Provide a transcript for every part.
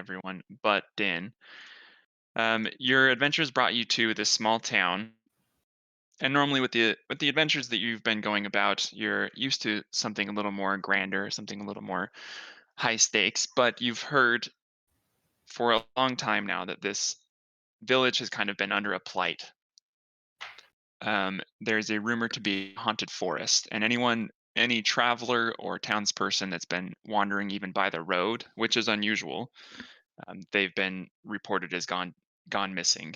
everyone but Din. Your adventures brought you to this small town, and normally with the adventures that you've been going about, you're used to something a little more grander, something a little more high stakes. But you've heard for a long time now that this village has kind of been under a plight. There's a rumor to be a haunted forest, and any traveler or townsperson that's been wandering even by the road, which is unusual, they've been reported as gone missing.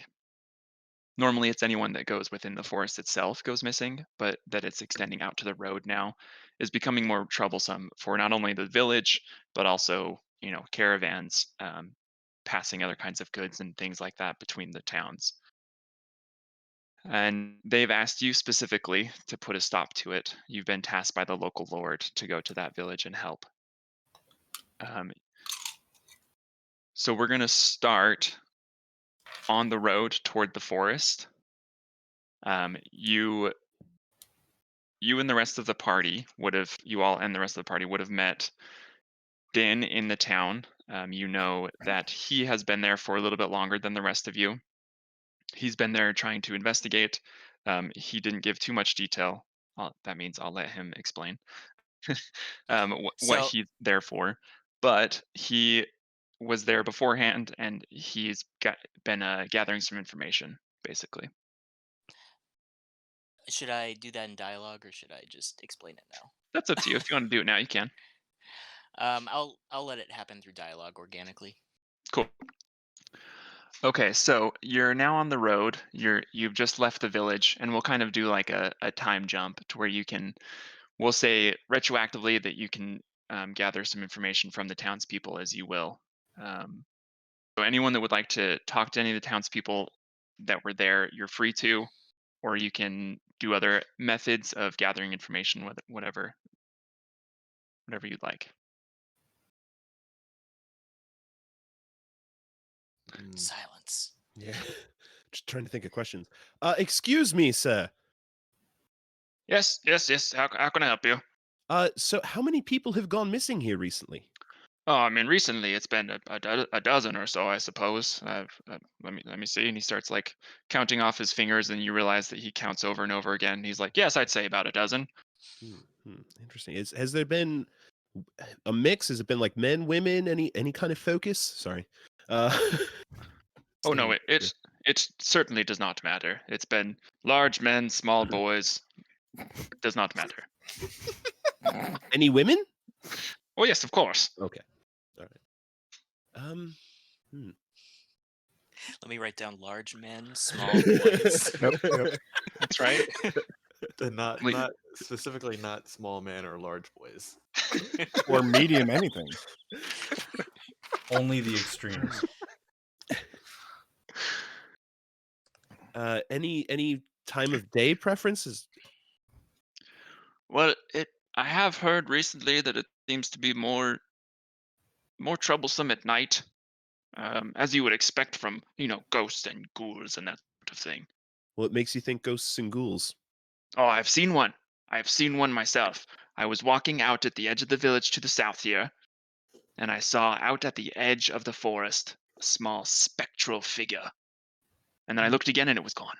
Normally, it's anyone that goes within the forest itself goes missing, but that it's extending out to the road now is becoming more troublesome for not only the village, but also caravans passing other kinds of goods and things like that between the towns. And they've asked you specifically to put a stop to it. You've been tasked by the local lord to go to that village and help. Um, so we're going to start on the road toward the forest. You and the rest of the party you all and the rest of the party would have met Din in the town. You know that he has been there for a little bit longer than the rest of you. He's been there trying to investigate. He didn't give too much detail. That means I'll let him explain what So he's there for. But he was there beforehand, and he's been gathering some information, basically. should I do that in dialogue or should I just explain it now? That's up to you. If you want to do it now, you can. I'll let it happen through dialogue organically. Cool. Okay, so you're now on the road. You've just left the village, and we'll kind of do like a time jump to where we'll say retroactively that you can gather some information from the townspeople as you will. So anyone that would like to talk to any of the townspeople that were there, you're free to, or you can do other methods of gathering information, whatever you'd like. Silence. Yeah. Just trying to think of questions. Excuse me, sir. Yes. How can I help you? So how many people have gone missing here recently? Oh, I mean, recently it's been a dozen or so, I suppose. Let me see. And he starts like counting off his fingers, and you realize that he counts over and over again. He's like, "Yes, I'd say about a dozen." Interesting. Has there been a mix? Has it been like men, women, any kind of focus? Sorry. Oh no, Staying- it certainly does not matter. It's been large men, small boys. Does not matter. Any women? Oh yes, of course. Okay. All right. Let me write down large men, small boys. Yep. That's right. Not Like- not specifically not small men or large boys. Or medium anything. Only the extremes. Any time of day preferences? Well, I have heard recently that it seems to be more troublesome at night, as you would expect from ghosts and ghouls and that sort of thing. What makes you think ghosts and ghouls? Oh, I've seen one. I've seen one myself. I was walking out at the edge of the village to the south here, and I saw out at the edge of the forest a small spectral figure. And then I looked again and it was gone.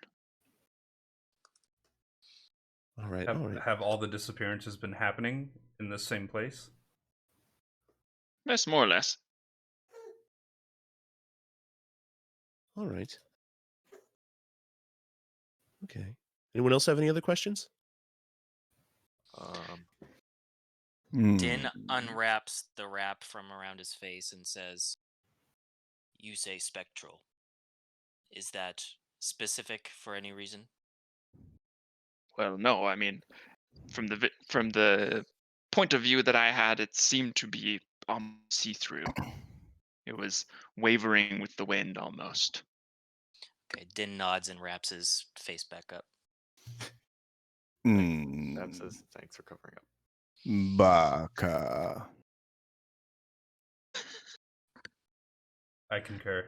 All right. Have all the disappearances been happening in the same place? Yes, more or less. All right. Okay. Anyone else have any other questions? Din unwraps the wrap from around his face and says, "You say spectral. Is that specific for any reason?" Well, no, I mean, from the point of view that I had, it seemed to be see-through. It was wavering with the wind almost. Okay, Din nods and wraps his face back up. Sam says thanks for covering up. Baka. I concur.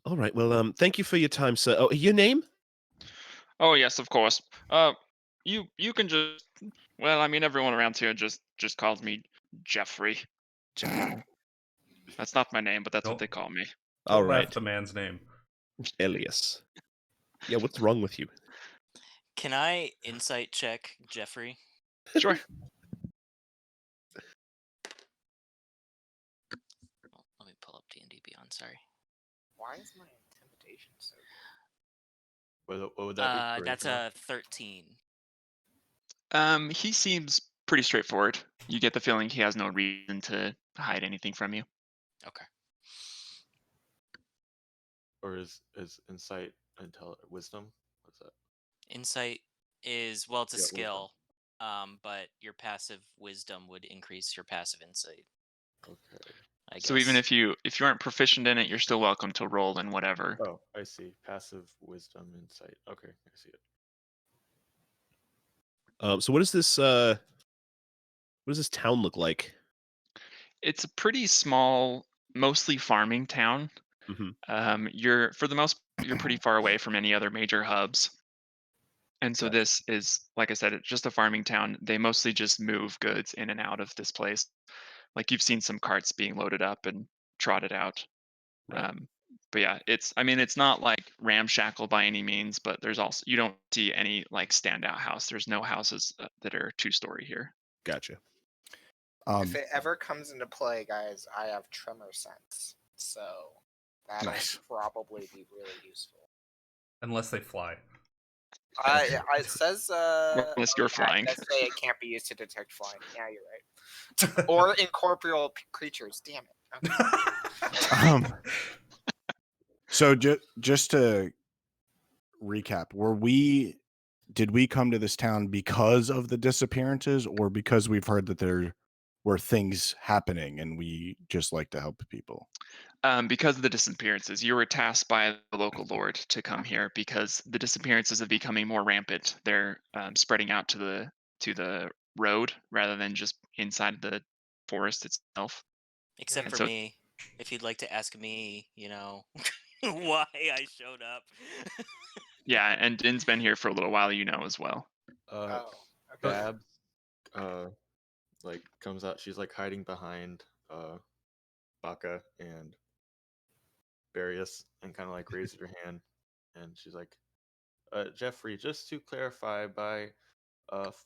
All right. Well, thank you for your time, sir. Oh, your name? Oh yes, of course. You can just Well, I mean, everyone around here just calls me Jeffrey. That's not my name, but that's what Don't- they call me. All Don't laugh right, the man's name. Elias. Yeah, what's wrong with you? Can I insight check Jeffrey? Sure. Oh, let me pull up D&D Beyond. Sorry. Why is my intimidation so What would that be? That's a 13. He seems pretty straightforward. You get the feeling he has no reason to hide anything from you. Okay. Or is insight wisdom? What's that? Insight is, well, it's a Yeah, wisdom. skill, but your passive wisdom would increase your passive insight, Okay. I guess. So even if you aren't proficient in it, you're still welcome to roll in whatever. Oh, I see. Passive wisdom insight. Okay, I see it. So what does this town look like? It's a pretty small, mostly farming town. Mm-hmm. You're for the most you're pretty far away from any other major hubs. And so Gotcha. this is, like I said, it's just a farming town. They mostly just move goods in and out of this place. Like you've seen some carts being loaded up and trotted out. Right. But yeah, it's not like ramshackle by any means, but there's also, you don't see any like standout house. There's no houses that are 2-story here. Gotcha. If it ever comes into play, guys, I have tremor sense, so that'll Nice. probably be really useful. Unless they fly. It says Unless you're flying. It does say it can't be used to detect flying. Yeah, you're right. Or incorporeal creatures. Damn it. Okay. So just to recap, did we come to this town because of the disappearances, or because we've heard that there were things happening and we just like to help people? Because of the disappearances, you were tasked by the local lord to come here because the disappearances are becoming more rampant. They're spreading out to the road rather than just inside the forest itself. Except And for so- me, if you'd like to ask me, why I showed up. Yeah, and Din's been here for a little while, as well. Okay. Babs, like comes out. She's like hiding behind Baka and Barrius, and kind of like raises her hand, and she's like, Jeffrey, just to clarify, by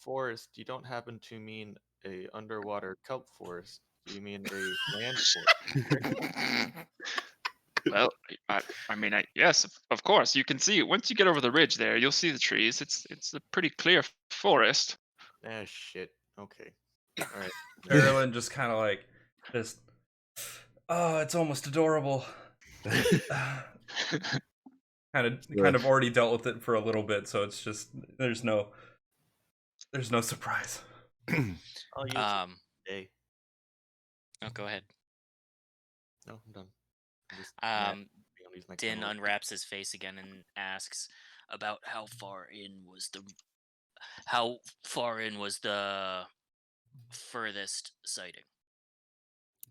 forest, you don't happen to mean a underwater kelp forest? Do you mean a land forest? Well, yes, of course. You can see once you get over the ridge there, you'll see the trees. It's a pretty clear forest. Ah, shit. Okay. All right. Faralen just kind of like, oh, it's almost adorable. kind of already dealt with it for a little bit, so it's just there's no surprise. I'll use it today. Oh, go ahead. No, I'm done. I'm just mad at being able to use my Din camera. unwraps his face again and asks about how far in was the furthest sighting.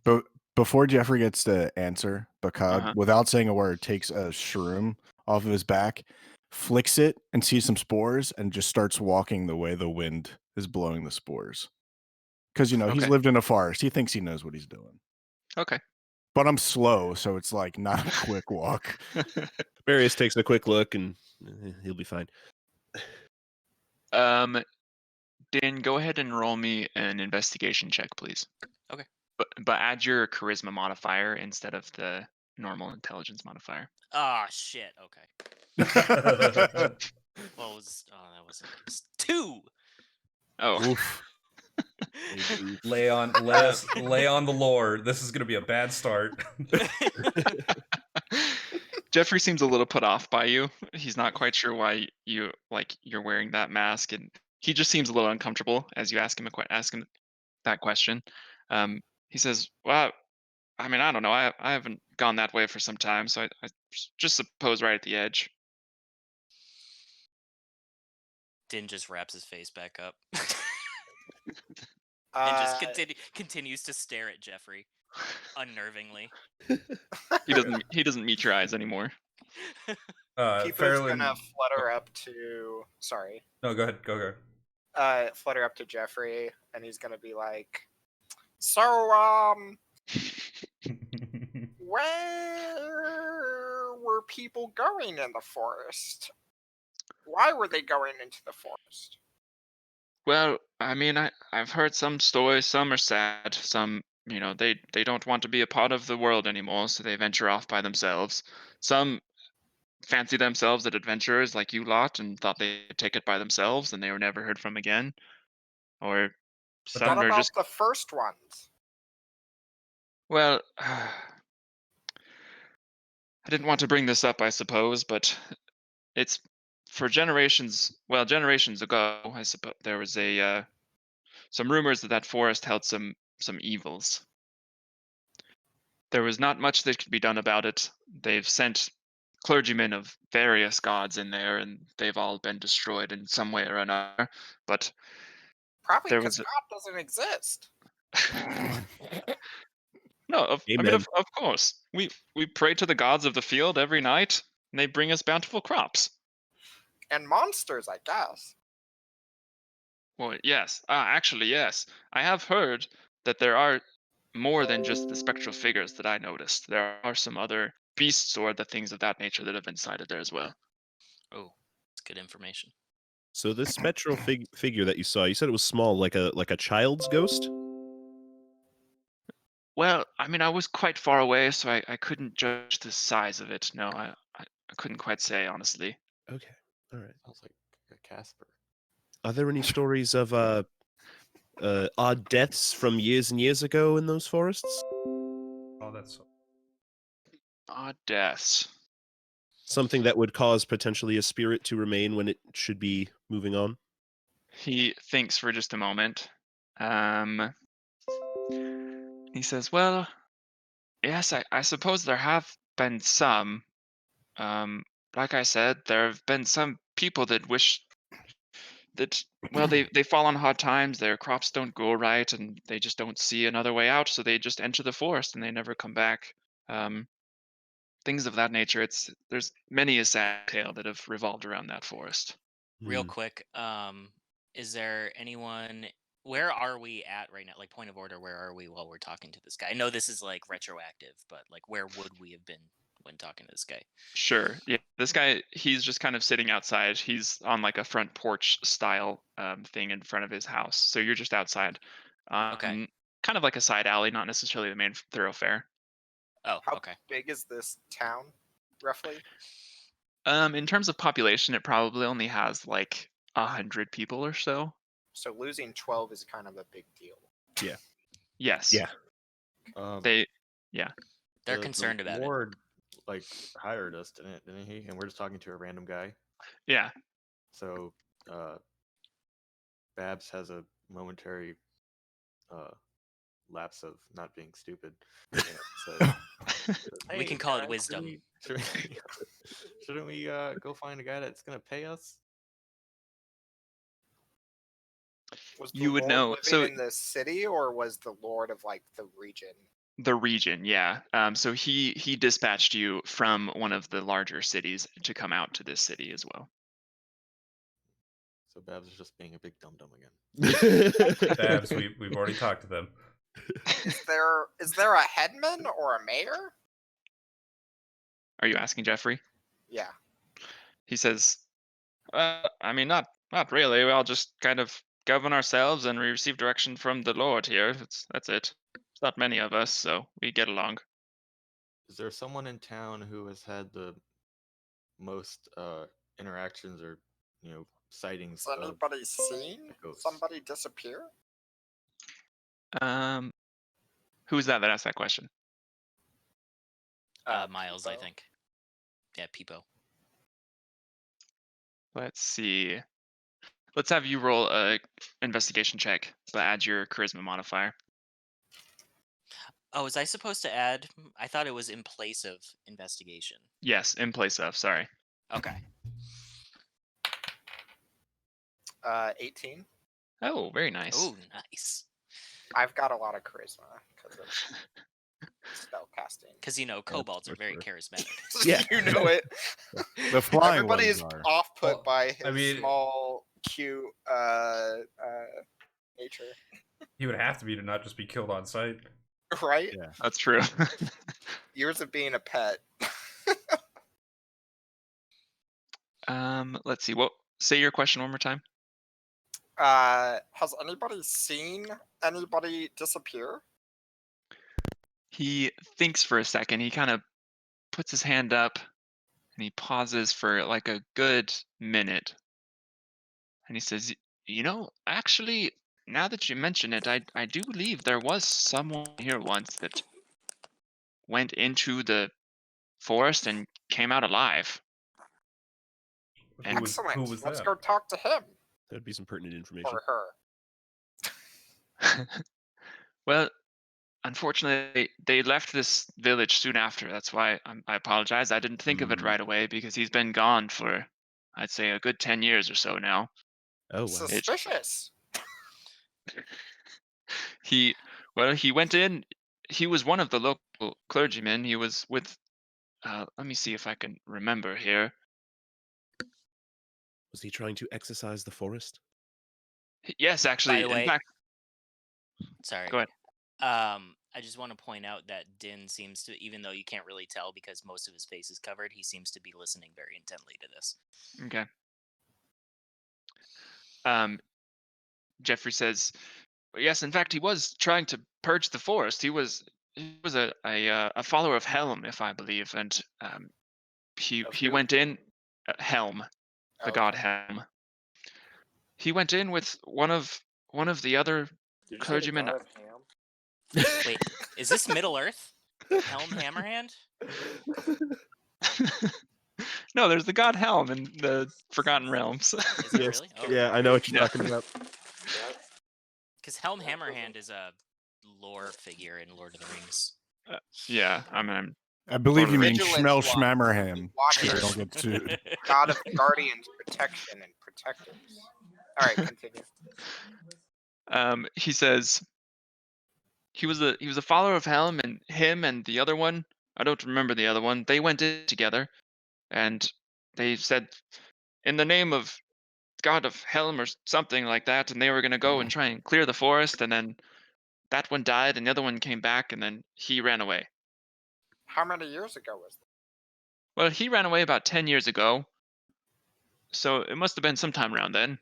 But before Jeffrey gets to answer, Baka, Uh-huh. without saying a word, takes a shroom off of his back, flicks it, and sees some spores, and just starts walking the way the wind is blowing the spores. Because, he's Okay. lived in a forest. He thinks he knows what he's doing. Okay. But I'm slow, so it's like not a quick walk. Barrius takes a quick look, and he'll be fine. Dan, go ahead and roll me an investigation check, please. Okay. But add your charisma modifier instead of the normal intelligence modifier. Ah, shit. Okay. Well, that was 2. Oh. Oof. lay on the lore. This is gonna be a bad start. Jeffrey seems a little put off by you. He's not quite sure why you're wearing that mask, and he just seems a little uncomfortable as you ask him that question. He says, "Well, I mean, I don't know. I haven't gone that way for some time, so I just suppose right at the edge." Din just wraps his face back up. And just continues to stare at Jeffrey unnervingly. He doesn't meet your eyes anymore. Pipo's Faralen, gonna flutter up to. Sorry. no, go ahead. flutter up to Jeffrey, and he's gonna be like, "So, where were people going in the forest? Why were they going into the forest?" Well, I mean, I've heard some stories. Some are sad. Some, they don't want to be a part of the world anymore, so they venture off by themselves. Some fancy themselves at adventurers like you lot and thought they'd take it by themselves, and they were never heard from again. Or What some are about just the first ones? well. I didn't want to bring this up, I suppose, but it's for generations. Well, generations ago, I suppose there was some rumors that forest held some evils. There was not much that could be done about it. They've sent clergymen of various gods in there, and they've all been destroyed in some way or another. But Probably there because was God doesn't exist. no. I mean, Amen. of course, we pray to the gods of the field every night, and they bring us bountiful crops. And monsters, I guess. Well, yes. Actually, yes. I have heard that there are more than just the spectral figures that I noticed. There are some other beasts or the things of that nature that have been sighted there as well. Oh, that's good information. So this spectral figure that you saw, you said it was small, like a child's ghost? Well, I mean, I was quite far away, so I couldn't judge the size of it. No, I couldn't quite say, honestly. Okay. All right. Sounds like a Casper. Are there any stories of odd deaths from years and years ago in those forests? Oh, that's Odd deaths. Something that would cause potentially a spirit to remain when it should be moving on? He thinks for just a moment. He says, well, yes, I suppose there have been some. Like I said, there have been some people that wish that, well, they fall on hard times, their crops don't grow right, and they just don't see another way out, so they just enter the forest and they never come back. Um, things of that nature. There's many a sad tale that have revolved around that forest. Real Hmm. quick, is there anyone? Where are we at right now? Like point of order, where are we while we're talking to this guy? I know this is like retroactive, but like where would we have been when talking to this guy? Sure. Yeah. This guy, he's just kind of sitting outside. He's on like a front porch style thing in front of his house. So you're just outside. Okay. Kind of like a side alley, not necessarily the main thoroughfare. Oh, How okay. big is this town, roughly? In terms of population, it probably only has like 100 people or so. So losing 12 is kind of a big deal. Yes. Yeah. They, yeah. They're concerned about it. Lord, like hired us, didn't he? And we're just talking to a random guy. Yeah. So, Babs has a momentary lapse of not being stupid. And says, We can "Hey, call it guys, wisdom." Shouldn't we go find a guy that's gonna pay us?" Was the You would Lord know. living So in the city, or was the Lord of like the region? the region, yeah. So he dispatched you from one of the larger cities to come out to this city as well. So Babs is just being a big dum dum again. Babs. We've already talked to them. Is there a headman or a mayor? Are you asking Jeffrey? Yeah. He says, I mean, not really. We all just kind of govern ourselves and we receive direction from the Lord here. That's it. There's not many of us, so we get along. Is there someone in town who has had the most interactions or sightings Has of anybody seen ghosts? somebody disappear? Who's that asked that question? Miles, I Pipo. think. Yeah, Pipo. Let's see. Let's have you roll a investigation check, but add your charisma modifier. Oh, was I supposed to add? I thought it was in place of investigation. Yes, in place of. Sorry. Okay. 18. Oh, very nice. Oh, nice. I've got a lot of charisma because of spell casting. Because kobolds are very charismatic. Yeah. You know it. The flying Everybody ones is are. off put Well, by his I mean- small cute nature, He would have to be to not just be killed on sight. right? Yeah. That's true. Years of being a pet. Let's see. What? Say your question one more time. Has anybody seen anybody disappear? He thinks for a second. He kind of puts his hand up and he pauses for like a good minute. And he says, actually, now that you mention it, I do believe there was someone here once that went into the forest and came out alive. And Excellent. Who was Let's that? go talk to him That'd be some pertinent information. or her. well, unfortunately, they left this village soon after. That's why I apologize. I didn't think of it right away because he's been gone for, I'd say, a good 10 years or so now. Oh wow. Suspicious. He went in. He was one of the local clergymen. He was with. Let me see if I can remember here. Was he trying to exercise the forest? Yes, actually. By the way, in fact, sorry. go ahead. I just want to point out that Din seems to, even though you can't really tell because most of his face is covered, he seems to be listening very intently to this. Okay. Jeffrey says, yes, in fact, he was trying to purge the forest. He was a follower of Helm, if I believe, and he who? went in Helm, the god Okay. Helm. He went in with one of the other Did you say the clergymen. god of Ham? Wait, is this Middle Earth? Helm Hammerhand? No, there's the god Helm in the Forgotten Realms. Is it really? Oh, Yeah, I know what you're Yeah. talking about. because Helm Hammerhand is a lore figure in Lord of the Rings. Yeah, I believe you mean Vigilance Schmel one. Schmammerham. Watcher. So I don't get sued. God of guardians, protection, and protectors. All right, continue. he says he was a follower of Helm, and him and the other one, I don't remember the other one, they went in together and they said in the name of god of Helm or something like that, and they were going to go and try and clear the forest, and then that one died and the other one came back and then he ran away. How many years ago was that? Well, he ran away about 10 years ago, so it must have been sometime around then.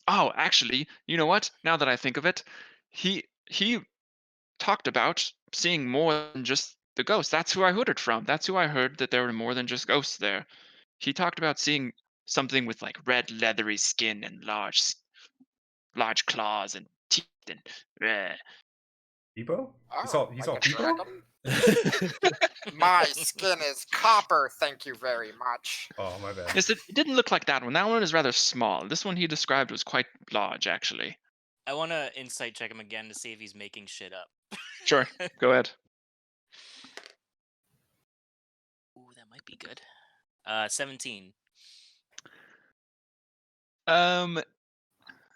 Oh, actually, you know what? Now that I think of it, he talked about seeing more than just the ghosts. That's who I heard it from. That's who I heard that there were more than just ghosts there. He talked about seeing something with like red leathery skin and large claws and teeth and Pipo? Oh, He like saw a Pipo? dragon? My skin is copper, thank you very much. Oh, my bad. Yes, it didn't look like that one. That one is rather small. This one he described was quite large, actually. I want to insight check him again to see if he's making shit up. Sure, go ahead. Ooh, that might be good. 17.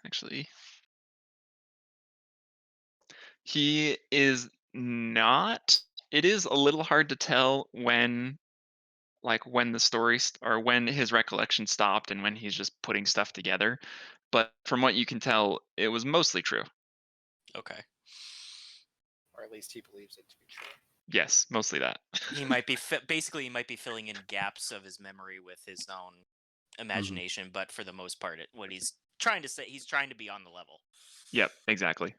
Actually, he is not. It is a little hard to tell when the story or when his recollection stopped and when he's just putting stuff together. But from what you can tell, it was mostly true. Okay. Or at least he believes it to be true. Yes, mostly that. He might be basically he might be filling in gaps of his memory with his own imagination, but for the most part, what he's trying to say, he's trying to be on the level. Yep, exactly.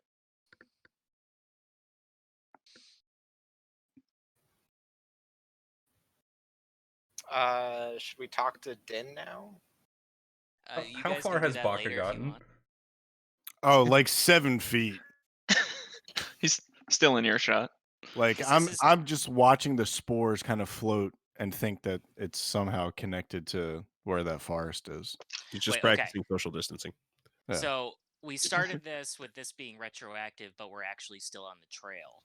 Should we talk to Din now? You How guys far can do has that Baka later if you gotten? want. Oh, like 7 feet. He's still in earshot. Like 'Cause this is- I'm just watching the spores kind of float and think that it's somehow connected to where that forest is. He's just Wait, okay. practicing social distancing. Yeah. So we started this with this being retroactive, but we're actually still on the trail.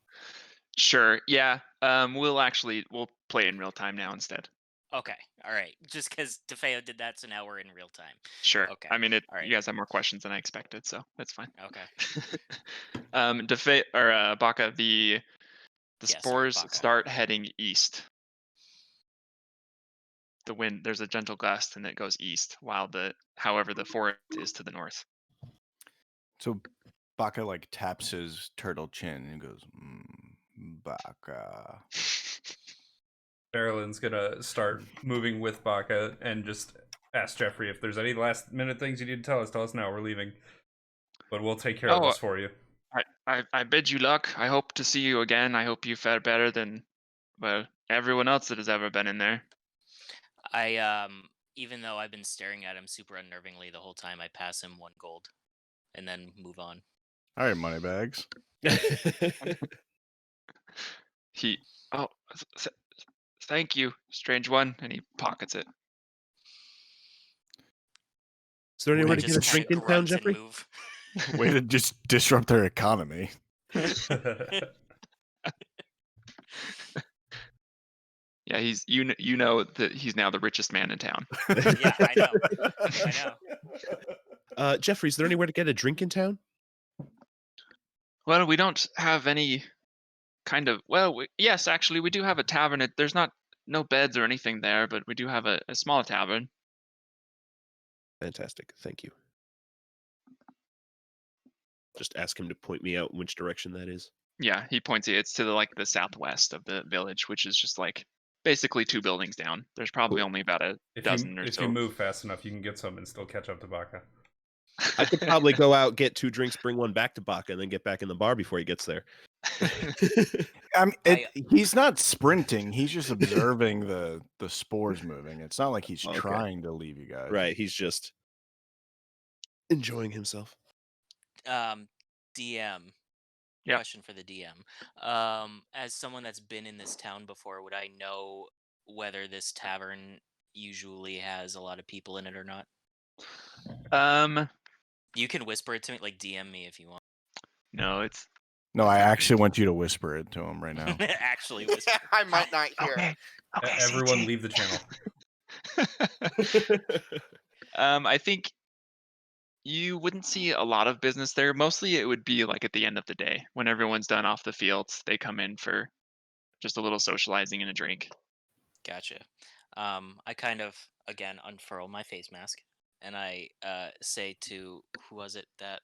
Sure. Yeah. We'll play in real time now instead. Okay. All right. Just because DeFeo did that, so now we're in real time. Sure. Okay. I mean, All right. you guys have more questions than I expected, so that's fine. Okay. Baka, the Yeah, sorry, spores Baka. start heading east. the wind. There's a gentle gust, and it goes east, while however the forest is to the north. So Baka like taps his turtle chin and goes, Baka. Faralen's gonna start moving with Baka and just ask Jeffrey if there's any last minute things you need to tell us. Tell us now. We're leaving, but we'll take care of this for you. I bid you luck. I hope to see you again. I hope you fare better than, well, everyone else that has ever been in there. Even though I've been staring at him super unnervingly the whole time, I pass him 1 gold, and then move on. All right, moneybags. Thank you, strange one, and he pockets it. Is there anywhere to get a just drink kinda in town, grunt and Jeffrey? move. Way to just disrupt their economy. Yeah, he's you know that he's now the richest man in town. Yeah, I know. I know. Jeffrey, is there anywhere to get a drink in town? Well, we don't have any kind of. Well, yes, actually, we do have a tavern. There's no beds or anything there, but we do have a small tavern. Fantastic. Thank you. Just ask him to point me out in which direction that is. Yeah, he points it. It's to the southwest of the village, which is just like basically 2 buildings down. There's probably only about a dozen or so. If you move fast enough, you can get some and still catch up to Baka. I could probably go out, get 2 drinks, bring one back to Baka, and then get back in the bar before he gets there. He's not sprinting. He's just observing the spores moving. It's not like he's trying to leave you guys. Right. He's just enjoying himself. DM. Yeah. Question for the DM. As someone that's been in this town before, would I know whether this tavern usually has a lot of people in it or not? You can whisper it to me, like DM me if you want. No, I actually want you to whisper it to him right now. Actually whisper. I might not hear. Okay. Everyone leave the channel. I think you wouldn't see a lot of business there. Mostly it would be like at the end of the day when everyone's done off the fields. They come in for just a little socializing and a drink. Gotcha. I kind of, again, unfurl my face mask and I say to, who was it that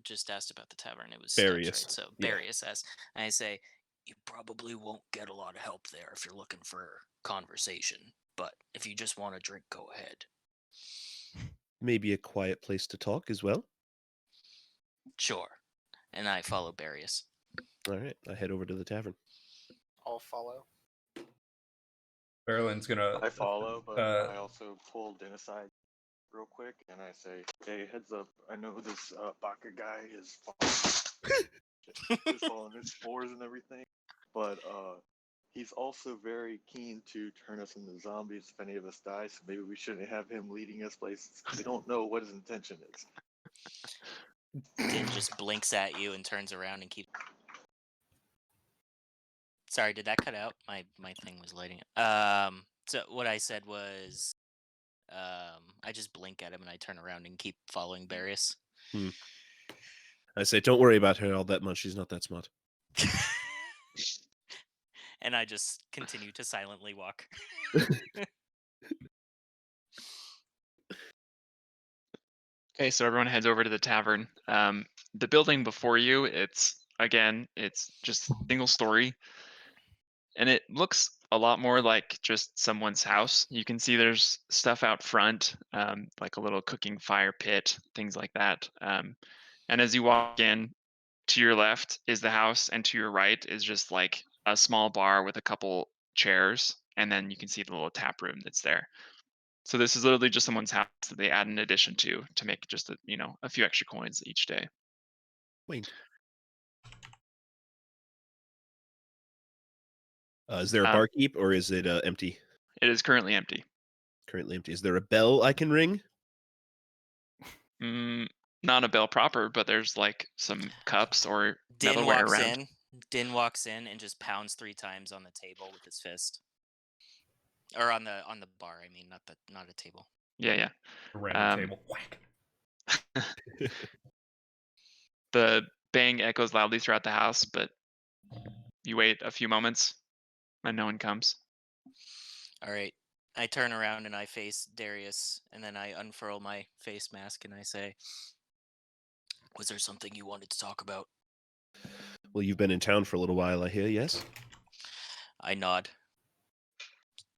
just asked about the tavern? It was Barrius. Steps, right? So Barrius asks, and I say, you probably won't get a lot of help there if you're looking for conversation, but if you just want a drink, go ahead. Maybe a quiet place to talk as well. Sure. And I follow Barrius. All right, I head over to the tavern. I'll follow. Faralen's gonna. I follow, but I also pull Din aside real quick and I say, "Hey, heads up! I know this Baka guy is following his spores and everything, but he's also very keen to turn us into zombies if any of us die. So maybe we shouldn't have him leading us places. We don't know what his intention is." Din just blinks at you and turns around and keeps. Sorry, did that cut out? My thing was lighting up. So what I said was, I just blink at him and I turn around and keep following Barrius. I say, don't worry about her all that much. She's not that smart. And I just continue to silently walk. Okay, so everyone heads over to the tavern. The building before you, it's just single story. And it looks a lot more like just someone's house. You can see there's stuff out front, like a little cooking fire pit, things like that. And as you walk in, to your left is the house, and to your right is just like a small bar with a couple chairs, and then you can see the little tap room that's there. So this is literally just someone's house that they add an addition to make just a few extra coins each day. Wait. Is there a barkeep or is it empty? It is currently empty. Currently empty. Is there a bell I can ring? Not a bell proper, but there's like some cups or Din metalware walks around. in. Din walks in and just pounds 3 times on the table with his fist, or on the bar. I mean, not a table. Yeah. A random table. Whack. The bang echoes loudly throughout the house, but you wait a few moments and no one comes. All right. I turn around and I face Darius, and then I unfurl my face mask and I say, "Was there something you wanted to talk about?" Well, you've been in town for a little while, I hear. Yes. I nod.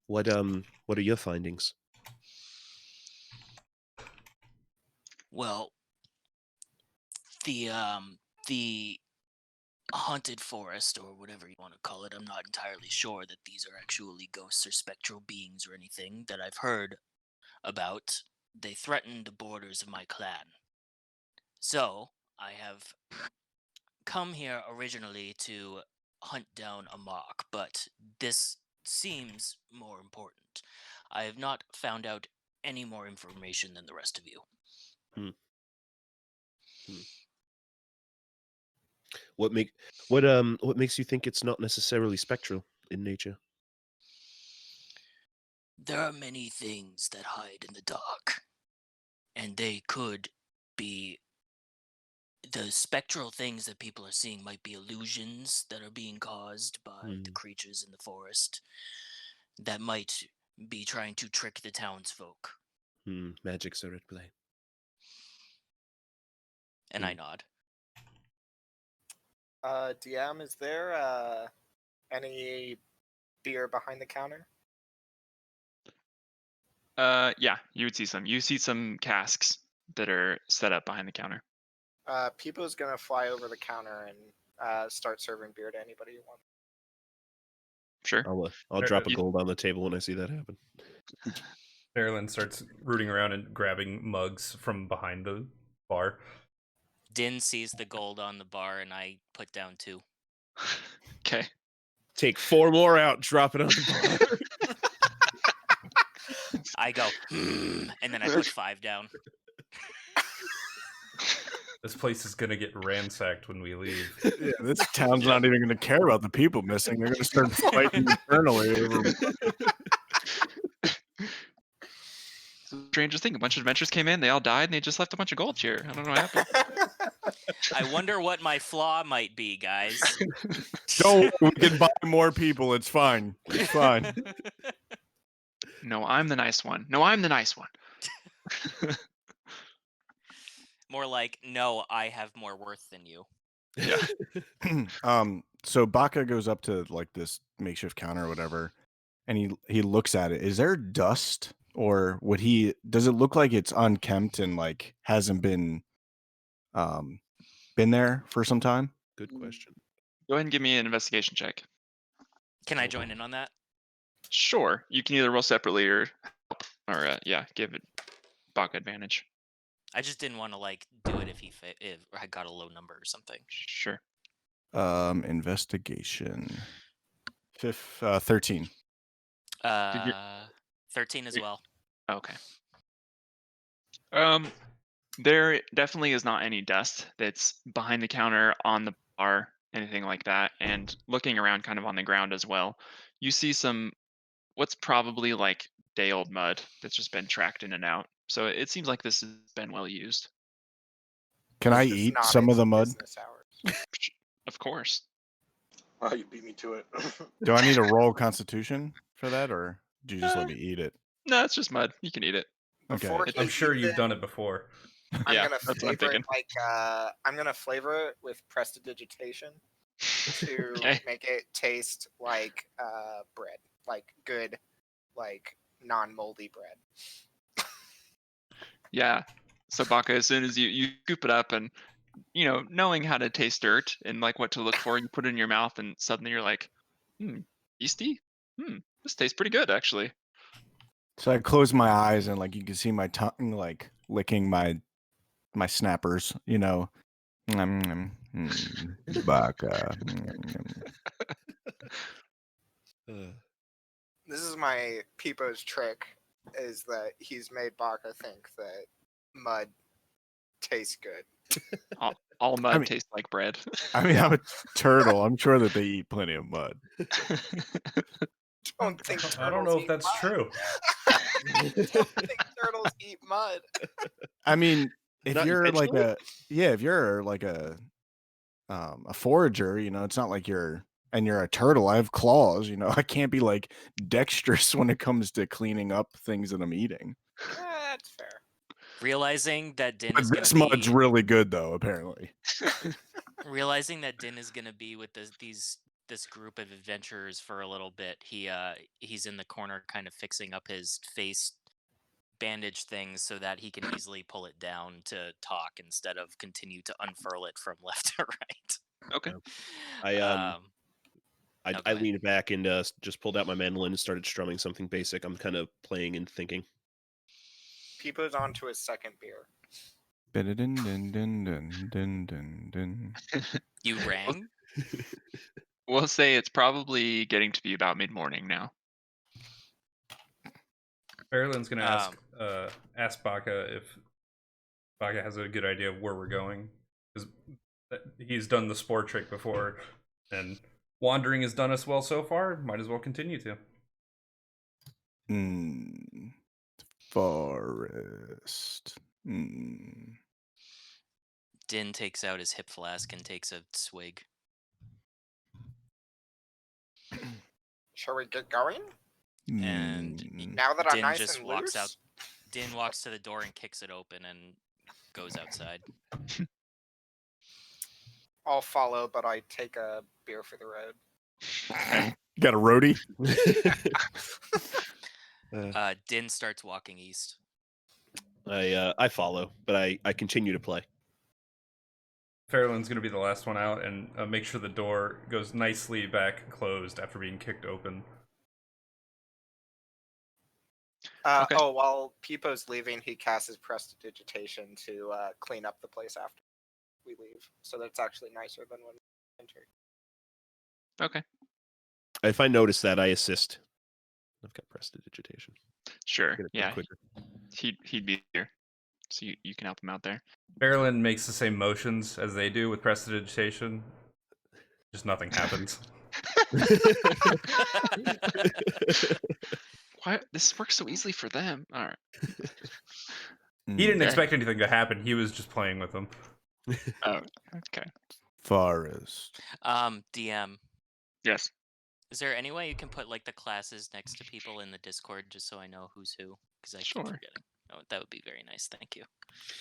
What are your findings? Well, the haunted forest, or whatever you want to call it, I'm not entirely sure that these are actually ghosts or spectral beings or anything that I've heard about. They threaten the borders of my clan. So, I have come here originally to hunt down a mark, but this seems more important. I have not found out any more information than the rest of you. What makes you think it's not necessarily spectral in nature? There are many things that hide in the dark, and they could be the spectral things that people are seeing might be illusions that are being caused by the creatures in the forest that might be trying to trick the townsfolk. Magics are at play. And I nod. DM, is there any beer behind the counter? Yeah, you would see some. You see some casks that are set up behind the counter. Pipo's gonna fly over the counter and start serving beer to anybody who wants. Sure. I'll drop a gold on the table when I see that happen. Faralen starts rooting around and grabbing mugs from behind the bar. Din sees the gold on the bar, and I put down 2. Okay. Take 4 more out, drop it on the bar. I go, and then I put 5 down. This place is gonna get ransacked when we leave. Yeah, this town's not even going to care about the people missing. They're going to start fighting internally over. Strangest thing, a bunch of adventurers came in, they all died, and they just left a bunch of gold here. I don't know what happened. I wonder what my flaw might be, guys. Don't. We can buy more people. It's fine. It's fine. No, I'm the nice one. No, I'm the nice one. More like, no, I have more worth than you. Yeah. So Baka goes up to like this makeshift counter or whatever, and he looks at it. Is there dust, or does it look like it's unkempt and like hasn't been there for some time? Good question. Go ahead and give me an investigation check. Can I join in on that? Sure. You can either roll separately or give it Baka advantage. I just didn't want to like do it if I got a low number or something. Sure. Investigation. 13. 13 as well. Okay. There definitely is not any dust that's behind the counter, on the bar, anything like that. And looking around kind of on the ground as well, you see what's probably like day-old mud that's just been tracked in and out. So it seems like this has been well used. Can I It's just eat not some of the mud? business hours. Of course. Wow, you beat me to it. Do I need to roll Constitution for that, or do you just let me eat it? No, it's just mud. You can eat it. Okay. Before I'm he sure eats you've it, done it before. I'm Yeah, gonna that's what I'm flavor it thinking. like I'm gonna flavor it with prestidigitation to Okay. make it taste like bread, like good, like non-moldy bread. Yeah. So Baka, as soon as you scoop it up and knowing how to taste dirt and like what to look for, you put it in your mouth and suddenly you're like, yeasty? This tastes pretty good actually. So I close my eyes and like you can see my tongue like licking my snappers, Baka. This is my Pipo's trick, is that he's made Baka think that mud tastes good. All mud I mean- tastes like bread. I mean, I'm a turtle. I'm sure that they eat plenty of mud. Don't think I don't know turtles if that's eat true. mud. Don't think turtles eat mud. I mean, if Not you're intentionally? like a forager, it's not like you're and you're a turtle. I have claws. You know, I can't be like dexterous when it comes to cleaning up things that I'm eating. That's fair. Realizing that Din But is this gonna mud's be really good, though. Apparently, realizing that Din is gonna be with this group of adventurers for a little bit. He's in the corner, kind of fixing up his face bandage things so that he can easily pull it down to talk instead of continue to unfurl it from left to right. Okay. I no, go I ahead. leaned back and just pulled out my mandolin and started strumming something basic. I'm kind of playing and thinking. Pipo's on to his second beer. You rang? We'll say it's probably getting to be about mid-morning now. Faralin's gonna ask Baka if Baka has a good idea of where we're going, because he's done the spore trick before, and wandering has done us well so far. Might as well continue to. Forest. Din takes out his hip flask and takes a swig. Shall we get going? And Now that I'm Din nice just and walks loose? out. Din walks to the door and kicks it open and goes outside. I'll follow, but I take a beer for the road. Got a roadie? Din starts walking east. I follow, but I continue to play. Faralin's gonna be the last one out and make sure the door goes nicely back closed after being kicked open. Okay. Oh, while Pipo's leaving, he casts his prestidigitation to clean up the place after we leave, so that it's actually nicer than when we entered. Okay. If I notice that, I assist. I've got prestidigitation. Sure. Get it Yeah. quicker. He'd be here, so you can help him out there. Faralen makes the same motions as they do with prestidigitation. Just nothing happens. Why this works so easily for them? All right. He didn't Okay. expect anything to happen. He was just playing with them. Oh, okay. Forest. DM. Yes. Is there any way you can put like the classes next to people in the Discord just so I know who's who? Because I keep Sure. forgetting. Oh, that would be very nice. Thank you.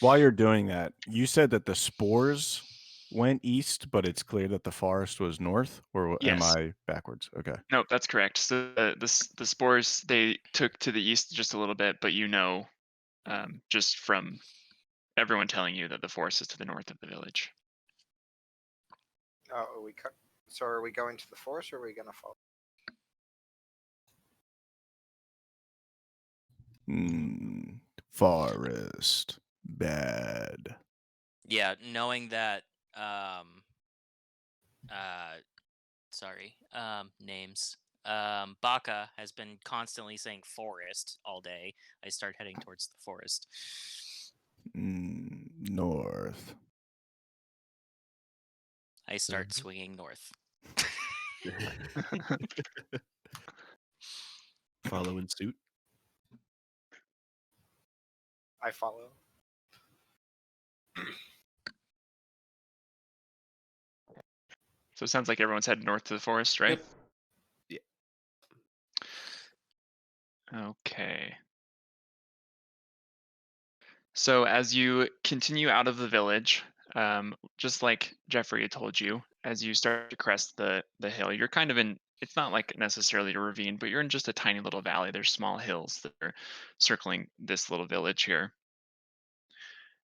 While you're doing that, you said that the spores went east, but it's clear that the forest was north, or am Yes. I backwards? Okay. No, that's correct. So the spores, they took to the east just a little bit, but just from everyone telling you that the forest is to the north of the village. Oh, so are we going to the forest, or are we gonna follow? Forest. Bad. Yeah, knowing that names. Baka has been constantly saying forest all day. I start heading towards the forest. North. I start swinging north. Follow in suit. I follow. So it sounds like everyone's heading north to the forest, right? Yep. Yeah. Okay. So as you continue out of the village, just like Jeffrey had told you, as you start to crest the hill, you're kind of in, it's not like necessarily a ravine, but you're in just a tiny little valley. There's small hills that are circling this little village here.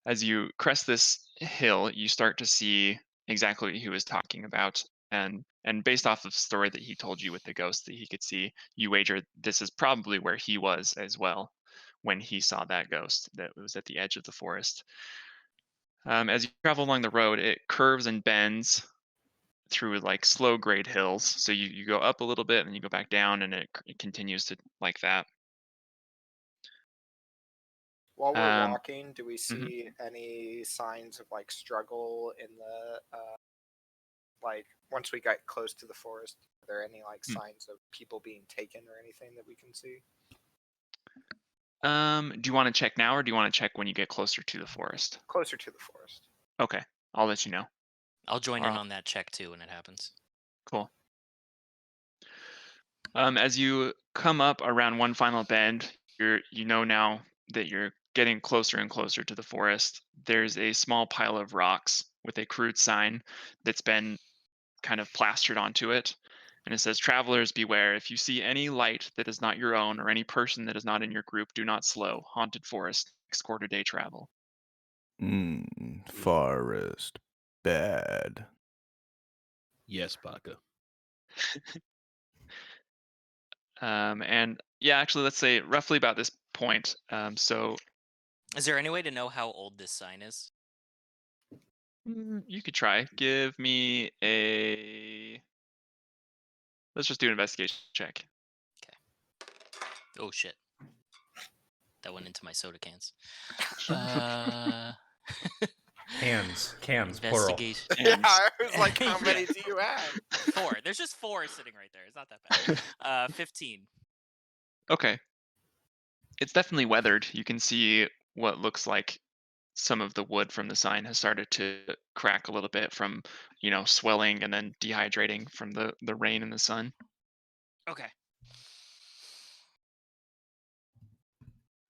As you crest this hill, you start to see exactly what he was talking about. And based off of the story that he told you with the ghost that he could see, you wager this is probably where he was as well when he saw that ghost that was at the edge of the forest. As you travel along the road, it curves and bends through like slow grade hills. So you go up a little bit and you go back down, and it continues to like that. While we're Um, walking, do we see any signs of like struggle in the like once we get close to the forest? Are there any like signs of people being taken or anything that we can see? Do you want to check now, or do you want to check when you get closer to the forest? Closer to the forest. Okay, I'll let you know. I'll join in on that check too when it happens. Cool. As you come up around one final bend, you know now that you're getting closer and closer to the forest. There's a small pile of rocks with a crude sign that's been kind of plastered onto it. And it says, "Travelers beware. If you see any light that is not your own or any person that is not in your group, do not slow. Haunted forest, next quarter day travel." Forest. Bad. Yes, Baka. And yeah, actually, let's say roughly about this point. So Is there any way to know how old this sign is? you could try. Give me a. Let's just do an investigation check. Oh shit. That went into my soda cans. Uh, Cans, plural. investigation. Yeah, And I was like, how Yeah. many do you have? 4. There's just 4 sitting right there. It's not that bad. 15. okay, it's definitely weathered. You can see what looks like some of the wood from the sign has started to crack a little bit from, swelling and then dehydrating from the rain and the sun. Okay.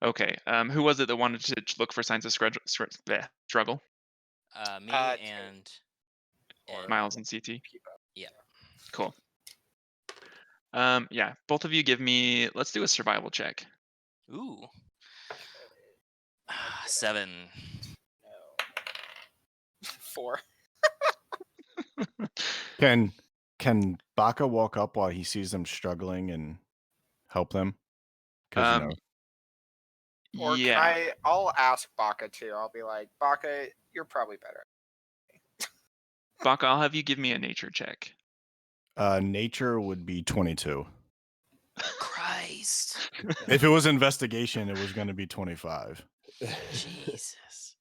Okay, who was it that wanted to look for signs of struggle? Me Two. and Or Miles and CT. Pipo. Yeah. Cool. Yeah, both of you give me. Let's do a survival check. Ooh. 7. No. 4. Can Baka walk up while he sees them struggling and help them? Because Or Yeah. I'll ask Baka too. I'll be like, Baka, you're probably better. Baka, I'll have you give me a nature check. nature would be 22. Christ. If it was investigation, it was going to be 25. Jesus.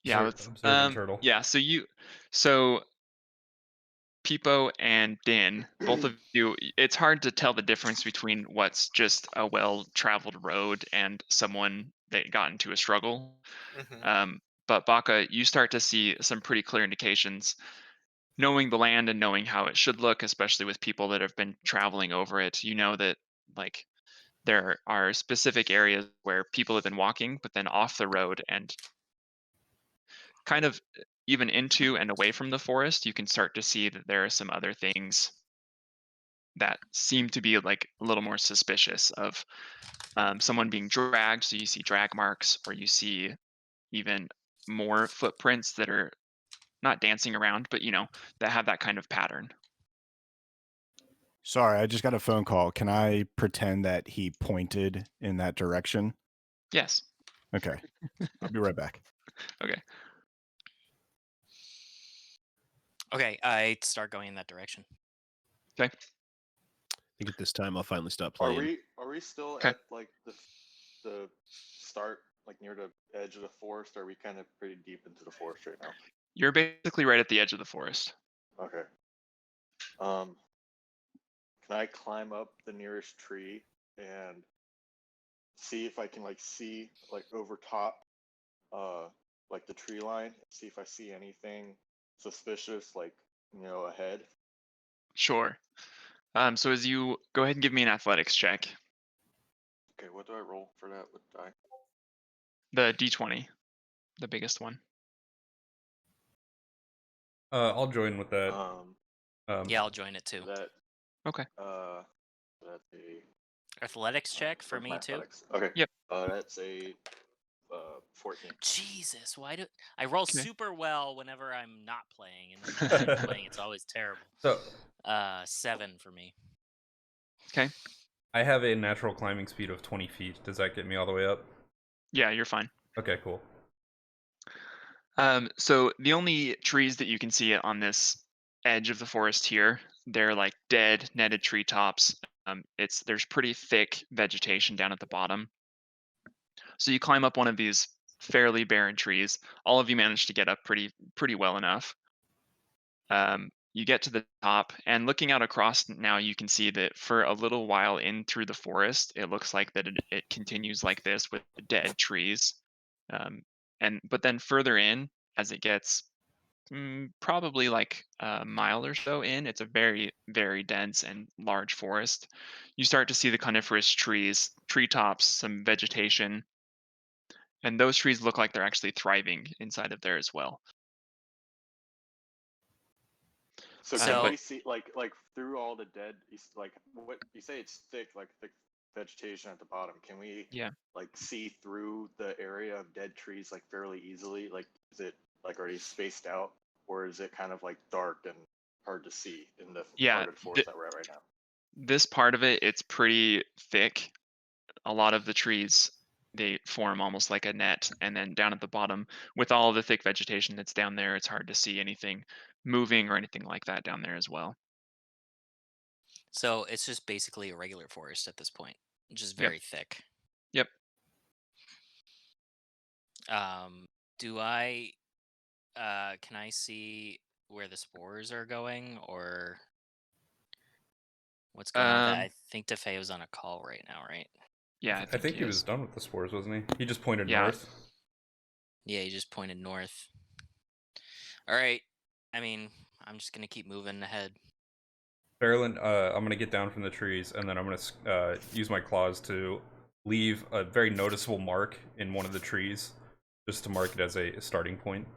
Yeah, let's. Observing turtle. Yeah, so Pipo and Din, both of you, it's hard to tell the difference between what's just a well-traveled road and someone that got into a struggle. But Baka, you start to see some pretty clear indications. Knowing the land and knowing how it should look, especially with people that have been traveling over it, you know that like there are specific areas where people have been walking, but then off the road and kind of even into and away from the forest, you can start to see that there are some other things that seem to be like a little more suspicious of someone being dragged. So you see drag marks, or you see even more footprints that are not dancing around, but that have that kind of pattern. Sorry, I just got a phone call. Can I pretend that he pointed in that direction? Yes. Okay. I'll be right back. Okay. Okay, I start going in that direction. Okay. I think at this time I'll finally stop Are playing. we still Okay. at like the start, like near the edge of the forest? Or are we kind of pretty deep into the forest right now? You're basically right at the edge of the forest. Okay. Can I climb up the nearest tree and see if I can see over top like the tree line, see if I see anything suspicious ahead? Sure. So as you go ahead and give me an athletics check. Okay, what do I roll for that with die? The D20, the biggest one. I'll join with that. Yeah, I'll join it too. That Okay. That's a Athletics check for where's me my too. athletics? Okay. Yep. That's a 14. Jesus, why do I roll Okay. super well whenever I'm not playing, and then when I'm playing, it's always terrible. So 7 for me. Okay. I have a natural climbing speed of 20 feet. Does that get me all the way up? Yeah, you're fine. Okay, cool. So the only trees that you can see on this edge of the forest here, they're like dead, netted treetops. There's pretty thick vegetation down at the bottom. So you climb up one of these fairly barren trees. All of you manage to get up pretty well enough. You get to the top, and looking out across now, you can see that for a little while in through the forest, it looks like that it continues like this with dead trees. But then further in, as it gets Probably like a mile or so in. It's a very, very dense and large forest. You start to see the coniferous trees, treetops, some vegetation, and those trees look like they're actually thriving inside of there as well. So Uh, can So but we see like through all the dead? Like what you say? It's thick, like thick vegetation at the bottom. Can we yeah, like see through the area of dead trees like fairly easily? Like is it like already spaced out, or is it kind of like dark and hard to see in the yeah. part of the forest that we're at right now? This part of it, it's pretty thick. A lot of the trees, they form almost like a net, and then down at the bottom, with all the thick vegetation that's down there, it's hard to see anything moving or anything like that down there as well. so it's just basically a regular forest at this point, just Yep. very thick. Yep. Do I can I see where the spores are going, or what's going on with that? I Um, think DeFeo's on a call right now, right? yeah, I I think think he he was is. done with the spores, wasn't he? He just pointed Yeah. north. Yeah, he just pointed north. All right. I mean, I'm just gonna keep moving ahead. Faralen, I'm gonna get down from the trees, and then I'm gonna use my claws to leave a very noticeable mark in one of the trees, just to mark it as a starting point.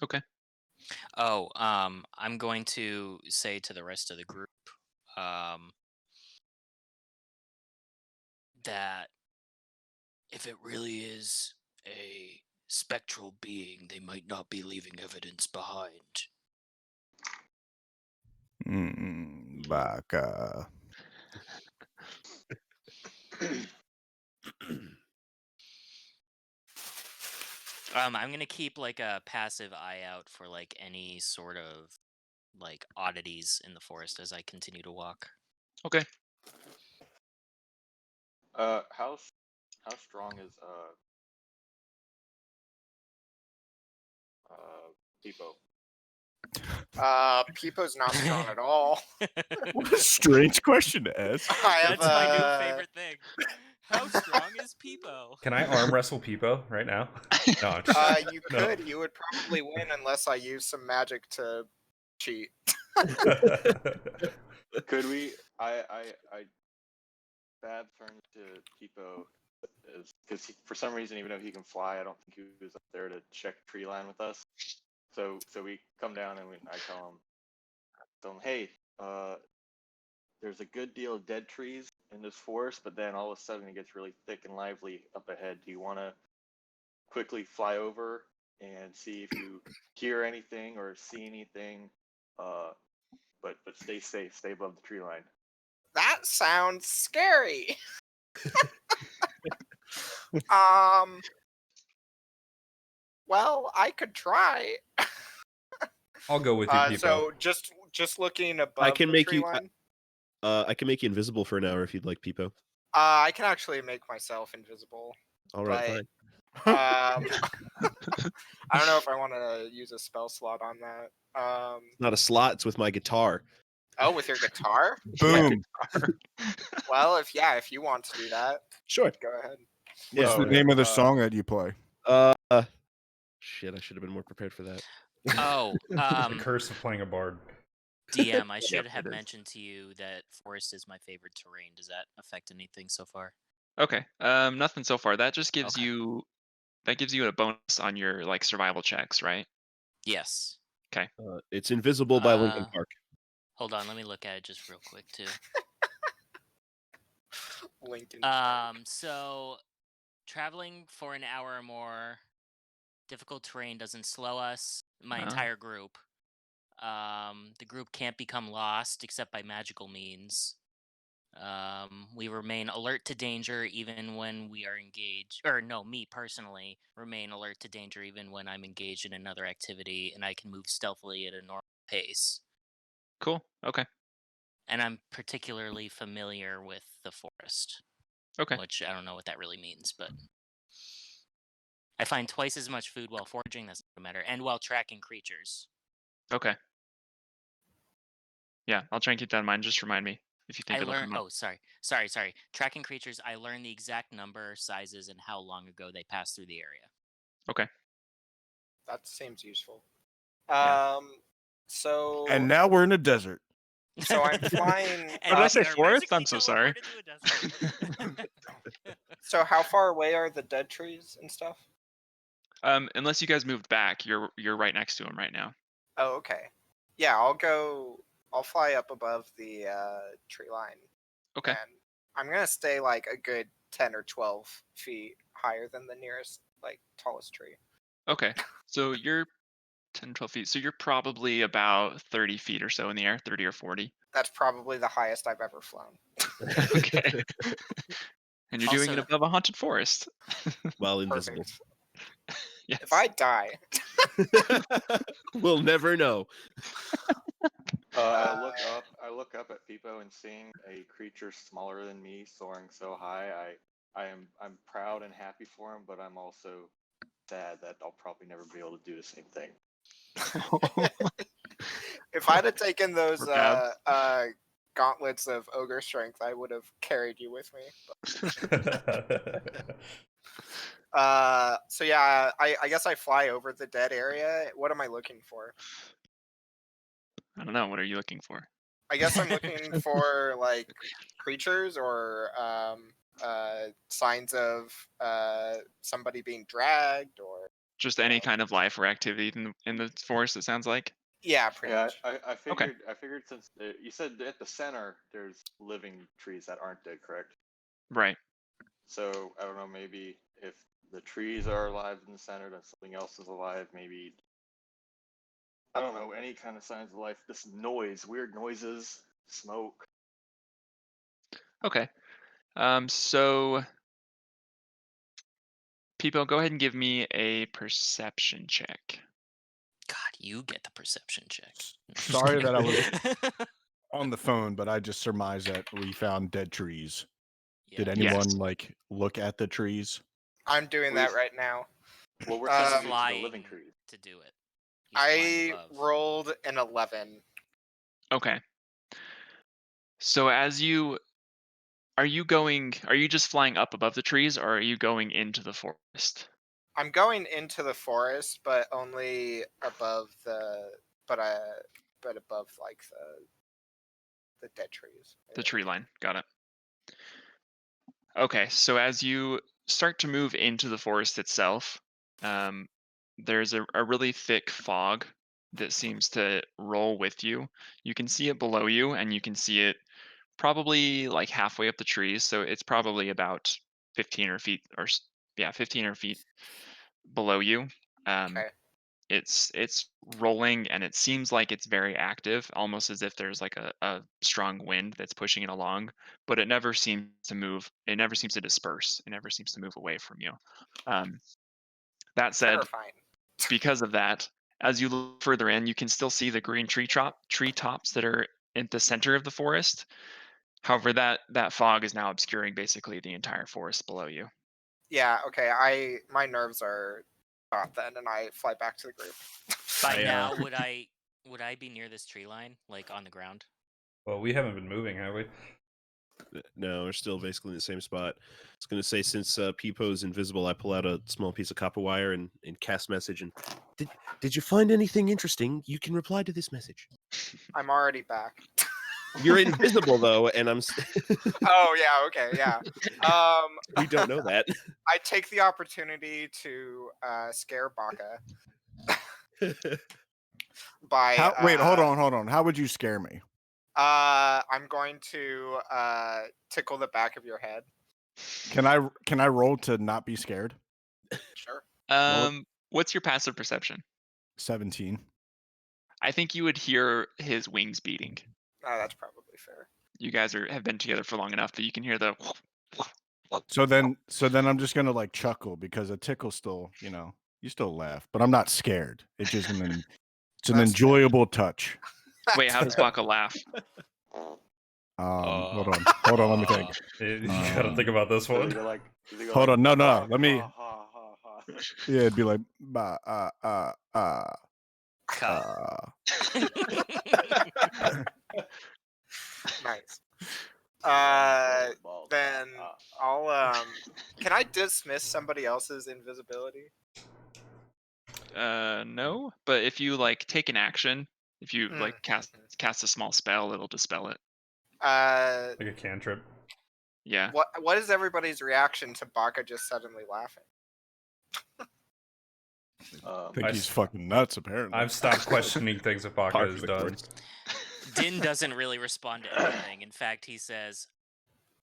Okay. Oh, I'm going to say to the rest of the group, that if it really is a spectral being, they might not be leaving evidence behind. Baka. I'm gonna keep like a passive eye out for like any sort of like oddities in the forest as I continue to walk. Okay. How strong is Pipo? Pipo's not strong at all. What a strange question to ask. I have That's my new favorite thing. How strong is Pipo? Can I arm wrestle Pipo right now? No, I'm just- You no. could. You would probably win unless I use some magic to cheat. Could we? I Bab turned to Pipo because for some reason, even though he can fly, I don't think he was up there to check tree line with us. So we come down and I tell him, hey, there's a good deal of dead trees in this forest, but then all of a sudden it gets really thick and lively up ahead. Do you want to quickly fly over and see if you hear anything or see anything? But stay safe, stay above the tree line. That sounds scary. Well, I could try. I'll go with you, Pipo. So just looking above I can the make tree you. line. I can make you invisible for an hour if you'd like, Pipo. I can actually make myself invisible. All right, But, fine. I don't know if I want to use a spell slot on that. It's not a slot. It's with my guitar. Oh, with your guitar? Boom. Well, if you want to do that, Sure. go ahead. What's Yeah. the name of the song that you play? Shit, I should have been more prepared for that. Oh, The curse of playing a bard. DM, I should Yep, have it is. mentioned to you that forest is my favorite terrain. Does that affect anything so far? Okay. Nothing so far. That just gives Okay. you a bonus on your like survival checks, right? Yes. It's invisible by Lincoln Uh, Park. Hold on, let me look at it just real quick too. Lincoln. So traveling for an hour or more, difficult terrain doesn't slow us. My Oh. entire group. The group can't become lost except by magical means. We remain alert to danger even when we are engaged. Or no, me personally remain alert to danger even when I'm engaged in another activity, and I can move stealthily at a normal pace. Cool. Okay. And I'm particularly familiar with the forest. Okay. Which I don't know what that really means, but I find twice as much food while foraging. That's no matter, and while tracking creatures. Okay. Yeah, I'll try and keep that in mind. Just remind me if you think I it'll learned. come up. Oh, sorry. Tracking creatures. I learned the exact number, sizes, and how long ago they passed through the area. Okay. That seems useful. Yeah. So And now we're in a desert. So I'm flying. What did I say, we are forest? basically I'm so sorry. teleported to a desert. So how far away are the dead trees and stuff? Unless you guys moved back, you're right next to him right now. Oh, okay. Yeah, I'll fly up above the tree line. Okay. And I'm gonna stay like a good 10 or 12 feet higher than the nearest, like, tallest tree. Okay. So you're 10, 12 feet. So you're probably about 30 feet or so in the air, 30 or 40. That's probably the highest I've ever flown. Okay. And you're doing it Also- above a haunted forest. While invisible. Perfect. Yes. If I die, We'll never know. I look up at Pipo and seeing a creature smaller than me soaring so high. I'm proud and happy for him, but I'm also sad that I'll probably never be able to do the same thing. if I'd have taken those Poor Gab. gauntlets of ogre strength, I would have carried you with me. So yeah, I guess I fly over the dead area. What am I looking for? I don't know. What are you looking for? I guess I'm looking for like creatures or signs of somebody being dragged or Just any kind of life or activity in the forest, it sounds like. yeah, pretty Yeah, much. I figured since you said at the center there's living trees that aren't dead, correct? Right. So I don't know, maybe if the trees are alive in the center, then something else is alive. Maybe I don't know, any kind of signs of life. This noise, weird noises, smoke. Okay. So Pipo, go ahead and give me a perception check. God, you get the perception check. Sorry that I was on the phone, but I just surmised that we found dead trees. Did anyone Yes. like look at the trees? I'm doing that right now. Well, we're He's sending you to the flying living trees. to do it. He's flying I above. rolled an 11. Okay. So are you just flying up above the trees, or are you going into the forest? I'm going into the forest, but only above but above like the dead trees. The tree line. Got it. Okay, so as you start to move into the forest itself, there's a really thick fog that seems to roll with you. You can see it below you, and you can see it probably like halfway up the trees. So it's probably about 15 or feet, 15 or feet below you. Okay. It's rolling, and it seems like it's very active, almost as if there's like a strong wind that's pushing it along, but it never seems to move. It never seems to disperse. It never seems to move away from you. That said, Terrifying. because of that, as you look further in, you can still see the green treetops that are at the center of the forest. However, that fog is now obscuring basically the entire forest below you. Yeah, okay. My nerves are shot then, and I fly back to the group. By now, would I be near this tree line, like on the ground? Well, we haven't been moving, have we? No, we're still basically in the same spot. I was going to say, since Pipo's invisible, I pull out a small piece of copper wire and cast message. And did you find anything interesting? You can reply to this message. I'm already back. You're invisible though, and I'm. Oh yeah, okay, yeah. We don't know that. I take the opportunity to scare Baka by. Wait, hold on. How would you scare me? I'm going to tickle the back of your head. Can I roll to not be scared? Sure. What's your passive perception? 17. I think you would hear his wings beating. Oh, that's probably fair. You guys have been together for long enough that you can hear the. So then I'm just gonna like chuckle because a tickle still, you still laugh, but I'm not scared. It's just it's an enjoyable touch. Wait, how does Baka laugh? Hold on, let me think. You gotta think about this one. Hold on, no, let me. Yeah, it'd be like Nice. Then I'll can I dismiss somebody else's invisibility? No, but if you like take an action, if you like cast a small spell, it'll dispel it. Like a cantrip. Yeah. What is everybody's reaction to Baka just suddenly laughing? I think he's fucking nuts, apparently. I've stopped questioning things that Baka has done. Din doesn't really respond to anything. In fact, he says,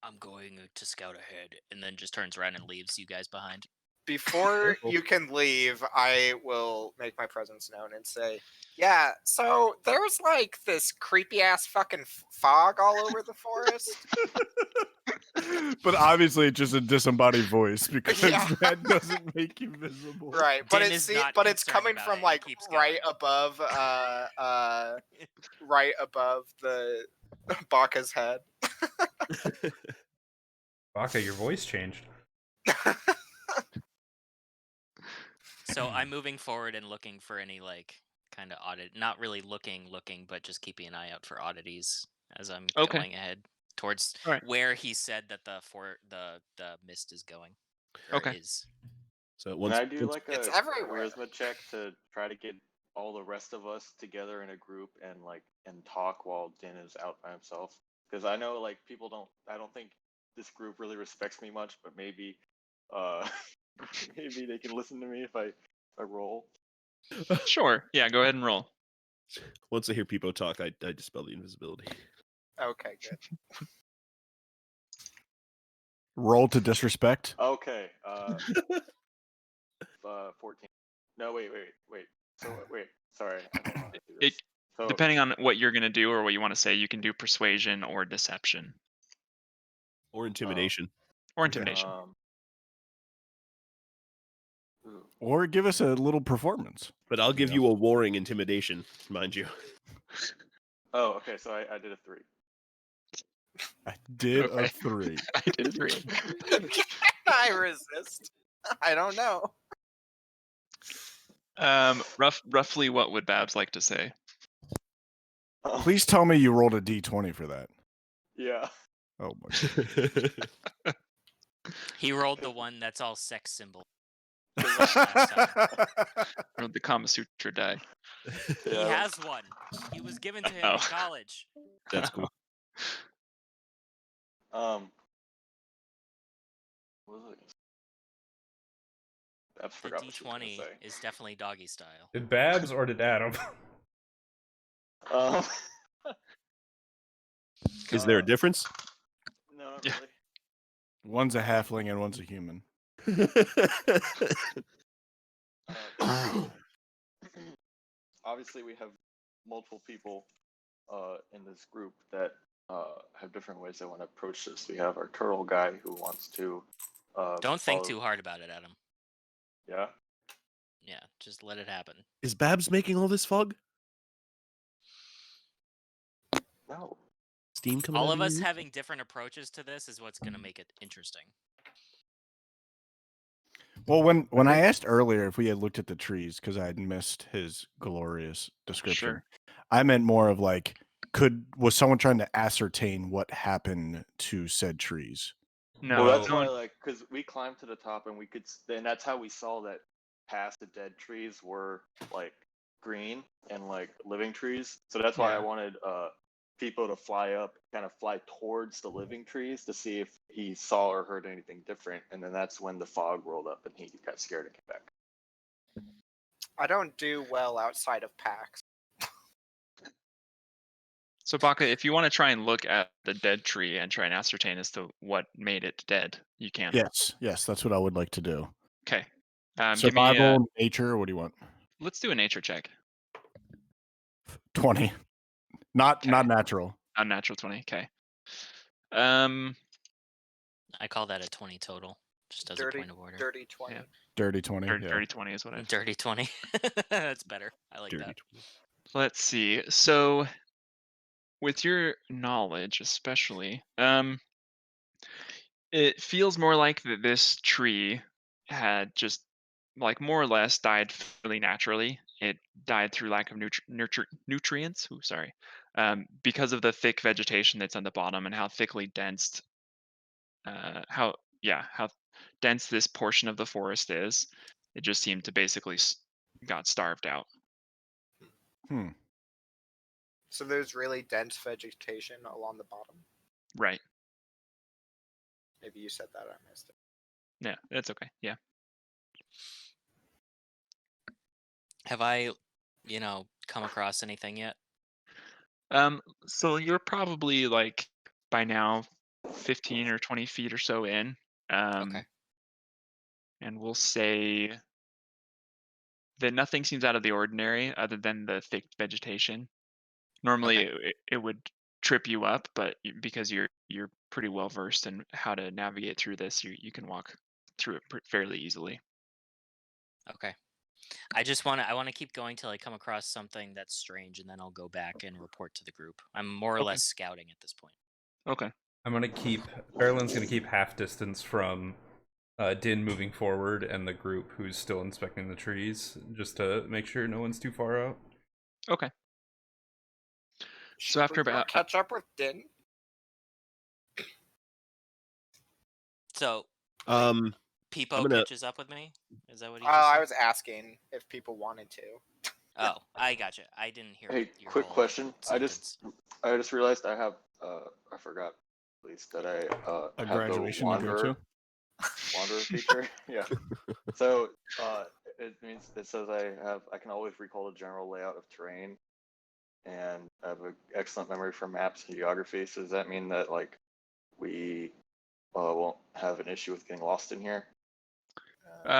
"I'm going to scout ahead," and then just turns around and leaves you guys behind. Before you can leave, I will make my presence known and say, yeah, so there's like this creepy ass fucking fog all over the forest. But obviously it's just a disembodied voice because that doesn't make you visible. Right, but it's coming from like right above right above the Baka's head. Baka, your voice changed. So I'm moving forward and looking for any like kind of not really looking, but just keeping an eye out for oddities as I'm going ahead towards where he said that the mist is going. Is. So can I do like a charisma check to try to get all the rest of us together in a group and talk while Din is out by himself? Because I know like I don't think this group really respects me much, but maybe maybe they can listen to me if I roll. Sure. Yeah, go ahead and roll. Once I hear Pipo talk, I dispel the invisibility. Okay, good. Roll to disrespect. Okay. 14. No, wait. So wait. Sorry. I don't know how to do this. Depending on what you're gonna do or what you want to say, you can do persuasion or deception. Or intimidation. Or intimidation. Or give us a little performance. But I'll give you a warring intimidation, mind you. Oh, okay. So I did a 3. I did a 3. I did a 3. I resist. I don't know. Roughly, what would Babs like to say? Please tell me you rolled a d20 for that. Yeah. Oh my God. He rolled the one that's all sex symbol. Rolled the Kama Sutra die. He has one. He was given to him in college. That's cool. What was it? I forgot the what she was gonna D20 say. is definitely doggy style. Did Babs or did Adam? Is there a difference? No, not really. One's a halfling and one's a human. Obviously, we have multiple people in this group that have different ways they want to approach this. We have our turtle guy who wants to. Don't think too hard about it, Adam. Yeah. Yeah, just let it happen. Is Babs making all this fog? No. Steam coming all out of us your having different approaches to this is what's going to make it interesting. Well, when I asked earlier if we had looked at the trees, because I had missed his glorious description, I meant more of like, was someone trying to ascertain what happened to said trees? No. Well, that's why, because we climbed to the top and and that's how we saw that past the dead trees were green and living trees. So that's why I wanted people to fly up, kind of fly towards the living trees to see if he saw or heard anything different. And then that's when the fog rolled up and he got scared and came back. I don't do well outside of packs. So Baka, if you want to try and look at the dead tree and try and ascertain as to what made it dead, you can. Yes, that's what I would like to do. Okay. Survival, nature, what do you want? Let's do a nature check. 20. Not natural. Unnatural 20. Okay. I call that a 20 total, just as a point of order. Dirty 20. Yeah. Dirty 20. Dirty 20 is what I. Dirty 20. That's better. I like that. 20. Let's see. So, with your knowledge, especially, it feels more like that this tree had just more or less died fairly naturally. It died through lack of nutrients. Ooh, sorry. Because of the thick vegetation that's on the bottom and how thickly dense, how dense this portion of the forest is. It just seemed to basically got starved out. So there's really dense vegetation along the bottom. Right. Maybe you said that, I missed it. Yeah, that's okay. Yeah. Have I, come across anything yet? So you're probably like by now 15 or 20 feet or so in. Okay. And we'll say that nothing seems out of the ordinary other than the thick vegetation. Normally it would trip you up, but because you're pretty well versed in how to navigate through this, you can walk through it fairly easily. Okay. I want to keep going till I come across something that's strange, and then I'll go back and report to the group. I'm more or Okay. less scouting at this point. Okay. Faralen's gonna keep half distance from Din moving forward and the group who's still inspecting the trees, just to make sure no one's too far out. Okay. So Should after we go about catch up with Din? So, I'm Pipo gonna- catches up with me? Is that what he Oh, just said? I was asking if people wanted to. Oh, I gotcha. I didn't hear. Hey, your quick whole question. sentence. I just realized I have I forgot at least that I A have graduation the to go wanderer feature. Yeah. So it means it says I can always recall the general layout of terrain, and I have an excellent memory for maps and geography. So does that mean that like we won't have an issue with getting lost in here?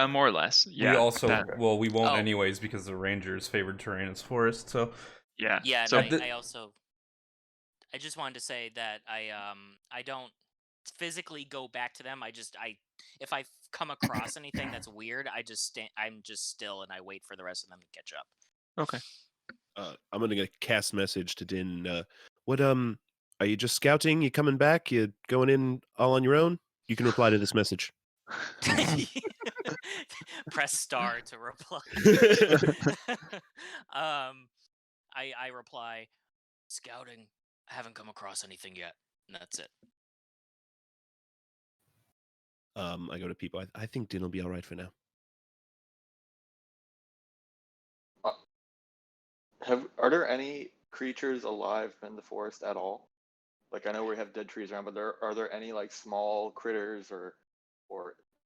more or less. Yeah. We also, that- we won't Oh. anyways because the Rangers' favored terrain is forest. So yeah. Yeah, and So I just wanted to say that I don't physically go back to them. If I come across anything that's weird, I'm just still and I wait for the rest of them to catch up. okay. I'm gonna cast message to Din. What are you just scouting? You coming back? You going in all on your own? You can reply to this message. Press star to reply. I reply, scouting. I haven't come across anything yet, and that's it. I go to people. I think Din will be all right for now. Are there any creatures alive in the forest at all? Like I know we have dead trees around, but are there any like small critters or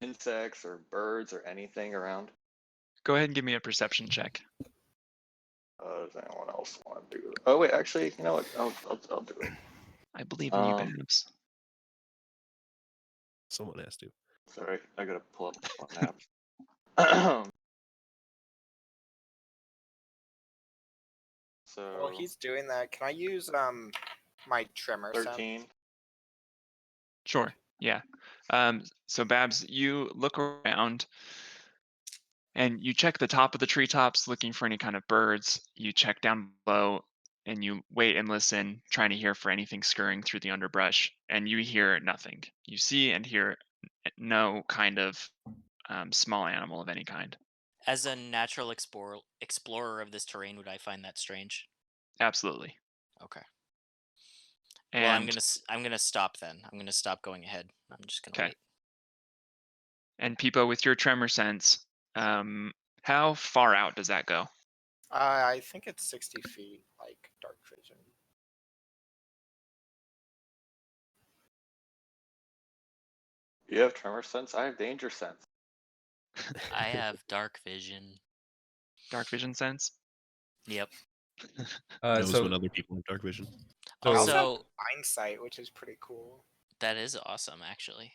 insects or birds or anything around? Go ahead and give me a perception check. Does anyone else want to do it? Oh wait, actually, you know what? I'll do it. I believe in you, Babs. Someone has to. Sorry, I gotta pull up my map. So While he's doing that, can I use my trimmer sense? 13. Sure. Yeah. So Babs, you look around and you check the top of the treetops looking for any kind of birds. You check down below and you wait and listen, trying to hear for anything scurrying through the underbrush, and you hear nothing. You see and hear no kind of small animal of any kind. As a natural explorer of this terrain, would I find that strange? Absolutely. Okay. And Well, I'm gonna stop then. I'm gonna stop going ahead. I'm just gonna Okay. wait. And Pipo, with your tremor sense, how far out does that go? I think it's 60 feet, like dark vision. You have tremor sense. I have danger sense. I have dark vision. Dark vision sense? Yep. Knows so when other people have dark vision. So- I also have Also, hindsight, which is pretty cool. that is awesome, actually.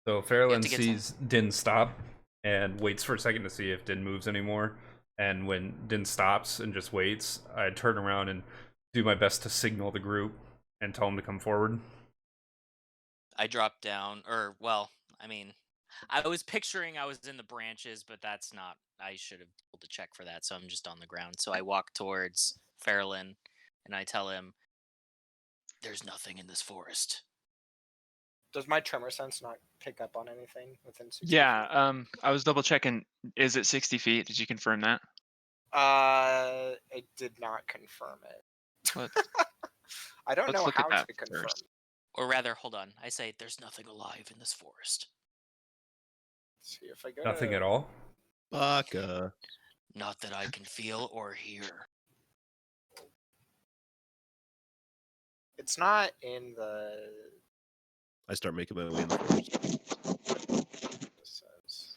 So You have Faralen to get sees Din stop and waits for a second to see if Din moves anymore. And when Din stops and just waits, I turn around and do my best to signal the group and tell them to come forward. I dropped down, or well, I mean, I was picturing I was in the branches, but that's not. I should have pulled to check for that, so I'm just on the ground. So I walk towards Faralen, and I tell him, "There's nothing in this forest." Does my tremor sense not pick up on anything within 60 Yeah. feet? I was double checking. Is it 60 feet? Did you confirm that? It did not confirm it. Let's, I don't let's know look at how that to confirm. first. Or rather, hold on. I say, "There's nothing alive in this forest." See if I go Nothing to at all. Baka. Not that I can feel or hear. It's not in the. I start making my way in the forest. Says.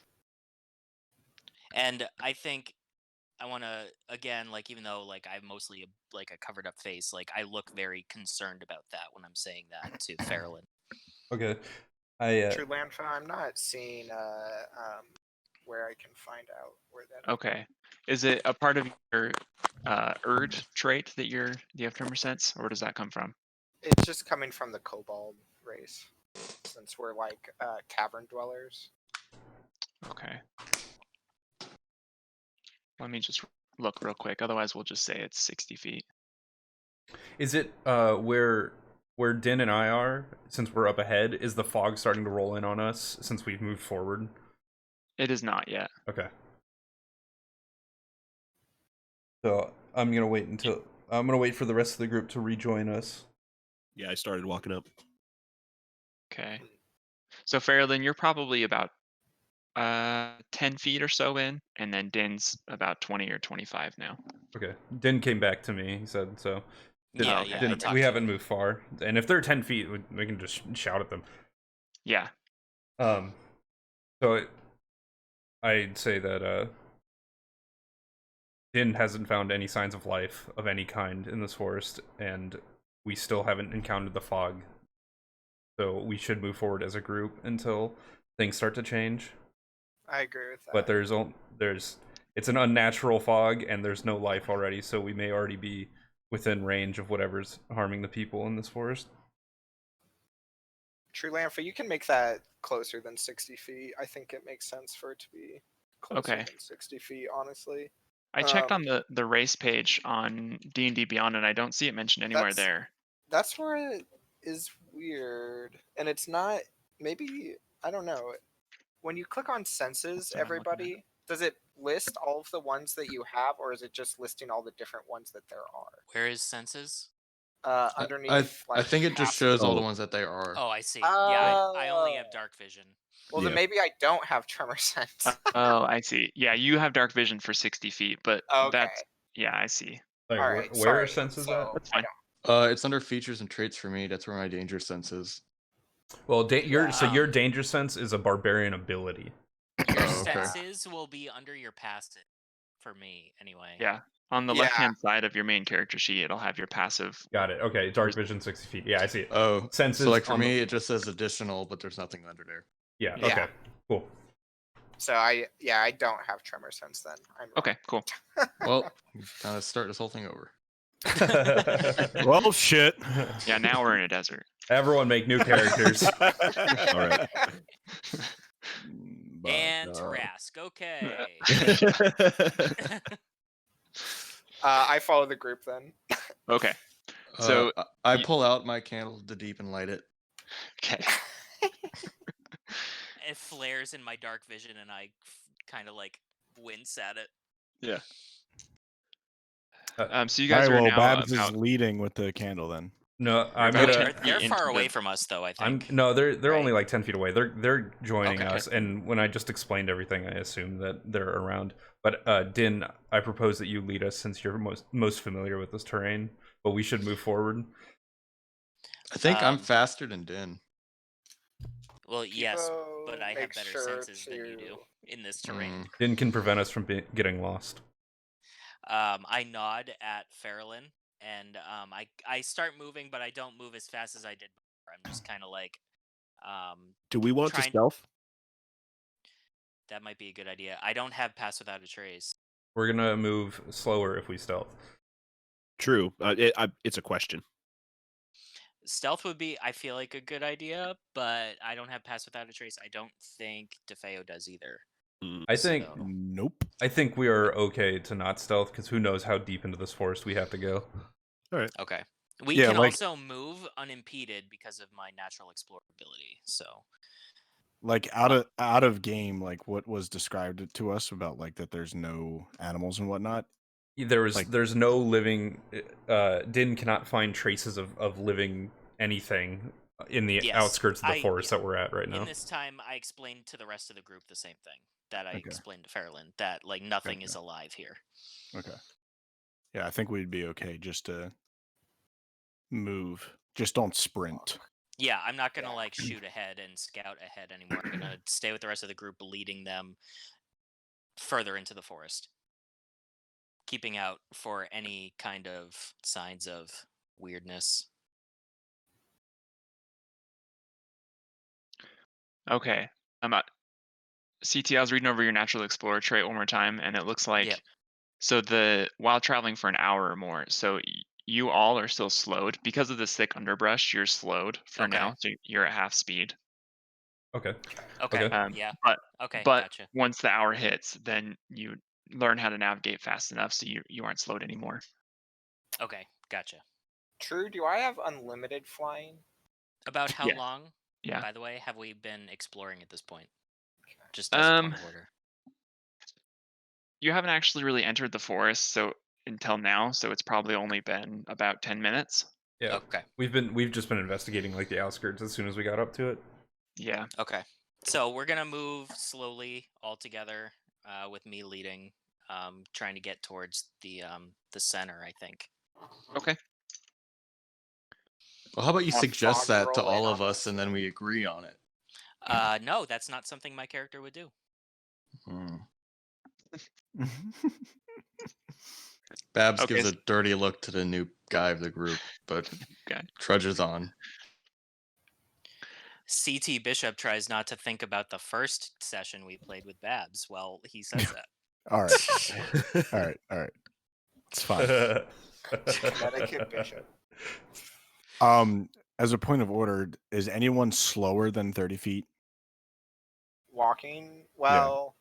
And I think I want to again, like, even though like I have mostly like a covered up face, like I look very concerned about that when I'm saying that to Faralen. Okay. Trulanfa, I'm not seeing where I can find out where that. Okay. Is it a part of your Urd trait that you have tremor sense, or does that come from? It's just coming from the kobold race, since we're like cavern dwellers. Okay. Let me just look real quick. Otherwise, we'll just say it's 60 feet. Is it where Din and I are, since we're up ahead, is the fog starting to roll in on us since we've moved forward? It is not yet. Okay. So I'm gonna wait for the rest of the group to rejoin us. Yeah, I started walking up. Okay. So Faralen, you're probably about 10 feet or so in, and then Din's about 20 or 25 now. Okay. Din came back to me, he said, so. Yeah, okay. yeah. I talked We to haven't him. moved far. And if they're 10 feet, we can just shout at them. Yeah. So I'd say that Din hasn't found any signs of life of any kind in this forest, and we still haven't encountered the fog. So we should move forward as a group until things start to change. I agree with that. But it's an unnatural fog, and there's no life already, so we may already be within range of whatever's harming the people in this forest. Trulanfa, you can make that closer than 60 feet. I think it makes sense for it to be closer than 60 feet, honestly. I checked on the race page on D&D Beyond, and I don't see it mentioned anywhere there. That's where it is weird. And it's not, maybe, I don't know. When you click on senses, That's what I'm looking at. everybody, does it list all of the ones that you have, or is it just listing all the different ones that there are? Where is senses? Underneath, I think it just shows all the ones that they Oh, are. I see. Yeah, I only have dark vision. Well, then maybe I don't have tremor sense. Oh, I see. Yeah, you have dark vision for 60 feet, but that's... Yeah, I see. Like, all right, where are senses at? That's fine. It's under features and traits for me. That's where my danger sense is. Well, your danger sense is a barbarian ability. Your senses will be under your passive, for me, anyway. Yeah. On the left-hand side of your main character sheet, it'll have your passive. Got it. Okay, dark vision 60 feet. Yeah, I see it. Oh, senses. So like for me, it just says additional, but there's nothing under there. Yeah. Okay. Cool. So I don't have tremor sense then. I'm wrong. Okay, cool. Well, kind of start this whole thing over. Well, shit. Yeah, now we're in a desert. Everyone make new characters. All right. And Trask. Okay. I follow the group then. Okay. So I pull out my candle to deep and light it. Okay. It flares in my dark vision, and I kind of like wince at it. Yeah. So you guys are now Babs about... is leading with the candle then. No, I'm They're far away from us, though. I think. They're only like 10 feet away. They're joining us, and when I just explained everything, I assume that they're around. But Din, I propose that you lead us since you're most familiar with this terrain. But we should move forward. I think I'm faster than Din. Well, yes, Pipo, but I have make better sure senses than you do in this terrain. Din can prevent us from getting lost. I nod at Faralen, and I start moving, but I don't move as fast as I did before. I'm just kind of like, do we want to stealth? That might be a good idea. I don't have pass without a trace. We're gonna move slower if we stealth. True. It's a question. Stealth would be, I feel like, a good idea, but I don't have pass without a trace. I don't think DeFeo does either. I think nope. I think we are okay to not stealth because who knows how deep into this forest we have to go. All right. Okay. We can also move unimpeded because of my natural explorability. So, like out of game, like what was described to us about like that there's no animals and whatnot. There's no living. Din cannot find traces of living anything in the Yes, outskirts of the forest yeah. that we're at right now. In this time, I explained to the rest of the group the same thing that I Okay. explained to Faralen, that like nothing is Okay. alive here. Okay. Yeah, I think we'd be okay just to move. Just don't sprint. Yeah, I'm not gonna like shoot ahead and scout ahead anymore. I'm gonna stay with the rest of the group, leading them further into the forest, keeping out for any kind of signs of weirdness. Okay. CT, I was reading over your natural explorer trait one more time, and it looks like Yep. so while traveling for an hour or more, so you all are still slowed because of the thick underbrush. You're slowed for Okay. now, so you're at half speed. Okay. Okay. Okay. Yeah. But Okay. but Gotcha. once the hour hits, then you learn how to navigate fast enough, so you aren't slowed anymore. Okay. Gotcha. True. Do I have unlimited flying? About how Yeah. long, Yeah. by the way, have we been exploring at this point? Just as a point of order. You haven't actually really entered the forest until now, so it's probably only been about 10 minutes. Yeah. Okay. We've just been investigating like the outskirts as soon as we got up to it. Yeah. Okay. So we're gonna move slowly all together, with me leading, trying to get towards the center, I think. Okay. Well, how about you Have suggest fog that to roll in all of on us this. and then we agree on it? No, that's not something my character would do. Babs Okay, gives a dirty look to the new guy of the group, but trudges on. CTBishop tries not to think about the first session we played with Babs. Well, he says that. All right. All right. It's fine. Connecticut Bishop. As a point of order, is anyone slower than 30 feet? Walking? Well,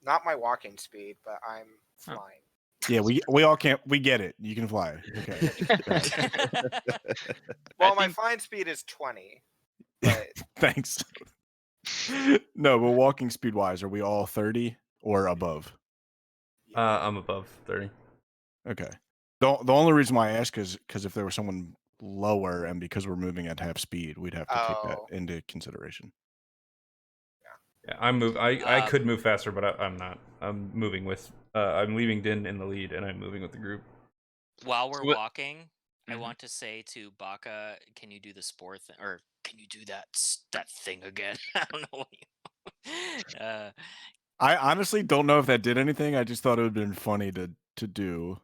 not my walking speed, but I'm flying. Yeah, we all can't. We get it. You can fly. Okay. Well, my flying speed is 20. But Thanks. No, but walking speed wise, are we all 30 or above? I'm above 30. Okay. The only reason why I ask is because if there was someone lower and because we're moving at half speed, we'd have to take that into consideration. Yeah, I could move faster, but I'm not. I'm moving with. I'm leaving Din in the lead, and I'm moving with the group. While we're walking, I want to say to Baka, can you do the spore thing, or can you do that thing again? I don't know what you. I honestly don't know if that did anything. I just thought it would have been funny to do.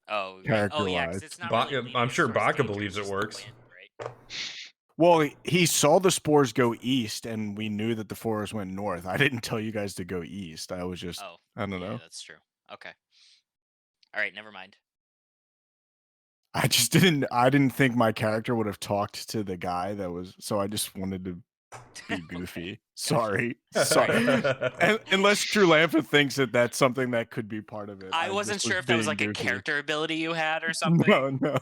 Oh, right. Character Oh, yeah, wise. because it's not really I'm sure Baka danger, believes it's it just the works. wind, right? Well, he saw the spores go east, and we knew that the forest went north. I didn't tell you guys to go east. I was just, I don't know. That's true. Okay. All right, never mind. I just didn't think my character would have talked to the guy that was, so I just wanted to be goofy. Sorry. Unless Trulanfa thinks that that's something that could be part of it. I wasn't sure if that was like a character ability you had or something. No.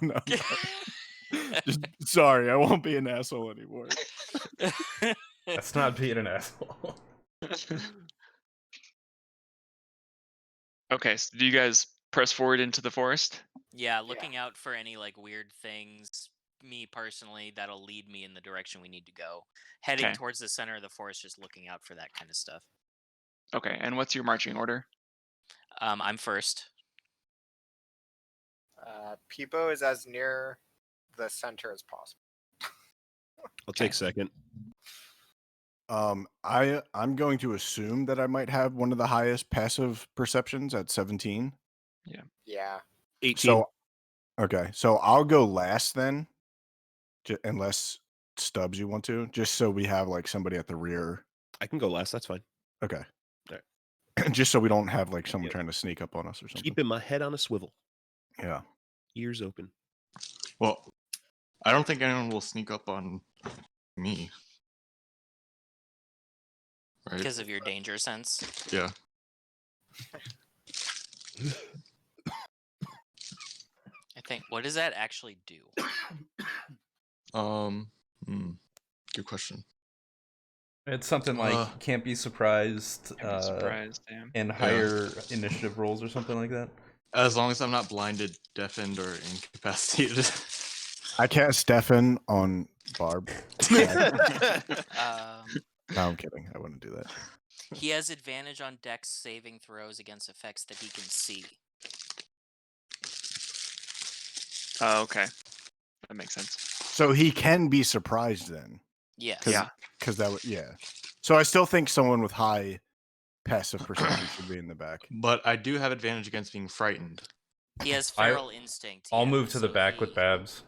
Just sorry, I won't be an asshole anymore. That's not being an asshole. Okay, so do you guys press forward into the forest? Yeah, looking out for any like weird things, me personally, that'll lead me in the direction we need to go. Heading towards the center of the forest, just looking out for that kind of stuff. Okay, and what's your marching order? I'm first. Pipo is as near the center as possible. I'll take second. I'm going to assume that I might have one of the highest passive perceptions at 17. Yeah. 18. So, okay, so I'll go last then, unless Stubbs you want to, just so we have like somebody at the rear. I can go last. That's fine. Okay. All right. Just so we don't have like someone trying to sneak up on us or something. Keeping my head on a swivel. Yeah. Ears open. Well, I don't think anyone will sneak up on me. Right? Because of your danger sense. Yeah. I think. What does that actually do? Good question. It's something like can't be surprised, and higher initiative rolls or something like that. As long as I'm not blinded, deafened, or incapacitated. I cast Deafen on Barb. Um, No, I'm kidding. I wouldn't do that. he has advantage on Dex saving throws against effects that he can see. Oh, okay. That makes sense. So he can be surprised then. Yes. Yeah. Because that would, yeah. So I still think someone with high passive perception should be in the back. But I do have advantage against being frightened. He has feral instinct. I'll yeah, move to the so back with Babs.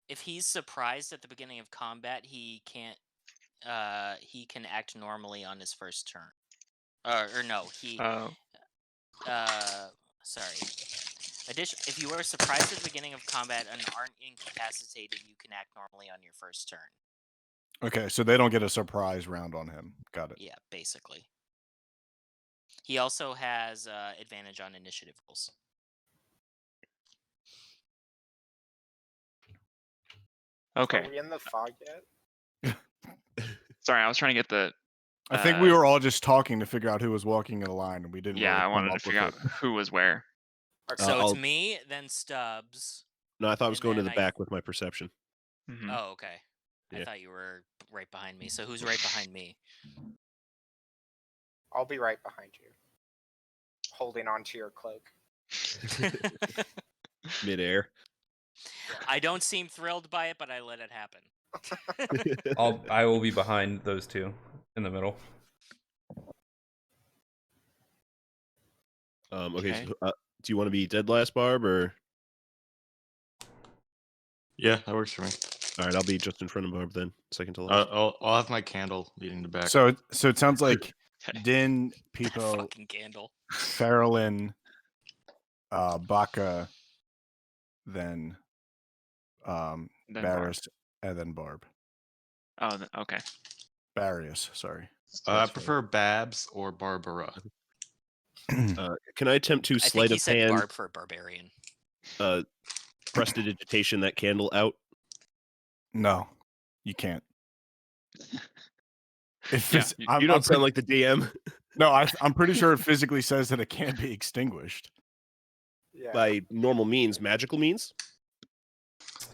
If he's surprised at the beginning of combat, he can't. He can act normally on his first turn. Or no, he. Oh. Sorry. If you are surprised at the beginning of combat and aren't incapacitated, you can act normally on your first turn. Okay, so they don't get a surprise round on him. Got it. Yeah, basically. He also has advantage on initiative rolls. Okay. Are we in the fog yet? Sorry, I was trying to get the. I think we were all just talking to figure out who was walking in a line, and we didn't. Yeah, really I come wanted to up with figure out it. who was where. Okay. So it's I'll- me, then Stubbs. No, I thought I was And going to then the back with my perception. Mhm. Oh, okay. I Yeah. thought you were right behind me. So who's right behind me? I'll be right behind you, holding onto your cloak. Midair. I don't seem thrilled by it, but I let it happen. I will be behind those two in the middle. Okay. So, do you want to be dead last, Barb, or? Yeah, that works for me. All right, I'll be just in front of Barb then, second to last. I'll have my candle leading the back. So it sounds like Okay. Din, Pipo, Fucking candle. Faralen, Baka, then Then Barrius, and then Barb. Oh, okay. Barrius, sorry. I prefer Babs or Barbara. Can I attempt to I think sleight he of said hand Barb for Barbarian. prestidigitation that candle out? No, you can't. Yeah, You don't sound like the DM. No, I'm pretty sure it physically says that it can't be extinguished. Yeah. By normal means, magical means?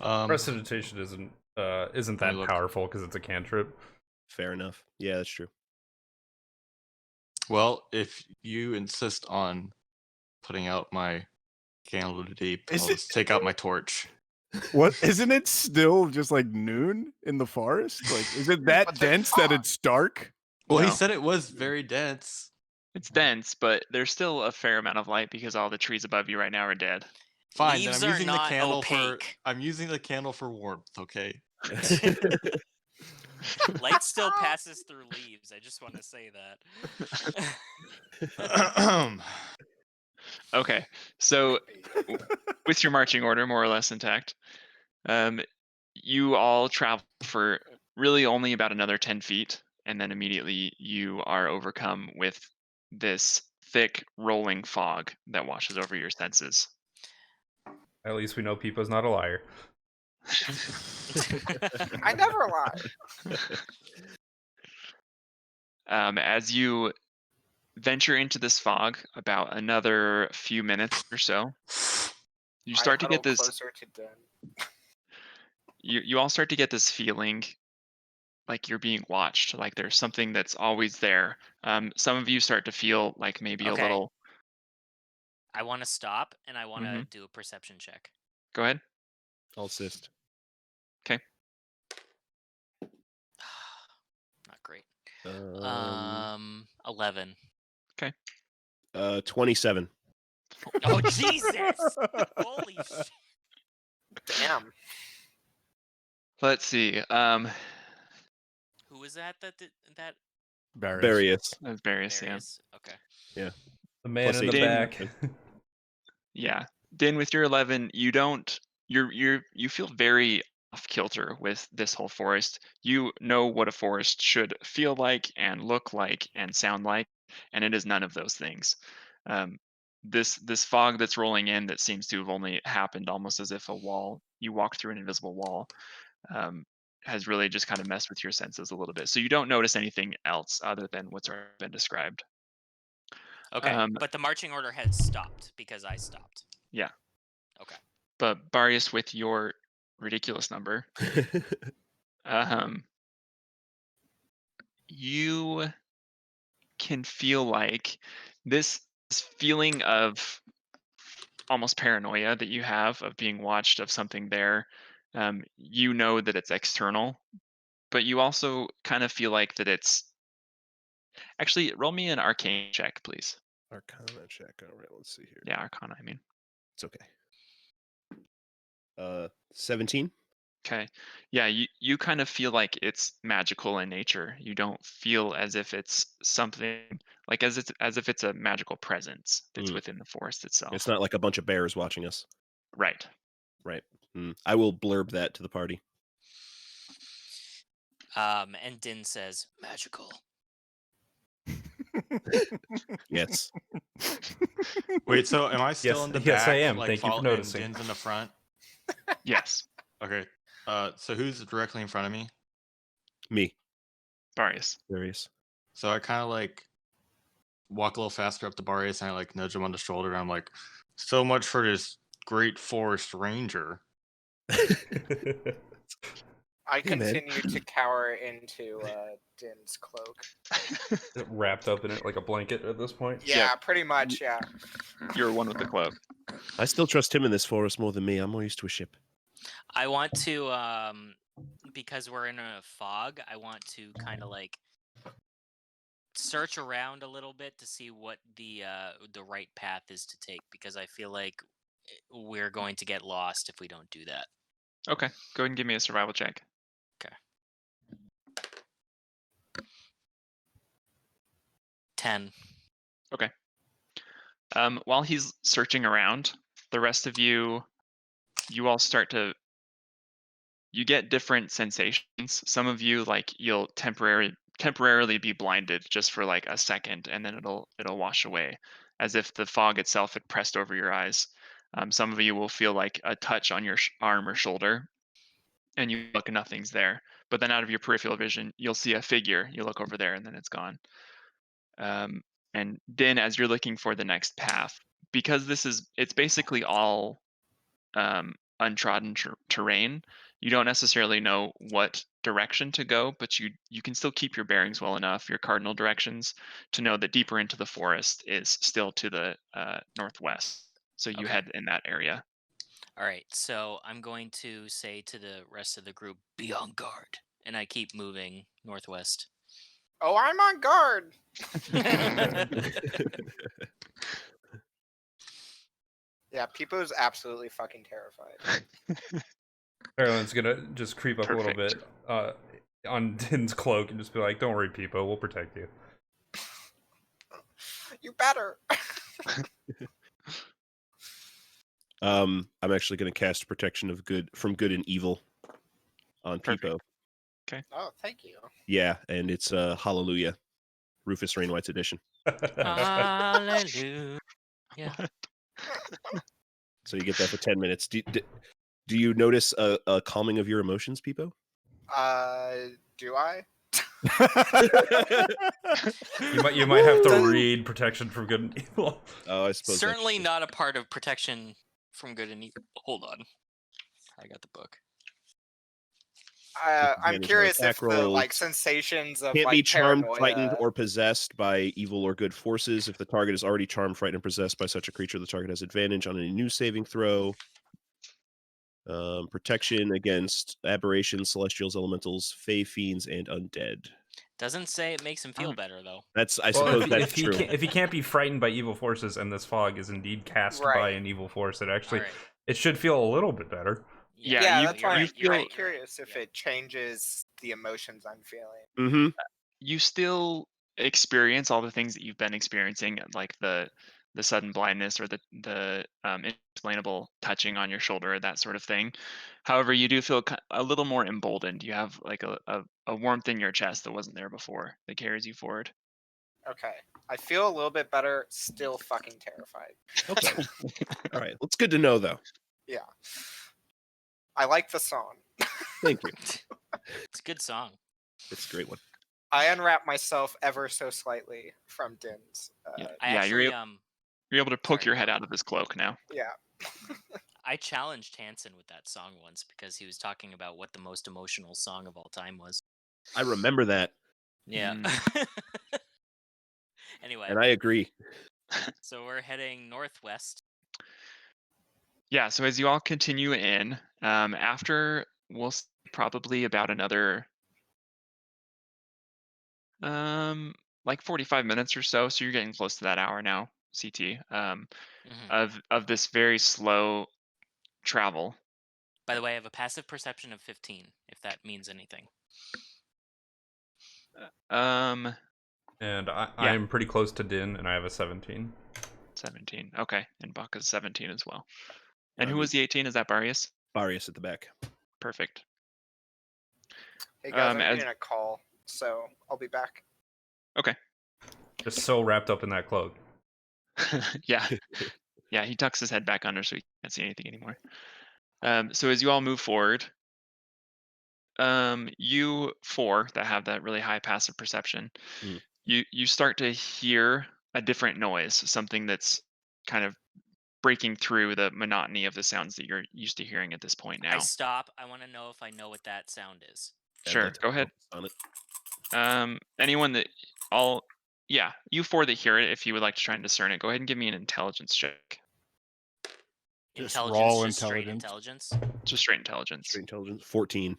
Prestidigitation isn't that look. powerful because it's a cantrip. Fair enough. Yeah, that's true. Well, if you insist on putting out my candle to deep, I'll just take out my torch. What, isn't it still just like noon in the forest? Like, is it that But there's dense that fog. it's dark? Well, he No. said it was very dense. It's dense, but there's still a fair amount of light because all the trees above you right now are dead. Fine, Leaves then are I'm using the not candle opaque. I'm using the candle for warmth, okay? Light still passes through leaves. I just want to say that. Okay, so with your marching order more or less intact, you all travel for really only about another 10 feet, and then immediately you are overcome with this thick rolling fog that washes over your senses. At least we know Pipo's not a liar. I never lie. As you venture into this fog, about another few minutes or so, you start to I get huddle this. closer to Den. You all start to get this feeling like you're being watched, like there's something that's always there. Some of you start to feel like maybe Okay. a little. I want to stop and I want to Mhm. do a perception check. Go ahead. I'll assist. Not great. 11. 11. 27. Oh Jesus! Holy shit! Damn. Let's see. Who was that? That Barrius. Various. That's Barrius, yeah. Darius? Okay. The man Plus in the 18. back. Yeah. Din, with your 11, you feel very off kilter with this whole forest. You know what a forest should feel like and look like and sound like, and it is none of those things. This fog that's rolling in that seems to have only happened almost as if you walked through an invisible wall, has really just kind of messed with your senses a little bit. So you don't notice anything else other than what's already been described. Okay. But the marching order has stopped because I stopped. Yeah. Okay. But Barrius, with your ridiculous number, you can feel like this feeling of almost paranoia that you have of being watched, of something there. You know that it's external, but you also kind of feel like that it's actually. Roll me an arcane check, please. Arcana check. All right, let's see here. Yeah, arcana, I mean. It's okay. 17. Okay. Yeah, you kind of feel like it's magical in nature. You don't feel as if it's something like as if it's a magical presence that's within the forest itself. It's not like a bunch of bears watching us. Right. Right. I will blurb that to the party. And Din says, magical. Yes. Wait, so am I still in the back? Yes, I am. Like, Thank you for and noticing. Din's in the front. Yes. Okay. So who's directly in front of me? Me. Barrius. So I kind of like walk a little faster up to Barrius and I like nudge him on the shoulder and I'm like, so much for this great forest ranger. I Hey, man. continue to cower into Din's cloak. Wrapped up in it like a blanket at this point. Yeah, pretty much, yeah. You're one with the cloak. I still trust him in this forest more than me. I'm more used to a ship. I want to, because we're in a fog, I want to kind of like search around a little bit to see what the right path is to take, because I feel like we're going to get lost if we don't do that. Okay. Go ahead and give me a survival check. Okay. 10. Okay. While he's searching around, the rest of you all start to. You get different sensations. Some of you, like, you'll temporarily be blinded just for like a second, and then it'll wash away, as if the fog itself had pressed over your eyes. Some of you will feel like a touch on your arm or shoulder, and you look and nothing's there. But then out of your peripheral vision, you'll see a figure. You look over there, and then it's gone. And then as you're looking for the next path, because it's basically all untrodden terrain, you don't necessarily know what direction to go, but you can still keep your bearings well enough, your cardinal directions, to know that deeper into the forest is still to the northwest. So you head in that area. All right, so I'm going to say to the rest of the group, be on guard. And I keep moving northwest. Oh, I'm on guard! Yeah, Pipo's absolutely fucking terrified. Faralen's gonna just creep up a little Perfect. bit on Din's cloak and just be like, "Don't worry, Pipo, we'll protect you." You better! I'm actually going to cast protection from good and evil on Perfect. Pipo. Okay. Oh, thank you. Yeah, and it's Hallelujah, Rufus Rainwhite's edition. Hallelujah. What? So you get that for 10 minutes. Do you notice a calming of your emotions, Pipo? Do I? You might have to read protection from good and evil. Oh, I suppose. Certainly not a part of protection from good and evil. Hold on. I got the book. I'm curious if the like sensations of can't like be charmed, paranoia... frightened, or possessed by evil or good forces. If the target is already charmed, frightened, and possessed by such a creature, the target has advantage on any new saving throw. Protection against aberrations, celestials, elementals, fey, fiends, and undead. Doesn't say it makes him feel better though. I suppose that's true. true. If he can't be frightened by evil forces, and this fog is indeed cast by an evil force, it should feel a little bit better. Yeah, that's why you're I'm curious if it changes the emotions I'm feeling. Mm-hmm. You still experience all the things that you've been experiencing, like the sudden blindness or the inexplainable touching on your shoulder, that sort of thing. However, you do feel a little more emboldened. You have like a warmth in your chest that wasn't there before that carries you forward. Okay. I feel a little bit better, still fucking terrified. Okay. All right. It's good to know, though. Yeah. I like the song. Thank you. It's a good song. It's a great one. I unwrap myself ever so slightly from Din's. You're able to poke your head out of this cloak now. Yeah. I challenged Hanson with that song once because he was talking about what the most emotional song of all time was. I remember that, Yeah. Mm. Anyway, and I agree. so we're heading northwest. Yeah, so as you all continue in, after probably about another like 45 minutes or so, so you're getting close to that hour now, CT, of this very slow travel. By the way, I have a passive perception of 15, if that means anything. Um, And Yeah. I'm pretty close to Din, and I have a 17. 17. Okay, and Baka's 17 as well. And I who mean- was the 18? Is that Barrius? Barrius at the back. Perfect. Hey guys, I'm as- getting a call, so I'll be back. Okay. Just so wrapped up in that cloak. Yeah. Yeah, he tucks his head back under so he can't see anything anymore. So as you all move forward, you four that have that really high passive perception, Mm. you start to hear a different noise, something that's kind of breaking through the monotony of the sounds that you're used to hearing at this point I now. stop. I want to know if I know what that sound is. Sure, go ahead. On it. Anyone that yeah, you four that hear it, if you would like to try and discern it, go ahead and give me an intelligence check. Just Intelligence, raw just straight intelligence. intelligence. Just straight intelligence. Straight intelligence. 14.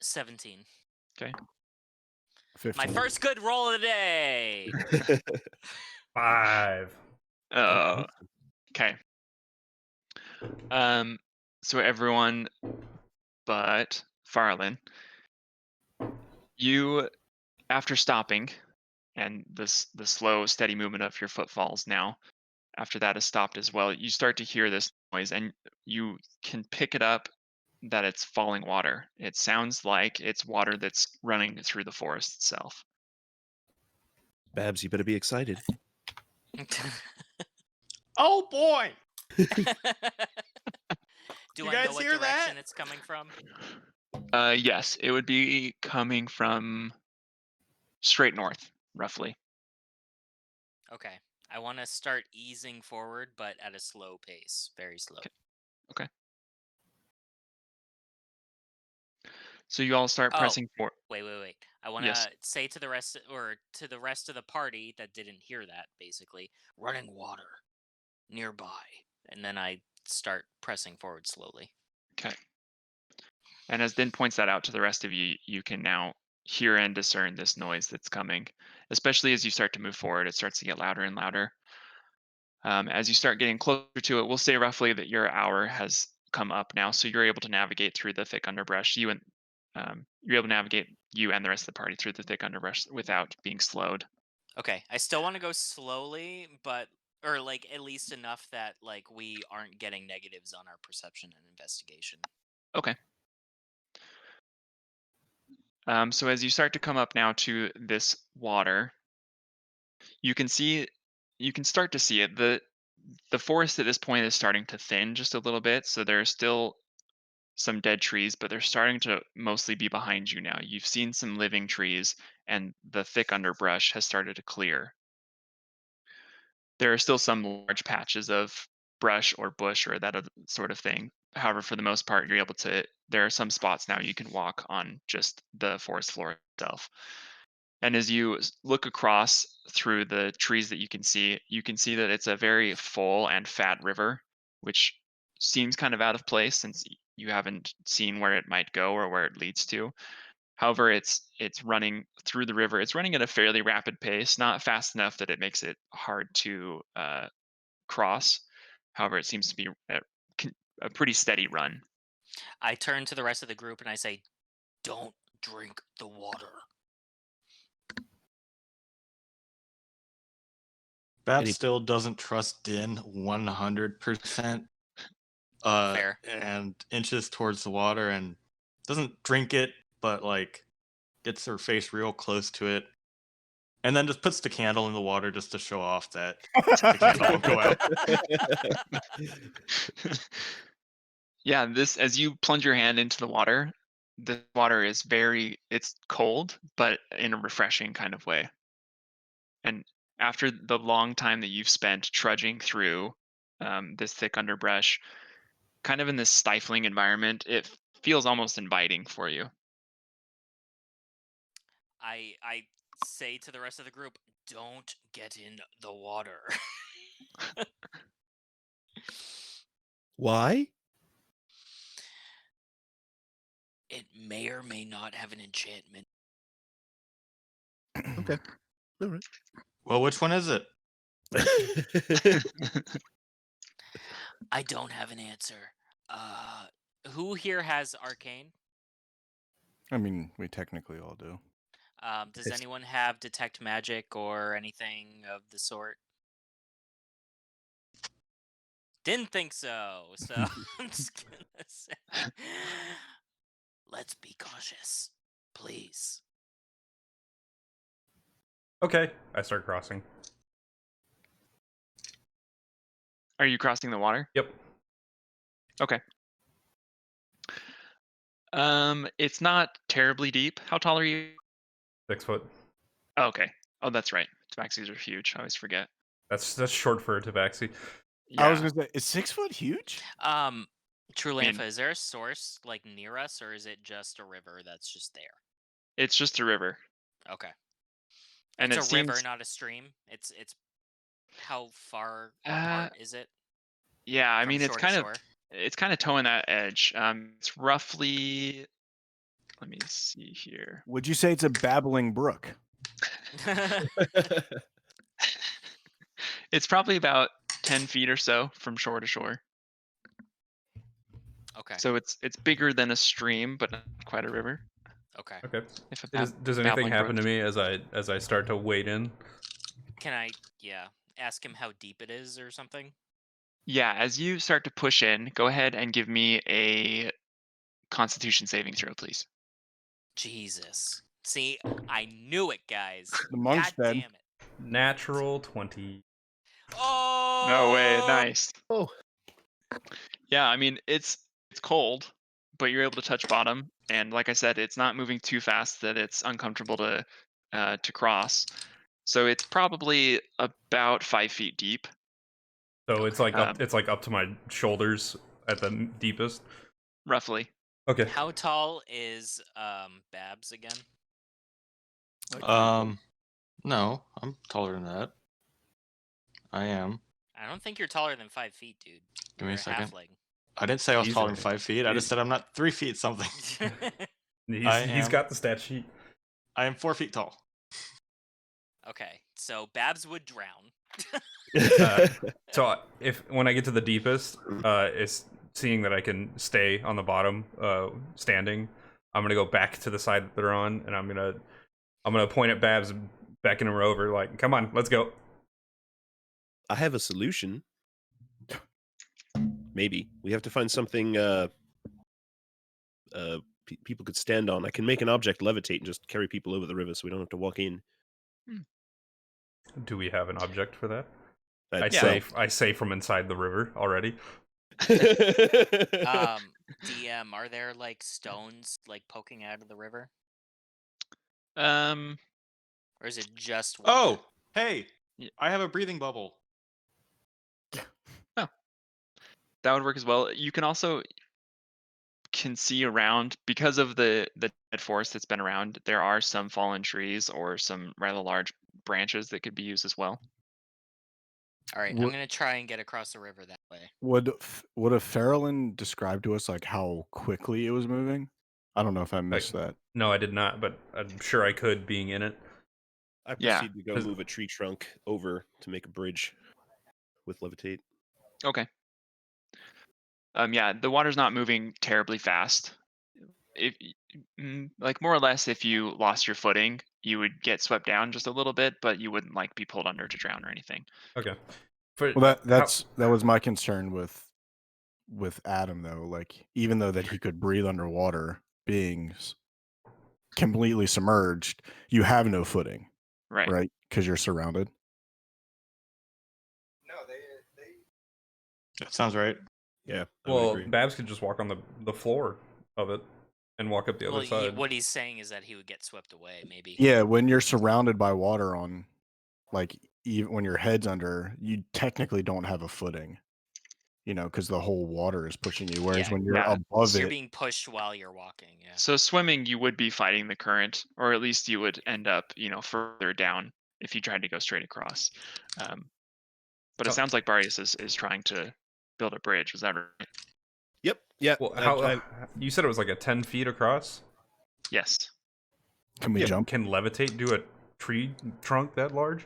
17. 15. My first good roll of the day. 5. Okay. So everyone but Faralen, you, after stopping and the slow, steady movement of your footfalls now, after that has stopped as well, you start to hear this noise and you can pick it up that it's falling water. It sounds like it's water that's running through the forest itself. Babs, you better be excited. Oh boy! Do You I guys know what hear direction that? it's coming from? Yes, it would be coming from straight north, roughly. Okay. I want to start easing forward, but at a slow pace. Very slow. Okay. So you all start pressing forward. Wait. I want to Yes. say to the rest of the party that didn't hear that, basically, running water nearby. And then I start pressing forward slowly. Okay. And as Din points that out to the rest of you, you can now hear and discern this noise that's coming. Especially as you start to move forward, it starts to get louder and louder. As you start getting closer to it, we'll say roughly that your hour has come up now, so you're able to navigate through the thick underbrush. You're able to navigate, you and the rest of the party, through the thick underbrush without being slowed. Okay. I still want to go slowly, or like at least enough that like we aren't getting negatives on our perception and investigation. Okay. So as you start to come up now to this water, you can start to see it. The forest at this point is starting to thin just a little bit, so there's still some dead trees, but they're starting to mostly be behind you now. You've seen some living trees, and the thick underbrush has started to clear. There are still some large patches of brush or bush or that sort of thing. However, for the most part, there are some spots now you can walk on just the forest floor itself. And as you look across through the trees that you can see that it's a very full and fat river, which seems kind of out of place since you haven't seen where it might go or where it leads to. However, it's running through the river. It's running at a fairly rapid pace, not fast enough that it makes it hard to cross. However, it seems to be a pretty steady run. I turn to the rest of the group and I say, "Don't drink the water." Bab still doesn't trust Din 100%. Fair. And inches towards the water and doesn't drink it, but like gets her face real close to it, and then just puts the candle in the water just to show off that the candle won't go out. Yeah, as you plunge your hand into the water is it's cold, but in a refreshing kind of way. And after the long time that you've spent trudging through this thick underbrush, kind of in this stifling environment. It feels almost inviting for you. I say to the rest of the group, don't get in the water. Why? It may or may not have an enchantment. Okay. All right. Well, which one is it? I don't have an answer. Who here has arcane? I mean, we technically all do. Does anyone have detect magic or anything of the sort? Didn't think so. So I'm just gonna say, let's be cautious, please. Okay, I start crossing. Are you crossing the water? Yep. Okay. It's not terribly deep. How tall are you? 6 foot. Oh, okay. Oh, that's right. Tabaxis are huge. I always forget. That's short for a tabaxi. I was gonna say, is 6 foot huge? Trulanfa, is there a source like near us, or is it just a river that's just there? It's just a river. Okay. And it's it a river, seems, not a stream. It's how far apart is it? yeah, I from mean shore to shore? it's kind of towing that edge. It's roughly, let me see here. Would you say it's a babbling brook? It's probably about 10 feet or so from shore to shore. Okay. So it's bigger than a stream, but not quite a river. Okay. Okay. If a Does anything babbling happen brook. to me as I start to wade in? Can I, ask him how deep it is or something? Yeah, as you start to push in, go ahead and give me a Constitution saving throw, please. Jesus. See, I knew it, guys. The monk's God dead. damn it. Natural 20. Oh! No way, nice. Oh. Yeah, I mean it's cold, but you're able to touch bottom, and like I said, it's not moving too fast that it's uncomfortable to cross. So it's probably about 5 feet deep. So it's like up to my shoulders at the deepest. Roughly. Okay. How tall is Babs again? No, I'm taller than that. I am. I don't think you're taller than 5 feet, dude. Give me You're a second. halfling. I didn't say I was taller than Easily. 5 feet. I just said I'm not 3 feet something. He's got the stat sheet. I am 4 feet tall. Okay, so Babs would drown. So when I get to the deepest, it's seeing that I can stay on the bottom, standing. I'm gonna go back to the side that they're on, and I'm gonna point at Babs, and beckon her over, like, "Come on, let's go." I have a solution. Maybe we have to find something people could stand on. I can make an object levitate and just carry people over the river, so we don't have to walk in. Do we have an object for that? That's I say from inside the river already. DM, are there like stones like poking out of the river? Um, Or is it just water? Oh, hey, Yeah. I have a breathing bubble. that would work as well. You can also see around because of the dead forest that's been around. There are some fallen trees or some rather large branches that could be used as well. All right, I'm gonna try and get across the river that way. Would a Faralen describe to us like how quickly it was moving? I don't know if I missed that. No, I did not, but I'm sure I could, being in it. I Yeah. proceed to go move a tree trunk over to make a bridge with levitate. Okay. Yeah, the water's not moving terribly fast. If like more or less, if you lost your footing, you would get swept down just a little bit, but you wouldn't like be pulled under to drown or anything. Okay. Well, that was my concern with Adam though. Like even though that he could breathe underwater, being completely submerged, you have no footing, Right? Because you're surrounded. No, they That sounds right. Yeah. I would Well, agree. Babs could just walk on the floor of it and walk up the other side. What he's saying is that he would get swept away, maybe. Yeah, when you're surrounded by water on, like even when your head's under, you technically don't have a footing. because the whole water is pushing you. Whereas Yeah. when you're Yeah. above So you're it, being pushed while you're walking. Yeah. So swimming, you would be fighting the current, or at least you would end up, further down if you tried to go straight across. But it Oh. sounds like Barrius is trying to build a bridge. Was that right? Yep. Yeah. Well, how you said it was like a 10 feet across? Yes. can we jump? Can levitate do a tree trunk that large?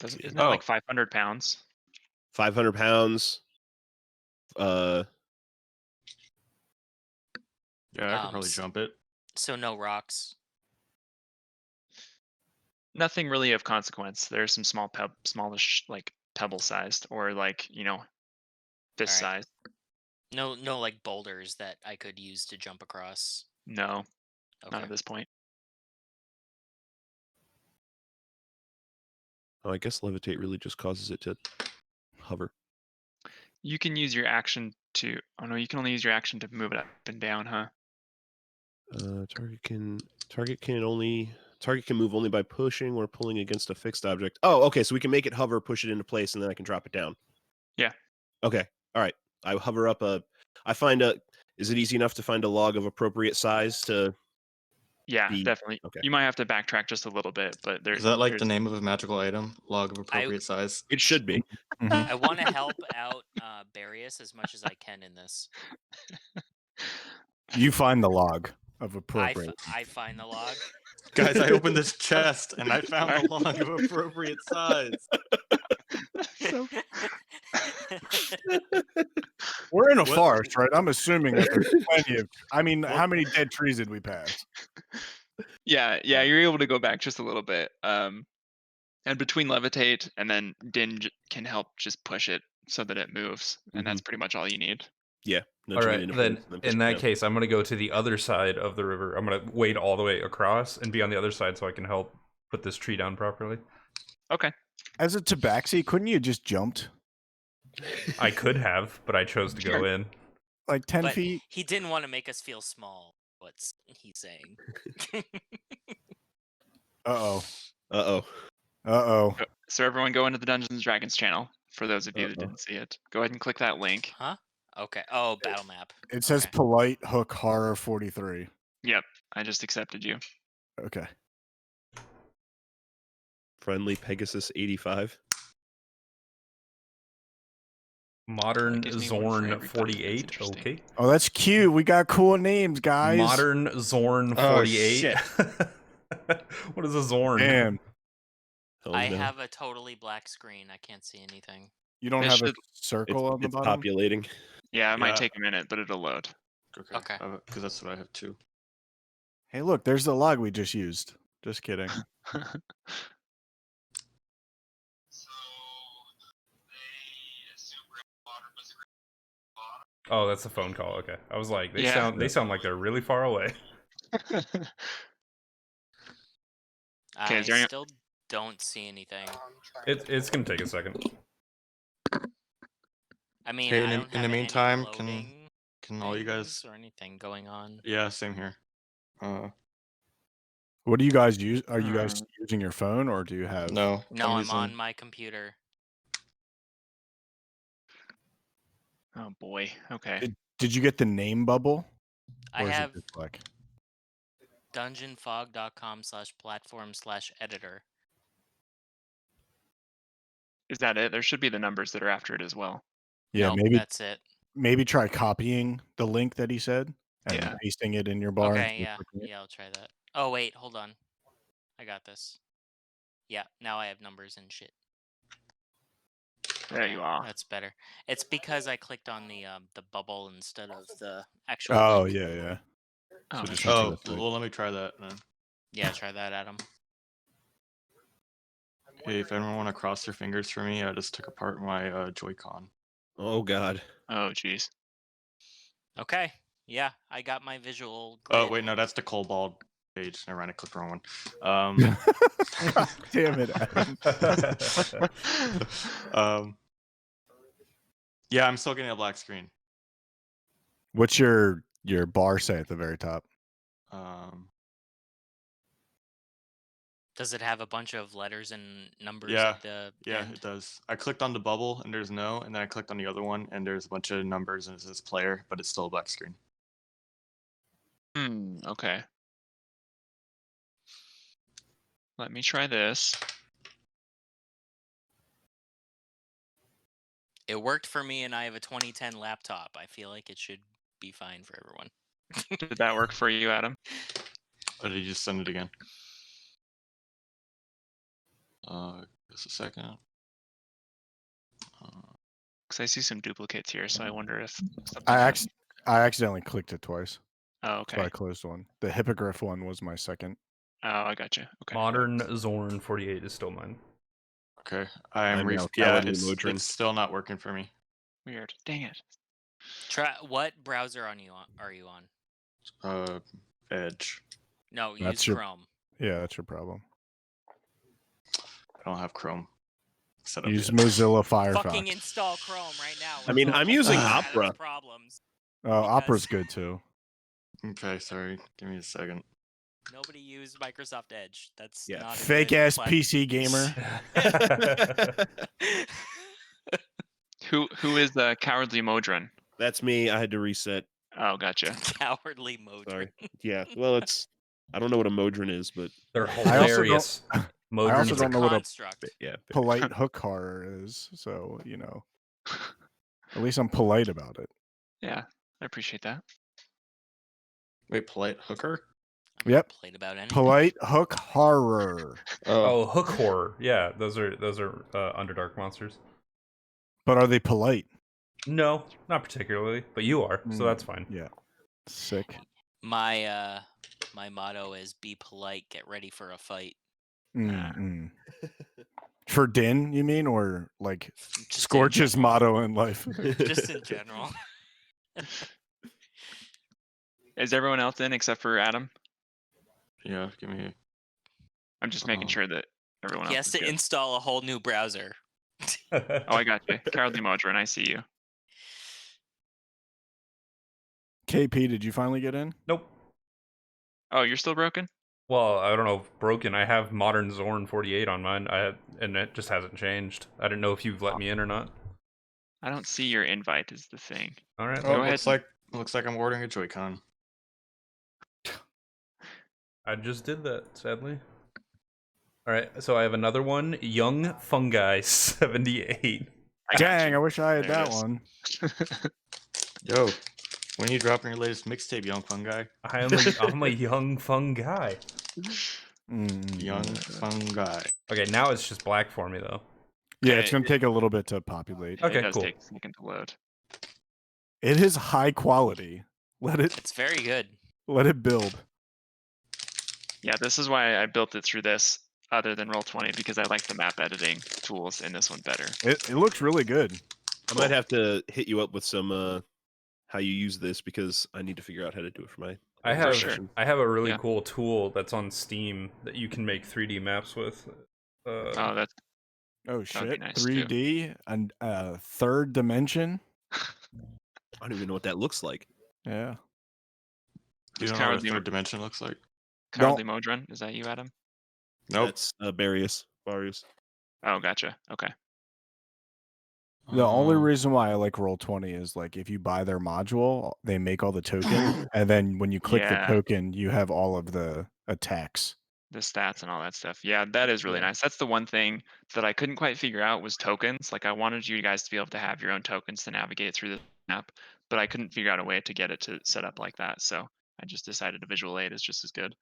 Isn't it like 500 pounds? 500 pounds. Yeah, I could probably jump it. So no rocks. Nothing really of consequence. There's some smallish, like pebble-sized, or like fist size. No, like boulders that I could use to jump across. No, Okay. not at this point. Oh, I guess levitate really just causes it to hover. You can use your action to. Oh no, you can only use your action to move it up and down, huh? Target can move only by pushing or pulling against a fixed object. Oh, okay. So we can make it hover, push it into place, and then I can drop it down. Yeah. Okay. All right. I hover up is it easy enough to find a log of appropriate size to? Yeah, definitely. Okay. You might have to backtrack just a little bit, but Is that like the name of a magical item? Log of appropriate size? It should be. I want to help out Barrius as much as I can in this. You find the log of appropriate. I find the log. Guys, I opened this chest and I found a log of appropriate size. We're in a forest, right? I'm assuming that there's plenty of. I mean, how many dead trees did we pass? Yeah, you're able to go back just a little bit. And between levitate and then Din can help just push it so that it moves, and that's pretty much all you need. Yeah. All right, then in that case, I'm going to go to the other side of the river. I'm going to wade all the way across and be on the other side so I can help put this tree down properly. Okay. As a tabaxi, couldn't you just jumped? I could have, but I chose to go in. Like 10 But feet? he didn't want to make us feel small. What's he saying? Uh-oh. Uh-oh. Uh-oh. So everyone go into the Dungeons and Dragons channel, for those of you that didn't see it. Go ahead and click that link. Huh? Okay. Oh, battle map. It says polite hook horror 43. Yep, I just accepted you. Okay. Friendly Pegasus 85. Modern gives me one for Zorn everybody. That's 48. interesting. Okay. Oh, that's cute. We got cool names, guys. Modern Zorn Oh, 48. shit. What is a Zorn? Damn. Oh, I no. have a totally black screen. I can't see anything. You don't It have a should- circle on the It's bottom? populating. Yeah, it might Yeah. take a minute, but it'll load. Okay. Because that's what I have too. Hey, look, there's the log we just used. Just kidding. Oh, that's a phone call. Okay. I was like, they Yeah. sound like they're really far away. Okay, I is there any- still don't see anything. It's gonna take a second. I mean, Okay, I in don't the have any meantime, loading can all you guys? things or anything going on. Yeah, same here. What do you guys use? Are you guys using your phone or do you have? No. No, I'm using- on my computer. Oh boy. Okay. Did you get the name bubble? I Or is it have just like dungeonfog.com/platform/editor. Is that it? There should be the numbers that are after it as well. yeah, Nope, maybe that's it. maybe try copying the link that he said and Yeah. pasting it in your bar. Okay, yeah, I'll try that. Oh wait, hold on. I got this. Yeah, now I have numbers and shit. There you are. That's better. It's because I clicked on the bubble instead of the actual. Oh link. yeah. Oh, So just nice. Oh, that's right. well, let me try that then. Yeah, try that, Adam. Hey, if anyone want to cross their fingers for me, I just took apart my Joy-Con. Oh, God. Oh, jeez. Okay. Yeah, I got my visual. Oh, grid. wait, no, that's the Cobalt page. Never mind, I clicked the wrong one. Damn it. Adam. Yeah, I'm still getting a black screen. What's your bar say at the very top? Does it have a bunch of letters and numbers Yeah, at the yeah, end? it does. I clicked on the bubble and there's no, and then I clicked on the other one and there's a bunch of numbers and it says player, but it's still a black screen. Okay. Let me try this. It worked for me, and I have a 2010 laptop. I feel like it should be fine for everyone. Did that work for you, Adam? Or did you just send it again? Just a second. Because I see some duplicates here, so I wonder if something I happened. accidentally clicked it twice, Oh, so okay. I closed one. The hippogriff one was my second. Oh, I got you. Okay. Modern Zorn 48 is still mine. Okay, I'm now yeah, Cowardly it's Modron. still not working for me. Weird. Dang it. What browser are you on? Edge. No, That's use your- Chrome. Yeah, that's your problem. I don't have Chrome set up Use yet. Mozilla Fucking Firefox. install Chrome right now. I mean, Let's I'm all using get out of Opera. the Problems. Opera's because- good too. Okay, sorry. Give me a second. Nobody use Microsoft Edge. That's Yeah, not a Fake good ass platform. PC gamer. Who is the Cowardly Modron? That's me. I had to reset. Oh, gotcha. Cowardly Modron. Sorry. Yeah. Well, it's. I don't know what a Modron is, but They're I also hilarious. I Modron also It's is a don't know what a construct. yeah. polite hook horror is, so at least I'm polite about it. Yeah, I appreciate that. Wait, polite hooker? I'm Yep. not played about anything. Polite hook horror. Oh, hook horror. Yeah, those are Underdark monsters. But are they polite? No, not particularly, but you are, so that's fine. Yeah. Sick. My my motto is be polite, get ready for a fight. Mm. For Din, you mean, or like Just in Scorch's general. motto in life? Just in general. Is everyone else in except for Adam? Yeah, give me. I'm just making sure that everyone He else has is to good. install a whole new browser. Oh, I got you. Cowardly Modron, I see you. KP, did you finally get in? Nope. Oh, you're still broken? Well, I don't know if broken. I have Modern Zorn 48 on mine, and it just hasn't changed. I didn't know if you've let me in or not. I don't see your invite is the thing. All right. Oh, Go ahead. looks like I'm ordering a Joy-Con. I just did that, sadly. All right, so I have another one, Young Fungi 78. I got Dang, you. I wish I had There it that is. one. Yo, when are you dropping your latest mixtape, Young Fungi? I'm a young fungi. Young Fungi. Okay, now it's just black for me though. Yeah, Okay, it's gonna take a little bit to populate. Okay, it does cool. take a second to load. It is high quality. Let It's very good. it build. Yeah, this is why I built it through this other than Roll20 because I like the map editing tools in this one better. It looks really good. I might have to hit you up with some how you use this because I need to figure out how to do it for my. I have sure. I have a really Yeah. cool tool that's on Steam that you can make 3D maps with. Oh, that's Oh be shit! nice, too. 3D and third dimension. I don't even know what that looks like. Yeah. Do you know what a Cowardly third dimension looks like? Cowardly Modron. Is that you, Adam? Nope. That's Barrius. Oh, gotcha. Okay. The only reason why I like Roll20 is like if you buy their module, they make all the tokens, and then when you click Yeah. the token, you have all of the attacks. The stats and all that stuff. Yeah, that is really Yeah. nice. That's the one thing that I couldn't quite figure out was tokens. Like I wanted you guys to be able to have your own tokens to navigate through the map, but I couldn't figure out a way to get it to set up like that. So I just decided a visual aid is just as good.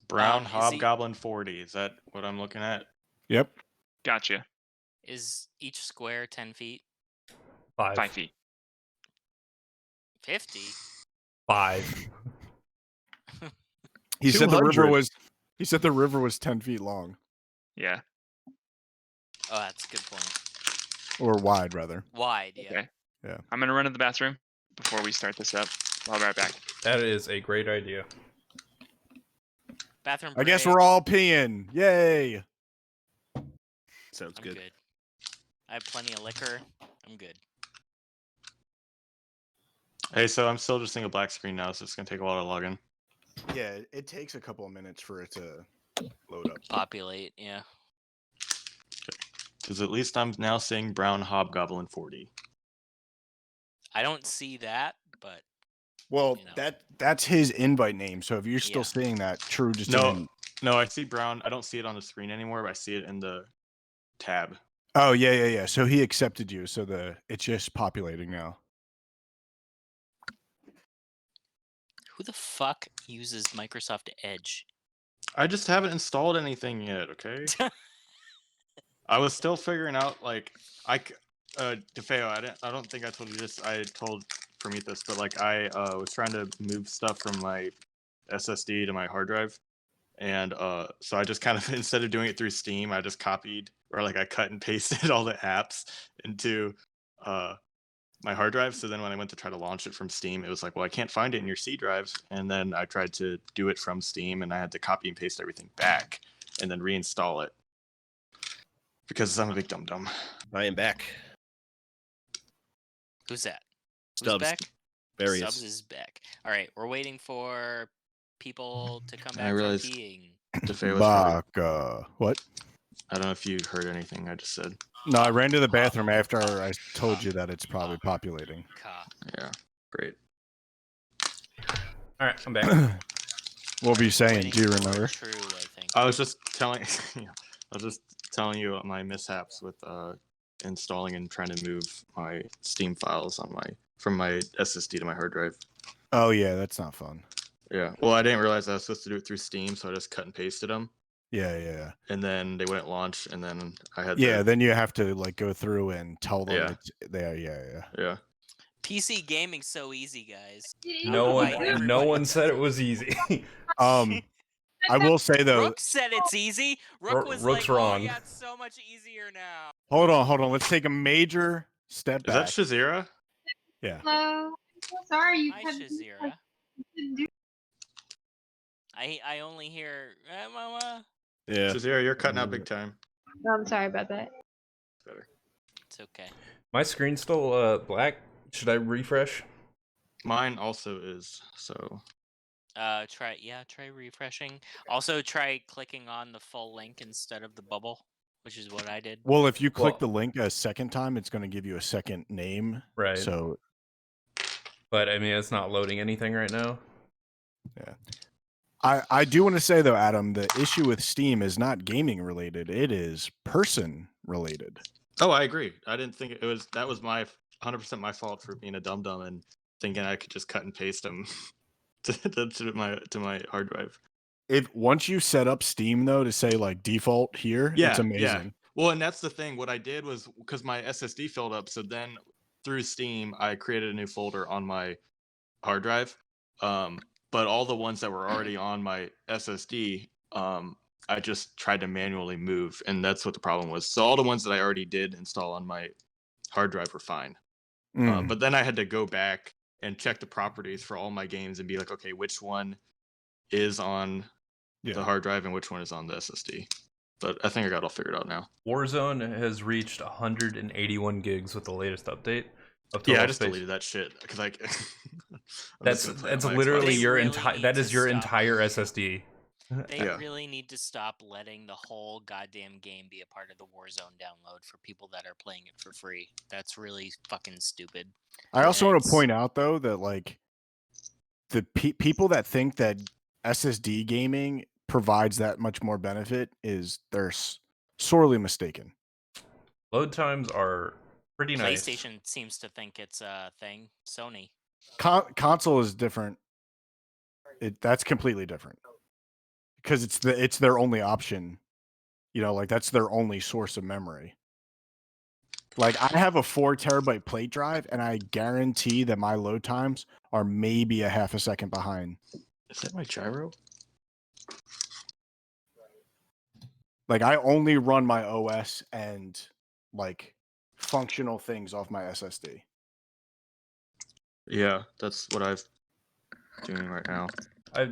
Brown Is he- Hobgoblin 40. Is that what I'm looking at? Yep. Gotcha. Is each square 10 feet? 5 feet. 50? 5. He said the 200. river was. He said the river was 10 feet long, Yeah. Oh, that's a good point. or wide rather. Wide, yeah. Okay. Yeah. I'm gonna run to the bathroom before we start this up. I'll be right back. That is a great idea. Bathroom I guess break. we're all peeing. Yay! Sounds I'm good. good. I have plenty of liquor. I'm good. Hey, so I'm still just seeing a black screen now, so it's gonna take a while to log in. Yeah, it takes a couple of minutes for it to load up. Populate, yeah. Because at least I'm now seeing brown hobgoblin 40. I don't see that, but Well, you know. that's his invite name. So if you're still Yeah. seeing that, True just No, didn't. no, I see brown. I don't see it on the screen anymore, but I see it in the tab. Oh yeah. So he accepted you. So it's just populating now. Who the fuck uses Microsoft Edge? I just haven't installed anything yet. Okay. I was still figuring out like DeFeo. I don't think I told you this. I told Promethus, but like I was trying to move stuff from my SSD to my hard drive, and so I just kind of instead of doing it through Steam, I just copied or like I cut and pasted all the apps into my hard drive. So then when I went to try to launch it from Steam, it was like, well, I can't find it in your C drive. And then I tried to do it from Steam, and I had to copy and paste everything back and then reinstall it. Because I'm a big dum-dum. I am back. Who's that? Stubbs. Who's back? Barrius. Stubbs is back. All right, we're waiting for people to come I back from realized- peeing. DeFeo was probably- Baka. What? I don't know if you heard anything I just said. No, I ran to the bathroom after I told you that it's probably populating. Yeah, great. All right, I'm back. What were you saying? Waiting Do you for remember? True, I think. I was just telling you my mishaps with installing and trying to move my Steam files from my SSD to my hard drive. Oh yeah, that's not fun. Yeah. Well, I didn't realize I was supposed to do it through Steam, so I just cut and pasted them, Yeah. and then they wouldn't launch, and then I had Yeah, then you have to like go through and tell them Yeah. it's there. Yeah. yeah. PC gaming's so easy, guys. No Why one everybody said it was easy. I will say though. Rook said it's easy. Rook was Rook's like, wrong. "Oh yeah, it's so much easier now." Hold on. Let's take a major step Is that back. Shazira? Yeah. Hello. I'm so sorry you Hi, had Shazira. to do. I only hear, Mama. Yeah. Shazira, you're cutting out big time. No, I'm sorry about that. Better. It's okay. My screen's still black. Should I refresh? Mine also is. So Try refreshing. Also, try clicking on the full link instead of the bubble, which is what I did. Well, if you click Well- the link a second time, it's going to give you a second name. Right. So But I mean, it's not loading anything right now. yeah. I do want to say though, Adam, the issue with Steam is not gaming related; it is person related. Oh, I agree. I didn't think it was. That was my 100% my fault for being a dum dum and thinking I could just cut and paste them to my hard drive. If once you set up Steam though to say like default here, Yeah, it's yeah. amazing. Well, and that's the thing. What I did was because my SSD filled up, so then through Steam I created a new folder on my hard drive. But all the ones that were already on my SSD, I just tried to manually move, and that's what the problem was. So all the ones that I already did install on my hard drive were fine. But then I had to go back and check the properties for all my games and be like, okay, which one is on the hard drive and which one is on the SSD. But I think I got it all figured out now. Warzone has reached 181 gigs with the latest update. Yeah, I just deleted that shit because I. That's literally your really entire. need That to is your stop. entire SSD. They Yeah. really need to stop letting the whole goddamn game be a part of the Warzone download for people that are playing it for free. That's really fucking stupid. I also want to It's- point out though that like the people that think that SSD gaming provides that much more benefit they're sorely mistaken. Load times are pretty nice. PlayStation seems to think it's a thing. Sony. Console is different. That's completely different because it's their only option. You know, like that's their only source of memory. Like I have a 4 terabyte plate drive, and I guarantee that my load times are maybe a half a second behind. Is that my gyro? Like I only run my OS and like functional things off my SSD. Yeah, that's what I'm doing right now. I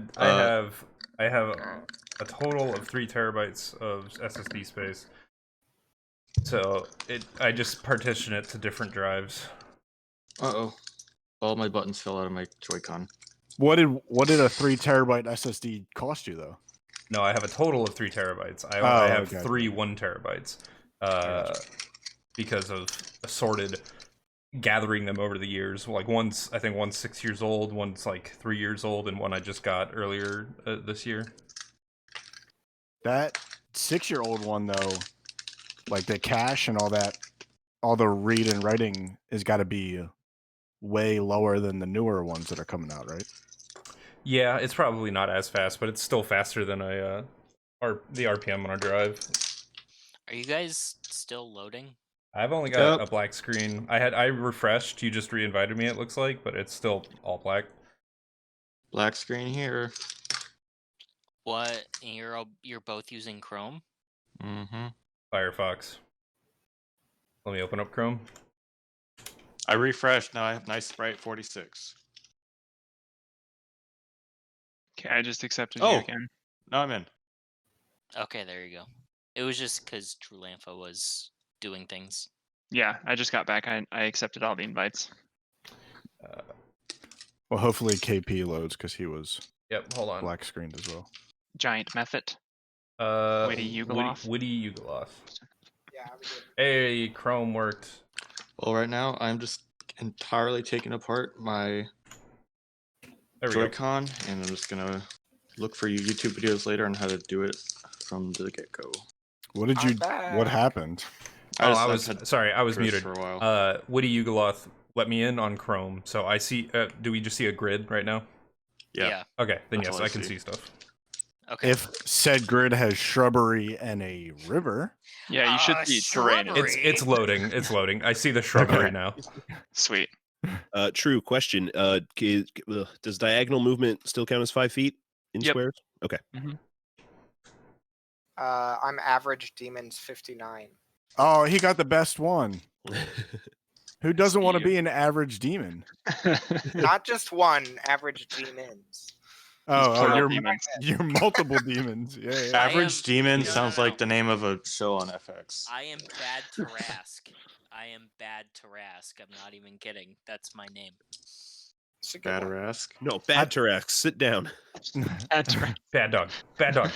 have a total of 3 terabytes of SSD space. So I just partition it to different drives. Uh-oh. All my buttons fell out of my Joy-Con. What did a 3 terabyte SSD cost you though? No, I have a total of 3 terabytes. I have okay. 3 1 terabytes because of assorted gathering them over the years. Like I think one's 6 years old, one's like 3 years old, and one I just got earlier this year. That 6-year-old one though, like the cache and all that, all the read and writing has got to be way lower than the newer ones that are coming out, right? Yeah, it's probably not as fast, but it's still faster than the RPM on our drive. Are you guys still loading? I've only got a black screen. I refreshed. You just re-invited me. It looks like, but it's still all black. Black screen here. What? And you're both using Chrome? Mm-hmm. Firefox. Let me open up Chrome. I refreshed. Now I have nice sprite 46. Okay, I just accepted you again. Now I'm in. Okay, there you go. It was just because Trulanfa was doing things. Yeah, I just got back. I accepted all the invites. Well, hopefully KP loads because he was hold on. black screened as well. Giant method. Witty Ugoloth. Yeah, hey, Chrome worked. Well, right now I'm just entirely taking apart my Joy-Con, and I'm just gonna look for YouTube videos later on how to do it from the get-go. What did you? What happened? I was muted for a while. Witty Ugoloth let me in on Chrome, so I see. Do we just see a grid right now? Yeah. Okay, then That's yes, all I can see stuff. Okay. If said grid has shrubbery and a river. Yeah, you should see terrain. It's loading. It's loading. I see the shrubbery now. Sweet. True question. Does diagonal movement still count as 5 feet in squares? Okay. Mm-hmm. I'm average demons 59. Oh, he got the best one. Who doesn't want to be an average demon? Not just one, average demons. You're multiple demons. Yeah. Average demon sounds like the name of a show on FX. I am Bad Tarask. I'm not even kidding. That's my name. Bad Tarask? No, Bad Tarask. Sit down. Bad dog. Bad dog.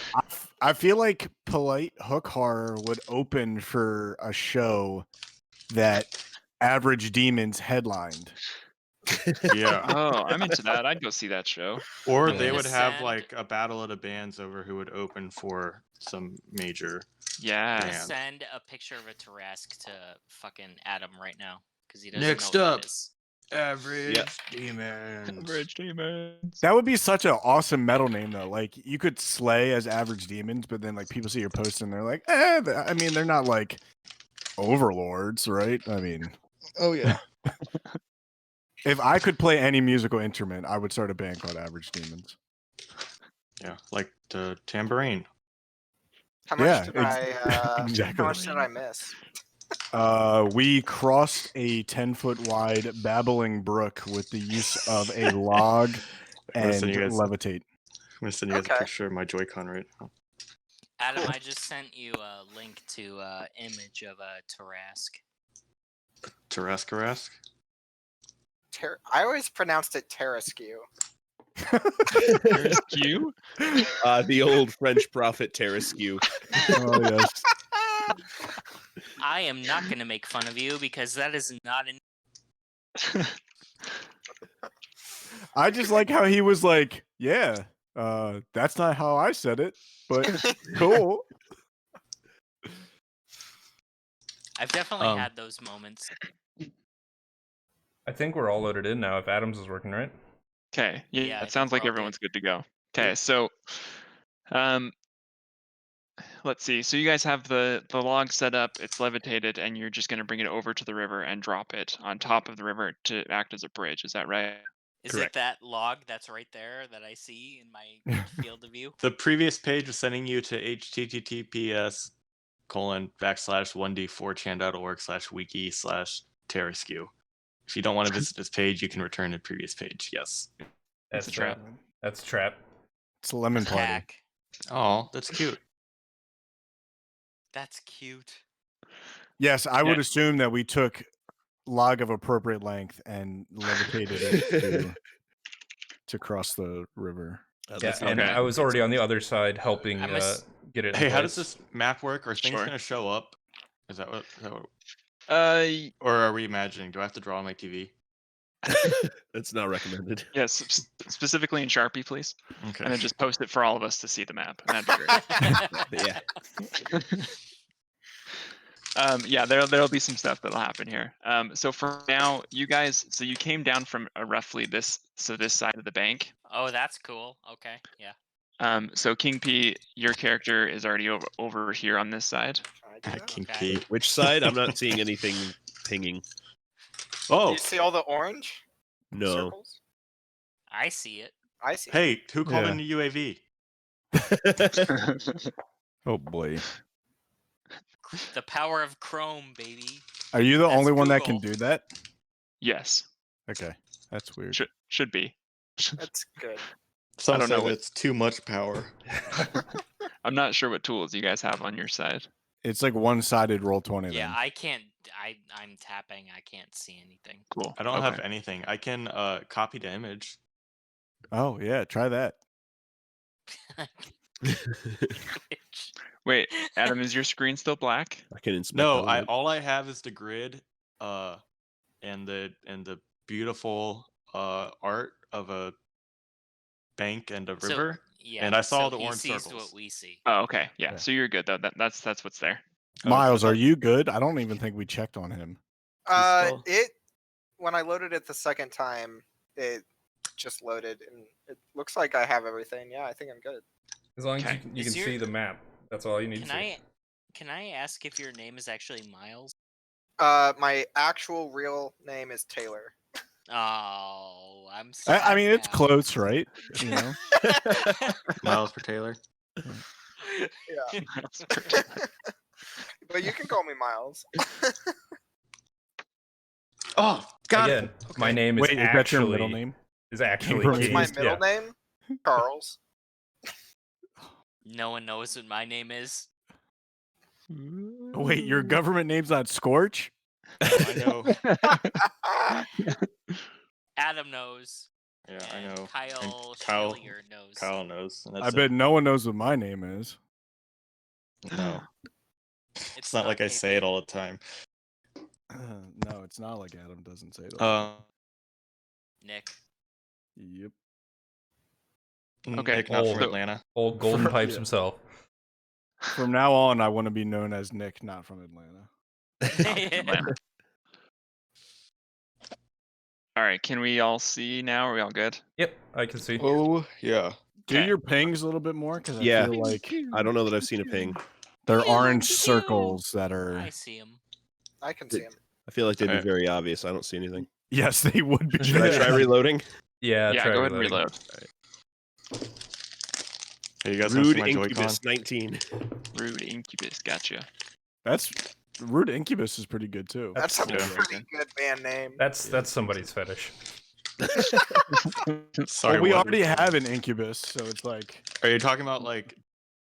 I feel like Polite Hook Horror would open for a show that Average Demons headlined. Yeah. Oh, I'm into that. I'd go see that show. Or they would have like a battle of the bands over who would open for some major. Yeah. Send a picture of a Tarask to fucking Adam right now because he doesn't Next know what up, it is. Average Demons. Average Demons. That would be such an awesome metal name, though. Like you could slay as Average Demons, but then like people see your post and they're like, I mean, they're not like overlords, right? I mean, oh yeah. If I could play any musical instrument, I would start a band called Average Demons. Yeah, like the tambourine. How much did I exactly. How much did I miss? We crossed a 10-foot wide babbling brook with the use of a log and levitate. I'm gonna send you guys a picture of my Joy-Con right now. Adam, I just sent you a link to an image of a Tarask. Tarask? I always pronounced it Terraskew. Terraskew? The old French prophet Terraskew. Oh, yes. I am not going to make fun of you because that is not an... I just like how he was like, yeah, that's not how I said it, but cool. I've definitely had those moments. I think we're all loaded in now if Adams is working, right? Okay. Yeah, it sounds like everyone's good to go. Okay, so let's see. So you guys have the log set up, it's levitated, and you're just going to bring it over to the river and drop it on top of the river to act as a bridge. Is that right? Is it that log that's right there that I see in my field of view? The previous page was sending you to https:/1d4chan.org/wiki/Terraskew. If you don't want to visit this page, you can return to the previous page. Yes. That's a trap. That's a trap. It's a lemon party. Hack. Oh, that's cute. That's cute. Yes, I would assume that we took log of appropriate length and levitated it to cross the river. Yeah, and okay. I was already on the other side helping I'm ass- get it. Hey, in how does place. this map work? Are things Sure. gonna show up? Is that what? Y- Or are we imagining? Do I have to draw on my TV? That's not recommended. yes, specifically in Sharpie, please, Okay. and then just post it for all of us to see the map, and that'd be great. Yeah. Yeah, there'll be some stuff that'll happen here. So for now, you guys, so you came down from roughly this side of the bank. Oh, that's cool. Okay, yeah. So King P, your character is already over here on this side. Can I do that? King Okay. P. Which side? I'm not seeing anything pinging. Do Oh you see all the orange no. circles? I see it. I see. Hey, who called Yeah. in the UAV? Oh boy. The power of Chrome, baby. Are you the That's only one that can Google. do that? Yes, Okay, that's weird. should be. That's good. Some don't know said what- it's too much power. I'm not sure what tools you guys have on your side. It's like one-sided roll 20. Yeah, then. I can't. I'm tapping. I can't see anything. Cool. I don't have Okay. anything. I can copy the image. Oh yeah, try that. Wait, Adam, is your screen still black? I can inspect. No, all of it. all I have is the grid, and the beautiful art of a bank and a So, river. yeah, And I saw so the he orange sees circles. what we see. Oh, okay. Yeah. Yeah. So you're good though. That's what's there. Miles, I are thought- you good? I don't even think we checked on him. still- When I loaded it the second time, it just loaded, and it looks like I have everything. Yeah, I think I'm good. As long as Okay. you Is can your- see the map, that's all you need Can to see. can I ask if your name is actually Miles? My actual real name is Taylor. Oh, I'm I sad mean, it's now. close, right? You know. Miles for Taylor. Yeah. But you can call me Miles. Oh, got Again, it. my Okay. name is Wait, is that actually your middle name? is actually What's What's my Keith, middle yeah. name? Charles. No one knows what my name is. Wait, your government name's not Scorch? I know. Adam knows. Yeah, I and know. Kyle Kyle- Schillinger knows. Kyle knows. And that's I bet no one knows what my name is. it. No. It's not like I say it all the time. No, it's not like Adam doesn't say it. all Nick. the time. Yep. Okay, Nick, not from so- Atlanta. Old Golden Pipes Yeah. himself. From now on, I want to be known as Nick, not from Atlanta. Atlanta. All right. Can we all see now? Are we all good? Yep, I can see. Oh, yeah. Do Okay. your pings a little bit more, because I Yeah. feel like I don't know that I've seen a ping. they're Pew, orange pew, pew. circles that I are. see him. I can see him. I feel like they'd be Alright. very obvious. I don't see anything. Yes, they would be. Should I try reloading? Yeah, yeah. try Go ahead and reloading. reload. Hey, you guys Rude want to see my Joy-Con? Incubus 19. Rude Incubus. Gotcha. That's Rude Incubus is pretty good too. That's a Yeah. pretty good band name. That's somebody's fetish. Sorry, Well, we what? already have an Incubus, so it's like Are you talking about like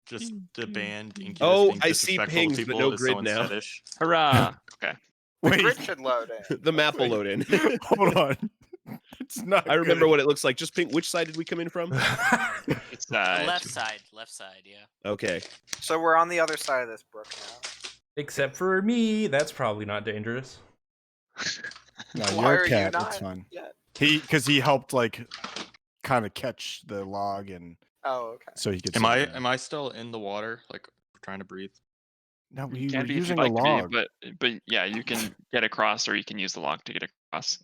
just the band Incubus Oh, being I see disrespectful to pings, but people no is grid someone's now. fetish? Hurrah. Okay. The wait. grid should load in. The map will load in. Hold on. It's not. I remember good. what it looks like. Just ping. Which side did we come in from? It's Left side, yeah. Okay. So we're on the other side of this brook now. Except for me, that's probably not dangerous. No, Why you're are a you cat. not It's fine. yet? Because he helped like kind of catch the log, and Oh, okay. so he could. Am save I that. am I still in the water, like trying to breathe? No, You we can were be if using you'd a like to log. be, but yeah, you can get across, or you can use the log to get across.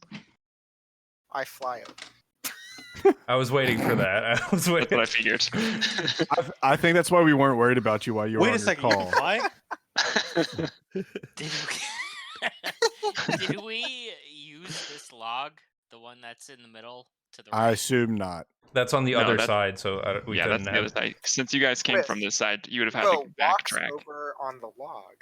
I fly over. I was waiting for that. I was That's waiting. what I figured. I think that's why we weren't worried about you while you were Wait on a your second, you call. can fly? Did we, did we use this log, the one that's in the middle to the I right? assume not. That's on the No, other that- side, so we Yeah, that's couldn't the other have. side. Since you guys came Wait, from this side, you would have had Well, to walks backtrack. over on the log.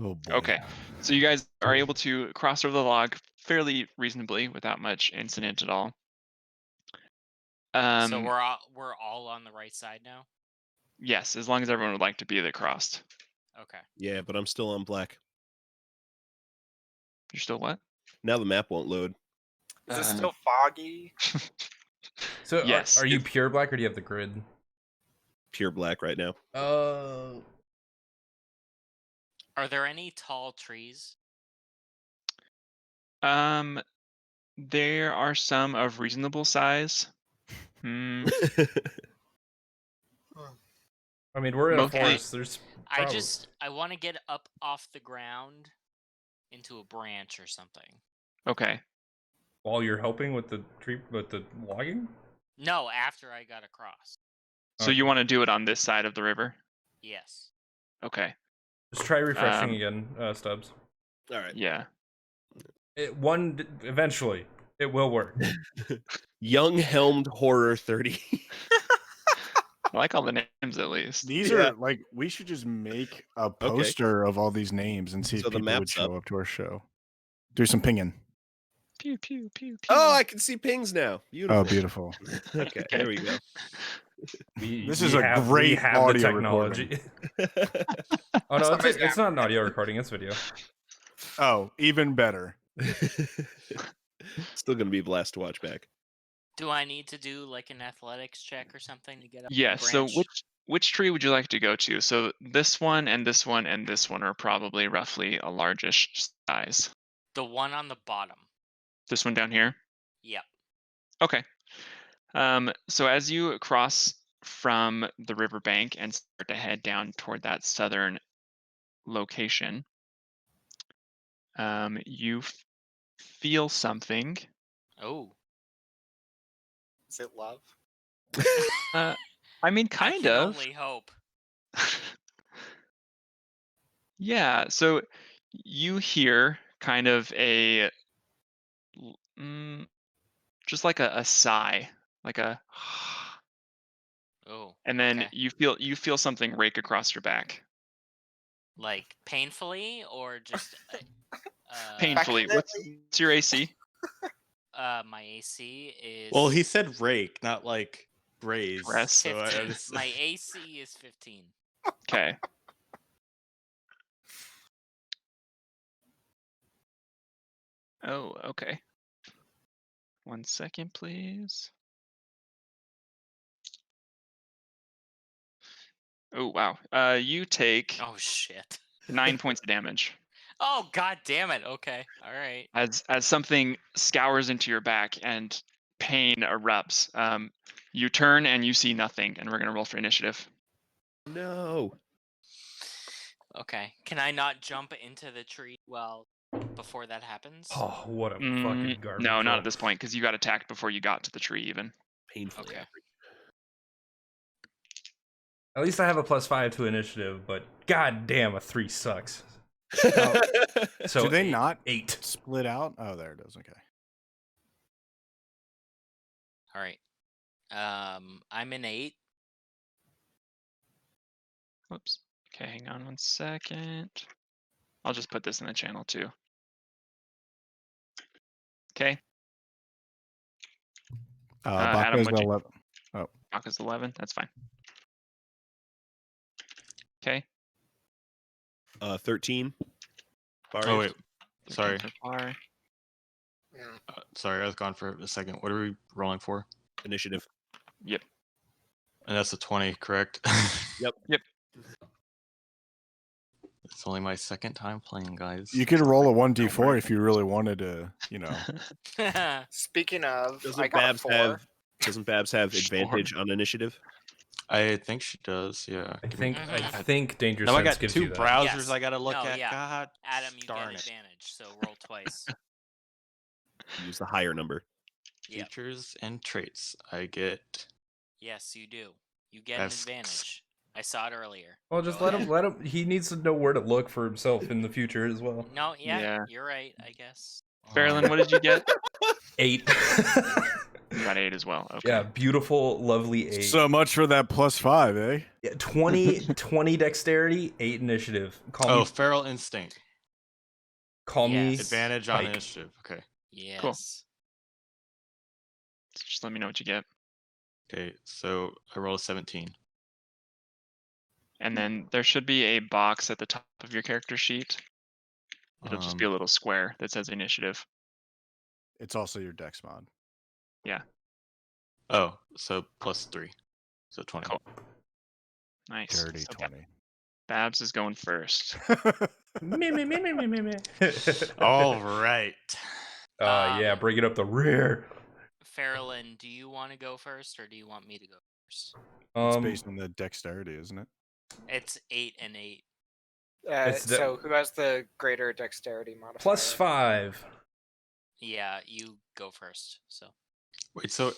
Oh boy. Okay, so you guys are able to cross over the log fairly reasonably without much incident at all. So we're all on the right side now. Yes, as long as everyone would like to be the crossed. Okay. Yeah, but I'm still on black. You're still what? Now the map won't load. Is it Uh, still foggy? So Yes, are you it's- pure black or do you have the grid? Pure black right now. Are there any tall trees? There are some of reasonable size. Hmm. I mean, we're in a Mostly- forest. There's I want to get up off the ground into a branch or something. Okay. while you're helping with the tree with the logging. No, after I got across. So you want to do it on this side of the river? Yes. Okay. Just try refreshing Um, again, Stubbs. All right. Yeah. Eventually, it will work. Young helmed horror 30. I like all the names at least. These Yeah. are like we should just make a poster of all these names and see So if the people would map's show up. up to our show. Do some pinging. Pew pew pew pew. Oh, I can see pings now. Beautiful. Oh, beautiful. Okay, there we go. This is a great the audio technology. Oh no, Somebody's it's not an audio recording. It's video. Oh, even better. Still gonna be a blast to watch back. Do I need to do like an athletics check or something to get up? Yeah. the So branch? which tree would you like to go to? So this one and this one and this one are probably roughly a largish size. The one on the bottom. This one down here. Yep. Okay. So as you cross from the riverbank and start to head down toward that southern location, you feel something. Oh. Is it love? I mean, I kind can of. only hope. Yeah. So you hear kind of just like a sigh, like a, Oh. and then okay. you feel something rake across your back. Like painfully or just Painfully. What's your AC? my AC is Well, he said rake, not like raise. Press. So I 15. just... My AC is 15. Okay. Oh, okay. 1 second, please. Oh, wow. You take Oh shit. 9 points of damage Oh god damn it. Okay. All right. as something scours into your back and pain erupts. You turn and you see nothing, and we're gonna roll for initiative. No. Okay. Can I not jump into the tree before that happens? Oh, what a fucking garbage! No, not roll. at this point, because you got attacked before you got to the tree even. Painfully Okay. average. At least I have a +5 to initiative, but god damn, a 3 sucks. So Do they not 8? split out? Oh, there it is. Okay. All right. I'm in 8. Whoops. Okay, hang on 1 second. I'll just put this in the channel too. Okay. Adam, Baka's what'd you- 11. Oh, Baka's 11. That's fine. Okay. 13. Oh Barrius. wait, 13 sorry, for Bar. sorry, I was gone for a second. What are we rolling for? Initiative. Yep. And that's a 20, correct? Yep. Yep. It's only my second time playing, guys. you could roll a 1d4 worry. if you really wanted to, Speaking of, I Doesn't got a Babs 4. doesn't Babs have advantage on initiative? I think she does. Yeah. I Give me- think Danger Now I Sense got gives 2 you that. browsers Yes. I gotta look No, at. yeah. God Adam, you darn get it. advantage, so roll twice. Use the higher number. Yep. Features and traits. I get. Yes, you do. You get an That's- advantage. I saw it earlier. Well, just Go let ahead. him. He needs to know where to look for himself in the future as well. No, yeah, Yeah. you're right, I guess. Faralen, what did you get? 8. You got 8 as well. Okay. Yeah, beautiful, lovely 8. So much for that +5, eh? Yeah, 20 dexterity, 8 initiative. Oh, feral instinct. Call me Yes. Advantage on Pike. initiative. Okay. Yes. Just let me know what you get. Okay. So I roll a 17. And then there should be a box at the top of your character sheet. It'll just be a little square that says initiative. It's also your dex mod. Yeah. Oh, so +3. So 20. Cool. Nice. Dirty So 20. Babs is going first. Me. All right. Yeah, bring it up the rear. Faralen, do you want to go first, or do you want me to go first? It's based on the dexterity, isn't it? It's 8 and 8. So who has the greater dexterity modifier? +5. Yeah, you go first. So Wait, so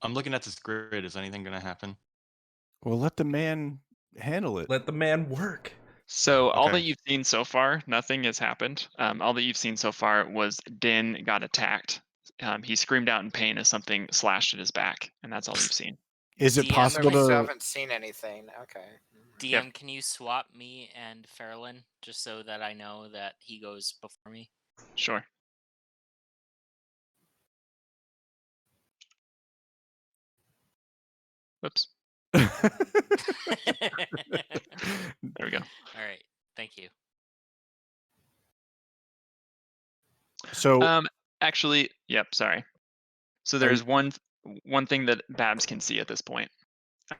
I'm looking at this grid. Is anything going to happen? Well, let the man handle it. Let the man work. So all Okay. that you've seen so far, nothing has happened. All that you've seen so far was Din got attacked. He screamed out in pain as something slashed at his back, and that's all you've seen. Is it DM, possible We still to? haven't seen anything. Okay. DM, Yep. can you swap me and Faralen just so that I know that he goes before me? Sure. Whoops. There we go. All right. Thank you. So Actually, yep. Sorry. So there's one thing that Babs can see at this point.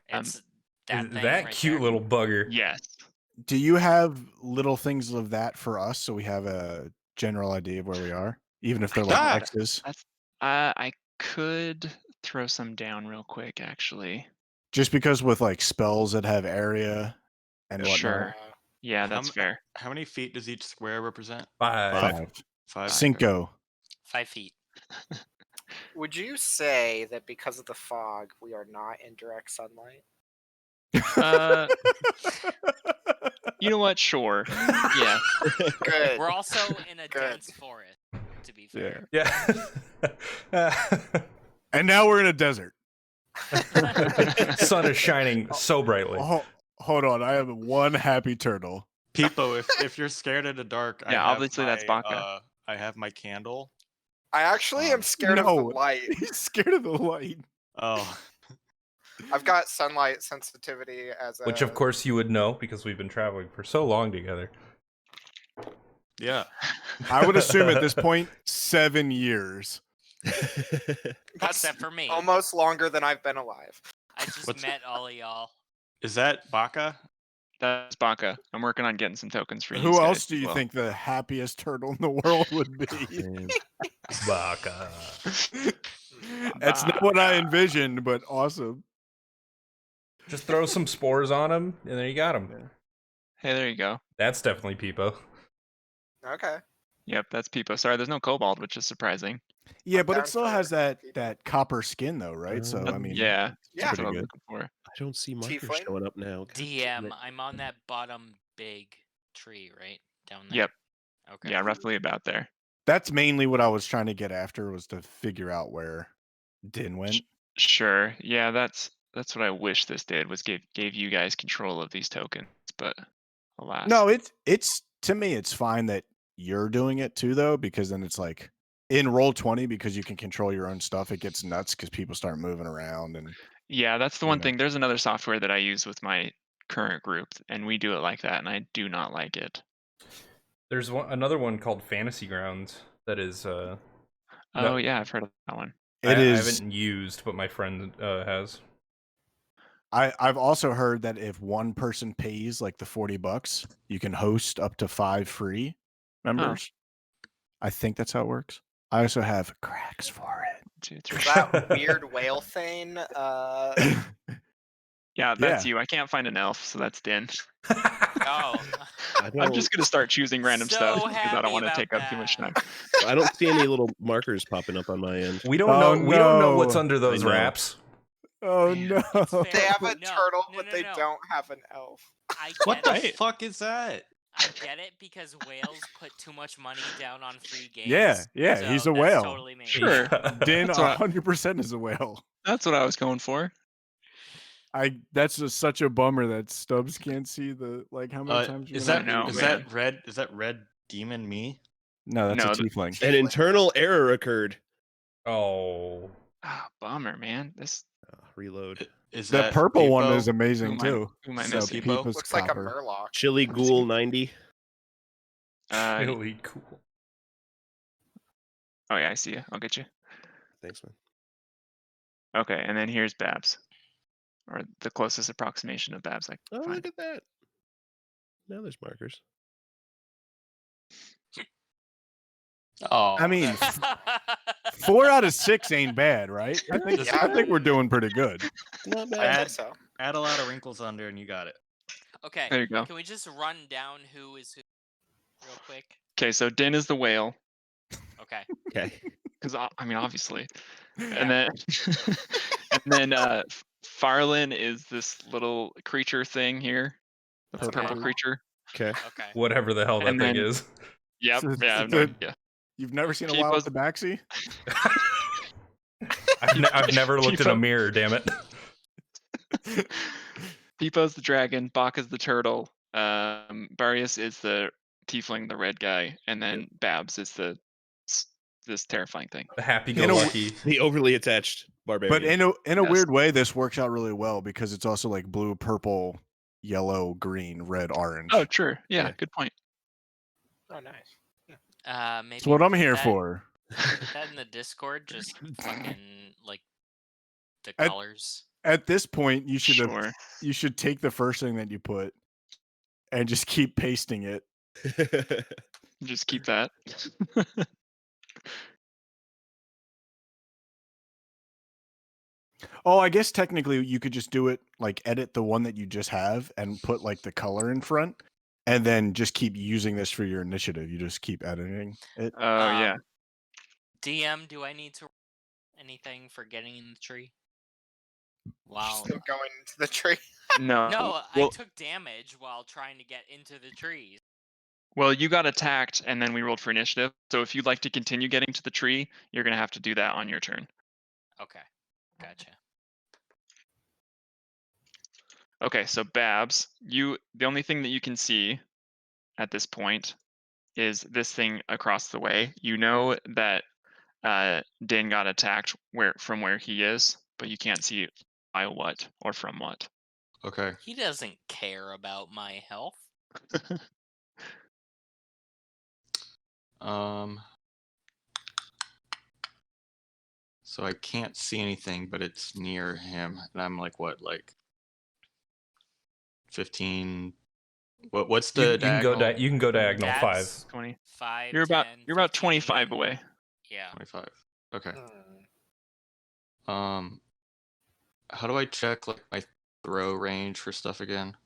It's Is that thing that right cute there. little bugger? Yes. do you have little things of that for us so we have a general idea of where we are, even if they're like God. X's? I could throw some down real quick, actually. Just because with like spells that have area and whatnot. Sure. Yeah, that's fair. How many feet does each square represent? 5. 5. Cinco. 5 feet. Would you say that because of the fog, we are not in direct sunlight? You know what? Sure. Yeah. Good. We're also in a Good. dense forest, to be fair. Yeah. And now we're in a desert. Sun is shining so brightly. Hold on, I have one happy turtle. Pipo, if you're scared of the dark, Yeah, I have obviously that's Baka. I have my candle. I actually am scared of the light. He's scared of the light. Oh. I've got sunlight sensitivity as a... Which, of course, you would know because we've been traveling for so long together. Yeah. I would assume at this point, 7 years. That's Except for me. almost longer than I've been alive. I just met all of y'all. Is that Baka? That's Baka. I'm working on getting some tokens for you. Who else do you think the happiest turtle in the world would be? Baka. That's not what I envisioned, but awesome. Just throw some spores on him, and there you got him. Hey, there you go. That's definitely Pipo. Okay. Yep, that's Pipo. Sorry, there's no kobold, which is surprising. Yeah, I'm but down it still for has that copper skin, though, right? So I mean, Yeah, Yeah. that's what I was Pretty good. looking for. I don't see markers Tiefling? showing up now. God damn DM, it. I'm on that bottom big tree, right? Down there? Yep. Okay. Yeah, roughly about there. that's mainly what I was trying to get after, was to figure out where Din went. Sure. Yeah, that's what I wish this did, was gave you guys control of these tokens, but alas. No, it's to me, it's fine that you're doing it too, though, because then it's like in Roll20, because you can control your own stuff. It gets nuts because people start moving around and Yeah, that's the you one know. thing. There's another software that I use with my current group, and we do it like that, and I do not like it. There's another one called Fantasy Grounds that is. Oh No. yeah, I've heard of that one. I is. haven't used, but my friend has. I've also heard that if one person pays like the $40, you can host up to 5 free members. I think that's how it works. I also have cracks for it. 2, 3. That weird whale thing. Yeah, that's you. I can't find an elf, so that's Din. Oh. I'm just gonna start choosing random So stuff because I happy don't want to about take up too much time. that. I don't see any little markers popping up on my end. We don't Oh, know. We don't know what's no. under those I know. wraps. Oh no! It's fair. They have a No, turtle, no, but no, they no. don't have an elf. I What get the it. fuck is that? I get it because whales put too much money down on free games. Yeah, so he's a that's whale. Totally me. Sure. Din That's what 100% is a whale. That's what I was going for. That's just such a bummer that Stubbs can't see the like how many times you Is went that out. know, is man. that red? Is that red demon me? No, that's No, a tiefling. An internal error occurred. Oh. Ah, bummer, man. This Reload. Is The that purple one Pipo? is amazing Who am I- too. who am I So missing? Pipo? Pipo's Looks like a copper. murloc. Chili Ghoul 90. Really cool. Oh yeah, I see you. I'll get you. Thanks, man. Okay, and then here's Babs, or the closest approximation of Babs I Oh, can find. look at that. Now there's markers. Oh, I mean, 4 out of 6 ain't bad, right? I think we're doing pretty good. Not bad. I Add- think so. add a lot of wrinkles under, and you got it. Okay. There you go. Can we just run down who is who real quick? Okay, so Din is the whale, Okay. Okay. because I mean obviously, Yeah. and then and then Faralen is this little creature thing here, the Okay. purple creature. Okay. Okay. Whatever the hell that And thing then- is. Yep. So Yeah, I have it's no a- idea. You've never seen a wild Pipo's- tabaxi? I've never looked in a Pipo- mirror, damn it. Pipo's the dragon, Baka's the turtle, Barrius is the tiefling, the red guy, and then Babs is this terrifying thing. The happy-go-lucky. The overly attached barbarian. But in a Yes. weird way, this works out really well because it's also like blue, purple, yellow, green, red, orange. Oh, sure. Yeah, Yeah. good point. Oh, nice. Maybe That's what I'm put here that- for. Put that in the Discord. Just fucking like the At- colors. At this point, you should Sure. you should take the first thing that you put and just keep pasting it. Just keep that. Oh, I guess technically you could just do it like edit the one that you just have and put like the color in front and then just keep using this for your initiative. You just keep editing it. Oh yeah. DM, do I need to anything for getting in the tree? Wow. Still going into the tree. No. No, I Well, took damage while trying to get into the trees. well, you got attacked, and then we rolled for initiative. So if you'd like to continue getting to the tree, you're gonna have to do that on your turn. Okay. Gotcha. Okay, so Babs, the only thing that you can see at this point is this thing across the way. You know that Din got attacked from where he is, but you can't see by what or from what. Okay. He doesn't care about my health. So I can't see anything, but it's near him, and I'm like what, like 15? What's the You can go diagonal? you can go diagonal That's 5. 20. 5. You're about 10, you're about 15. 25 away. Yeah. 25. Okay. Hmm. How do I check like my throw range for stuff again?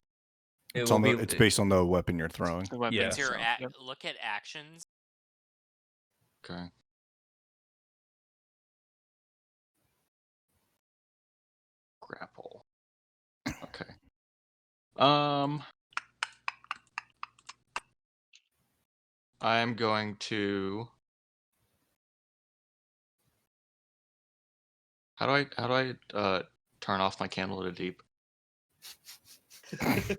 It's based on the weapon you're throwing. The weapon Yeah. It's your itself, yep. look at actions. Okay. Grapple. Okay. I'm going to. How do I turn off my candle at a deep?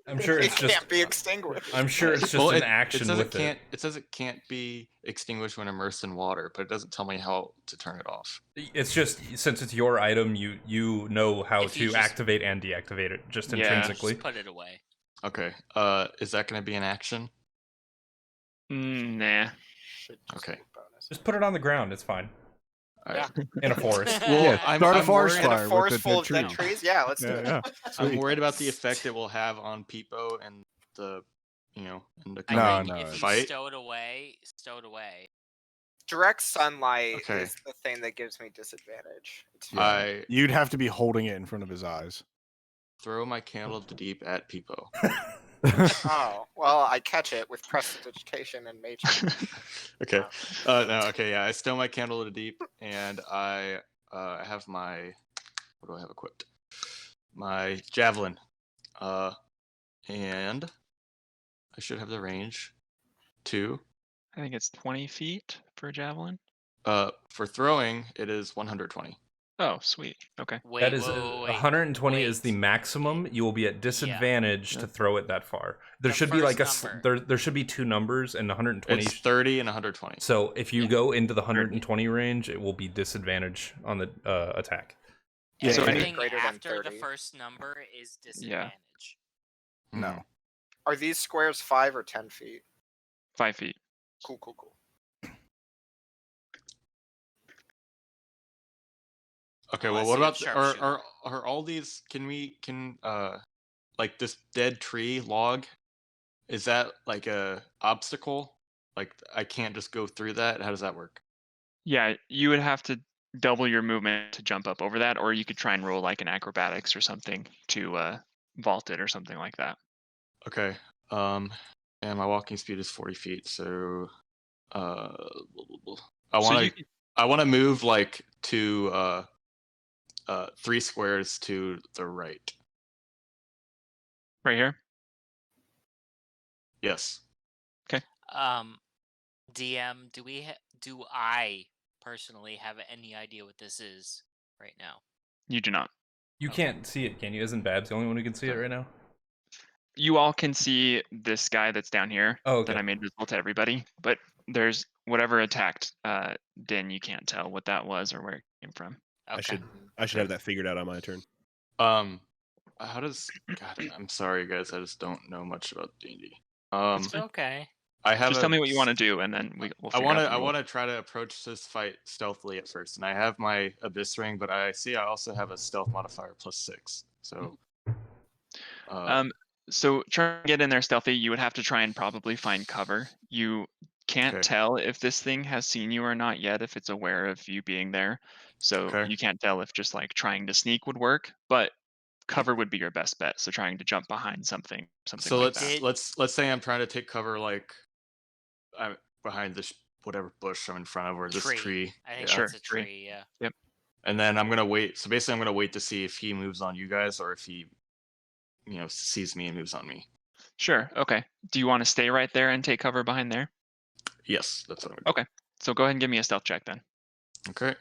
I'm sure It it's just can't be extinguished. I'm sure it's just Well, an action it says with it can't. It says it can't be extinguished when immersed in water, but it doesn't tell me how to turn it off. It's just since it's your item, you know how If you to just- activate and deactivate it just Yeah. intrinsically. Just put it away. Okay. Is that going to be an action? Nah. Should just Okay. be bonus. Just put it on the ground. It's fine. All right. In a forest. Well, Yeah, I'm, start a I'm forest worried, In fire a with forest the full of dead dead tree. trees? Yeah, let's do Yeah, it. yeah. I'm Sweet. worried about the effect it will have on Pipo and the, and the I No, think no, if you fight. stow it away. Direct sunlight Okay. is the thing that gives me disadvantage. It's Yeah. I You'd have to be holding it in front of his eyes. throw my candle to deep at Pipo. Oh, well, I catch it with prestidigitation and mage. Okay. No. Okay. Yeah. I stow my candle to deep, and I have my. What do I have equipped? My javelin. And I should have the range. 2. I think it's 20 feet for a javelin. For throwing, it is 120. Oh, sweet. Okay. Wait, That is wait, 120 is wait. the maximum. You will be at disadvantage to throw it that far. There The should be like first there should be 2 numbers and 120. It's 30 and 120. So if you Yeah. go into the 120 range, it will be disadvantage on the attack. Yeah, so Anything greater than after the 30. first number is disadvantage. No. Are these squares 5 or 10 feet? 5 feet. Cool. Okay, well, Unless what you have about sharpshooter. are all these? Can like this dead tree log? Is that like a obstacle? Like I can't just go through that. How does that work? Yeah, you would have to double your movement to jump up over that, or you could try and roll like an acrobatics or something to vault it or something like that. Okay. And my walking speed is 40 feet, so I So want you to can, move like to 3 squares to the right. right here. Yes. DM, do I personally have any idea what this is right now? You do not. You Okay. can't see it, can you? Isn't Babs the only one who can see it right now? You all can see this guy that's down here Oh, that okay. I made visible to everybody, but there's whatever attacked Din. You can't tell what that was or where it came from. Okay. I should have that figured out on my turn. How does God? I'm sorry, guys. I just don't know much about D&D. It's okay. I have Just a tell me what you want to do, and then we'll I figure want out to the I rules. want to try to approach this fight stealthily at first, and I have my abyss ring, but I see I also have a stealth modifier +6. So, So trying to get in there stealthy, you would have to try and probably find cover. You can't Okay. tell if this thing has seen you or not yet, if it's aware of you being there. So Okay. you can't tell if just like trying to sneak would work, but cover would be your best bet. So trying to jump behind something So like that. let's say I'm trying to take cover like I'm behind this whatever bush I'm in front of, or this tree. I think Sure, it's a tree. tree, yeah. Yep. And then I'm gonna wait. So basically, I'm gonna wait to see if he moves on you guys, or if he, sees me and moves on me. Sure. Okay. Do you want to stay right there and take cover behind there? Yes, that's what I'm gonna Okay. So go ahead and give me a stealth check then. do. Okay.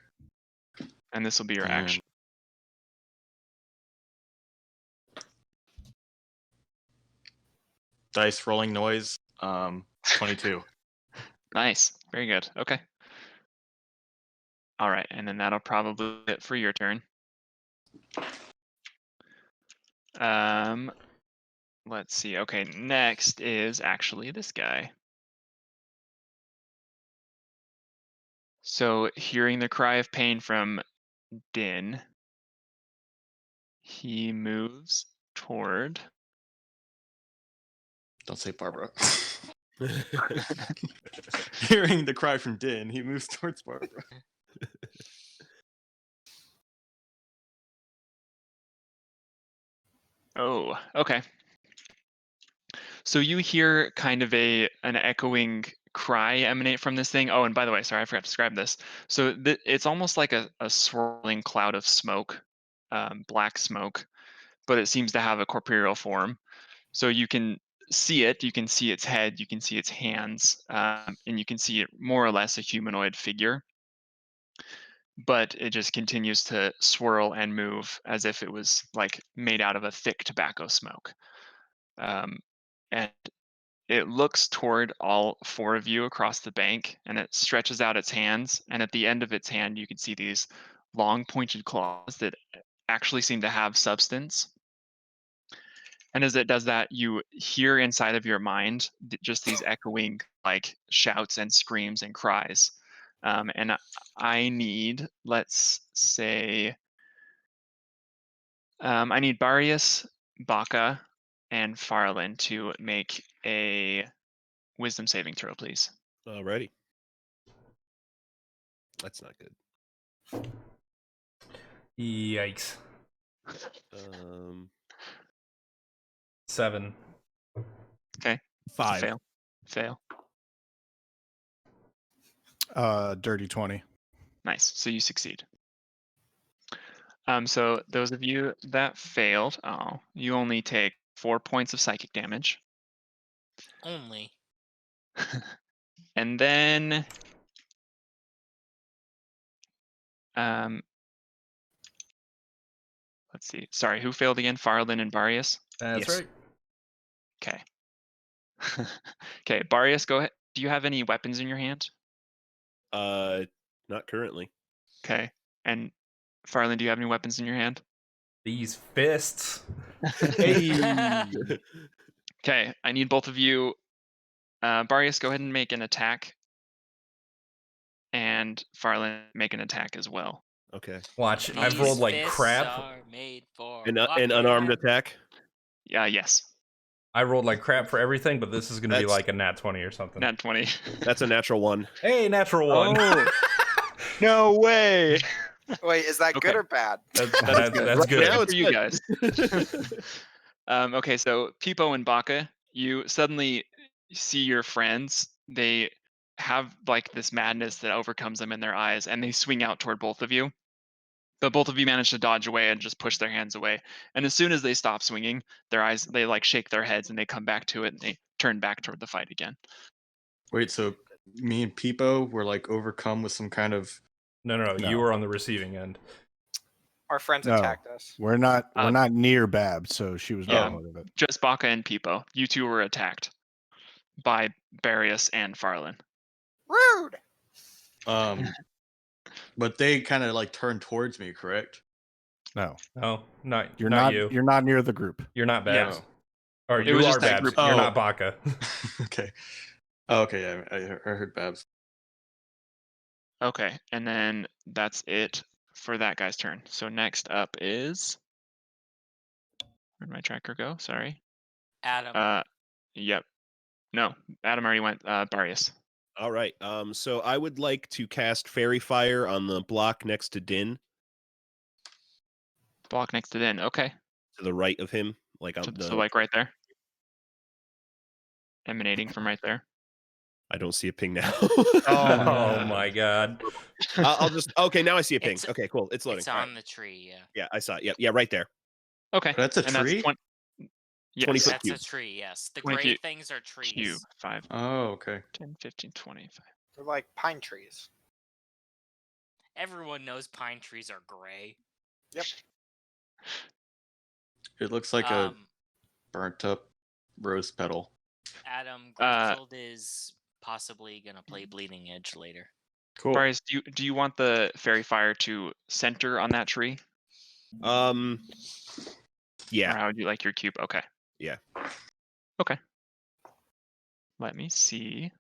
And this will be your And- action. Dice rolling noise. 22. Nice. Very good. Okay. All right. And then that'll probably be it for your turn. Let's see. Okay. Next is actually this guy. So hearing the cry of pain from Din, he moves toward. Don't say Barbara. Hearing the cry from Din, he moves towards Barbara. Oh, okay. So you hear kind of an echoing cry emanate from this thing. Oh, and by the way, sorry, I forgot to describe this. So it's almost like a swirling cloud of smoke, black smoke, but it seems to have a corporeal form. So you can see it, you can see its head, you can see its hands, and you can see it more or less a humanoid figure. But it just continues to swirl and move as if it was like made out of a thick tobacco smoke. And it looks toward all 4 of you across the bank, and it stretches out its hands. And at the end of its hand, you can see these long pointed claws that actually seem to have substance. And as it does that, you hear inside of your mind just these echoing like shouts and screams and cries. And I need, let's say, I need Barrius, Baka, and Faralen to make a wisdom saving throw, please. Alrighty. That's not good. Yikes. 7. Okay. 5. Fail. Dirty 20. Nice. So you succeed. So those of you that failed, you only take 4 points of psychic damage. Only. And then let's see. Sorry, who failed again? Faralen and Barrius? That's Yes. right. Okay. Okay, Barrius, go ahead. Do you have any weapons in your hand? Not currently. Okay. And Faralen, do you have any weapons in your hand? These fists. Okay, I need both of you. Barrius, go ahead and make an attack. And Faralen, make an attack as well. Okay. Watch, I've These rolled like fists crap. are made for An walking. unarmed attack. Yeah, yes. I rolled like crap for everything, but this is going to be That's- like a nat 20 or something. Nat 20. That's a natural one. Hey, natural one. Oh. No way. Wait, is that good Okay. or bad? That's Right good. now Good it's for you good. guys. Okay, so Pipo and Baka, you suddenly see your friends. They have like this madness that overcomes them in their eyes, and they swing out toward both of you. But both of you manage to dodge away and just push their hands away. And as soon as they stop swinging, their eyes, they like shake their heads and they come back to it and they turn back toward the fight again. Wait, so me and Pipo were like overcome with some kind of. No, No. you were on the receiving end. Our friends No. attacked us. We're not Um, near Babs, so she was yeah. not part of it. Just Baka and Pipo. You two were attacked by Barrius and Faralen. Rude. But they kind of like turned towards me, correct? No, No, not you're not not. you. You're not near the group. You're not Babs. Yeah. Or It you was are just that Babs. group- You're Oh. not Baka. Okay. Oh, okay, yeah, I heard Babs. Okay, and then that's it for that guy's turn. So next up is, where'd my tracker go? Sorry. Adam. Yep. No, Adam already went. Barrius. All right. So I would like to cast Fairy Fire on the block next to Din, Block next to Din. Okay. to the right of him, like on So the. like right there. Emanating from right there. I don't see a ping now. Oh my god. I'll just. Okay, now I see a ping. It's- Okay, cool. It's loading. It's All right. on the tree, yeah. Yeah, I saw it. Yeah, right there. Okay. That's a and tree? That's 20, 20 yes. foot That's cube. a tree, yes. The Thank gray you. things are trees. Cube. 5, Oh, okay. 10, 15, 25. They're like pine trees. Everyone knows pine trees are gray. Yep. It looks like a Um, burnt up rose petal. Adam Greenfield is possibly gonna play Bleeding Edge later. Cool. Barrius, do you want the Fairy Fire to center on that tree? Or Yeah. how would you like your cube? Okay. Yeah. Okay. Let me see.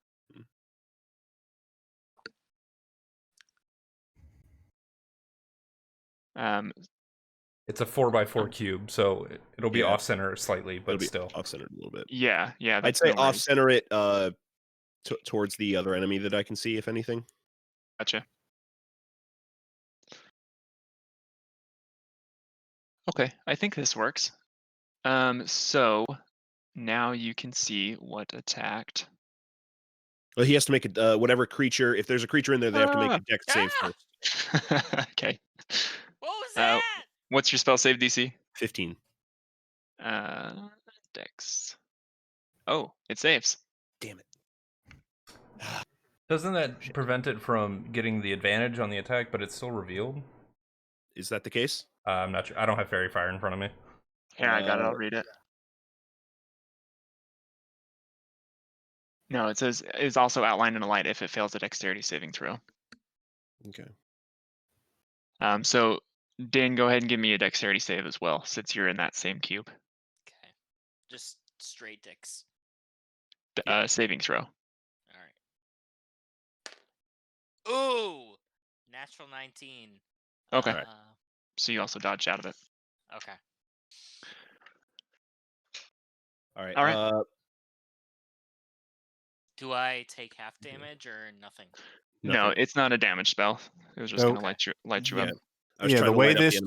It's a 4x4 cube, so it'll be Yeah. off center slightly, but It'll be still. off-centered a little bit. Yeah. I'd That's say no worries. off-center it towards the other enemy that I can see, if anything. Gotcha. Okay, I think this works. So now you can see what attacked. Well, he has to make it. Whatever creature, if there's a creature in there, they have to make a dex save Ah! first. Okay. What was Uh, that? What's your spell save DC? 15. Dex. Oh, it saves. Damn it. Doesn't that prevent it from getting the advantage on the attack, but it's still revealed? Is that the case? I'm not sure. I don't have Fairy Fire in front of me. Here, I got it. I'll read it. No, it says is also outlined in a light if it fails a dexterity saving throw. Okay. So Dan, go ahead and give me a dexterity save as well, since you're in that same cube. Okay. Just straight dicks. Saving throw. Alright. Ooh! Natural 19. Okay. Uh, So you also dodged out of it. okay. All right. All right. Do I take half damage or nothing? No, Nothing. it's not a damage spell. It was just So- gonna light you Yeah. up. I was Yeah, trying the to way light up this the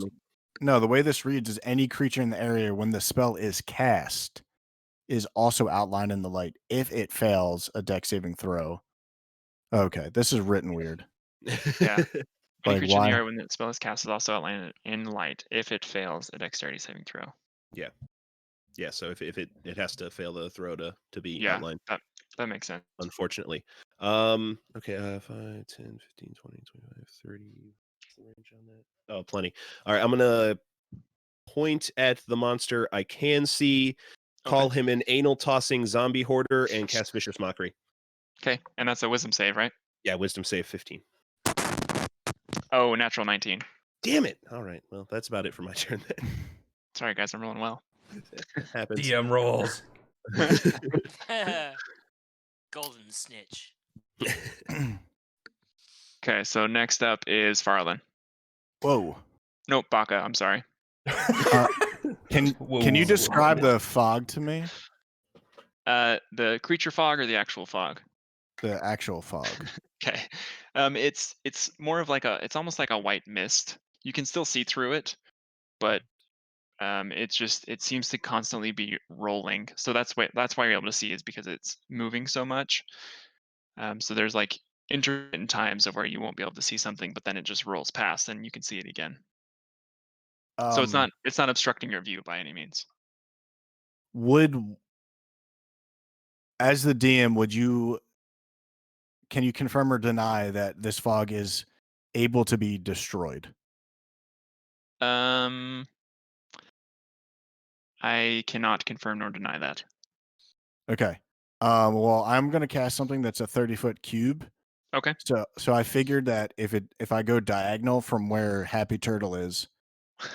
enemy. the way this reads is any creature in the area when the spell is cast is also outlined in the light. If it fails a dex saving throw. Okay, this is written weird. Yeah. Any Like, creature in why? the area when the spell is cast is also outlined in light. If it fails a dexterity saving throw. Yeah. So if it has to fail the throw to be Yeah, outlined, that makes sense. unfortunately. Okay. 5, 10, 15, 20, 25, 30. What's the range on that? Oh, plenty. All right. I'm gonna point at the monster I can see. Call him an anal tossing zombie hoarder and cast Vicious Mockery. Okay, and that's a wisdom save, right? Yeah, wisdom save 15. Oh, natural 19. Damn it. All right. Well, that's about it for my turn then. Sorry, guys, I'm rolling well. It happens. DM rolls. Golden snitch. Okay, so next up is Faralen. Whoa. Nope, Baka. I'm sorry. Can you describe the fog to me? The creature fog or the actual fog? The actual fog. Okay. It's more of like it's almost like a white mist. You can still see through it, but it seems to constantly be rolling. So that's why you're able to see, is because it's moving so much. So there's like intermittent times of where you won't be able to see something, but then it just rolls past and you can see it again. So it's not obstructing your view by any means. As the DM, can you confirm or deny that this fog is able to be destroyed? I cannot confirm nor deny that. Okay. Well, I'm gonna cast something that's a 30-foot cube. Okay. So I figured that if I go diagonal from where Happy Turtle is,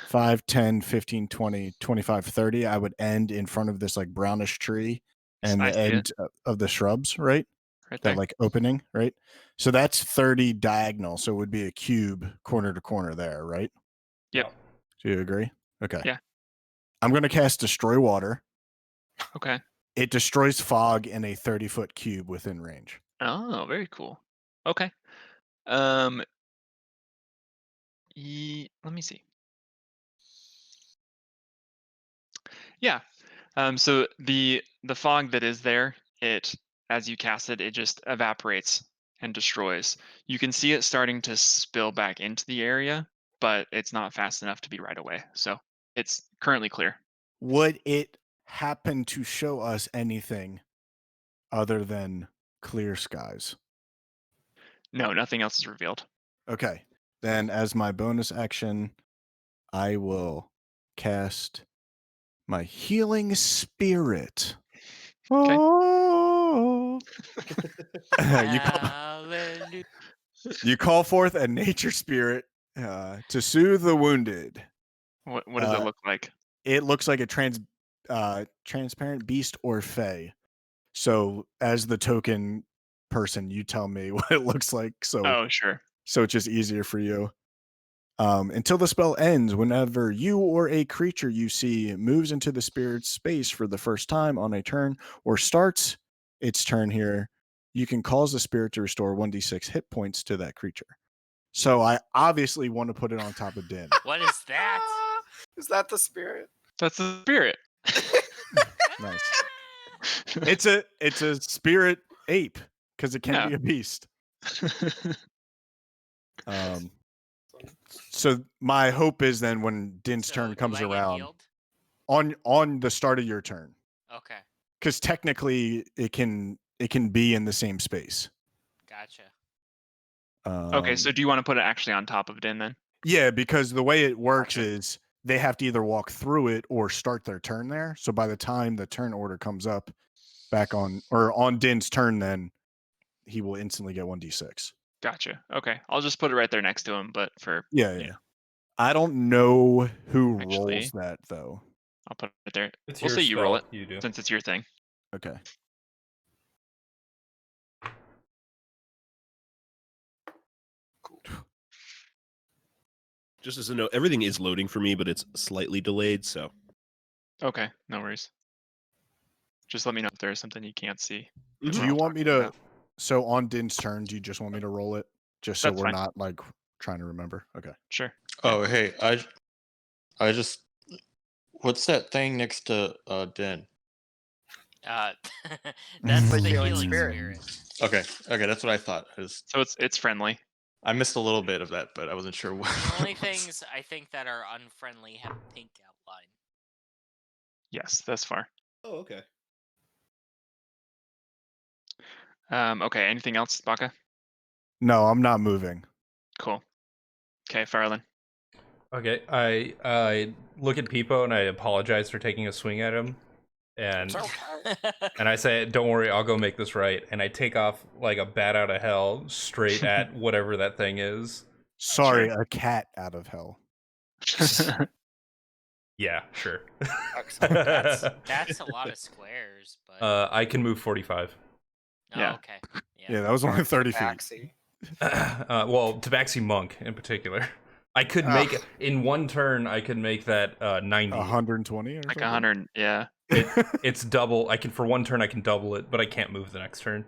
5, 10, 15, 20, 25, 30, I would end in front of this like brownish tree and I the see it. end of the shrubs, right? Right That there. like opening, right? So that's 30 diagonal. So it would be a cube corner to corner there, right? Yep. Do you agree? Okay. Yeah. I'm going to cast Destroy Water. Okay. It destroys fog in a 30-foot cube within range. Oh, very cool. Okay. Let me see. Yeah. So the fog that is there, as you cast it, it just evaporates and destroys. You can see it starting to spill back into the area, but it's not fast enough to be right away. So it's currently clear. Would it happen to show us anything other than clear skies? No, nothing else is revealed. Okay. Then as my bonus action, I will cast my Healing Spirit. Okay. Oh. Hallelujah. You call forth a nature spirit to soothe the wounded. What does it look like? It looks like a transparent beast or fey. So as the token person, you tell me what it looks like. Oh, sure. So it's just easier for you. Until the spell ends, whenever you or a creature you see moves into the spirit's space for the first time on a turn or starts its turn here, you can cause the spirit to restore 1d6 hit points to that creature. So I obviously want to put it on top of Din. What is that? Is that the spirit? That's the spirit. Nice. It's a spirit ape because it can be a beast. So my hope is then when Din's turn comes around on the start of your turn. Okay. Because technically it can be in the same space. Gotcha. Okay, so do you want to put it actually on top of Din then? Yeah, because the way it works is they have to either walk through it or start their turn there. So by the time the turn order comes up back on Din's turn, then he will instantly get 1d6. Gotcha. Okay, I'll just put it right there next to him. But Yeah. I don't know who rolls that though. I'll put it there. It's We'll your say you roll it spell, you do. since it's your thing. Okay. Just as a note, everything is loading for me, but it's slightly delayed, so. Okay, no worries. Just let me know if there's something you can't see. Do you want me to? So on Din's turn, do you just want me to roll it, just so That's we're fine. not like trying to remember? Okay. Sure. Oh, hey, I just, what's that thing next to Den? That's The the healing healing spirit. spirit. Okay, that's what I thought. So it's friendly. I missed a little bit of that, but I wasn't sure what. The only things I think that are unfriendly have a pink outline. Yes, thus far. Oh, okay. Okay, anything else, Baka? No, I'm not moving. Cool. Okay, Faralen. Okay, I look at Pipo and I apologize for taking a swing at him, and and I say, "Don't worry, I'll go make this right." And I take off like a bat out of hell straight at whatever that thing is. Sorry, a cat out of hell. Yeah, sure. That's a lot of squares, but I can move 45. oh, Yeah. okay. Yeah, that was only 30 feet. Tabaxi. Well, Tabaxi Monk in particular. I could make in one turn. I could make that 90. 120 or Like something? 100, yeah. It's double. I can for one turn. I can double it, but I can't move the next turn.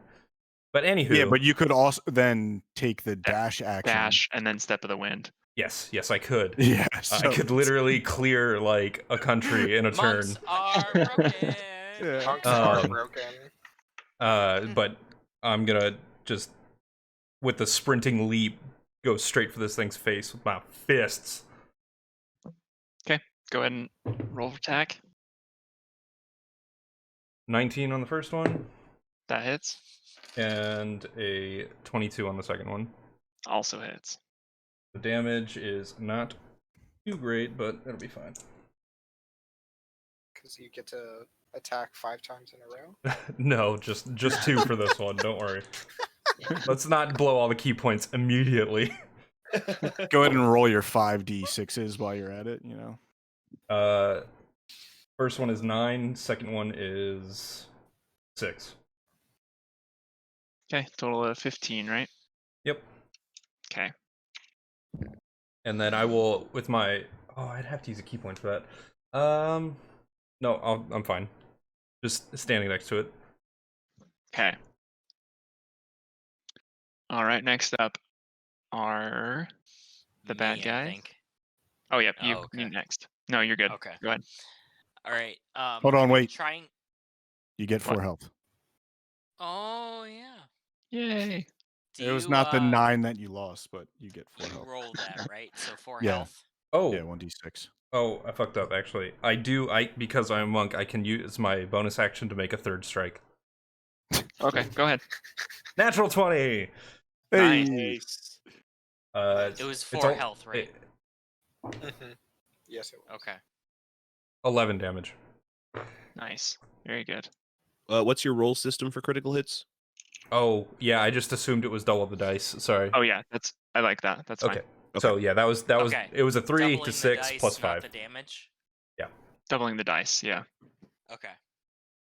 But anywho, Yeah, but you could also then take the dash action. Dash and then Step of the Wind. yes, I could. Yeah, I so could literally clear like a country in a turn. Monks are broken. Yeah. Monks are Um, broken. But I'm gonna just with the sprinting leap go straight for this thing's face with my fists. Go ahead and roll attack. 19 on the first one, That hits. and a 22 on the second one. Also hits. The damage is not too great, but it'll be fine. Because you get to attack 5 times in a row. No, just 2 for this one. Don't worry. Let's not blow all the key points immediately. Go ahead and roll your 5d6s while you're at it, you know. First one is 9. Second one is 6. Okay, total of 15, right? Yep. Okay. And then I will with my. Oh, I'd have to use a key point for that. No, I'm fine. Just standing next to it. Okay. All right, next up are the bad Me, I guys. think. Oh, yeah, Oh, you okay. next. No, you're good. Okay. Go ahead. All right. Hold on, I'm wait. Trying. You get 4 What? health. Oh yeah. Yay. Do It was you, not the 9 that you lost, but you get 4 you health. roll that, right? So 4 Yeah. health. Oh, Yeah, 1d6. Oh, I fucked up. Actually, because I'm a monk. I can use my bonus action to make a third strike. Okay, go ahead. Natural 20. Nice. Nice. It was It's 4 health, right? Yes, it was. Okay. 11 damage. Nice. Very good. What's your roll system for critical hits? Oh, yeah. I just assumed it was double the dice. Sorry. Oh, yeah, I like that. That's fine. Okay. So yeah, that was Okay. it was a 3 Doubling to the 6 dice, plus not 5. the damage. Doubling the dice, yeah. Okay.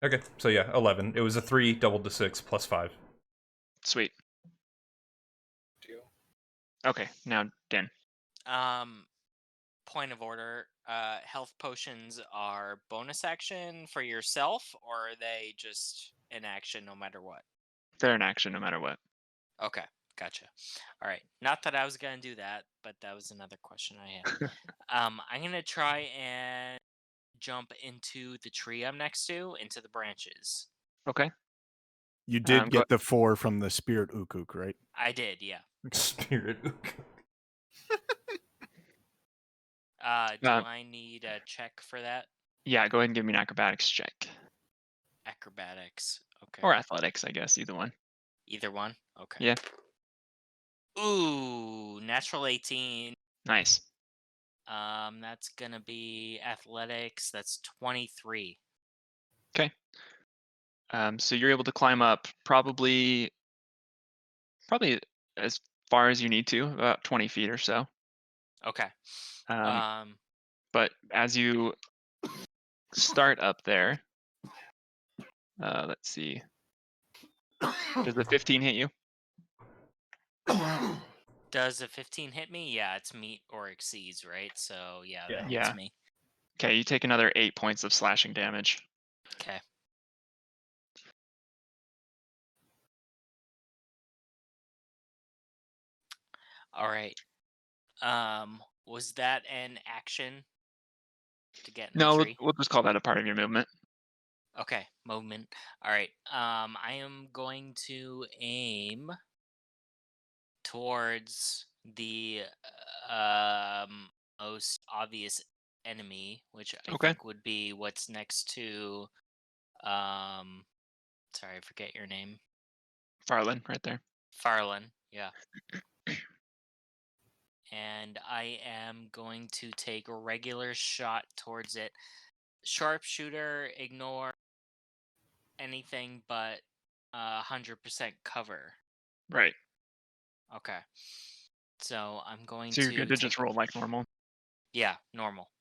Okay. So yeah, 11. It was a 3 doubled to 6 plus 5. Sweet. Deal. Okay, now Din. Point of order. Health potions are bonus action for yourself, or are they just an action no matter what? They're in action no matter what. Okay, gotcha. All right. Not that I was gonna do that, but that was another question I had. I'm gonna try and jump into the tree I'm next to, into the branches. Okay. You did Go- get the 4 from the spirit ukuk, right? I did, yeah. Spirit. Do I need a check for that? Yeah, go ahead and give me an acrobatics check. Acrobatics. Okay. Or athletics, I guess, either one. Either one? Okay. Yeah. Ooh, natural 18. Nice. That's gonna be athletics. That's 23. Okay. So you're able to climb up probably as far as you need to, about 20 feet or so. Okay. But as you start up there, let's see. Does the 15 hit you? Does a 15 hit me? Yeah, it's meet or exceeds, right? So yeah, that hits Yeah. me. Okay, you take another 8 points of slashing damage. Okay. All right. Was that an action to get in No, the tree? we'll just call that a part of your movement. Okay, movement. All right. I am going to aim towards the most obvious enemy, which I Okay. think would be what's next to sorry, I forget your name. Faralen, right there. Faralen, yeah. And I am going to take a regular shot towards it. Sharpshooter, ignore anything but 100% cover. Right. Okay. So I'm going So you're to good to just roll like normal. Yeah, normal.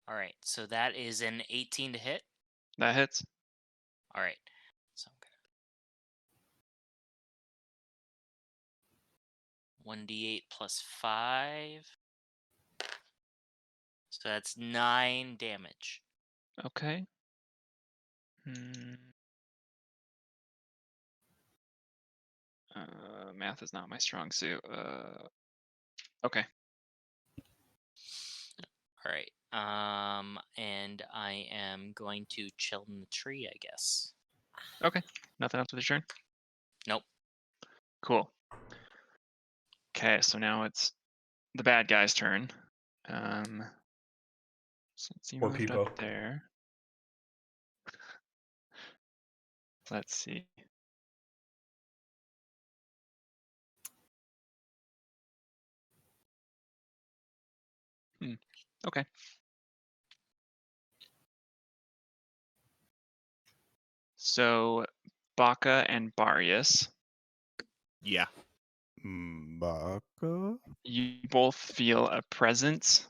All right. So that is an 18 to hit. That hits. All right. So 1d8 plus 5. So that's 9 damage. Okay. Math is not my strong suit. Okay. All right. And I am going to chill in the tree, I guess. Okay. Nothing else with your turn? Nope. Cool. Okay, so now it's the bad guy's turn. Since he Poor moved Pipo. up there. Let's see. Okay. So Baka and Barrius, Yeah. Baka? you both feel a presence,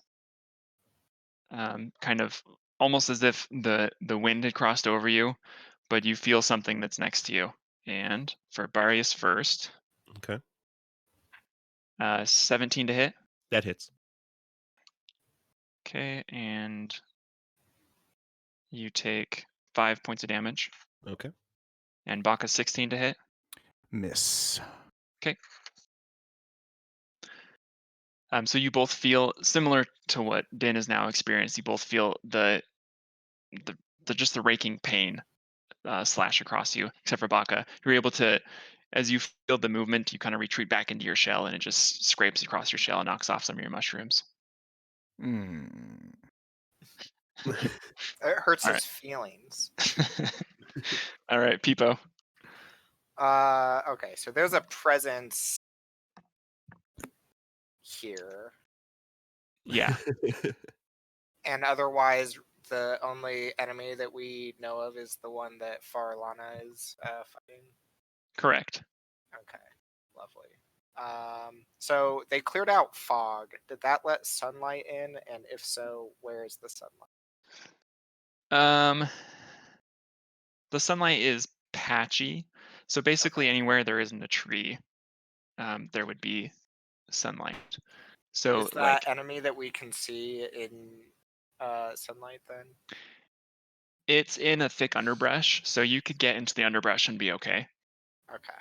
kind of almost as if the wind had crossed over you, but you feel something that's next to you. And for Barrius first, Okay. 17 to hit. That hits. Okay, and you take 5 points of damage. Okay. And Baka 16 to hit. Miss. Okay. So you both feel similar to what Din is now experienced. You both feel the just the raking pain slash across you, except for Baka. You're able to, as you feel the movement, you kind of retreat back into your shell, and it just scrapes across your shell and knocks off some of your mushrooms. It hurts All his feelings. All right, Pipo. Okay, so there's a presence here, Yeah. and otherwise, the only enemy that we know of is the one that Faralana is fighting. Correct. Okay, lovely. So they cleared out fog. Did that let sunlight in? And if so, where is the sunlight? The sunlight is patchy, so basically anywhere there isn't a tree, there would be sunlight. So Is that enemy that we can see in sunlight then? It's in a thick underbrush, so you could get into the underbrush and be okay. Okay.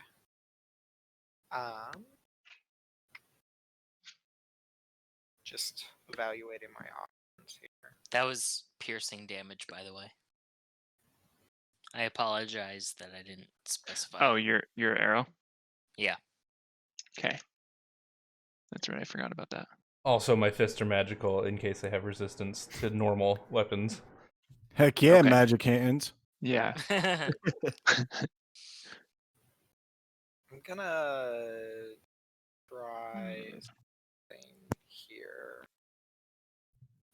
Just evaluating my options here. That was piercing damage, by the way. I apologize that I didn't specify. Oh, your arrow? Yeah. Okay. That's right, I forgot about that. Also, my fists are magical in case they have resistance to normal weapons. Heck yeah, Okay. magic hands. Yeah. I'm gonna try something here,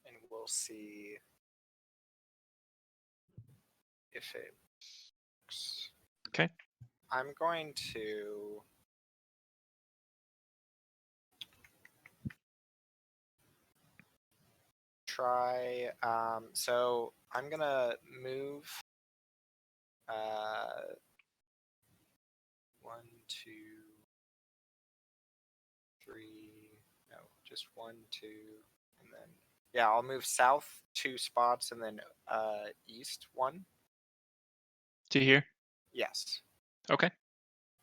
and we'll see if it works. Okay. I'm going to try. So I'm gonna move. 1, 2, 3. No, just 1, 2, and then yeah, I'll move south 2 spots and then east 1. To here? Yes. Okay.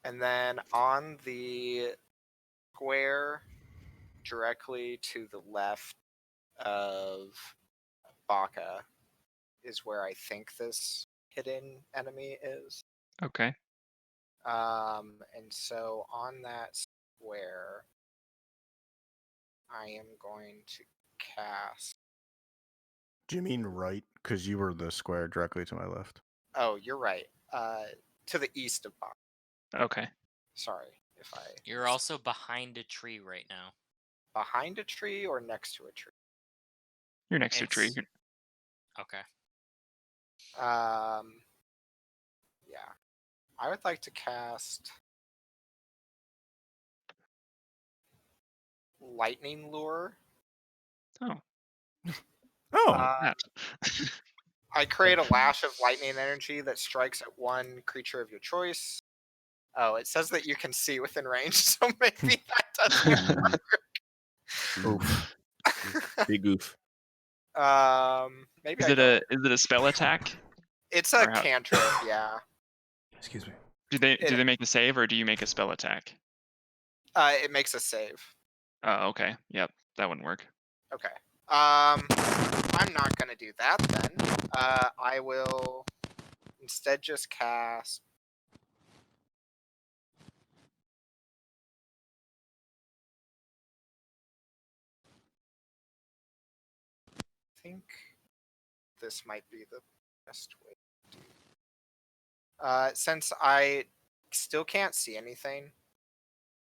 And then on the square directly to the left of Baka is where I think this hidden enemy is. Okay. And so on that square, I am going to cast. Do you mean right? Because you were the square directly to my left. Oh, you're right. To the east of Baka. Okay. Sorry if I. You're also behind a tree right now. Behind a tree or next to a tree? You're next to a tree. Okay. Yeah. I would like to cast Lightning Lure. Oh. Oh. I create a lash of lightning energy that strikes at one creature of your choice. Oh, it says that you can see within range, so maybe that doesn't work. Oof. Big oof. Maybe Is I it don't. a spell attack? It's a or how- cantrip, yeah. Excuse me. Do they make a save or do you make a spell attack? It makes a save. Oh, okay. Yep, that wouldn't work. Okay. I'm not gonna do that then. I will instead just cast. I think this might be the best way to do. Since I still can't see anything,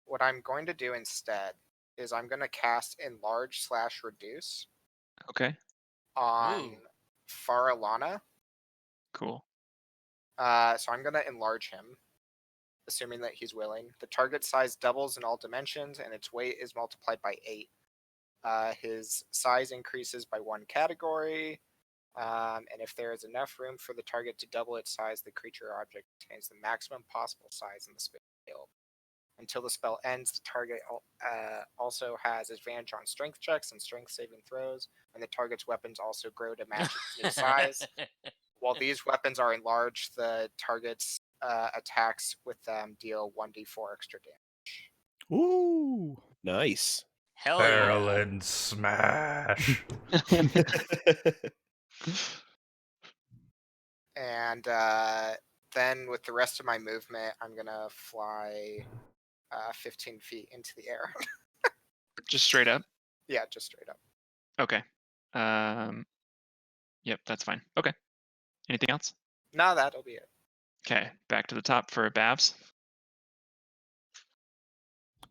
what I'm going to do instead is I'm going to cast Enlarge/Reduce Okay, on Ooh. Faralana. cool. So I'm going to enlarge him, assuming that he's willing. The target size doubles in all dimensions, and its weight is multiplied by 8. His size increases by 1 category, and if there is enough room for the target to double its size, the creature or object attains the maximum possible size in the space available. Until the spell ends, the target also has advantage on strength checks and strength saving throws, and the target's weapons also grow to match its new size. While these weapons are enlarged, the target's attacks with them deal 1d4 extra damage. Ooh. Nice. Hell yeah. Faralen smash. And then with the rest of my movement, I'm going to fly 15 feet into the air. Just straight up. Yeah, just straight up. Okay. Yep, that's fine. Okay. Anything else? No, that'll be it. Okay, back to the top for Babs.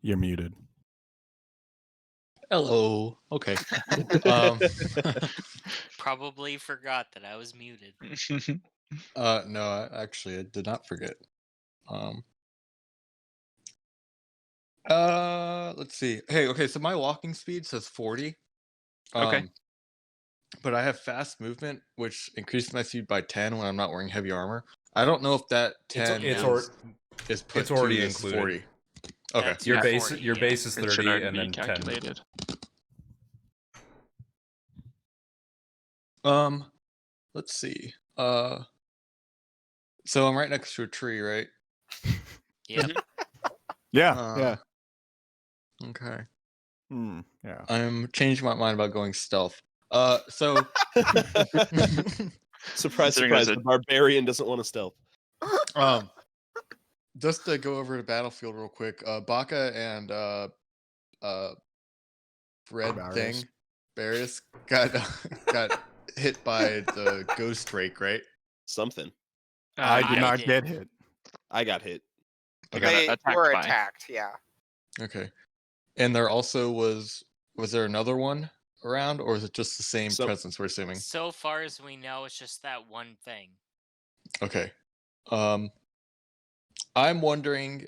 You're muted. Hello. Okay. Probably forgot that I was muted. No, actually, I did not forget. Let's see. Hey, okay, so my walking speed says 40. Okay. But I have fast movement, which increases my speed by 10 when I'm not wearing heavy armor. I don't know if that 10 It's is put it's already to this included. 40. Okay. That's Your not base 40, your yeah. base is It should 30 already and be then 10. calculated. Let's see. So I'm right next to a tree, right? Yeah. Yeah. Okay. Yeah. I'm changing my mind about going stealth. So Surprise, Considering there's surprise. The barbarian doesn't want to stealth. just to go over the battlefield real quick, Baka and Red Barrius. thing, Barrius got hit by the ghost rake, right? Something. I did I not did. get hit. I got hit. I got They attacked were by. attacked, yeah. Okay. And there also was there another one around, or is it just the same So- presence we're assuming? So far as we know, it's just that one thing. Okay. I'm wondering,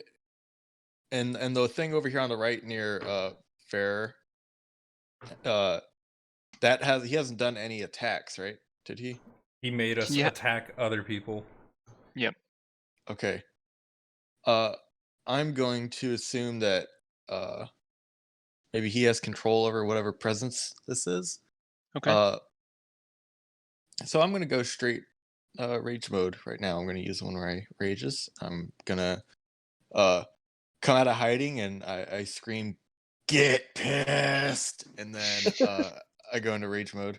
and the thing over here on the right near Fair, he hasn't done any attacks, right? Did he? He made us Yeah. attack other people. Yep. Okay. I'm going to assume that maybe he has control over whatever presence this is. Okay. So I'm gonna go straight rage mode right now. I'm gonna use one where I rages. I'm gonna come out of hiding and I scream, "Get pissed!" and then I go into rage mode.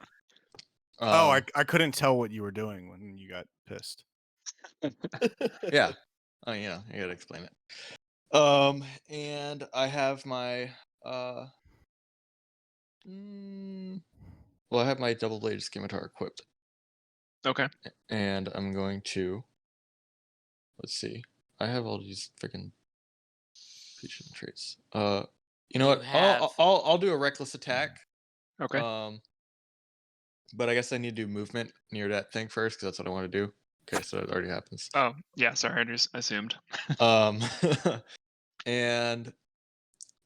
I couldn't tell what you were doing when you got pissed. Yeah. Oh yeah, I gotta explain it. And I have my well, I have my double-bladed scimitar equipped, Okay. and I'm going to let's see. I have all these freaking features and traits. You know You what? have- I'll do a reckless attack. Okay. But I guess I need to do movement near that thing first because that's what I want to do. Okay, so it already happens. Oh, yeah. Sorry, I just assumed. And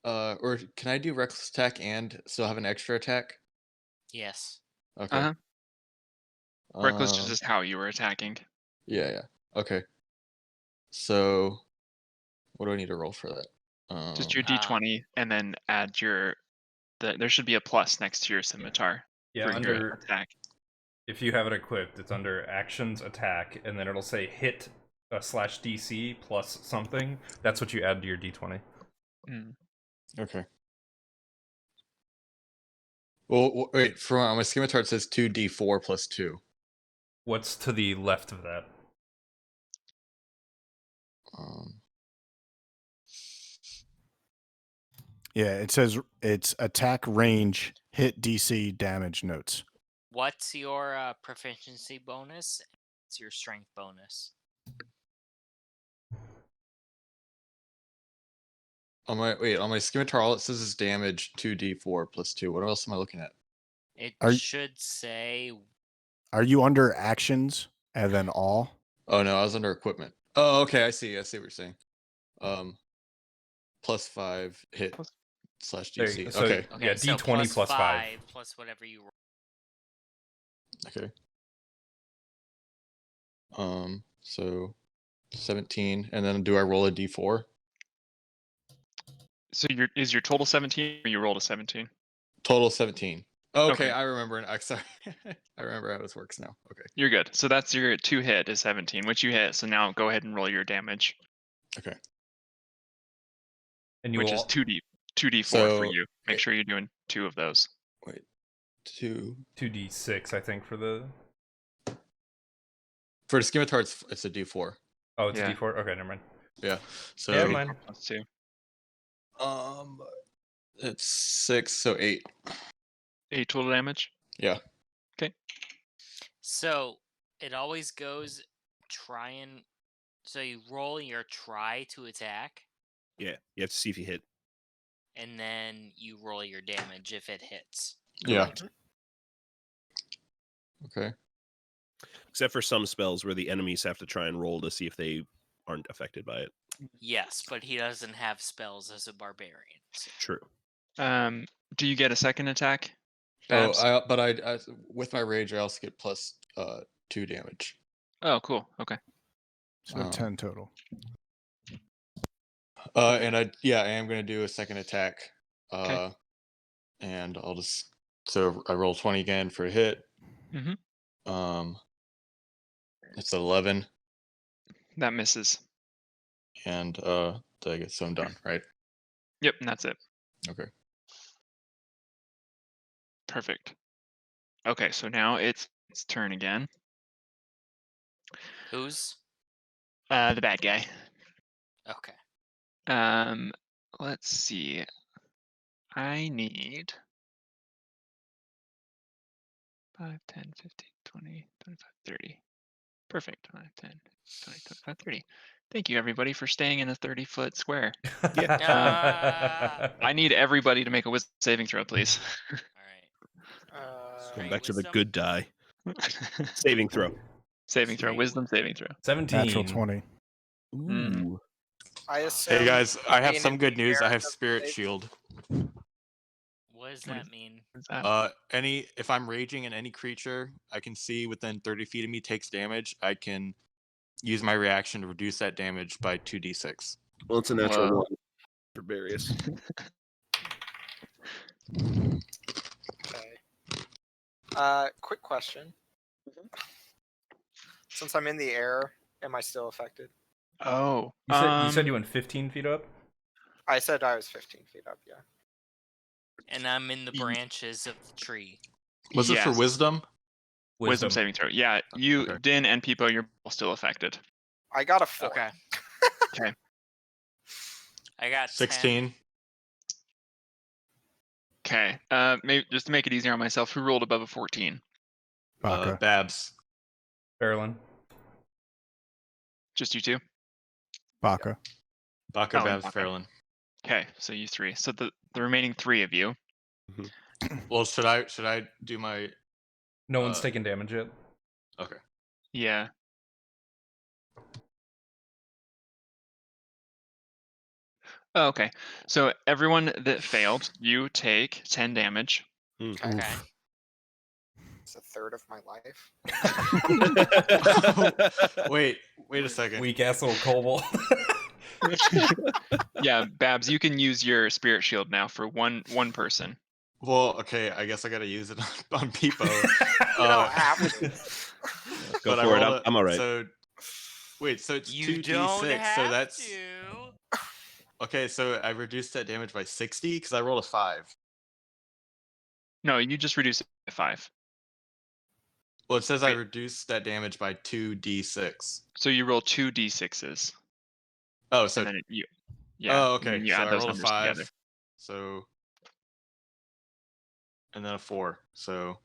or can I do reckless attack and still have an extra attack? Yes. Okay. Uh-huh. Reckless is Um, just how you were attacking. Yeah. Okay. So What do I need to roll for that? Just your d20, and then add your. There should be a plus next to your scimitar Yeah, for your attack. If you have it equipped, it's under actions, attack, and then it'll say hit /DC plus something. That's what you add to your d20. Okay. Well, wait. On my scimitar, it says 2d4 plus 2. What's to the left of that? Yeah, it says it's attack, range, hit, DC, damage notes. What's your proficiency bonus? What's your strength bonus? On my scimitar, all it says is damage 2d4 plus 2. What else am I looking at? It should say. Are you under actions and then all? Oh no, I was under equipment. Oh, okay, I see what you're saying. Plus 5 hit /DC. So, okay. Yeah, so d20 plus 5. Plus whatever you roll. Okay. So 17, and then do I roll a d4? So is your total 17, or you rolled a 17? Total 17. Okay, Okay. I remember. Sorry, I remember how this works now. Okay. You're good. So that's your 2 hit is 17, which you hit. So now go ahead and roll your damage. Okay. And Which is 2d4 for you. Make sure you're doing 2 of those. Wait, 2d6, I think, for the scimitar. It's a d4. Oh, it's a d4. Okay, never mind. Yeah. So never mind. Plus 2. It's 6, so 8. 8 total damage. Yeah. Okay. So it always goes so you roll your try to attack, Yeah, you have to see if you hit. and then you roll your damage if it hits. Yeah. Okay. Except for some spells where the enemies have to try and roll to see if they aren't affected by it. Yes, but he doesn't have spells as a barbarian. So. True. Do you get a second attack? Oh, Babs? but I with my rage, I also get plus 2 damage. Oh, cool. Okay. So 10 total. And I am gonna do a second attack. Okay. And I'll just I roll 20 again for a hit. It's 11. That misses. And I guess I'm done, right? Yep, and that's it. Okay. Perfect. Okay, so now it's turn again. Who's? The bad guy. Okay. Let's see. I need 5, 10, 15, 20, 25, 30. Perfect. 5, 10, 20, 25, 30. Thank you, everybody, for staying in a 30-foot square. Yeah. I need everybody to make a wisdom saving throw, please. All right. Going back to the wisdom? good die. Saving throw. Saving throw. Wisdom saving throw. 17. Natural 20. Ooh. I assume. Hey guys, I have being some in good the news. I air have doesn't Spirit save- Shield. What does that mean? If I'm raging and any creature I can see within 30 feet of me takes damage, I can use my reaction to reduce that damage by 2d6. Well, it's a natural Whoa. 1 for Barrius. Okay. Quick question. Since I'm in the air, am I still affected? Oh. You said you went 15 feet up? I said I was 15 feet up, yeah. And I'm in the branches of the tree. Was it for Yes. wisdom? Wisdom saving throw. Yeah, you, Okay. Din and Pipo, you're both still affected. I got a 4. Okay. Okay. I got 16. 10. Okay. Maybe just to make it easier on myself, who rolled above a 14? Baka. Babs. Faralen. Just you two? Baka. Baka, Oh, Babs, Baka. Faralen. Okay, so you 3. So the remaining 3 of you. Well, should I do my? No one's taken damage yet. Okay. Yeah. Oh, okay. So everyone that failed, you take 10 damage. Okay. It's a third of my life. Wait a second. Weak ass little kobold. Yeah, Babs, you can use your spirit shield now for one person. Well, okay, I guess I gotta use it on Pipo. You don't have to. Go but I for it. rolled I'm all right. So wait, so it's You 2d6. don't So have that's to. okay. So I reduced that damage by 60 because I rolled a 5. No, you just reduce it by 5. Well, it says I Wait. reduced that damage by 2d6. So you roll 2 d6s. Oh, so And then yeah. oh, And then okay. you So add I those rolled a numbers 5. together. So and then a 4. So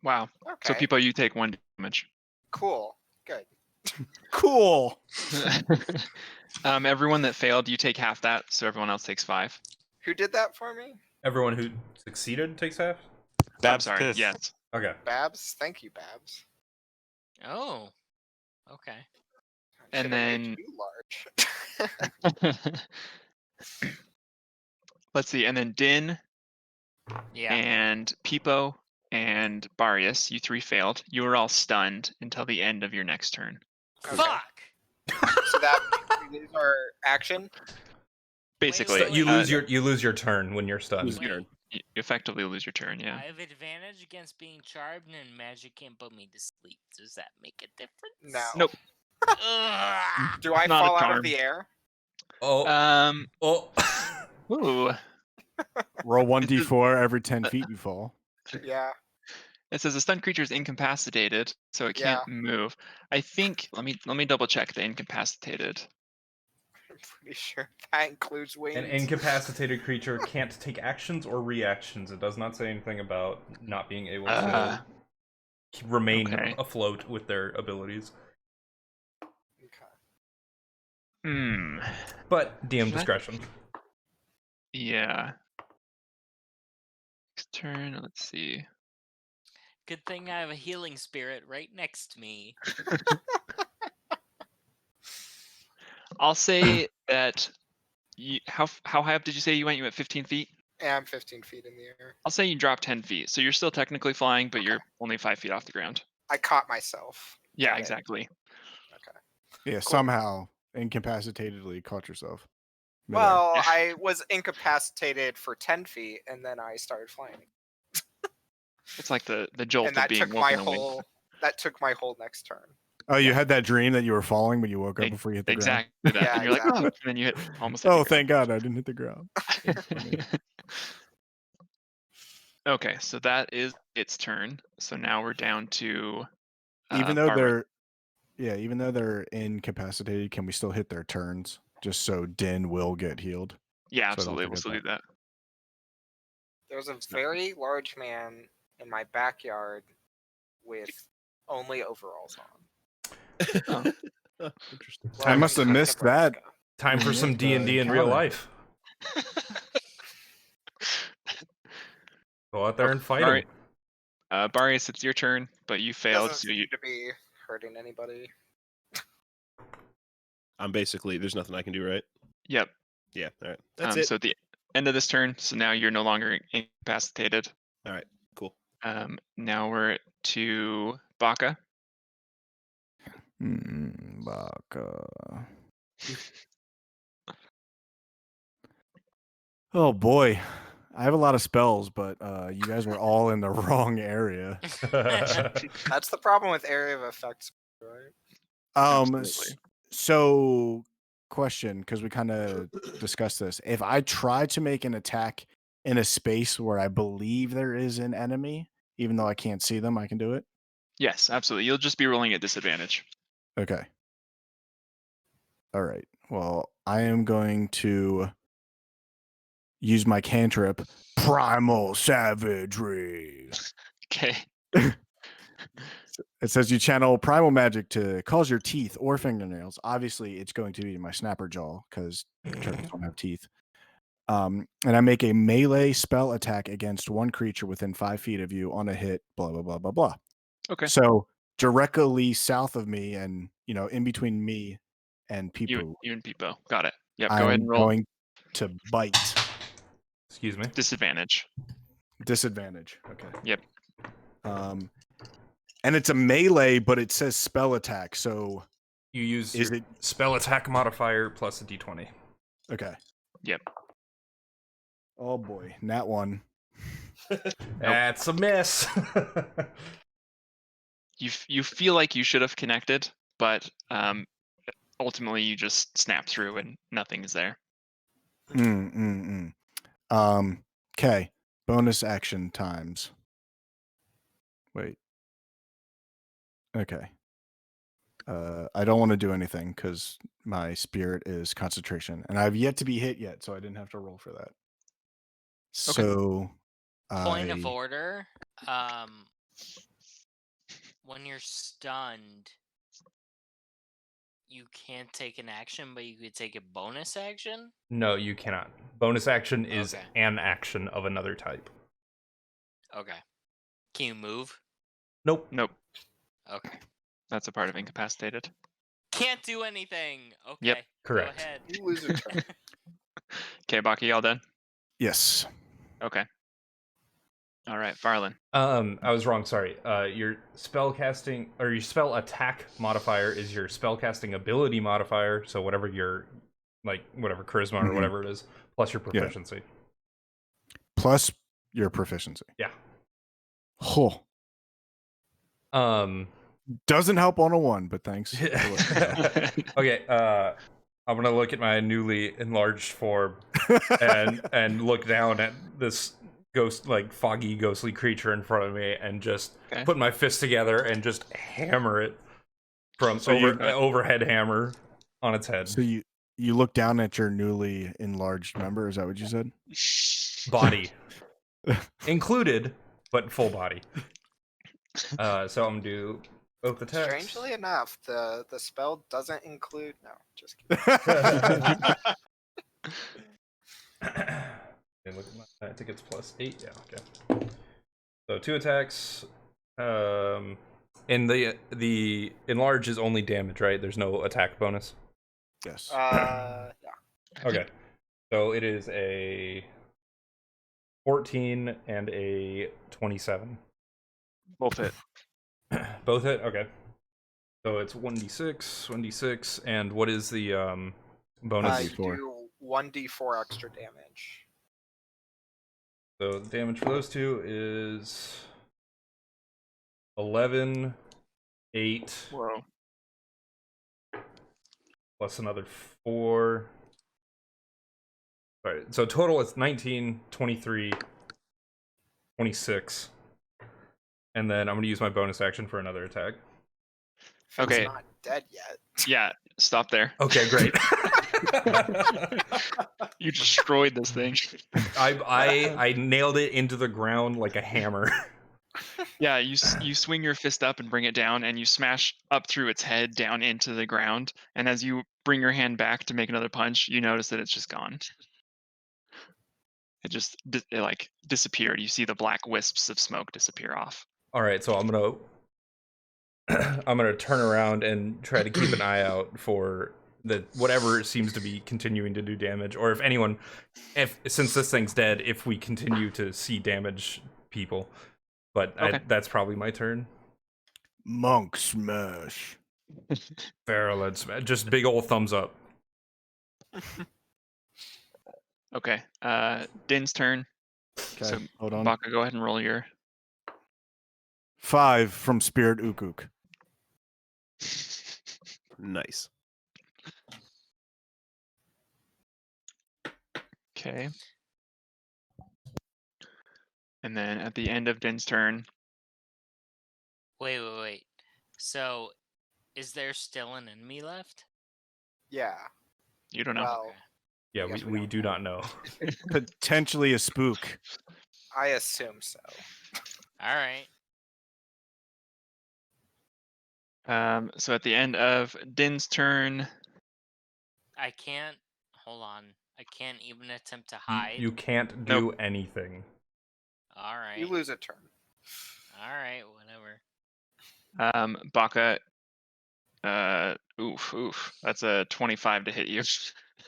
Wow. So Okay. Pipo, you take 1 damage. Cool. Good. Cool. Everyone that failed, you take half that, so everyone else takes 5. Who did that for me? Everyone who succeeded takes half? I'm Babs sorry. pissed. Yes. Okay. Babs. Thank you, Babs. Oh. Okay. And Should've then made you large. let's see. And then Din Yeah. and Pipo and Barrius, you 3 failed. You were all stunned until the end of your next turn. Okay. Fuck. So that means we lose our action. Basically, wait, You wait. lose your turn when you're stunned. Lose your turn. you effectively lose your turn. Yeah. I have advantage against being charmed, and magic can't put me to sleep. Does that make a difference? No. Nope. Ugh. Do I Not a fall out charm. of the air? Oh. Oh. Ooh. Roll 1d4 every 10 feet you fall. Yeah. It says a stunned creature is incapacitated, so it can't move. I think. Let me double check the incapacitated. I'm pretty sure that includes wings. An incapacitated creature can't take actions or reactions. It does not say anything about not being able to remain afloat with their abilities. Hmm. But DM discretion. Yeah. Next turn. Let's see. Good thing I have a healing spirit right next to me. I'll say that. How high up did you say you went? You went 15 feet. Yeah, I'm 15 feet in the air. I'll say you dropped 10 feet, so you're still technically flying, but you're only 5 feet off the ground. I caught myself. Yeah, Got it. exactly. Okay. Yeah, Cool. somehow incapacitatedly caught yourself. midair. Well, I was incapacitated for 10 feet, and then I started flying. It's like the jolt And of that being took woken my awake. whole. That took my whole next turn. Oh, you had that dream that you were falling, but you woke up before you hit the Exactly that. Yeah, And you're like, oh, exactly. and then you hit almost hit ground. the Oh, thank God I didn't hit the ground. ground. Okay, so that is its turn. So now we're down to Even though Barbara. even though they're incapacitated, can we still hit their turns? Just so Din will get healed. Yeah, so I don't absolutely. We'll forget still do that. There's a very large man in my backyard with only overalls on. Oh. Interesting. I must have Welcome to missed that. Nebraska. Time for some With the D&D in real encounter. life. Go out there and fight Alright. him. Barrius, it's your turn, but you failed. Doesn't So you seem to be hurting anybody. I'm basically there's nothing I can do, right? Yep. Yeah. All right. That's it. So at the end of this turn, so now you're no longer incapacitated. All right. Cool. Now we're to Baka. Baka. Oh boy, I have a lot of spells, but you guys were all in the wrong area. That's the problem with area of effects, right? Absolutely. So, question, because we kind of discussed this. If I try to make an attack in a space where I believe there is an enemy, even though I can't see them, I can do it? Yes, absolutely. You'll just be rolling at disadvantage. Okay. All right. Well, I am going to use my cantrip, Primal Savagery. Okay. It says you channel primal magic to cause your teeth or fingernails. Obviously, it's going to be my snapper jaw because turtles don't have teeth. And I make a melee spell attack against one creature within 5 feet of you on a hit, blah, blah, blah, blah, blah. Okay. So directly south of me and, in between me and people, You and Pipo. Got it. Yep. I'm Go ahead and roll. going to bite. Excuse me. Disadvantage. Disadvantage. Okay. Yep. And it's a melee, but it says spell attack. So You use Is your it- spell attack modifier plus a d20. Okay. Yep. Oh boy, nat 1. That's a miss. You feel like you should have connected, but ultimately you just snap through and nothing is there. Okay. Bonus action times. Wait. Okay. I don't want to do anything because my spirit is concentration, and I've yet to be hit yet, so I didn't have to roll for that. So, Point of order. When you're stunned, you can't take an action, but you could take a bonus action. No, you cannot. Bonus action is Okay. an action of another type. Okay. Can you move? Nope. Nope. Okay. That's a part of incapacitated. Can't do anything. Okay. Yep. Correct. Go ahead. You lose a turn. Okay, Baki, all done? yes. Okay. All right, Faralen. I was wrong. Sorry. Your spell casting or your spell attack modifier is your spell casting ability modifier. So whatever your whatever charisma or whatever it is, plus your proficiency. Plus your proficiency. Yeah. Oh. Doesn't help on a 1, but thanks. Okay. I'm gonna look at my newly enlarged form and look down at this foggy, ghostly creature in front of me, and just put my fist together and just hammer it from overhead hammer on its head. So you look down at your newly enlarged member. Is that what you said? Body included, but full body. So I'm gonna do both attacks. Strangely enough, the spell doesn't include. No, just kidding. Look at my, I think it's +8. Yeah. Okay. So 2 attacks. And the enlarge is only damage, right? There's no attack bonus. Yes. Yeah. Okay. So it is a 14 and a 27. Both hit. Both hit? Okay. So it's 1d6, and what is the bonus? You do 1d4 extra damage. So the damage for those two is 11, 8. Whoa. Plus another 4. All right, so total it's 19, 23, 26. And then I'm going to use my bonus action for another attack. Okay. He's not dead yet. Yeah, stop there. Okay, great. You destroyed this thing. I nailed it into the ground like a hammer. Yeah, you swing your fist up and bring it down, and you smash up through its head down into the ground. And as you bring your hand back to make another punch, you notice that it's just gone. It just disappeared. You see the black wisps of smoke disappear off. All right, so I'm gonna turn around and try to keep an eye out for whatever seems to be continuing to do damage, or since this thing's dead, if we continue to see damage people. But okay. That's probably my turn. Monk smash. Faralen smash. Just big old thumbs up. Okay. Din's turn. Okay, So hold on. Baka, go ahead and roll your 5 from Spirit Ukuk. Nice. Okay. And then at the end of Din's turn. Wait. So, is there still an enemy left? Yeah. You don't know. Well, Yeah, we do not know. Potentially a spook. I assume so. All right. So at the end of Din's turn, I can't. Hold on. I can't even attempt to hide. You can't do anything. All right. You lose a turn. All right. Whatever. Baka. Oof. That's a 25 to hit you.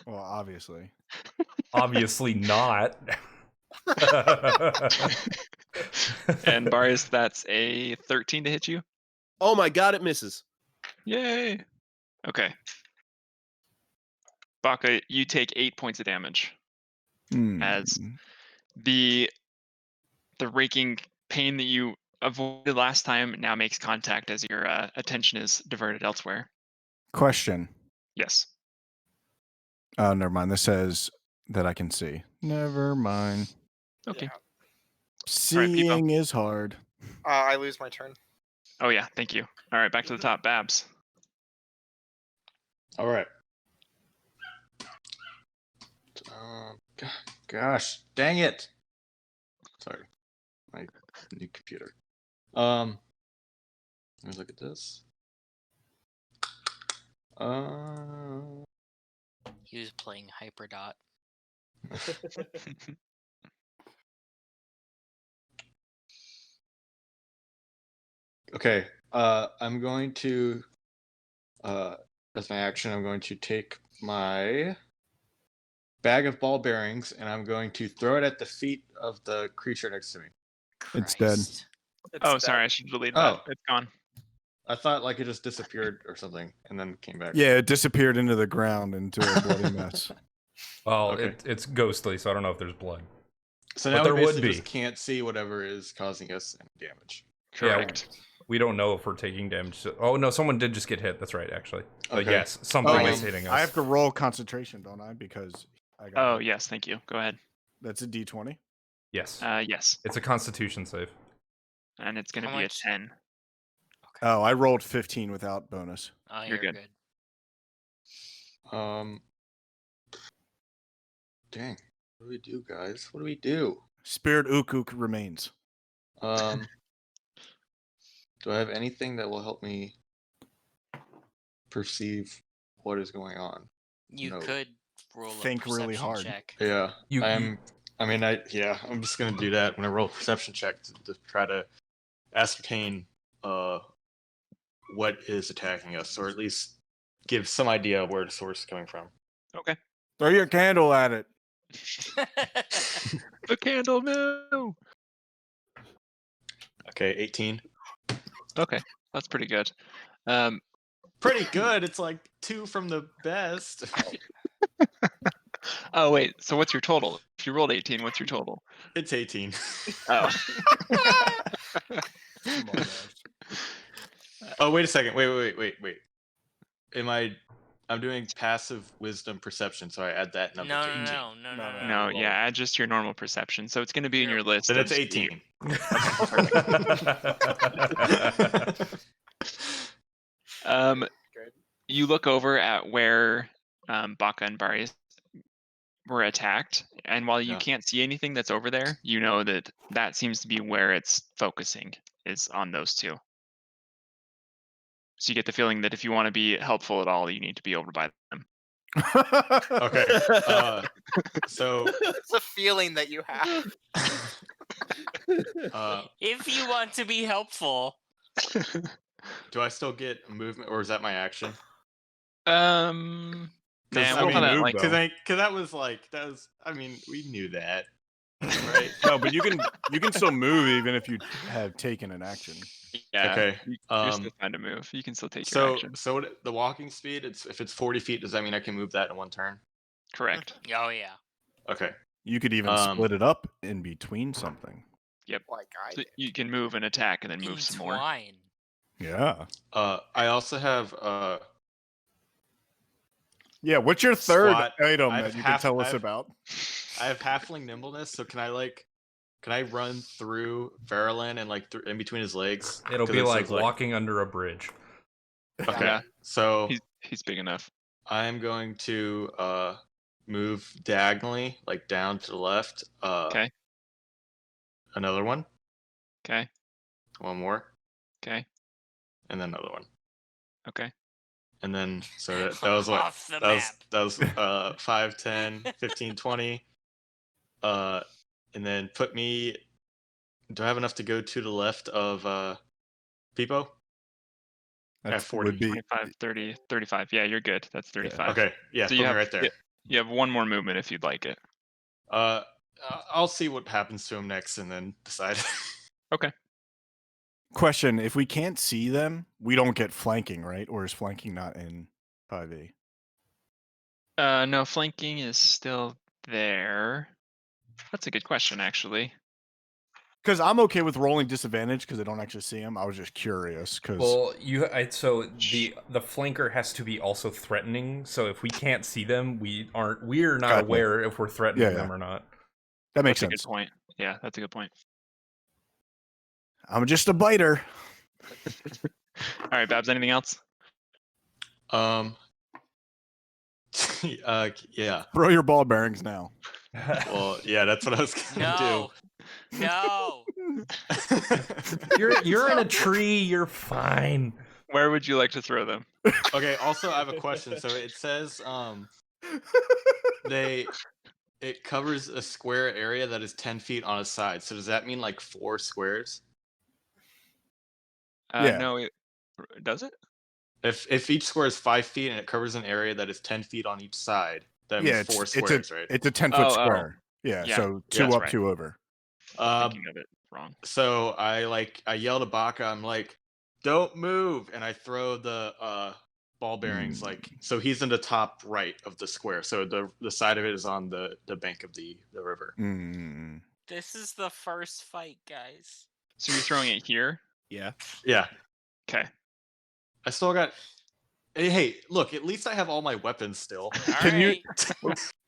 Well, obviously. Obviously not. And Barrius, that's a 13 to hit you. Oh my god, it misses. Yay. Okay. Baka, you take 8 points of damage as the raking pain that you avoided last time now makes contact as your attention is diverted elsewhere. Question. Yes. Oh, never mind. This says that I can see. Never mind. Okay. Yeah. Seeing is hard. I lose my turn. Oh yeah, thank you. All right, back to the top. Babs. All right. Gosh, dang it! Sorry, my new computer. Let me look at this. He was playing Hyperdot. Okay. I'm going to, as my action, I'm going to take my bag of ball bearings and I'm going to throw it at the feet of the creature next to me. It's dead. Christ. Oh, sorry, I should delete that. It's gone. I thought like it just disappeared or something and then came back. Yeah, it disappeared into the ground into a bloody mess. Well, Okay. it's ghostly, so I don't know if there's blood. So But now there we would basically be. just can't see whatever is causing us any damage. Correct. Yeah, we don't know if we're taking damage. Oh no, someone did just get hit. That's right, actually. But Okay. yes, something Oh, is hitting us. I have to roll concentration, don't I? Because I got Oh hit. yes, thank you. Go ahead. That's a D20. Yes. Yes, It's a Constitution save. and it's going to How be much? a 10. Oh, I rolled 15 without bonus. Oh, You're you're good. good. Dang. What do we do, guys? What do we do? Spirit Ukuk remains. Do I have anything that will help me perceive what is going on? You No. could roll Think a really perception hard. check. Yeah. You- I'm just gonna do that when I roll a perception check to try to ascertain what is attacking us, or at least give some idea of where the source is coming from. Okay. Throw your candle at it. The candle, no. Okay, 18. Okay, that's pretty good. Pretty good. It's like 2 from the best. Oh wait, so what's your total? If you rolled 18, what's your total? It's 18. Oh. Come on, guys. Oh, wait a second. Wait. I'm doing passive wisdom perception, so I add that number No, to 18. No, yeah, add just your normal perception. So it's going to be in your list. Then of it's 18. Good. You look over at where Baka and Barrius were attacked, and while you Yeah. can't see anything that's over there, you know that seems to be where it's focusing, is on those two. So you get the feeling that if you want to be helpful at all, you need to be over by them. Okay. So It's a feeling that you have. If you want to be helpful. do I still get movement, or is that my action? Man, I we'll mean, call that move, like though. Because that was I mean, we knew that, right? No, but you can still move even if you have taken an action. yeah. Okay. You're still trying to move. You can still take your So action. the walking speed, if it's 40 feet, does that mean I can move that in one turn? Correct. Oh yeah. Okay. You could even split it up in between something. Yep. Like I So did. you can move and attack and then move some more. Entwine. Yeah. I also have Yeah, what's your third Squat. item I've that you can tell us I've- about? I have halfling nimbleness, so can I run through Faralen and like in between his legs? It'll 'Cause be it like says, walking under a bridge. Okay. Yeah. So He's big enough. I'm going to move diagonally, like down to the left. Okay. Another one. Okay. One more. Okay. And then another one. Okay. And then so that was what Off the that map. was 5, 10, 15, 20. And then put me. Do I have enough to go to the left of Pipo? That 40. would be 25, 30, 35. Yeah, you're good. That's 35. Okay, yeah, So put you me have right there. You have one more movement if you'd like it. I'll see what happens to him next and then decide. Okay. question. If we can't see them, we don't get flanking, right? Or is flanking not in 5e? No, flanking is still there. That's a good question, actually. Because I'm okay with rolling disadvantage because I don't actually see him. I was just curious because Well, so the flanker has to be also threatening. So if we can't see them, we're not Gotcha. aware if we're threatening Yeah. them or not. that makes That's a sense. good point. Yeah, that's a good point. I'm just a biter. All right, Babs, anything else? Yeah. Throw your ball bearings now. Well, yeah, that's what I was gonna No. You're in a tree. You're fine. Where would you like to throw them? do. Okay. Also, I have a question. So it says it covers a square area that is 10 feet on a side. So does that mean like 4 squares? Yeah. No, does it? If each square is 5 feet and it covers an area that is 10 feet on each side, that means 4 squares, right? It's a 10-foot Oh. square. Yeah, Yeah, so 2 that's up, right. 2 over. Thinking of it wrong. So I yell to Baka, I'm like, "Don't move!" And I throw the ball bearings so he's in the top right of the square. So the side of it is on the bank of the river. This is the first fight, guys. So you're throwing it here? Yeah. Okay. I still got. Hey, look! At least I have all my weapons still. Can you?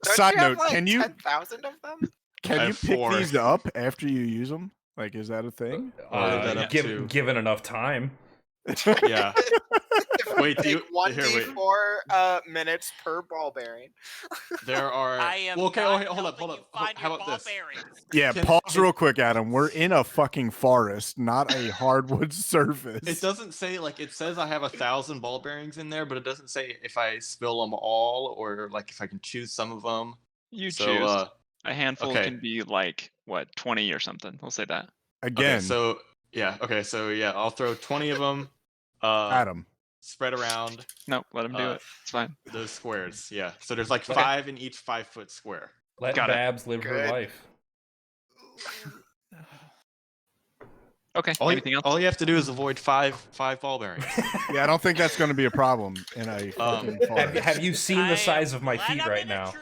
Side note: Can you 10,000 of them? Can I you have pick 4. these up after you use them? Like, is that a thing? Given enough time. Yeah. Wait, do you? One Here, wait. d4 minutes per ball bearing. There are. I am Well, okay, not wait, hold up. helping you find How your about ball this? bearings. Yeah, pause real quick, Adam. We're in a fucking forest, not a hardwood surface. It doesn't say it says I have 1,000 ball bearings in there, but it doesn't say if I spill them all or like if I can choose some of them. You So, choose. A handful okay. can be like, what, 20 or something. We'll say that. Again. Okay, so I'll throw 20 of them. Adam. Spread around. No, let him do it. It's fine. Those squares, yeah. So there's like 5 in each 5-foot square. Let Babs live her life. Okay. Anything else? All you have to do is avoid 5 ball bearings. Yeah, I don't think that's going to be a problem in a fucking forest. Have you seen the size of my feet right now?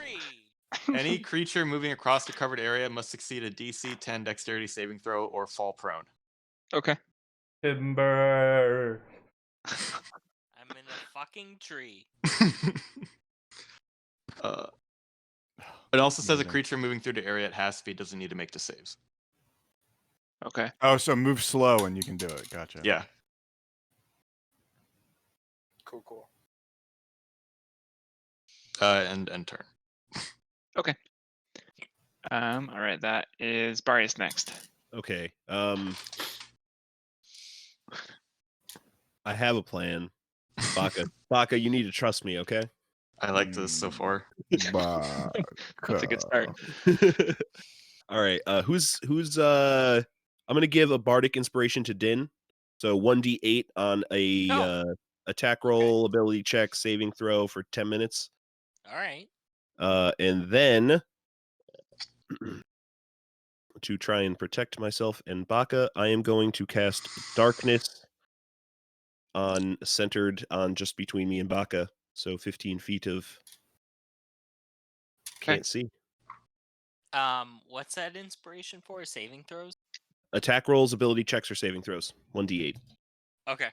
Any creature moving across the covered area must succeed a DC 10 dexterity saving throw or fall prone. Okay. Timber. I'm in a fucking tree. It also says a creature moving through the area at half speed doesn't need to make the saves. Okay. Oh, so move slow and you can do it. Gotcha. Yeah. Cool. And turn. Okay. All right, that is Barrius next. Okay. I have a plan. Baka, you need to trust me, okay? I like this so far. That's a good start. All right. Who's I'm gonna give a bardic inspiration to Din. So 1d8 on a attack roll, ability check, saving throw for 10 minutes. All right. And then to try and protect myself and Baka, I am going to cast Darkness centered on just between me and Baka. So 15 feet of can't see. What's that inspiration for? Saving throws? Attack rolls, ability checks, or saving throws. 1d8. Okay.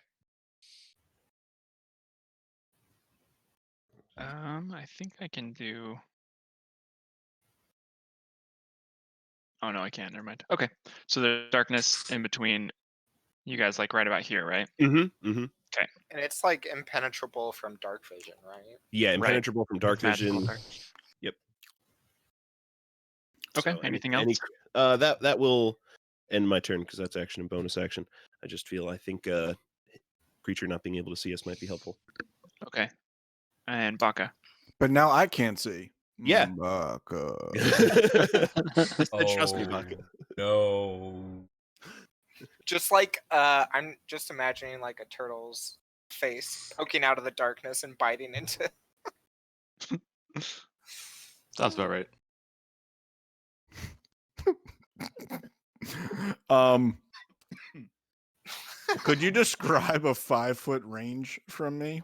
I think I can do. Oh no, I can't. Never mind. Okay, so there's darkness in between you guys, like right about here, right? Mm-hmm. Mm-hmm. Okay. And it's like impenetrable from dark vision, right? Yeah, impenetrable from dark vision. Dark. Yep. Okay. So anything else? That will end my turn because that's action and bonus action. I think creature not being able to see us might be helpful. Okay. And Baka. But now I can't see. Yeah. Baka. Trust me, Baka. No. Just like I'm just imagining like a turtle's face poking out of the darkness and biting into. Sounds about right. Could you describe a 5-foot range from me?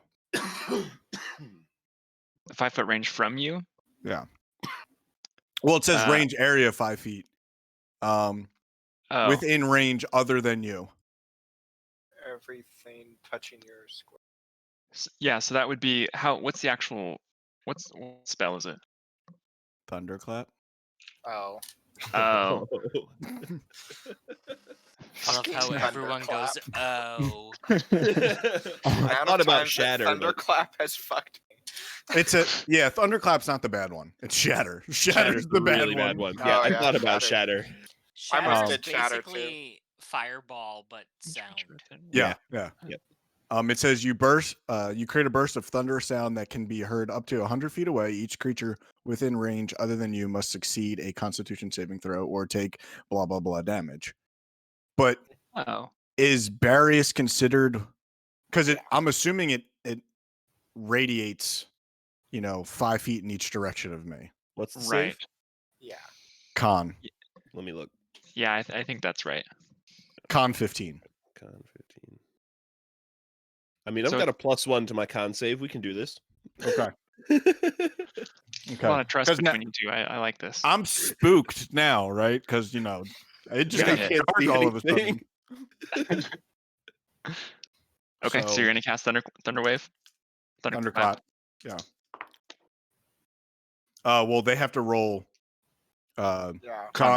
5-foot range from you. Yeah. Well, it says range area 5 feet. Oh, Within range other than you. Everything touching your square. yeah. So that would be how. What's the actual? What spell is it? Thunderclap. Oh. Oh. I love how everyone goes, oh. I thought about Shatter. Thunderclap has fucked me. It's a Thunderclap's not the bad one. It's Shatter. Shatter's the really bad one. Oh, Yeah, I yeah, thought about Shatter. Shatter. I almost Shatter is did Shatter, too. basically fireball, but sound. Yeah. Yep. It says you create a burst of thunder sound that can be heard up to 100 feet away. Each creature within range other than you must succeed a Constitution saving throw or take blah blah blah damage. But is Barrius considered? Because I'm assuming it radiates, 5 feet in each direction of me. What's the Right. save? Yeah. Con. Let me look. Yeah, I think that's right. Con 15. Con 15. I mean, I've got a +1 to my con save. We can do this. Okay. A lot of trust between you two. I like this. I'm spooked now, right? Because it just got can't dark see all of a sudden. anything. Okay, so you're gonna cast Thunderwave. Thunderclap. Yeah. Well, they have to roll. Con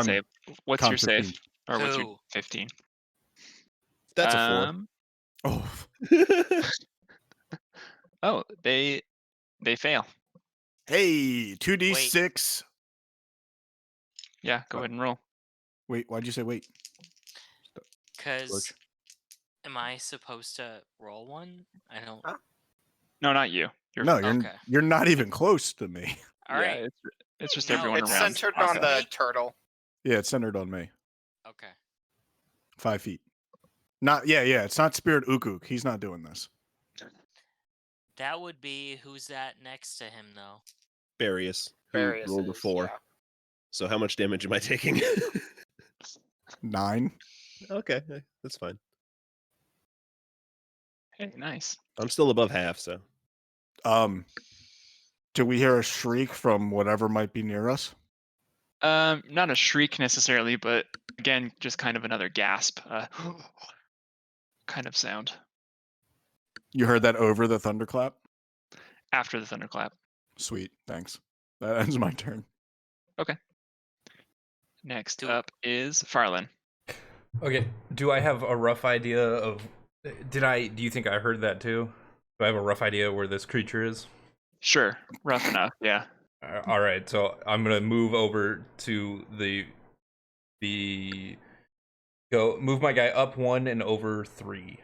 save. What's con your 15. save? Or what's your 15? That's a 4. Oh, they fail. Hey, 2d6. Yeah, go ahead and roll. Wait, why'd you say wait? Because am I supposed to roll one? I don't. No, not you. You're not even close to me. All right. It's just No, everyone It's around. centered on the turtle. Yeah, it's centered on me. Okay. 5 feet. Not it's not Spirit Ukuk. He's not doing this. That would be who's that next to him though? Barrius, who Barrius rolled a is, 4. yeah. So how much damage am I taking? 9. Okay, that's fine. Hey, nice. I'm still above half, so. Do we hear a shriek from whatever might be near us? Not a shriek necessarily, but again, just kind of another gasp, kind of sound You heard that over the thunderclap? after the thunderclap. Sweet, thanks. That ends my turn. Okay. Next up is Faralen. Okay. Do I have a rough idea of? Do you think I heard that too? Do I have a rough idea where this creature is? Sure, rough enough. Yeah. All right. So I'm gonna move over to move my guy up 1 and over 3.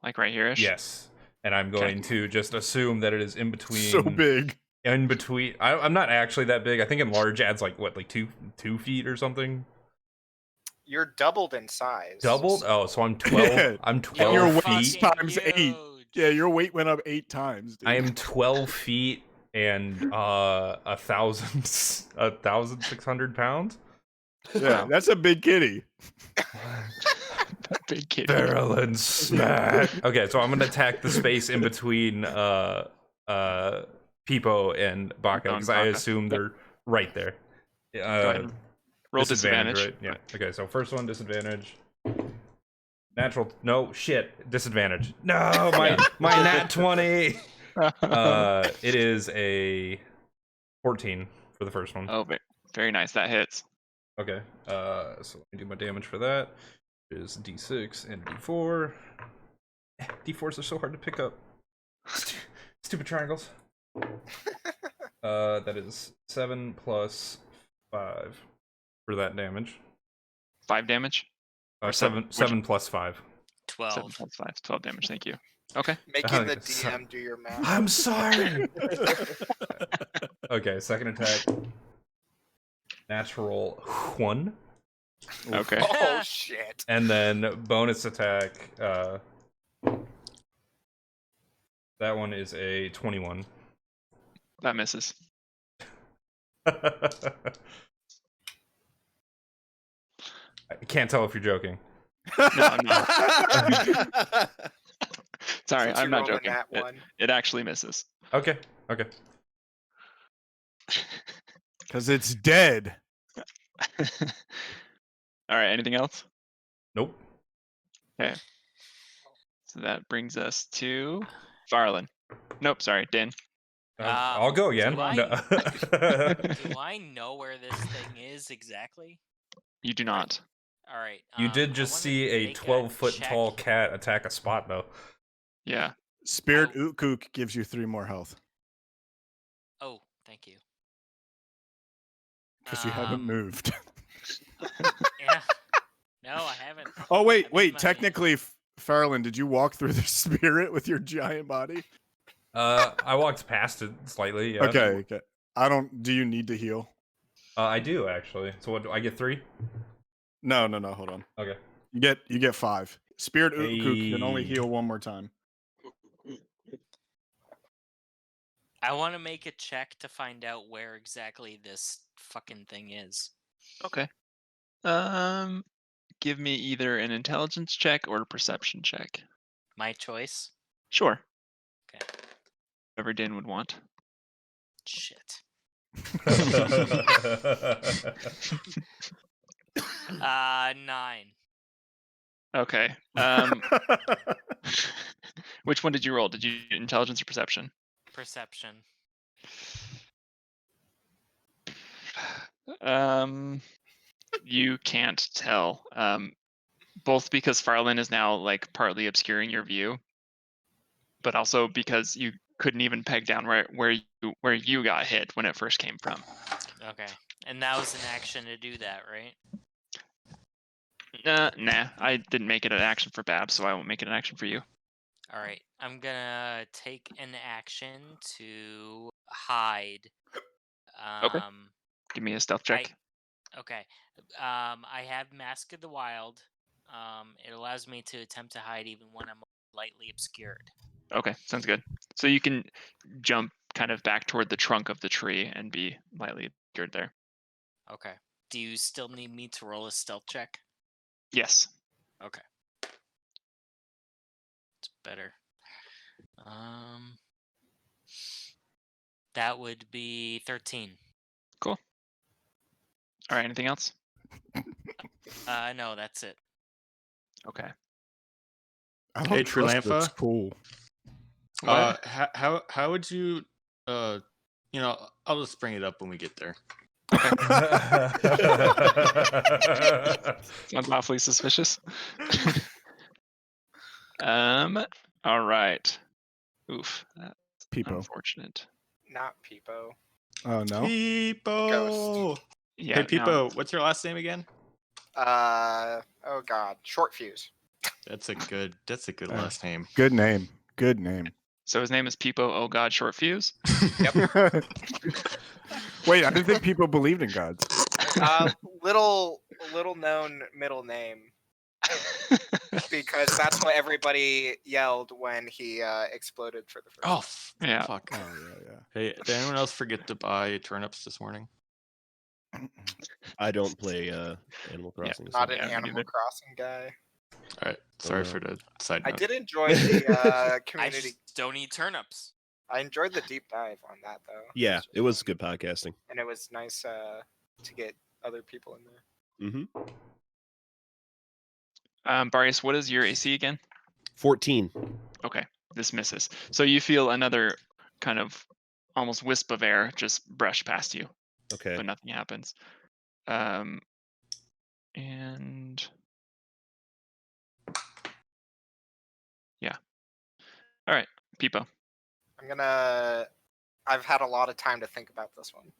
Like right here-ish? Yes. And I'm going to just assume that it is in between. So big. In between. I'm not actually that big. I think enlarge adds like 2 feet or something. You're doubled in size. Doubled? Oh, so I'm 12. Yeah. I'm 12 Your feet. weight times 8. Yeah, your weight went up 8 times. Dude. I am 12 feet and 1,600 pounds. Yeah, that's a big kitty. Big kitty. Faralen smack. Okay, so I'm gonna attack the space in between Pipo and Baka because I assume they're right there. Go ahead. Roll disadvantage. Right? Yeah. Okay, so first one disadvantage. Natural. No shit. Disadvantage. No, my nat 20. It is a 14 for the first one. Oh, very nice. That hits. Okay. So let me do my damage for that. It is D6 and D4. D4s are so hard to pick up. Stupid triangles. That is 7 plus 5 for that damage. 5 damage? 7 plus 5. 12. 7 plus 5. 12 damage. Thank you. Okay. Making the DM do your math. I'm sorry. Okay, second attack. Natural 1. Okay. Oh shit. And then bonus attack. That one is a 21. That misses. I can't tell if you're joking. No, I'm not. Sorry, Since I'm you not rolled a joking. nat one. It actually misses. Okay. Because it's dead. All right. Anything else? Nope. Okay. So that brings us to Faralen. Nope. Sorry, Dan. I'll go again. Do I, No. do I know where this thing is exactly? You do not. All right. You did I just wanna see a make 12-foot check. tall cat attack a spot, though. Yeah. Spirit Ukuk gives you 3 more health Oh, thank you. because you haven't moved. Yeah. No, I haven't. Oh wait, I'm in wait. my- Technically, Faralen, did you walk through the spirit with your giant body? I walked past it slightly. Yeah. Okay. Do you need to heal? I do actually. So what? Do I get 3? No. Hold on. Okay. You get 5. Spirit Ukuk can only Hey. heal 1 more time. I want to make a check to find out where exactly this fucking thing is. Okay. Give me either an intelligence check or a perception check. My choice. Sure. Okay. Whatever Dan would want. Shit. 9. Okay. Which one did you roll? Did you do intelligence or perception? Perception. You can't tell. Both because Faralen is now like partly obscuring your view, but also because you couldn't even peg down where you got hit when it first came from. Okay. And that was an action to do that, right? Nah. I didn't make it an action for Babs, so I won't make it an action for you. All right. I'm gonna take an action to hide. Okay. Give me a stealth check. Okay. I have Mask of the Wild. It allows me to attempt to hide even when I'm lightly obscured. Okay, sounds good. So you can jump kind of back toward the trunk of the tree and be lightly obscured there. Okay. Do you still need me to roll a stealth check? Yes. Okay. It's better. That would be 13. Cool. All right, anything else? No, that's it. Okay. I don't Hey, trust this. Trulanfa? Cool. How would you I'll just bring it up when we get there. Sounds awfully suspicious. All right. Oof. That's Pipo. unfortunate. Not Pipo. Oh no. Pipo. Ghost. Yeah. Hey, Pipo. What's your last name again? Oh god, Shortfuse. That's a good last name. Good name. Good name. So his name is Pipo. Oh God, Shortfuse. Wait, I didn't think people believed in gods. Little known middle name. Because that's what everybody yelled when he exploded for the first time. Yeah. Fuck. Oh yeah. Hey, did anyone else forget to buy turnips this morning? I don't play Animal Crossing. Not so- an Animal Crossing guy. All right. Sorry for the side I note. did enjoy the I community. just don't eat turnips. I enjoyed the deep dive on that though. Yeah, it was good podcasting. And it was nice to get other people in there. Mm-hmm. Barrius, what is your AC again? 14. Okay, this misses. So you feel another kind of almost wisp of air just brush past you, Okay. but nothing happens. And yeah. All right, Pipo. I've had a lot of time to think about this one.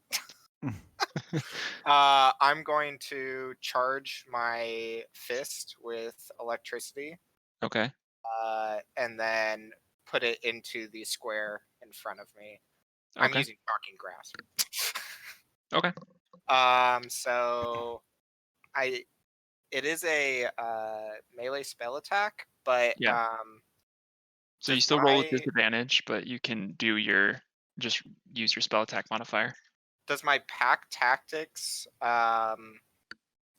I'm going to charge my fist with electricity. Okay. And then put it into the square in front of me. I'm Okay. using talking grass. Okay. So it is a melee spell attack, but Yeah. So you still roll with disadvantage, but you can just use your spell attack modifier. does my pack tactics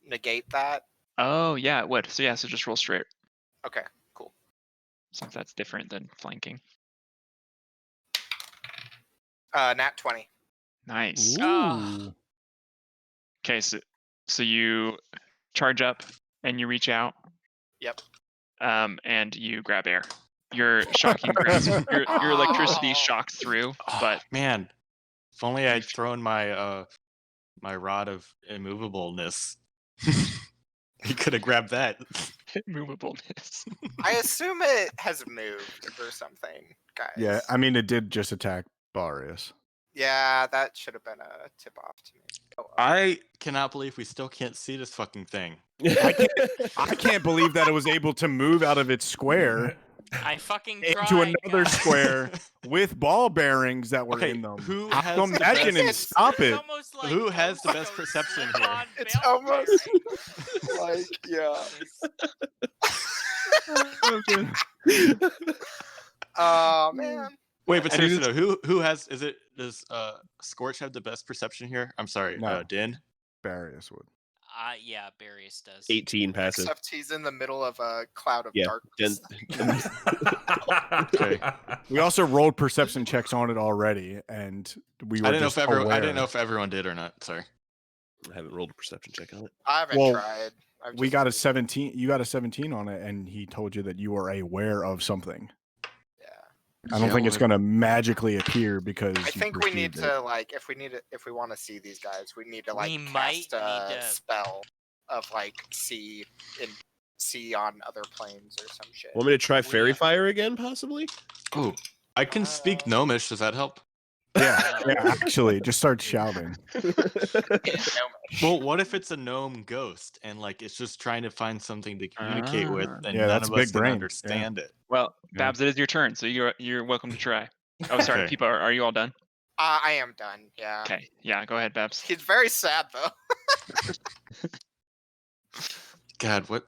negate that? Oh yeah, it would. So yeah, so just roll straight. Okay, cool. since that's different than flanking. Nat 20. Nice. Oh. Okay, so you charge up and you reach out. Yep. And you grab air. Your shocking grasp, your electricity Oh. shocks through, Oh, but man, if only I'd thrown my my rod of immovableness. He could have grabbed that. immovableness. I assume it has moved or something, guys. Yeah, I mean, it did just attack Barrius. Yeah, that should have been a tip off to me. Oh, well. I cannot believe we still can't see this fucking thing. I can't believe that it was able to move out of its square I fucking into tried, another guys. square with ball bearings that were Okay, in them. who I has don't the imagine best- and It's stop it. almost like Who has the best Tombstone perception slip here? on It's bell almost bearings. like, yeah. Oh, man. Wait, but And seriously it's- though, who has? Does Scorch have the best perception here? I'm sorry, No. Din. Barrius would. Yeah, Barrius does. 18 passive. Except he's in the middle of a cloud of Yeah, darkness. Okay. We also rolled perception checks on it already, and we were I didn't know just if everyone. I aware. didn't know if everyone did or not. Sorry. I haven't rolled a perception check on it. I haven't Well, tried. I've We just- got a 17. You got a 17 on it, and he told you that you are aware of something. Yeah. I don't Yeah, think it's well, going to magically appear because I you think we need perceived it. to, like, if we want to see these guys, we need to, like, We might cast a need to- spell of, like, see on other planes or some shit. Want me to try Fairy have- Fire again, possibly? Ooh, I can speak Gnomish. Does that help? Yeah, yeah. Actually, just start shouting. Well, what if it's a gnome ghost and like it's just trying to find something to communicate with, and Yeah, none that's of us big can brain. understand it? Well, Yeah. Babs, it is your turn, so you're welcome to try. Oh, sorry, Okay. Pipo, are you all done? I am done. Yeah. Okay, yeah, go ahead, Babs. He's very sad though. God, what?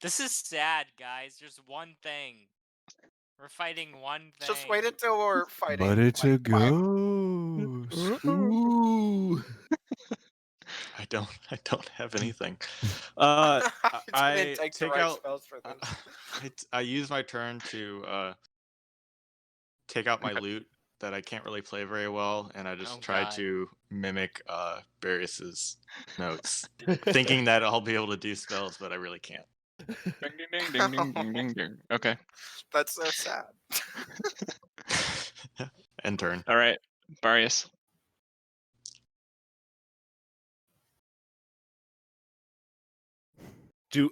This is sad, guys. There's one thing. We're fighting one thing. Just wait until we're fighting. But it's a like, five- ghost. Ooh. I don't have anything. I I didn't take the take right out. spells for this. I use my turn to take out my Okay. loot that I can't really play very well, and I just Oh, try God. to mimic Barrius's notes, thinking that I'll be able to do spells, but I really can't. Ding, ding, ding, ding, ding, ding, ding. Okay, That's so sad. End turn. all right, Barrius.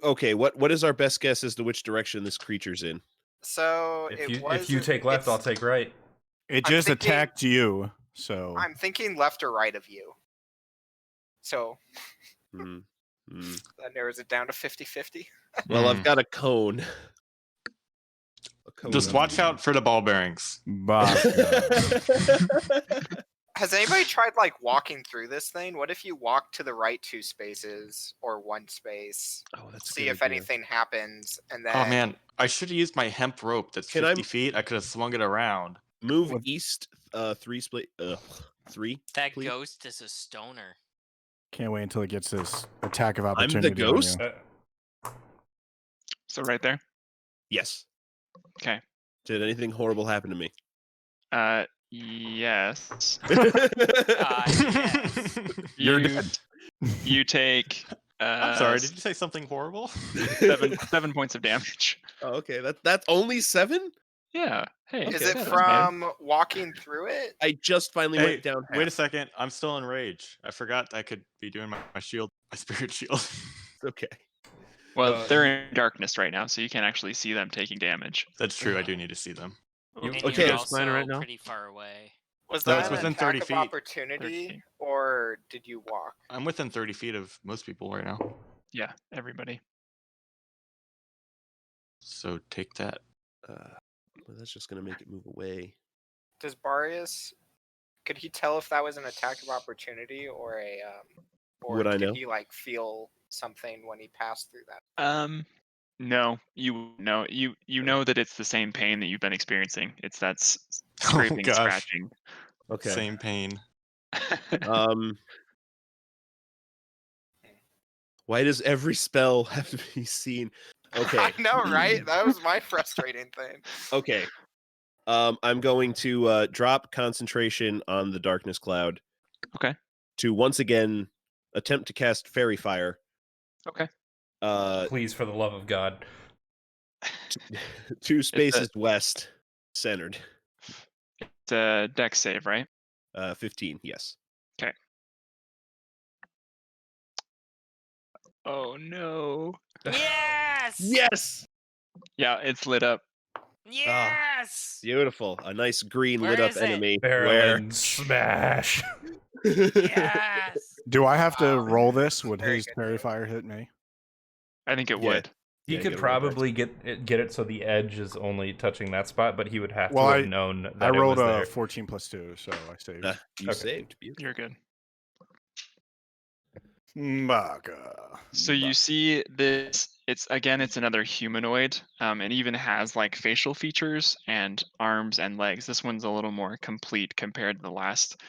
Okay, what is our best guess as to which direction this creature's in? So If it you take left, I'll take right. It I'm just thinking- attacked you, so I'm thinking left or right of you. So Hmm. Hmm. that narrows it down to 50-50. Well, Hmm. I've got a cone. Just watch out for the ball bearings. Has anybody tried like walking through this thing? What if you walk to the right 2 spaces or 1 space? Oh, that's a See good if idea. anything happens, and then Oh man, I should have used my hemp rope. That's Can 50 I- feet. I could have swung it around. Move What- east 3 split 3. That please. ghost is a stoner. can't wait until it gets this attack of the opportunity. on ghost? you. So right there. Yes. Okay. Did anything horrible happen to me? Yes. Yes. You're You- dead. You take. I'm sorry, did you say something horrible? 7 points of damage. Oh, okay, that's only 7? Yeah. Hey. is Okay, it that was bad. from walking through it? I just finally Hey, went down. wait a half. second. I'm still in rage. I forgot I could be doing my shield, my spirit shield. It's okay. Well, they're in darkness right now, so you can't actually see them taking damage. That's true. I do need to see them. And Okay, you're it's also fine right now. pretty far away. Was No, that it's an within attack 30 of feet. opportunity, 30. or did you walk? I'm within 30 feet of most people right now. Yeah, everybody. So take that. Well, that's just gonna make it move away. Does Barrius? Could he tell if that was an attack of opportunity or a? Or Would I could know? he like feel something when he passed through that? No, you know, you know that it's the same pain that you've been experiencing. It's that scraping, gosh. scratching. Okay. Same pain. Um. Why does every spell have to be seen? Okay. I know, right? That was my frustrating thing. Okay. I'm going to drop concentration on the darkness cloud. Okay. To once again attempt to cast Fairy Fire. Okay. Please, for the love of God. 2 spaces west, centered. It's a dex save, right? 15, yes. Okay. Oh no. Yes. Yes. Yeah, it's lit up. Yes. Beautiful. A nice green Where lit up is it? enemy. Faralen, smash. Yes. Do I have to Wow. roll this? Would Very his good Fairy roll. Fire hit me? I think it Yeah. would. He Yeah, could get a roll back. probably get it so the edge is only touching that spot, but he would have Well, to have known that I it rolled was a there. 14 plus 2, so I saved. You Okay. saved. Beautiful. You're good. Baka. So you see this, it's another humanoid, and even has like facial features and arms and legs. This one's a little more complete compared to the last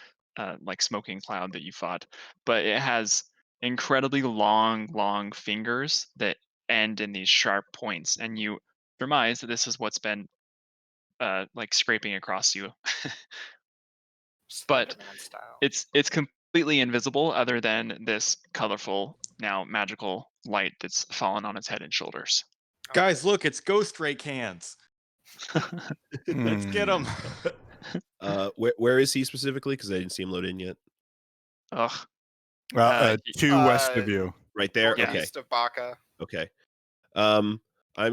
like smoking cloud that you fought, but it has incredibly long fingers that end in these sharp points, and you surmise that this is what's been like scraping across you. But Slenderman style. it's completely invisible other than this colorful now magical light that's fallen on its head and shoulders. Guys, look, it's Ghost Ray cans. Let's get him. Where is he specifically? Because I didn't see him load in yet. Ugh. 2 west of you. Right there. Okay. Northeast of Baka. Okay. I'm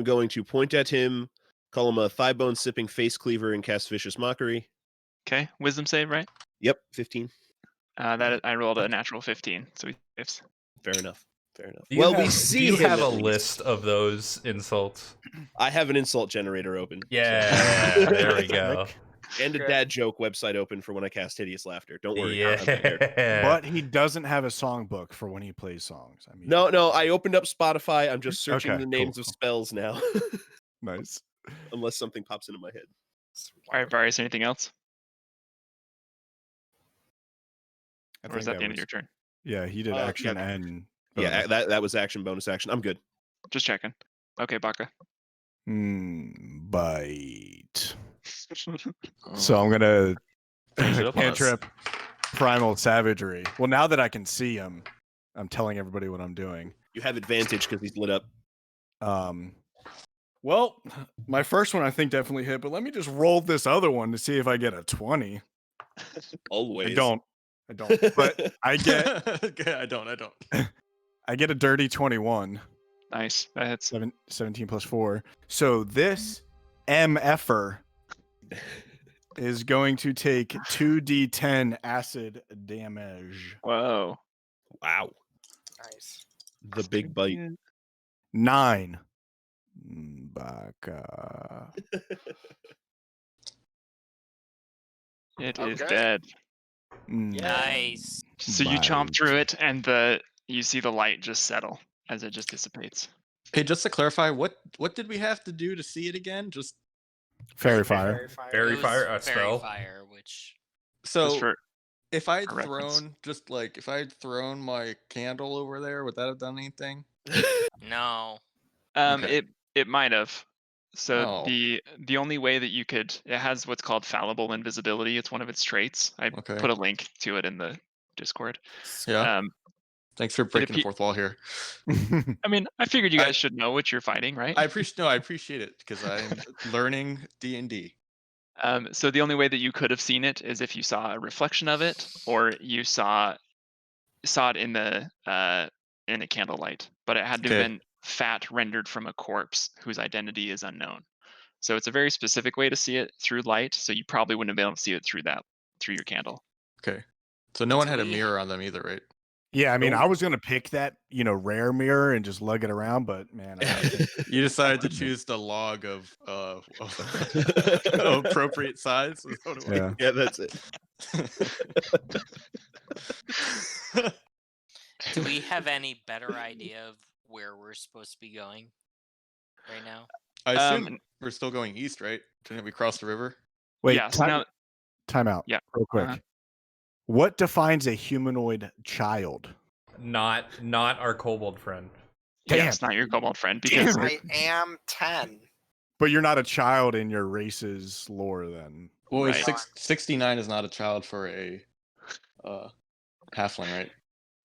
going to point at him, call him a thigh bone sipping face cleaver, and cast Vicious Mockery. Okay, wisdom save, right? Yep, 15. I rolled a natural 15, so he saves. Fair enough. Fair enough. Do you Well, have, we see do you him have a at least. list of those insults? I have an insult generator open. Yeah, there we go. And a Good. dad joke website open for when I cast Hideous Laughter. Don't worry. I'm prepared. Yeah. But he doesn't have a songbook for when he plays songs. I mean, No, I opened up Spotify. I'm just searching Okay, the names cool. of spells now. Nice. Unless something pops into my head. All right, Barrius, anything else? I Or is think that the end of was- your turn? Yeah, he did action and Yeah, bonus. that was action, bonus action. I'm good. Just checking. Okay, Baka. Bite. So I'm gonna Finish it up on us. cantrip Primal Savagery. Well, now that I can see him, I'm telling everybody what I'm doing. You have advantage because he's lit up. Well, my first one I think definitely hit, but let me just roll this other one to see if I get a 20. Always. I don't. But I get I don't. I get a dirty 21. Nice. That hits. 17 plus 4. So this MFer is going to take 2d10 acid damage. Whoa. Wow. Nice. The big bite. 9. Baka. It is Okay. dead. Nice. So you chomp Bite. through it, and you see the light just settle as it just dissipates. Hey, just to clarify, what did we have to do to see it again? Just Fairy Fire. Fairy It was Fire, a Fairy spell. Fire, which so for if I had for reference. thrown my candle over there, would that have done anything? no. Okay. It might have. So Oh. the only way that you could, it has what's called fallible invisibility. It's one of its traits. I Okay. put a link to it in the Discord. Yeah. Thanks for breaking the appe- fourth wall here. I mean, I figured you guys should know what you're fighting, right? I appreciate it because I'm learning D&D. So the only way that you could have seen it is if you saw a reflection of it, or you saw it in the in a candlelight. But it had to have Okay. been fat rendered from a corpse whose identity is unknown. So it's a very specific way to see it through light. So you probably wouldn't have been able to see it through your candle. Okay. So no one had a Sweet. mirror on them either, right? Yeah, I mean, I was gonna pick that, rare mirror and just lug it around, but man, I don't think You decided to choose the log of appropriate size. Is what it was. yeah. Yeah, that's it. Do we have any better idea of where we're supposed to be going right now? I assume we're still going east, right? Didn't we cross the river? Wait, Yeah, so now- time out. Yeah. Real quick. Uh-huh. What defines a humanoid child? not our kobold friend. Yeah, it's not your kobold friend because I am 10. But you're not a child in your race's lore, then. Well, Right. 69 is not a child for a halfling, right?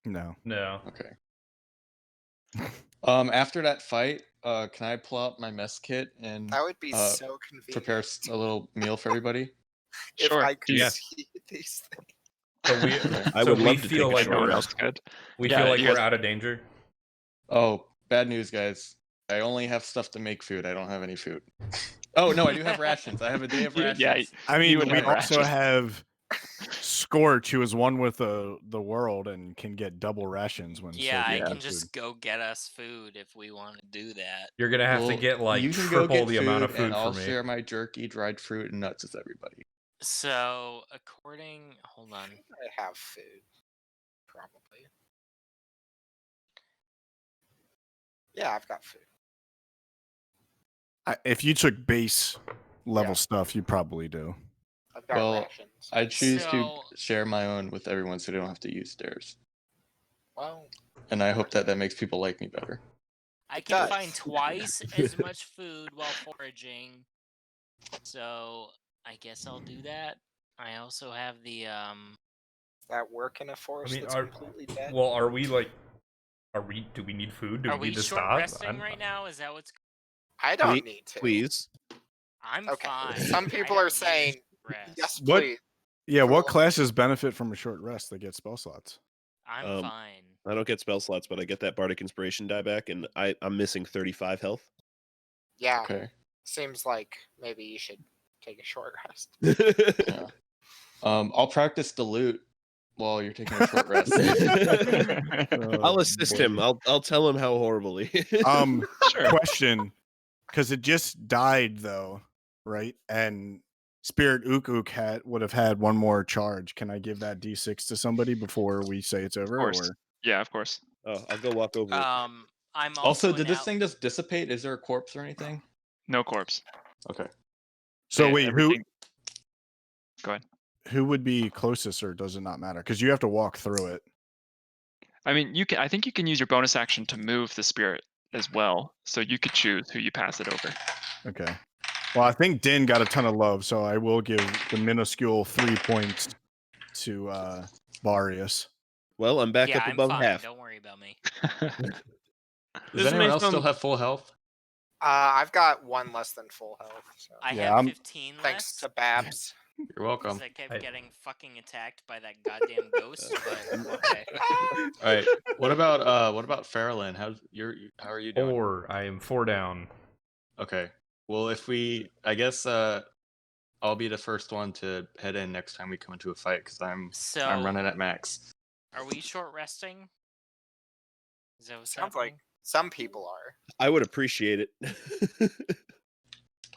No. No. Okay. After that fight, can I pull out my mess kit and That would be so convenient. prepare a little meal for everybody? If Sure. I could Yeah. see these things. So we, I so would we love to feel take a like short we're, rest. good. we Yeah, feel like you we're guys- out of danger. Oh, bad news, guys. I only have stuff to make food. I don't have any food. Oh, no, I do have rations. I have a day of rations. Yeah, I mean, You would we have also rations. have Scorch, who is one with the world and can get double rations when. Yeah, I serving can food. just go get us food if we want to do that. You're gonna have to Well, get like you can go triple get the amount of food and for I'll me. share my jerky, dried fruit, and nuts with everybody. So, hold on. I have food. Probably. Yeah, I've got food. If you took base level Yeah. stuff, you probably do. I've got Well, rations. I choose to So- share my own with everyone so they don't have to use theirs. Well, And I hope that makes people like me better. I It can does. find twice as much food while foraging. So, I guess I'll do that. I also have the that work in a forest mean, that's are- completely dead. Well, do we need food? Do Are we we need to short stop? resting right now? Is that what's I don't need to. Please. I'm Okay. fine. Some I people don't are need a saying short rest. yes, What- please. Yeah, For what the- classes benefit from a short rest? They get spell slots. I'm fine. I don't get spell slots, but I get that Bardic Inspiration die back, and I'm missing 35 health. Yeah, Okay. seems like maybe you should take a short rest. Yeah. I'll practice the loot while you're taking a short rest. I'll assist him. I'll tell him how horribly. Sure. Question, because it just died though, right? And Spirit Ook would have had one more charge. Can I give that D6 to somebody before we say it's over? course. Or Yeah, of course. Oh, I'll go walk over. I'm Also, an did this out- thing just dissipate? Is there a corpse or anything? No corpse. Okay. so Yeah, wait, everything- Go ahead. who would be closest, or does it not matter? Because you have to walk through it. I mean, you can. I think you can use your bonus action to move the spirit as well. So you could choose who you pass it over. Okay. Well, I think Din got a ton of love, so I will give the minuscule 3 points to Barrius. Well, I'm back yeah, up I'm above fine. half. Don't worry about me. Does anyone else still have full health? I've got one less than full health. So. I Yeah, have I'm- 15 Thanks left. to Babs. You're welcome. Because I kept I- getting fucking attacked by that goddamn ghost. But okay. All right. What about Faralen? How are you doing? 4. I am 4 down. Okay. Well, I guess I'll be the first one to head in next time we come into a fight because I'm So running at max. are we short resting? Is that what's Sounds like happening? some people are. I would appreciate it.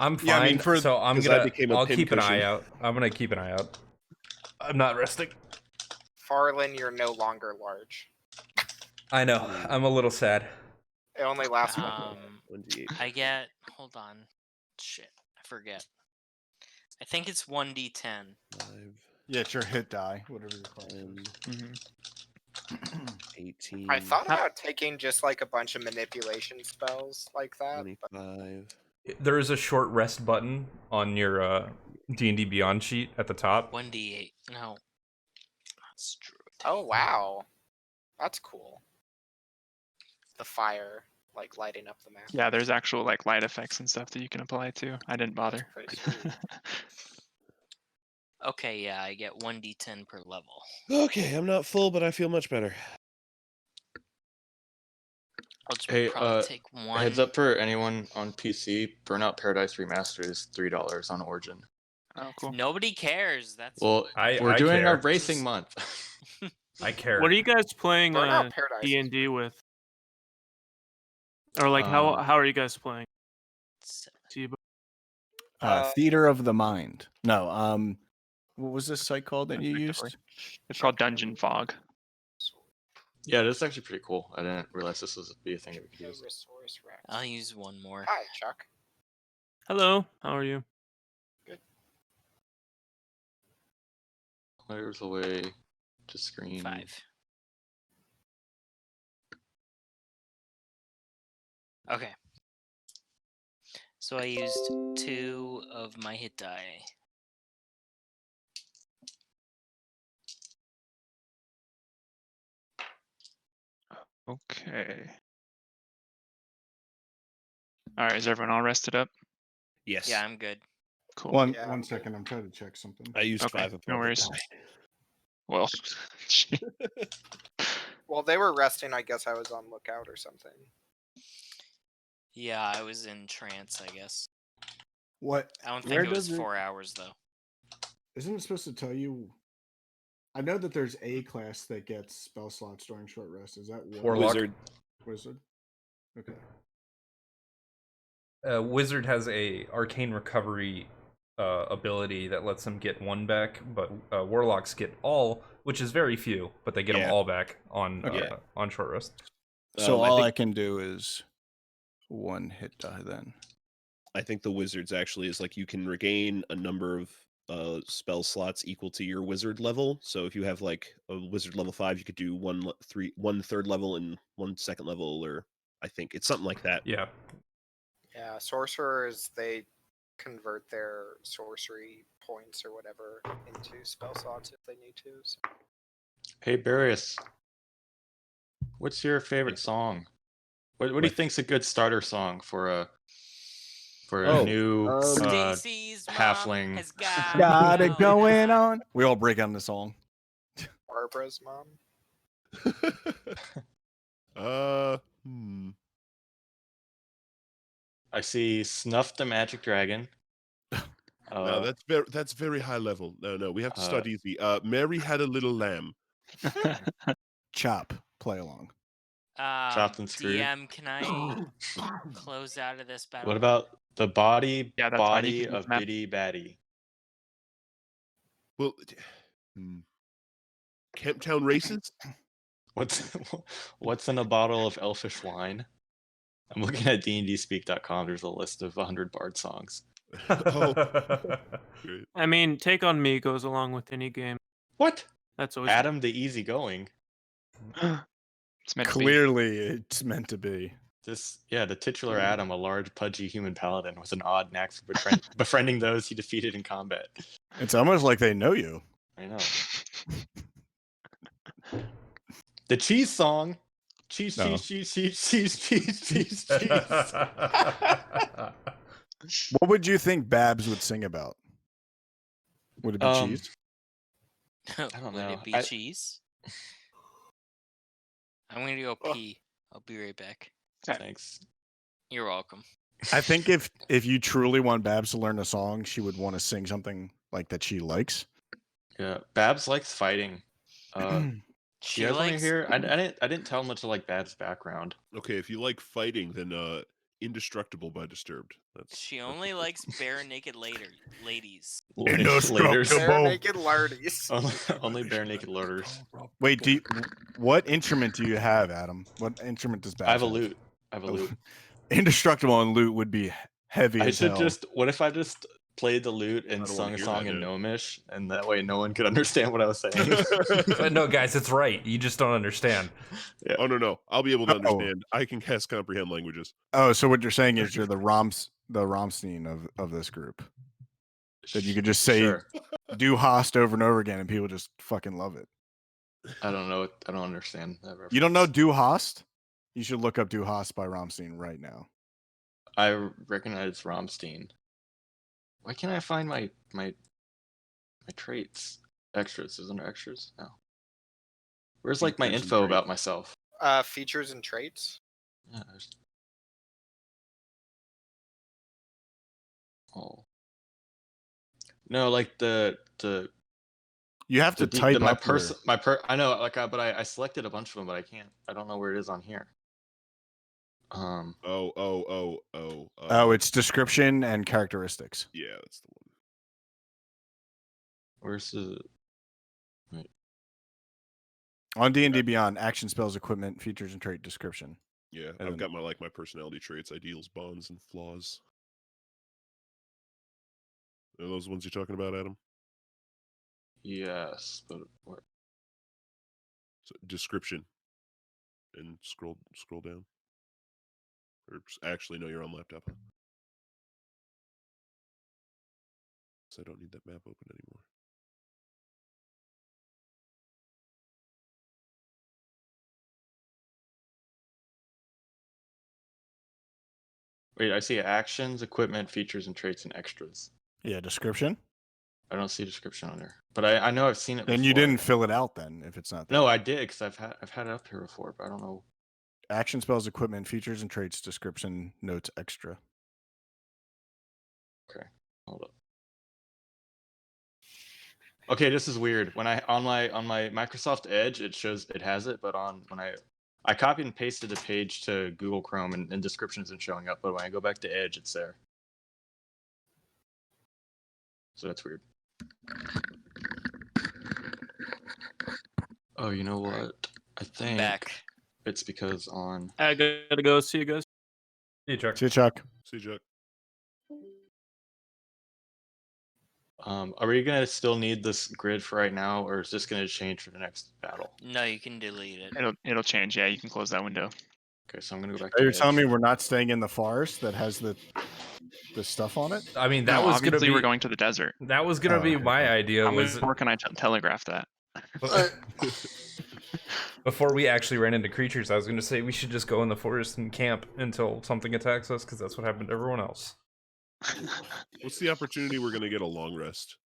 I'm fine. Yeah, I mean, so I'm 'cause I gonna. became a I'll pin keep an eye cushion. out. I'm gonna keep an eye out. I'm not resting. Faralen, you're no longer large. I know. I'm a little sad. It only lasts 1 1d8. I get. Hold on. Shit, I forget. I think it's 1d10. 5, Yeah, it's your hit die, whatever you call it. 18. I thought about taking just like a bunch of manipulation spells like that. But 25. There is a short rest button on your D&D Beyond sheet at the top. 1d8. No. That's Druid. oh wow, that's cool. The fire, like lighting up the map. Yeah, there's actual like light effects and stuff that you can apply too. I didn't bother. Pretty sweet. Okay, yeah, I get 1d10 per level. Okay, I'm not full, but I feel much better. I'll just Hey, probably take one. Heads up for anyone on PC, Burnout Paradise Remastered is $3 on Origin. Oh, cool. Nobody cares. That's Well, I we're doing care. our racing month. I care. What are you guys playing Burnout Paradise. D&D with? Or like how are you guys playing? Tibo? Theater of the Mind. No, what was this site called that you used? It's called Dungeon Fog. Yeah, this is actually pretty cool. I didn't realize this was be a thing that we could use. Resource Rex. I'll use one more. Hi, Chuck. Hello, how are you? Players away to screen. 5. Okay. So I used 2 of my hit die. Okay. All right, is everyone all rested up? Yes. Yeah, I'm good. Cool. One Yeah, one I'm second, I'm trying to check something. I used Okay, 5 of no my hit worries. die. Well, While they were resting, I guess I was on lookout or something. Yeah, I was in trance, I guess. What? I don't Where think it was does 4 hours though. Isn't it supposed to tell you? I know that there's a class that gets spell slots during short rest. Is that what? Warlock. Wizard. Wizard. Okay. Wizard has a arcane recovery ability that lets them get 1 back, but warlocks get all, which is very few, but they get them Yeah. all back on Okay. on short rest. So I all think- I can do is 1 hit die then. I think the wizards actually is like you can regain a number of spell slots equal to your wizard level. So if you have like a wizard level 5, you could do 1 third level and 1 second level, or I think it's something like that. Yeah. Yeah, sorcerers, they convert their sorcery points or whatever into spell slots if they need to. So. Hey, Barrius, what's your favorite song? What do you think's a good starter song for a new Stacy's mom halfling? has got Got it it going on. We all break out in the song. Barbara's mom. I see Snuff the Magic Dragon. No, that's very high level. No, we have to start easy. Mary Had a Little Lamb. Chop. Play along. Chopped and screwed. DM, can I close out of this battle? What about the body Yeah, that's fine. You body can use of map. Biddy Batty? Well, Camptown Races? What's in a bottle of elfish wine? I'm looking at dndspeak.com. There's a list of 100 bard songs. Oh, great. I mean, Take on Me goes along with any game. What? That's always Adam the Easygoing. It's meant Clearly, it's meant to be. The titular Adam, a large, pudgy human paladin with an odd knack for befriending those he defeated in combat. It's almost like they know you. I know. The cheese song. Cheese, No. cheese, cheese, cheese, cheese, cheese, cheese. What would you think Babs would sing about? Would it be cheese? I don't know. Would it be cheese? I'm gonna go pee. I'll be right back. Thanks. You're welcome. I think if you truly want Babs to learn a song, she would want to sing something like that she likes. Yeah, Babs likes fighting. She you guys want to likes- hear? I didn't tell much of like Babs' background. Okay, if you like fighting, then Indestructible by Disturbed. She only likes bare naked ladies. Bare naked lardies. Only bare naked loaders. Wait, what instrument do you have, Adam? What instrument does Babs I have a have? lute. I have a lute. Indestructible and lute would be heavy I as should hell. just. What if I just played the lute and don't sung wanna a hear song that, in dude. Gnomish, and that way no one could understand what I was saying? But no, guys, it's right. You just don't understand. Yeah. Oh no, I'll be able to understand. I can cast comprehend languages. Oh, so what you're saying is you're the Rammstein of this group. That you could just say Sure. do Host over and over again and people just fucking love it. I don't know. I don't understand that reference. You don't know Do Host? You should look up Do Host by Rammstein right now. I recognize Rammstein. Why can't I find my traits? Extras. Isn't there extras? No. Where's like my Features and info traits. about myself? Features and traits. Yeah, there's... Oh. No, like the You have to type my up your- person I know like but I selected a bunch of them, but I don't know where it is on here. Oh, it's description and characteristics. Yeah, that's the one. Where's the wait. On D&D Beyond, action spells, equipment, features, and trait description. Yeah, And I've then- got my personality traits, ideals, bonds, and flaws. Are those ones you're talking about, Adam? Yes, but what? So, description. And scroll down. Actually, no, you're on laptop. Huh? So I don't need that map open anymore. Wait, I see actions, equipment, features, and traits and extras. Yeah, description. I don't see a description on there, but I know I've seen it. Then before. you didn't fill it out. Then if it's not there. No, I did because I've had it up here before, but I don't know. Action, spells, equipment, features, and traits, description, notes, extra. Okay, hold up. Okay, this is weird. When on my Microsoft Edge, it shows it has it, but when I copied and pasted the page to Google Chrome and description isn't showing up, but when I go back to Edge, it's there. So that's weird. Oh, you know what? I think it's because on. I gotta go. See you guys. See you, Chuck. See you, Chuck. See you, Chuck. Are we gonna still need this grid for right now, or is this gonna change for the next battle? No, you can delete it. It'll change. Yeah, you can close that window. Okay, so I'm gonna go back. Are you telling me we're not staying in the forest that has the stuff on it? I mean, that No, was gonna obviously be. we're going to the desert. That was gonna be okay. my idea. How Was much more can I telegraph that? before we actually ran into creatures, I was gonna say we should just go in the forest and camp until something attacks us, because that's what happened to everyone else. What's the opportunity we're gonna get a long rest?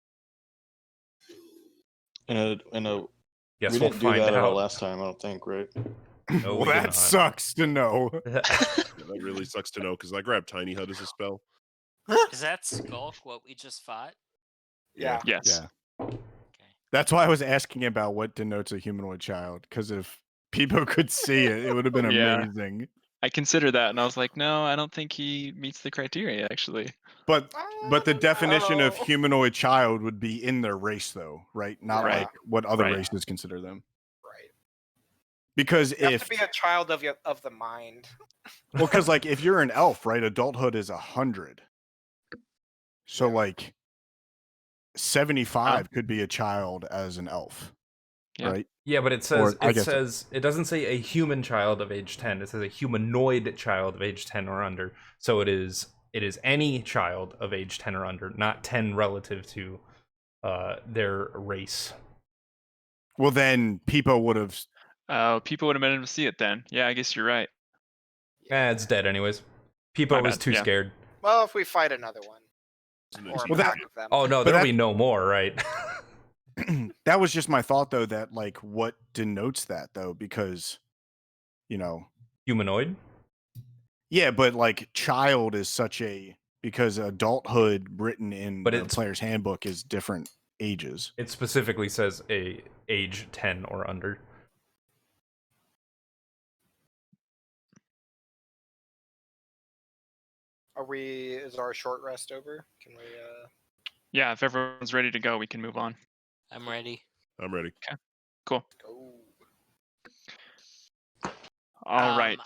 In a Yes, we we'll didn't do find that out. last time, I don't think, right? No, Well, we did that not. sucks to know. Yeah, that really sucks to know because I grabbed Tiny Hut as a spell. Is that Skulk what we just fought? Yeah. Yes. Yeah. That's why I was asking about what denotes a humanoid child, because if people could see it, it would have been Yeah. amazing. I considered that, and I was like, no, I don't think he meets the criteria, actually. But the definition of know. humanoid child would be in their race, though, right? Not Right. like what other Right. races consider them. Right. Because You have if to be a child of the mind. well, because like if you're an elf, right, adulthood is 100. So like 75 could be a child as an elf, Yeah. right? Yeah, but it says I guess it doesn't say a human child of age 10. It says a humanoid child of age 10 or under. So it is any child of age 10 or under, not 10 relative to their race. Well, then Pipo would have. People would have been able to see it then. Yeah, I guess you're right. It's dead anyways. My Pipo was bad, too yeah. scared. Well, if we fight another one. Or a Well, that- pack of them. Oh no, But there'll that- be no more, right? That was just my thought, though, that like what denotes that, though, because Humanoid? yeah, but like child is such a because adulthood written in But the it's- player's handbook is different ages. It specifically says a age 10 or under. Is our short rest over? Can we Yeah, if everyone's ready to go, we can move on. I'm ready. I'm ready. Cool. go? All right.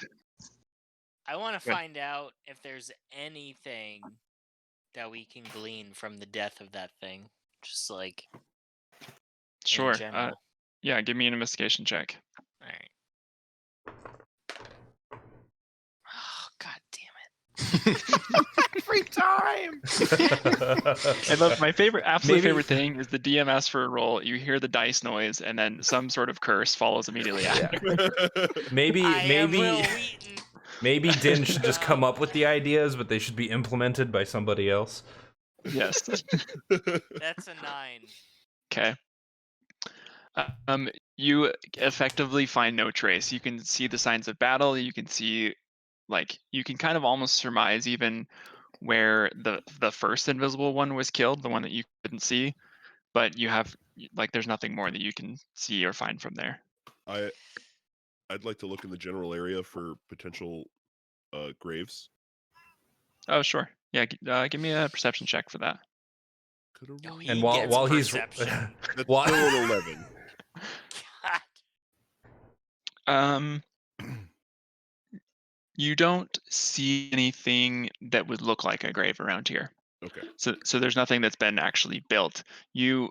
I want to Good. find out if there's anything that we can glean from the death of that thing. Just like Sure. in general. Yeah, give me an investigation check. All right. Oh, god damn it. Every time. And look, my absolute Maybe- favorite thing is the DM asks for a roll. You hear the dice noise, and then some sort of curse follows immediately after. Maybe I am Will Wheaton. maybe Din should just come up with the ideas, but they should be implemented by somebody else. Yes. That's a 9. Okay. You effectively find no trace. You can see the signs of battle. You can see, you can kind of almost surmise even where the first invisible one was killed, the one that you couldn't see, but you have there's nothing more that you can see or find from there. I'd like to look in the general area for potential graves. Oh, sure. Yeah, give me a perception check for that. Oh, he And gets while he's perception. That's What? still an 11. God. You don't see anything that would look like a grave around here. Okay. So there's nothing that's been actually built. You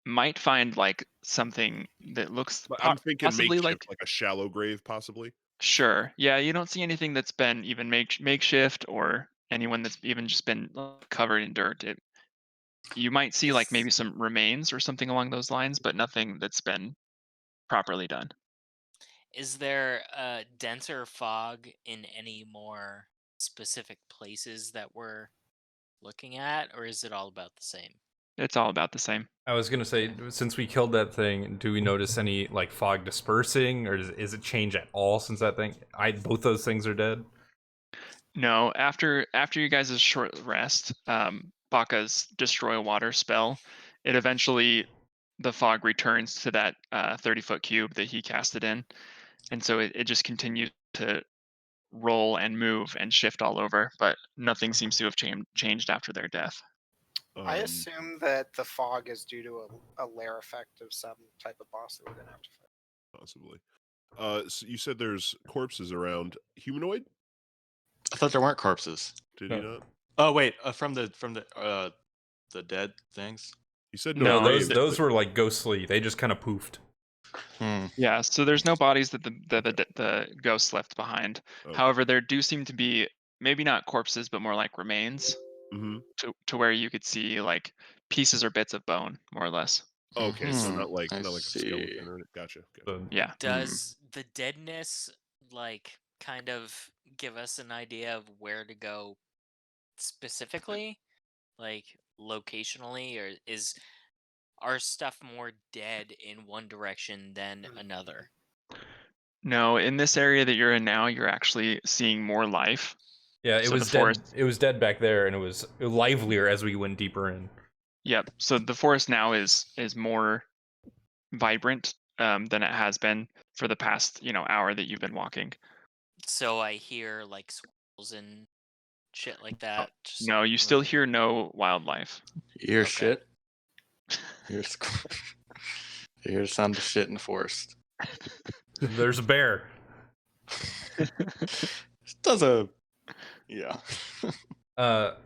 might find something that looks But I'm thinking possibly makeshift, like a shallow grave, possibly. Sure. Yeah, you don't see anything that's been even makeshift or anyone that's even just been covered in dirt. You might see like maybe some remains or something along those lines, but nothing that's been properly done. Is there a denser fog in any more specific places that we're looking at, or is it all about the same? It's all about the same. I was gonna say, since we killed that thing, do we notice any like fog dispersing, or is it change at all since that thing? Both those things are dead. No, after you guys' short rest, Baka's destroy water spell, it eventually the fog returns to that 30-foot cube that he casted in, and so it just continues to roll and move and shift all over, but nothing seems to have changed after their death. I assume that the fog is due to a lair effect of some type of boss that we're gonna have to fight. Possibly. So you said there's corpses around. Humanoid? I thought there weren't corpses. Did he not? Oh wait, from the dead things. You said No, no. those were like ghostly. They just kind of poofed. Yeah, so there's no bodies that the ghosts left behind. Okay. However, there do seem to be maybe not corpses, but more like remains. Mm-hmm. To where you could see like pieces or bits of bone, more or less. Okay, so not like I a see. skeleton or gotcha. Yeah. Does the deadness like kind of give us an idea of where to go specifically, like locationally, or is our stuff more dead in one direction than another? No, in this area that you're in now, you're actually seeing more life. Yeah, it So was the dead. forest- It was dead back there, and it was livelier as we went deeper in. Yep. So the forest now is more vibrant than it has been for the past hour that you've been walking. So I hear like squirrels and shit like that. just No, you still moving. hear no wildlife. You hear Okay. shit. You hear the sound of shit in the forest. There's a bear. Does a yeah.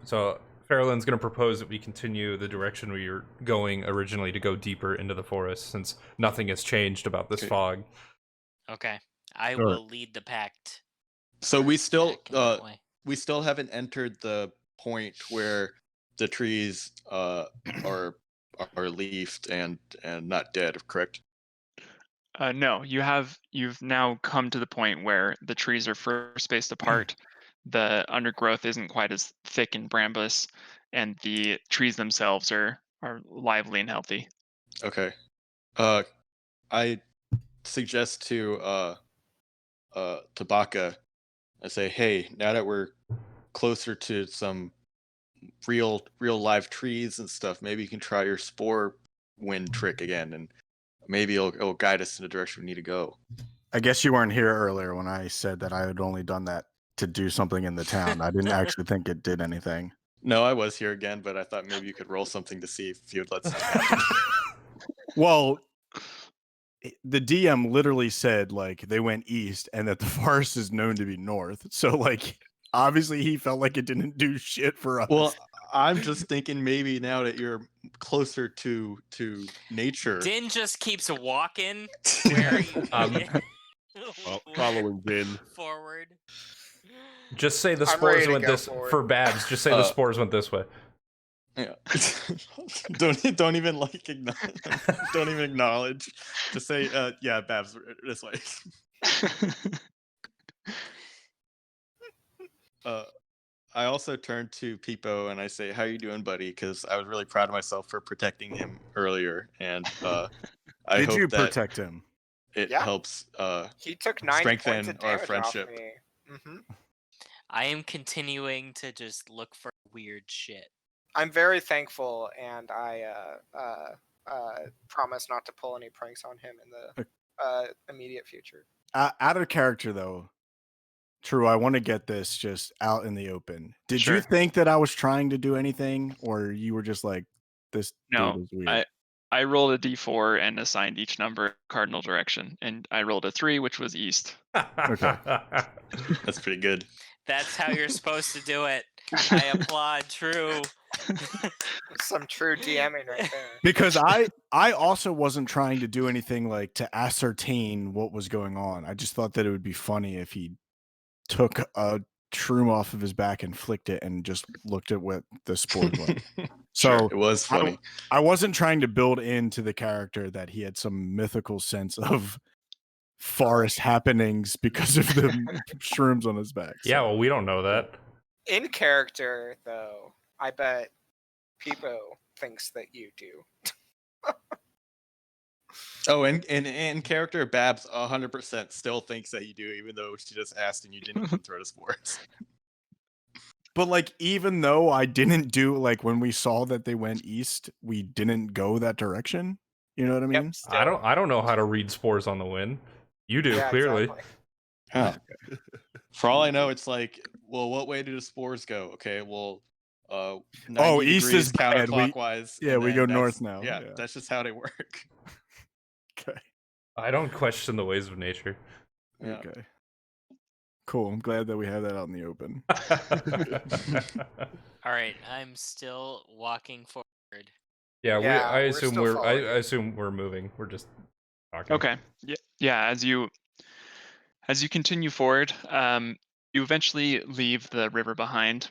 So Faralen's going to propose that we continue the direction we were going originally to go deeper into the forest, since nothing has changed about this fog. Okay, I Sure. will lead the pact. So we still back in that way. we still haven't entered the point where the trees are leafed and not dead, correct? No, you've now come to the point where the trees are further spaced apart. The undergrowth isn't quite as thick and brambles, and the trees themselves are lively and healthy. Okay. I suggest to Baka, I say, hey, now that we're closer to some real live trees and stuff, maybe you can try your spore wind trick again, and maybe it'll guide us in the direction we need to go. I guess you weren't here earlier when I said that I had only done that to do something in the town. I didn't actually think it did anything. No, I was here again, but I thought maybe you could roll something to see if you would let something happen. Well, the DM literally said like they went east and that the forest is known to be north. So like obviously he felt like it didn't do shit for us. Well, I'm just thinking maybe now that you're closer to nature. Din just keeps walking where Following Din. forward. Just say the I'm spores ready to went go this for for it. Babs. Just say the spores went this way. Yeah. don't even like don't even acknowledge. Just say yeah, Babs, this way. I also turn to Pipo and I say, "How you doing, buddy?" Because I was really proud of myself for protecting him earlier, and I Did hope you that protect him? it Yeah. helps He took 9 strengthen points of our damage friendship. off me. hmm I am continuing to just look for weird shit. I'm very thankful, and I promise not to pull any pranks on him in the immediate future. Out of character though, True, I want to get this just out in the open. Did you Sure. think that I was trying to do anything, or you were just like, this No, dude is weird? I rolled a d4 and assigned each number cardinal direction, and I rolled a 3, which was east. Okay. That's pretty good. That's how you're supposed to do it. I applaud True. Some true DMing right there. Because I also wasn't trying to do anything like to ascertain what was going on. I just thought that it would be funny if he took a shroom off of his back and flicked it and just looked at what the spores were. So Sure, it was funny. I wasn't trying to build into the character that he had some mythical sense of forest happenings because of the shrooms on his back. Yeah, well, we don't know that. In character, though, I bet Pipo thinks that you do. Oh, and in character, Babs 100% still thinks that you do, even though she just asked and you didn't even throw the spores. But like, even though I didn't do like when we saw that they went east, we didn't go that direction. You know what I mean? Yep, still. I don't know how to read spores on the wind. You do, Yeah, clearly. exactly. Huh. For all I know, it's like, well, what way do the spores go? Okay, well, 90 east degrees is bad. counterclockwise. Yeah, and we then go that's- north now. Yeah, Yeah. that's just how they work. Okay. I don't question the ways of nature. Yeah. Okay. Cool. I'm glad that we have that out in the open. All right, I'm still walking forward. Yeah, Yeah, I we're assume still I following you. assume we're moving. We're just talking. Okay. Yeah. As you continue forward, you eventually leave the river behind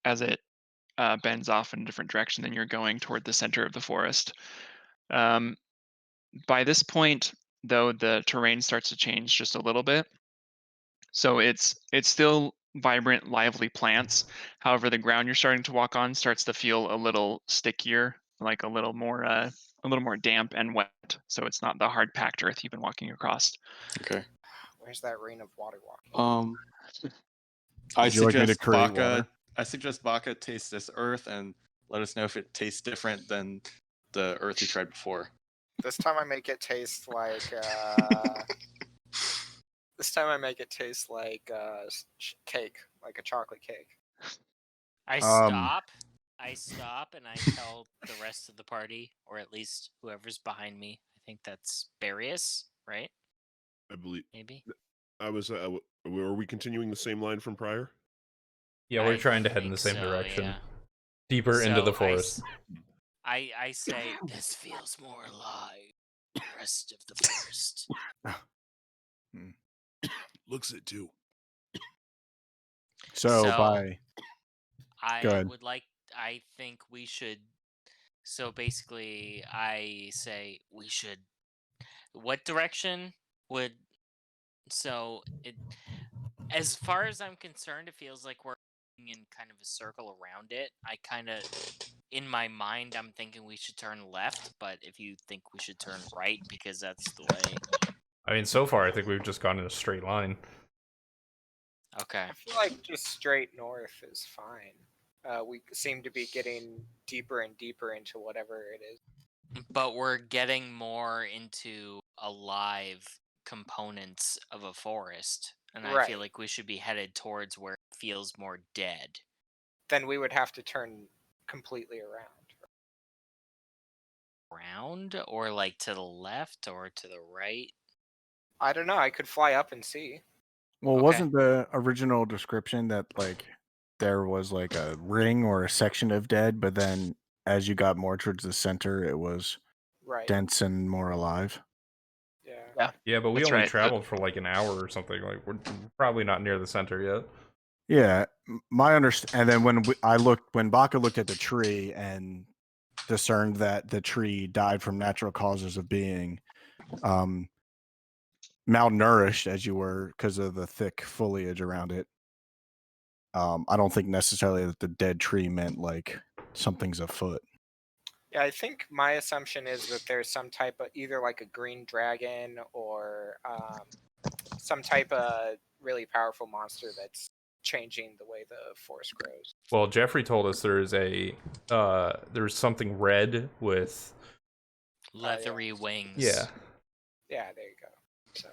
as it bends off in a different direction than you're going toward the center of the forest. By this point, though, the terrain starts to change just a little bit. So it's still vibrant, lively plants. However, the ground you're starting to walk on starts to feel a little stickier, like a little more damp and wet. So it's not the hard packed earth you've been walking across. Okay. Where's that rain of water walking? I Would you like me to suggest create Baka. water? I suggest Baka taste this earth and let us know if it tastes different than the earth you tried before. This time I make it taste like. This time I make it taste like cake, like a chocolate cake. I stop and I tell the rest of the party, or at least whoever's behind me. I think that's Barrius, right? I believe. Maybe. I was. Were we continuing the same line from prior? Yeah, we're I trying to head in the think same so, direction. yeah. Deeper into So the forest. I say this feels more alive. The rest of the forest. Looks it too. So So, by Go ahead. I think we should. So basically, I say we should. What direction would? So it, as far as I'm concerned, it feels like we're in kind of a circle around it. I kind of, in my mind, I'm thinking we should turn left. But if you think we should turn right, because that's the way. I mean, so far I think we've just gone in a straight line. Okay. I feel like just straight north is fine. We seem to be getting deeper and deeper into whatever it is. But we're getting more into alive components of a forest, and I feel Right. like we should be headed towards where it feels more dead. Then we would have to turn completely around. Around, or like to the left, or to the right? I don't know. I could fly up and see. Well, Okay. wasn't the original description that like there was like a ring or a section of dead, but then as you got more towards the center, it was Right. dense and more alive? Yeah. Yeah, but we That's only right. traveled for like an hour or something. Like we're probably not near the center yet. Yeah, my understand. And then when Baka looked at the tree and discerned that the tree died from natural causes of being malnourished, as you were, because of the thick foliage around it. I don't think necessarily that the dead tree meant like something's afoot. Yeah, I think my assumption is that there's some type of either like a green dragon or some type of really powerful monster that's changing the way the forest grows. Well, Jeffrey told us there's something red with Leathery wings. Yeah. Yeah, there you go. So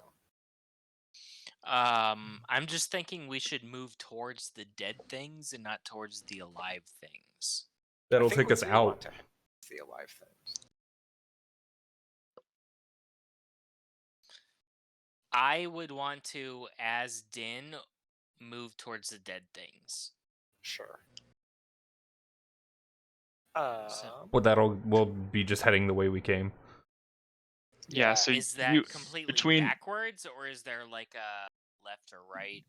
I'm just thinking we should move towards the dead things and not towards the alive things. That'll I think take we us do out. want to head to the alive things. I would want to, as Din, move towards the dead things. Sure. We'll be just heading the way we came. Yeah. So is that completely backwards, or is there like a left or right?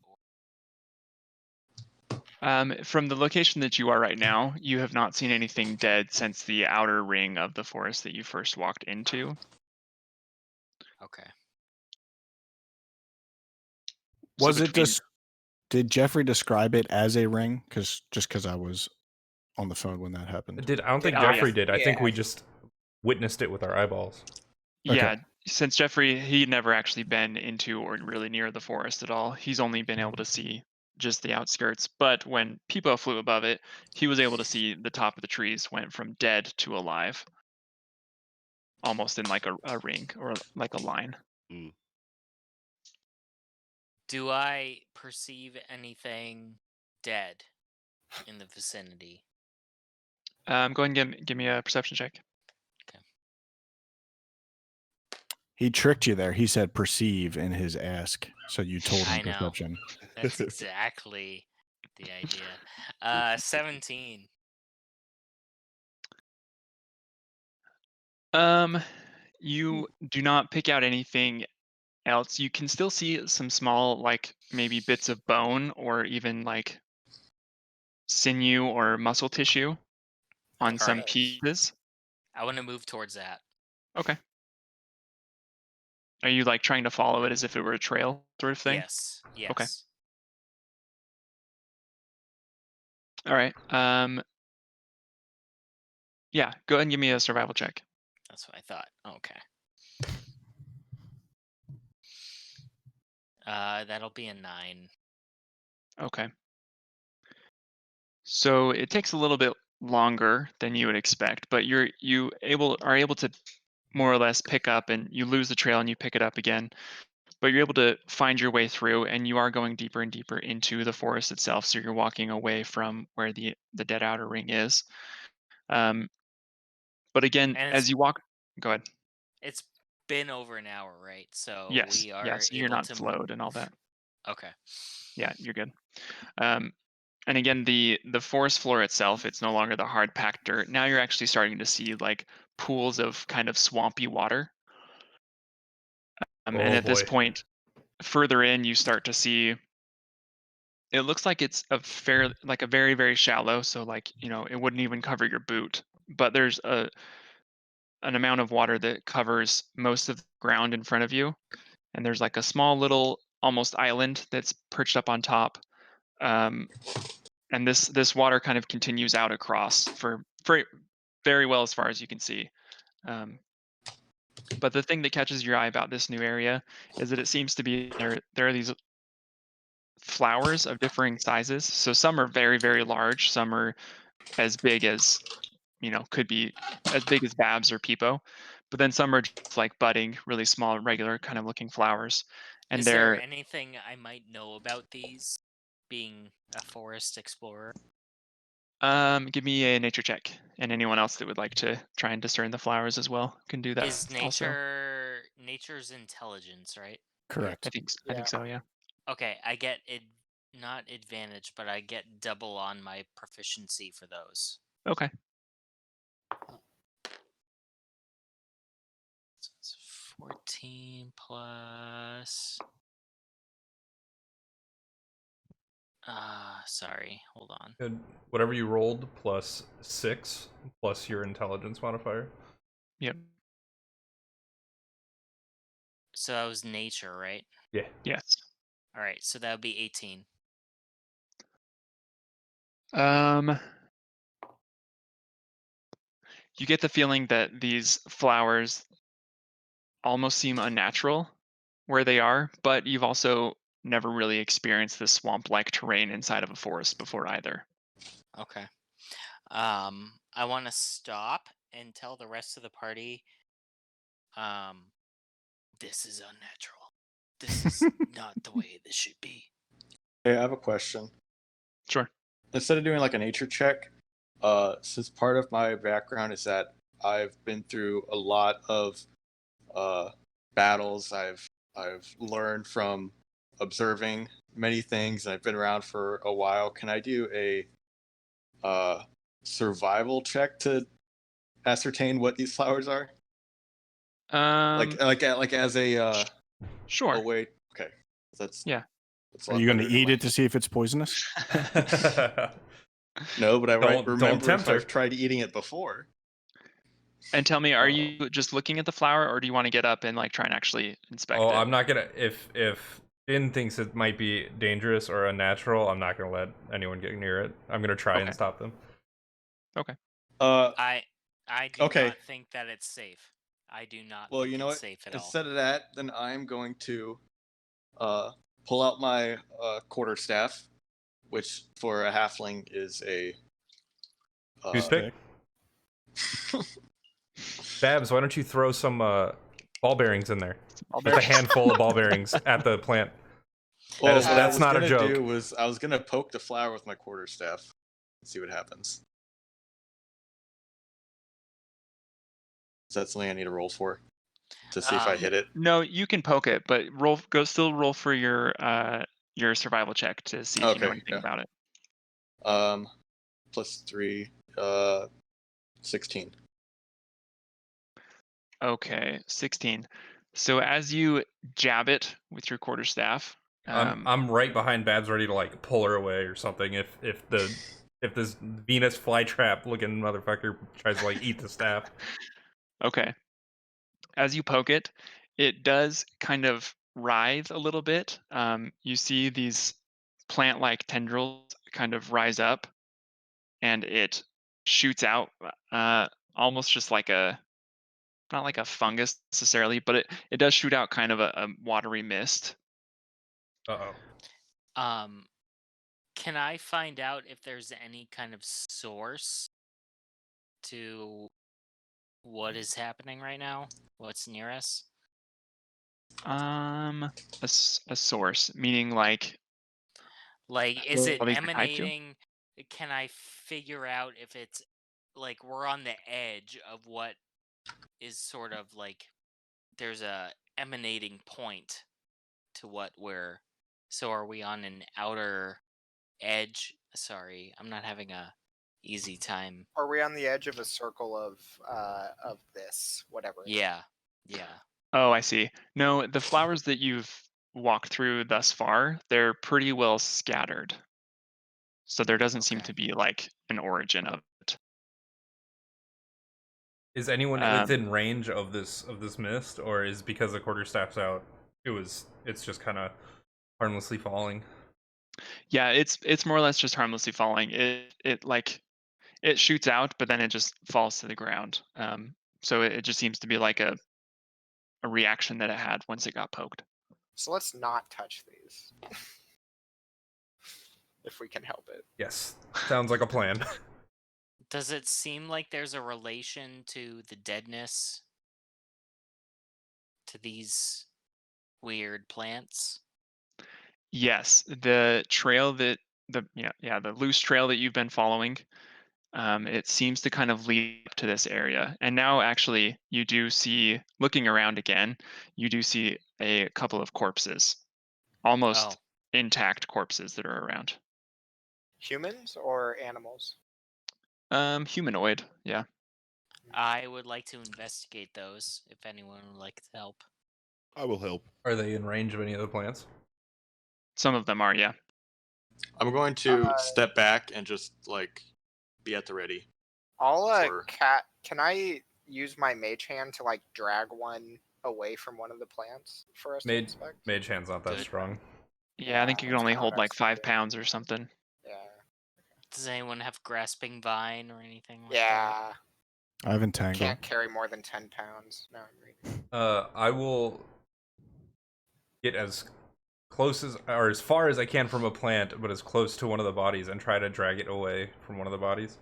From the location that you are right now, you have not seen anything dead since the outer ring of the forest that you first walked into. Okay. Was it just? Did Jeffrey describe it as a ring? Because I was on the phone when that happened. I don't think Jeffrey did. I think we just witnessed it with our eyeballs. Yeah, since Jeffrey, he'd never actually been into or really near the forest at all. He's only been able to see just the outskirts. But when Pipo flew above it, he was able to see the top of the trees went from dead to alive, almost in like a ring or like a line. Do I perceive anything dead in the vicinity? Go ahead and give me a perception check. He tricked you there. He said perceive in his ask, so you told him perception. That's exactly the idea. 17. You do not pick out anything else. You can still see some small, like maybe bits of bone or even like sinew or muscle tissue on some Alright. pieces. I want to move towards that. Okay. Are you like trying to follow it as if it were a trail sort of thing? Yes. Okay. All right. Yeah, go ahead and give me a survival check. That's what I thought. Okay. That'll be a 9. Okay. So it takes a little bit longer than you would expect, but you are able to more or less pick up, and you lose the trail and you pick it up again. But you're able to find your way through, and you are going deeper and deeper into the forest itself. So you're walking away from where the dead outer ring is. But again, as you walk, go ahead. It's been over an hour, right? So Yes, we are yes, you're able not to flowed and all that. Okay. Yeah, you're good. And again, the forest floor itself, it's no longer the hard packed dirt. Now you're actually starting to see like pools of kind of swampy water. And at this point, further in, you start to see. It looks like it's a very, very shallow. So like it wouldn't even cover your boot. But there's an amount of water that covers most of the ground in front of you, and there's like a small little almost island that's perched up on top. And this water kind of continues out across for very well as far as you can see. But the thing that catches your eye about this new area is that it seems to be there are these flowers of differing sizes. So some are very, very large. Some are as big as could be as big as Babs or Pipo. But then some are just like budding, really small, regular kind of looking flowers. And Is there anything I might know about these, being a forest explorer? Give me a nature check, and anyone else that would like to try and discern the flowers as well can do that. Is nature's intelligence, right? Correct. I think so. Yeah. Okay, I get it. Not advantage, but I get double on my proficiency for those. Okay. So it's 14 plus. Sorry, hold on. And whatever you rolled plus 6 plus your intelligence modifier. Yep. So that was nature, right? Yeah. Yes. All right, so that would be 18. You get the feeling that these flowers almost seem unnatural where they are, but you've also never really experienced this swamp-like terrain inside of a forest before either. Okay. I want to stop and tell the rest of the party, this is unnatural. This is not the way this should be. Hey, I have a question. Sure. Instead of doing like a nature check, since part of my background is that I've been through a lot of battles, I've learned from observing many things. I've been around for a while. Can I do a survival check to ascertain what these flowers are? Um, Like as a sure. Oh wait, okay. That's Yeah. That's a Are lot you going to better than eat my- it to see if it's poisonous? No, but I Don't remember tempt if her. I've tried eating it before. And tell me, are you just looking at the flower, or do you want to get up and like try and actually inspect Oh, it? I'm not gonna. If Finn thinks it might be dangerous or unnatural, I'm not gonna let anyone get near it. I'm gonna try and stop them. Okay. I do Okay. not think that it's safe. I do not Well, think you know it's what? safe at all. Instead of that, then I'm going to pull out my quarterstaff, which for a halfling is a Toothpick. Babs, why don't you throw some ball bearings in there? Just a handful of ball bearings at the plant. Well, That's not a joke. I was gonna poke the flower with my quarterstaff and see what happens. Is that something I need to roll for to see if I hit it? No, you can poke it, but still roll for your survival check to see if you know anything about it. +3, 16. Okay, 16. So as you jab it with your quarterstaff, I'm right behind Babs, ready to like pull her away or something. If this Venus flytrap looking motherfucker tries to like eat the staff. Okay. As you poke it, it does kind of writhe a little bit. You see these plant-like tendrils kind of rise up, and it shoots out almost just like not like a fungus necessarily, but it does shoot out kind of a watery mist. Can I find out if there's any kind of source to what is happening right now? What's near us? A source, meaning like is it what they tied to? emanating? Can I figure out if it's like we're on the edge of what is sort of like there's a emanating point to what we're so are we on an outer edge? Sorry, I'm not having a easy time. Are we on the edge of a circle of this, whatever? Yeah. Oh, I see. No, the flowers that you've walked through thus far, they're pretty well scattered. So there doesn't seem to be like an origin of it. Is anyone within range of this mist, or is because the quarterstaff's out, it's just kind of harmlessly falling? Yeah, it's more or less just harmlessly falling. It shoots out, but then it just falls to the ground. So it just seems to be like a reaction that it had once it got poked. So let's not touch these. If we can help it. Yes, sounds like a plan. Does it seem like there's a relation to the deadness to these weird plants? Yes, the trail that the loose trail that you've been following, it seems to kind of lead up to this area. And now actually you do see, looking around again, you do see a couple of corpses, almost intact corpses that are around. Humans or animals? Humanoid, yeah. I would like to investigate those if anyone would like to help. I will help. Are they in range of any of the plants? Some of them are, yeah. I'm going to step back and just like be at the ready. Can I use my mage hand to like drag one away from one of the plants for us to inspect? Mage hand's not that strong. Yeah, I think you can only hold like 5 pounds or something. Yeah. Does anyone have grasping vine or anything like that? I have entangled. Can't carry more than 10 pounds. No, I'm reading. I will get as close as far as I can from a plant, but as close to one of the bodies and try to drag it away from one of the bodies.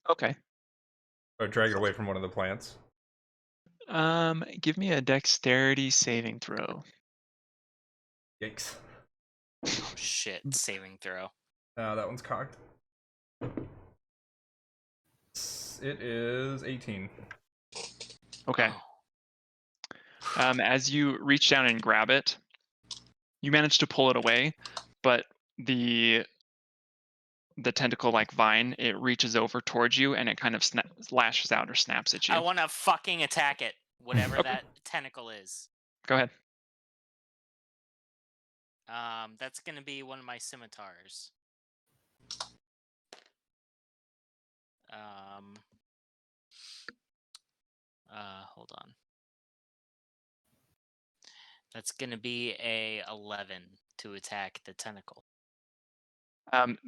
Okay. Or drag it away from one of the plants. Give me a dexterity saving throw. Yikes. Oh shit, saving throw. That one's cocked. It is 18. Okay. As you reach down and grab it, you manage to pull it away, but the the tentacle-like vine, it reaches over towards you and it kind of lashes out or snaps at you. I want to fucking attack it, whatever Okay. that tentacle is. Go ahead. That's gonna be one of my scimitars. Hold on. That's gonna be a 11 to attack the tentacle.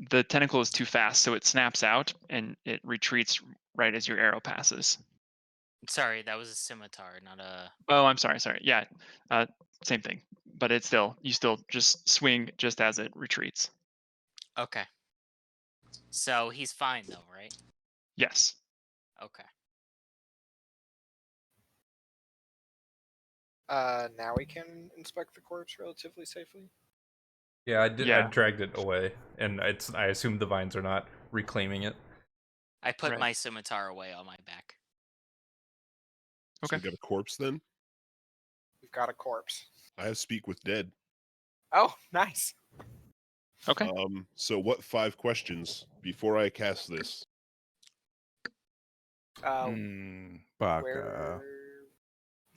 The tentacle is too fast, so it snaps out and it retreats right as your arrow passes. Sorry, that was a scimitar, not a. Oh, I'm sorry. Yeah, same thing, but it's you still just swing just as it retreats. Okay. So he's fine though, right? Yes. Okay. Now we can inspect the corpse relatively safely. Yeah, I did. I Yeah. dragged it away, and I assume the vines are not reclaiming it. I put Right. my scimitar away on my back. So Okay. we got a corpse then? We've got a corpse. I have speak with dead. Oh, nice. Okay. So what 5 questions before I cast this? Baka.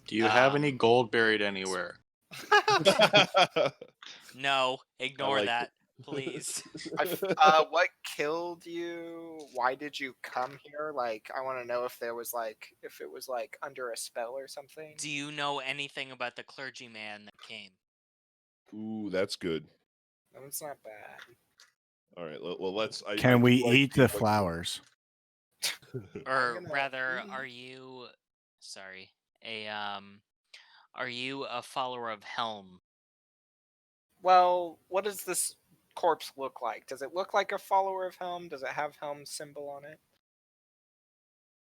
Do you have any gold buried anywhere? No, ignore like that, please. What killed you? Why did you come here? Like, I want to know if it was like under a spell or something. Do you know anything about the clergyman that came? Ooh, that's good. That's not bad. All right. Well, let's. Can we feel like eat you the like- flowers? Or rather, are you? Sorry, are you a follower of Helm? Well, what does this corpse look like? Does it look like a follower of Helm? Does it have Helm's symbol on it?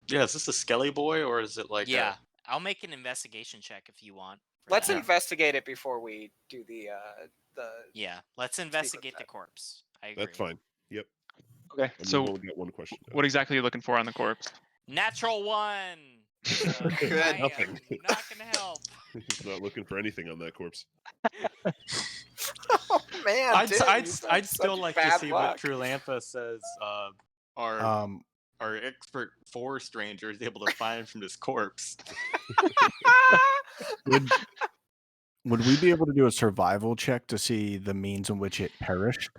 Yeah, is this a Skelly boy or is it like Yeah, I'll make an investigation check if you want. for Let's that. investigate it before we do the. Yeah, let's investigate the corpse. I agree. That's fine. Yep. Okay. And So we've only got one question. what exactly are you looking for on the corpse? Natural 1. Good. I Nothing. am not gonna help. He's not looking for anything on that corpse. Oh man, I'd dude, I'd you've I'd got still such like to bad see luck. what Trulanfa says our expert forest ranger is able to find from this corpse. Would we be able to do a survival check to see the means in which it perished?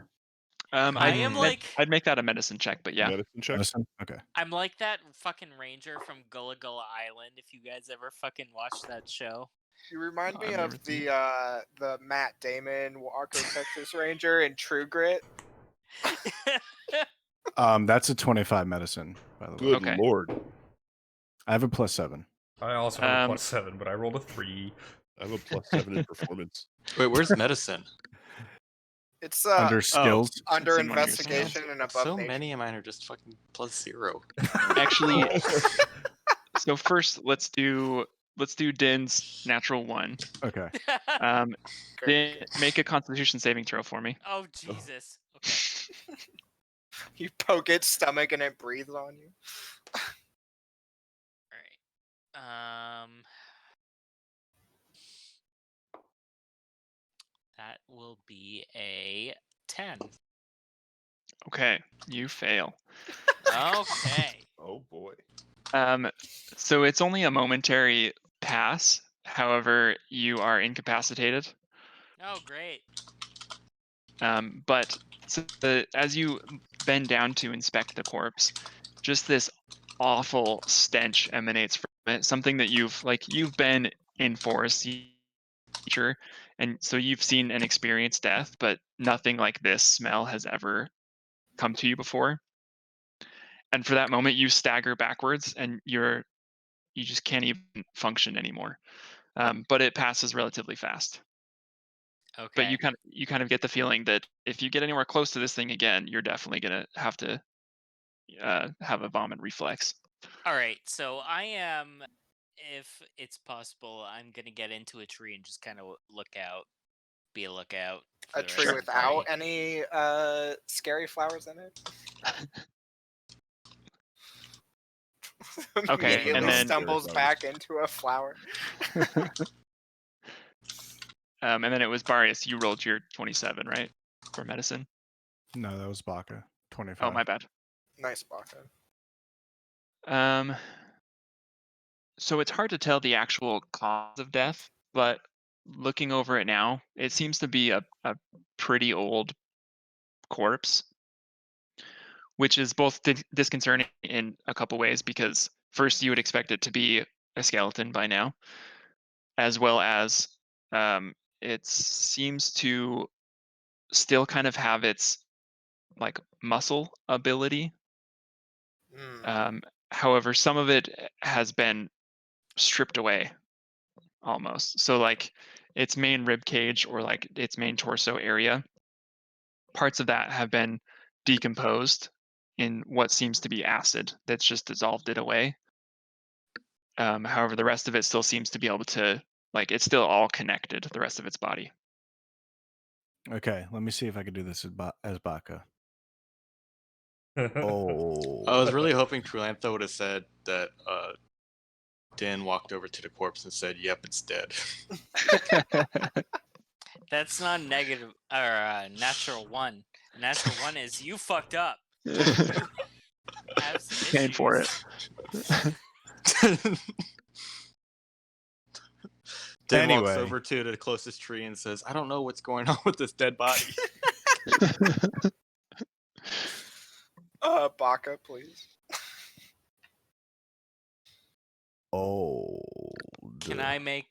I'd make that a medicine check, but yeah. Medicine check. Medicine? Okay. I'm like that fucking ranger from Gullah Gullah Island. If you guys ever fucking watched that show. You remind me I've never of the Matt Damon Walker Texas Ranger in True Grit. That's a 25 medicine, by the way. Good lord. I have a +7. I also have a +7, but I rolled a 3. I have a +7 in performance. Wait, where's medicine? It's under skills, under It's in one of your investigation and above So nature. many of mine are just fucking +0. Actually, so first let's do Din's natural 1. Okay. Din, make a Constitution saving throw for me. Oh Jesus. Okay. You poke its stomach and it breathes on you. Alright. That will be a 10. Okay, you fail. Okay. Oh boy. So it's only a momentary pass. However, you are incapacitated. Oh great. But as you bend down to inspect the corpse, just this awful stench emanates from it. Something that you've been in forest nature, and so you've seen and experienced death, but nothing like this smell has ever come to you before. And for that moment, you stagger backwards, and you just can't even function anymore. But it passes relatively fast. Okay. But you kind of get the feeling that if you get anywhere close to this thing again, you're definitely gonna have to have a vomit reflex. All right. So I am, if it's possible, I'm gonna get into a tree and just kind of be a lookout. A tree without any scary flowers in it. Okay, Immediately and then stumbles back into a flower. And then it was Barrius. You rolled your 27, right, for medicine? No, that was Baka. 25. Oh, my bad. Nice, Baka. So it's hard to tell the actual cause of death, but looking over it now, it seems to be a pretty old corpse, which is both disconcerting in a couple ways, because first you would expect it to be a skeleton by now, as well as it seems to still kind of have its like muscle ability. However, some of it has been stripped away almost. So like its main rib cage or like its main torso area, parts of that have been decomposed in what seems to be acid that's just dissolved it away. However, the rest of it still seems to be able to, like, it's still all connected, the rest of its body. Okay, let me see if I can do this as Baka. I was really hoping Trulanfa would have said that Dan walked over to the corpse and said, "Yep, it's dead." That's not negative or natural one. Natural one is you fucked up. Have some Paying for it. Dan walks Anyway. over to the closest tree and says, "I don't know what's going on with this dead body." Baka, please. Oh. Can I make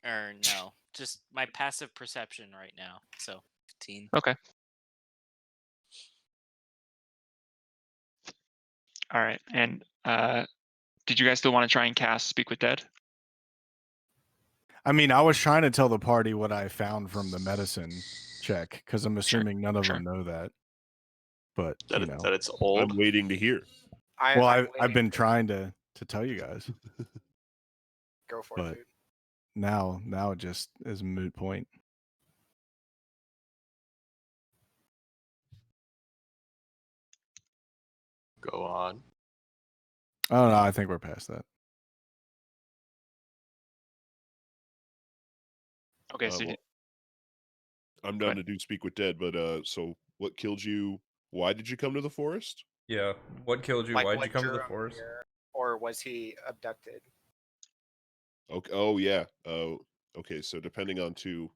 or no? Just my passive perception right now. So 15. Okay. All right. And did you guys still want to try and cast Speak with Dead? I mean, I was trying to tell the party what I found from the medicine check, because I'm assuming none of them know that. But that, you know, that it's old. I'm waiting to hear. I've been trying to tell you guys. Go for it, dude. Now it just is a moot point. Go on. Oh no, I think we're past that. Okay, so well, I'm down to do Speak with Dead, but so what killed you? Why did you come to the forest? Yeah, what killed you? Like, Why'd what you come to drew the him forest? here? Or was he abducted? Okay. Oh yeah. Oh, okay. So depending on two.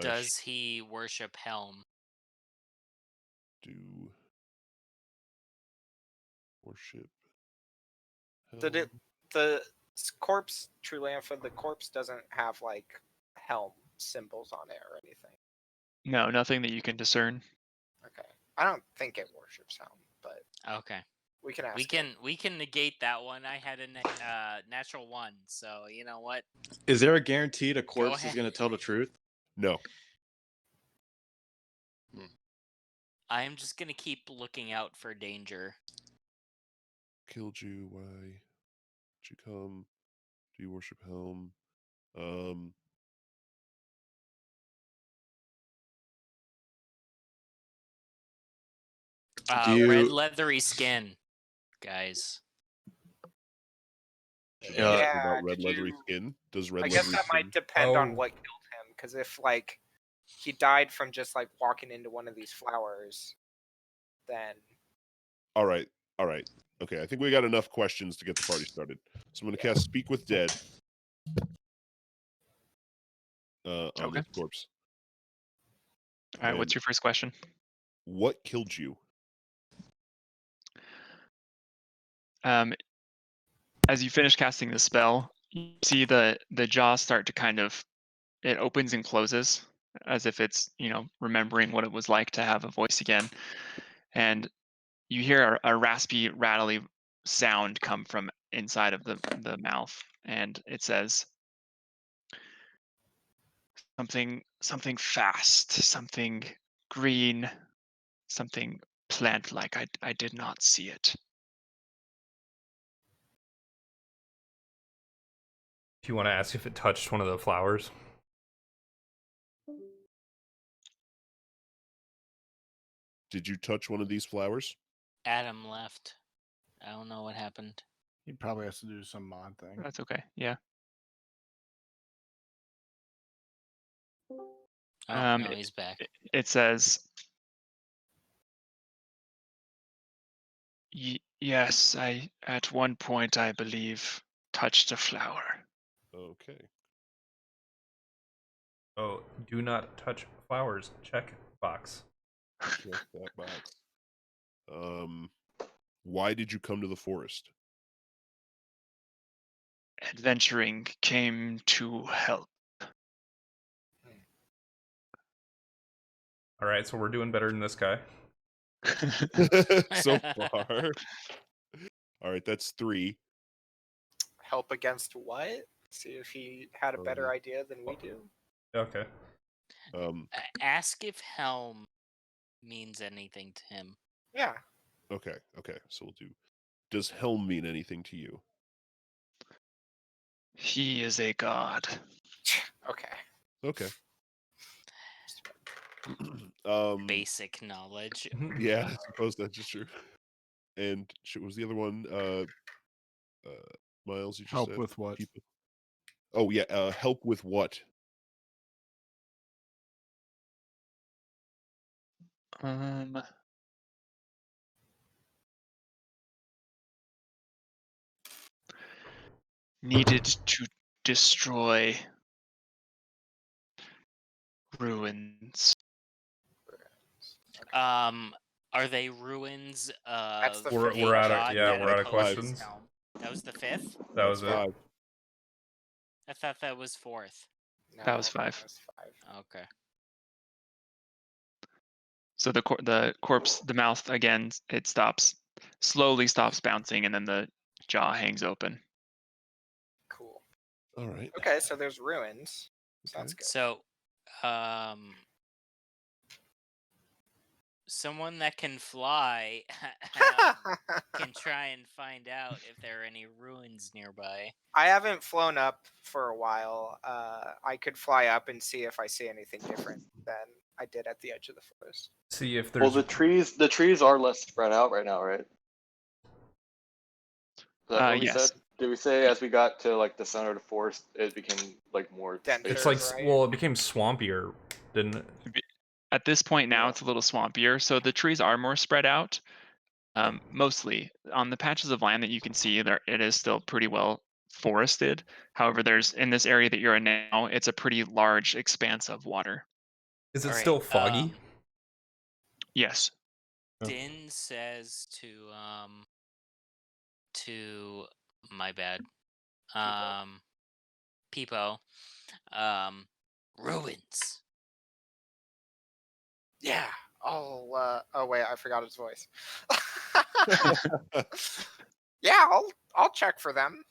Does he worship Helm? Do worship. Did it? The corpse, Trulanfa, the corpse doesn't have like Helm symbols on it or anything. No, nothing that you can discern. Okay, I don't think it worships Helm, but okay, we can ask. We can negate that one. I had a natural one, so you know what? Is there a guarantee the corpse ahead. is going to tell the truth? No. I'm just gonna keep looking out for danger. Killed you? Why? Did you come? Do you worship Helm? Red leathery skin, guys. Yeah, about red leathery skin. Does red? I guess that might depend on what killed him, because if like he died from just like walking into one of these flowers, then. All right. Okay, I think we got enough questions to get the party started. So I'm going to cast Speak with Dead on this corpse. All right, what's your first question? What killed you? As you finish casting the spell, you see the jaw start to kind of, it opens and closes as if it's, remembering what it was like to have a voice again. And you hear a raspy, rattly sound come from inside of the mouth, and it says something fast, something green, something plant-like. I did not see it. Do you want to ask if it touched one of the flowers? Did you touch one of these flowers? Adam left. I don't know what happened. He probably has to do some mod thing. That's okay. Yeah. Oh, no, he's back. It says, Yes, I at one point I believe touched a flower. Okay. Oh, do not touch flowers. Check box. Check that box. Why did you come to the forest? Adventuring came to help. All right, so we're doing better than this guy. So far. All right, that's 3. Help against what? See if he had a better idea than we do. Okay. Ask if helm means anything to him. Yeah. Okay. So we'll do. Does helm mean anything to you? He is a god. Okay. Basic knowledge. Yeah, I suppose that's just true. And what was the other one? Miles, you just Help said? with what? People. Oh yeah, help with what? Needed to destroy ruins. Are they ruins That's of the We're fifth a out question. of god we're out that of opposes questions. helm? That was the 5th? That was That's it. 5. I thought that was 4th. That was 5. That was 5. Okay. So the corpse, the mouth again, it slowly stops bouncing, and then the jaw hangs open. Cool. All right. Okay, so there's ruins. Sounds good. So, someone that can fly can try and find out if there are any ruins nearby. I haven't flown up for a while. I could fly up and see if I see anything different than I did at the edge of the forest. See if Well, there's the trees are less spread out right now, right? Is that what we Yes. said? Did we say as we got to like the center of the forest, it became like more Denser. it's spacious? like right? well, it became swampier, didn't it? At this point now, Yeah. it's a little swampier, so the trees are more spread out. Mostly on the patches of land that you can see, there it is still pretty well forested. However, there's in this area that you're in now, it's a pretty large expanse of water. Is it All still right, foggy? Yes. Din says to my bad. Pipo. Ruins. Yeah. Oh wait, I forgot his voice. Yeah, I'll check for them,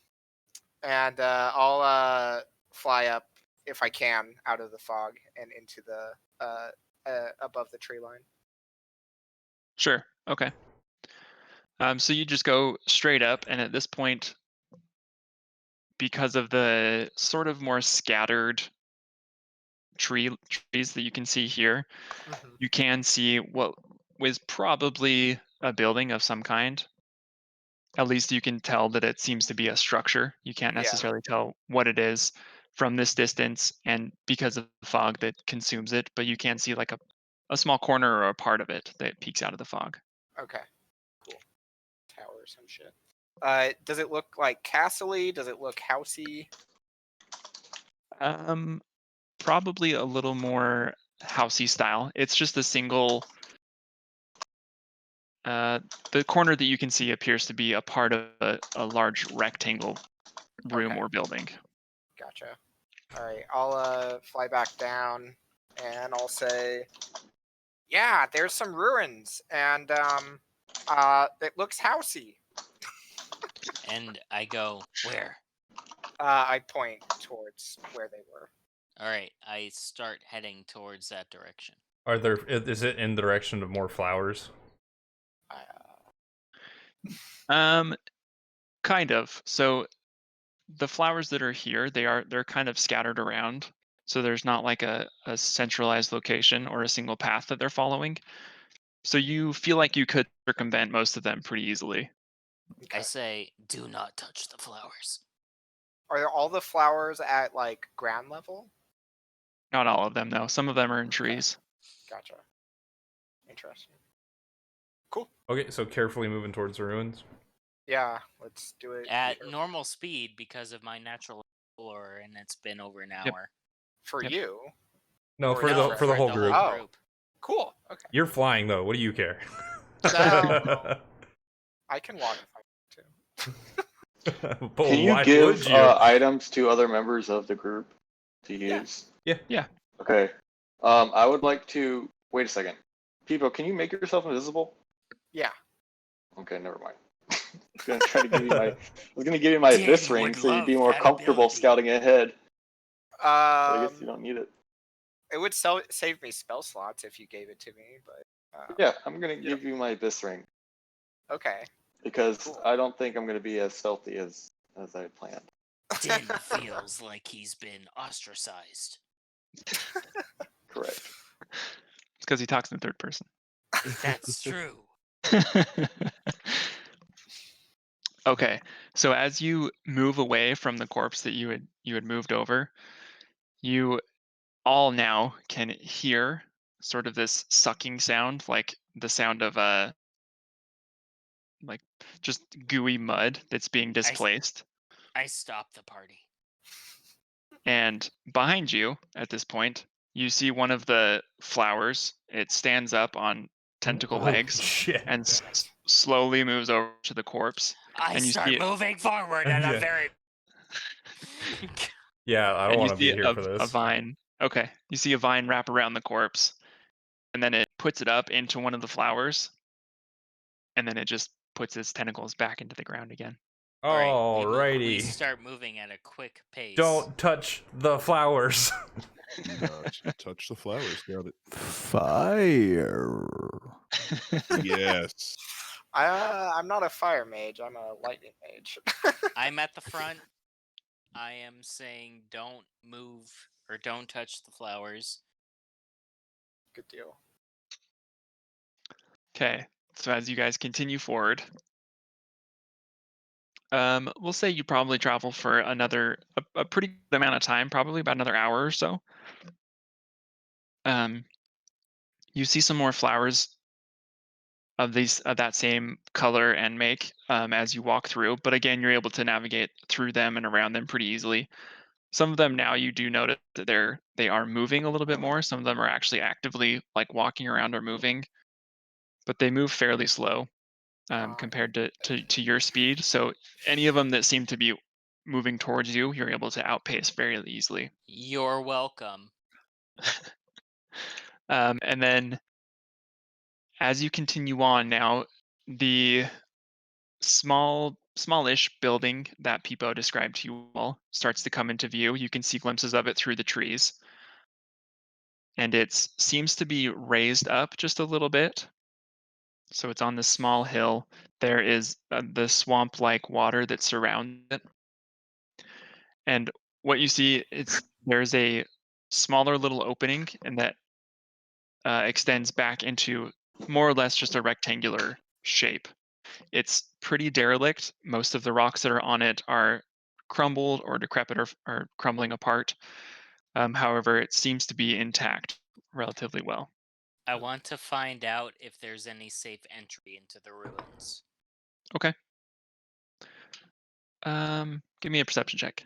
and I'll fly up if I can out of the fog and into the above the tree line. Sure. Okay. So you just go straight up, and at this point, because of the sort of more scattered trees that you can see here, you can see what was probably a building of some kind. At least you can tell that it seems to be a structure. You can't Yeah. necessarily tell what it is from this distance, and because of the fog that consumes it, but you can see like a small corner or a part of it that peeks out of the fog. Okay. Cool. Tower or some shit. Does it look like castle-y? Does it look housey? Probably a little more housey style. It's just a single. The corner that you can see appears to be a part of a large rectangle room Okay. or building. Gotcha. All right, I'll fly back down, and I'll say, yeah, there's some ruins, and it looks housey. And I go, where? I point towards where they were. All right, I start heading towards that direction. Is it in the direction of more flowers? Kind of. So the flowers that are here, they're kind of scattered around. So there's not like a centralized location or a single path that they're following. So you feel like you could circumvent most of them pretty easily. I say, do not touch the flowers. Are all the flowers at like ground level? Not all of them, though. Some of them are in trees. Gotcha. Interesting. Cool. Okay, so carefully moving towards the ruins. Yeah, let's do it At here. normal speed because of my natural lore, and it's been over an Yep. hour. For Yep. you. No, Or for no, the whole group. Oh, cool. Okay. You're flying though. What do you care? Well, I can walk if I want to. But Can you why give would you? items to other members of the group to use? Yeah. Okay. I would like to wait a second. Pipo, can you make yourself invisible? Yeah. Okay, never mind. I was gonna try to give you my. I was gonna give you my abyss ring so you'd be more comfortable scouting ahead. But I guess you don't need it. It would save me spell slots if you gave it to me, but Yeah, I'm gonna give you my abyss ring. Okay. Because Cool. I don't think I'm gonna be as stealthy as I planned. Din feels like he's been ostracized. Correct. It's because he talks in third person. That's true. Okay, so as you move away from the corpse that you had moved over, you all now can hear sort of this sucking sound, like the sound of like just gooey mud that's being displaced. I stopped the party. And behind you at this point, you see one of the flowers. It stands up on tentacle legs Shit. and slowly moves over to the corpse. I and you start see it, moving forward, and I'm Yeah. very. Yeah, I don't and you want to be see here for a this. vine. Okay, you see a vine wrap around the corpse, and then it puts it up into one of the flowers, and then it just puts its tentacles back into the ground again. Alrighty. We start moving at a quick pace. Don't touch the flowers. Do not touch the flowers. Got it. Fire. Yes. I'm not a fire mage. I'm a lightning mage. I'm at the front. I am saying don't move or don't touch the flowers. Good deal. Okay, so as you guys continue forward, we'll say you probably travel for another a pretty good amount of time, probably about another hour or so. You see some more flowers of that same color and make as you walk through, but again, you're able to navigate through them and around them pretty easily. Some of them now you do notice that they are moving a little bit more. Some of them are actually actively like walking around or moving, but they move fairly slow compared to your speed. So any of them that seem to be moving towards you, you're able to outpace very easily. You're welcome. And then as you continue on now, the smallish building that Pipo described to you all starts to come into view. You can see glimpses of it through the trees. And it seems to be raised up just a little bit. So it's on this small hill. There is the swamp-like water that surrounds it. And what you see, there's a smaller little opening, and that extends back into more or less just a rectangular shape. It's pretty derelict. Most of the rocks that are on it are crumbled or decrepit or crumbling apart. However, it seems to be intact relatively well. I want to find out if there's any safe entry into the ruins. Okay. Give me a perception check.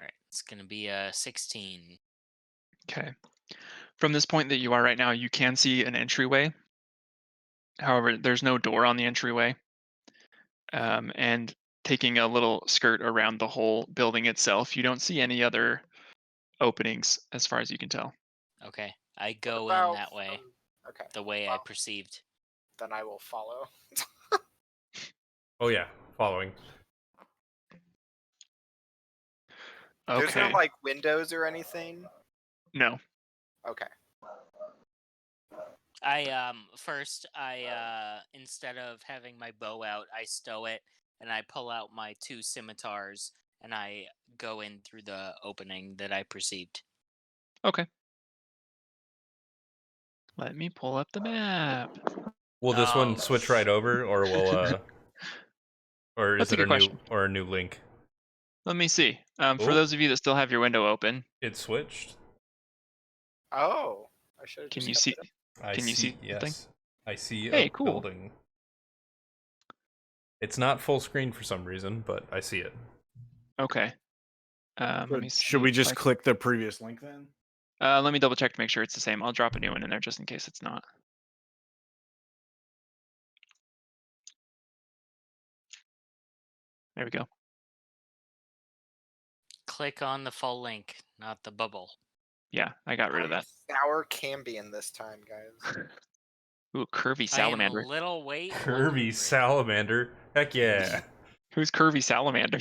Alright, it's gonna be a 16. Okay. From this point that you are right now, you can see an entryway. However, there's no door on the entryway. And taking a little skirt around the whole building itself, you don't see any other openings as far as you can tell. Okay, I go about in that way. Okay. The way I perceived. Then I will follow. Oh yeah, following. There's no Okay. like windows or anything. No. Okay. First instead of having my bow out, I stow it and I pull out my 2 scimitars and I go in through the opening that I perceived. Okay. Let me pull up the map. Will this one switch right over, or will or is That's a it good question. a new link? Let me see. For Oh. those of you that still have your window open, It switched. Oh, I should have can just you kept see? it in. Can you see something? Yes. I see Hey, a cool. building. It's not full screen for some reason, but I see it. Okay. Let me see. Should we if just I- click the previous link then? Let me double check to make sure it's the same. I'll drop a new one in there just in case it's not. There we go. Click on the full link, not the bubble. Yeah, I got rid of that. Sour Cambion this time, guys. Ooh, curvy I am salamander. a little weight. Curvy salamander. Heck yeah. Who's curvy salamander?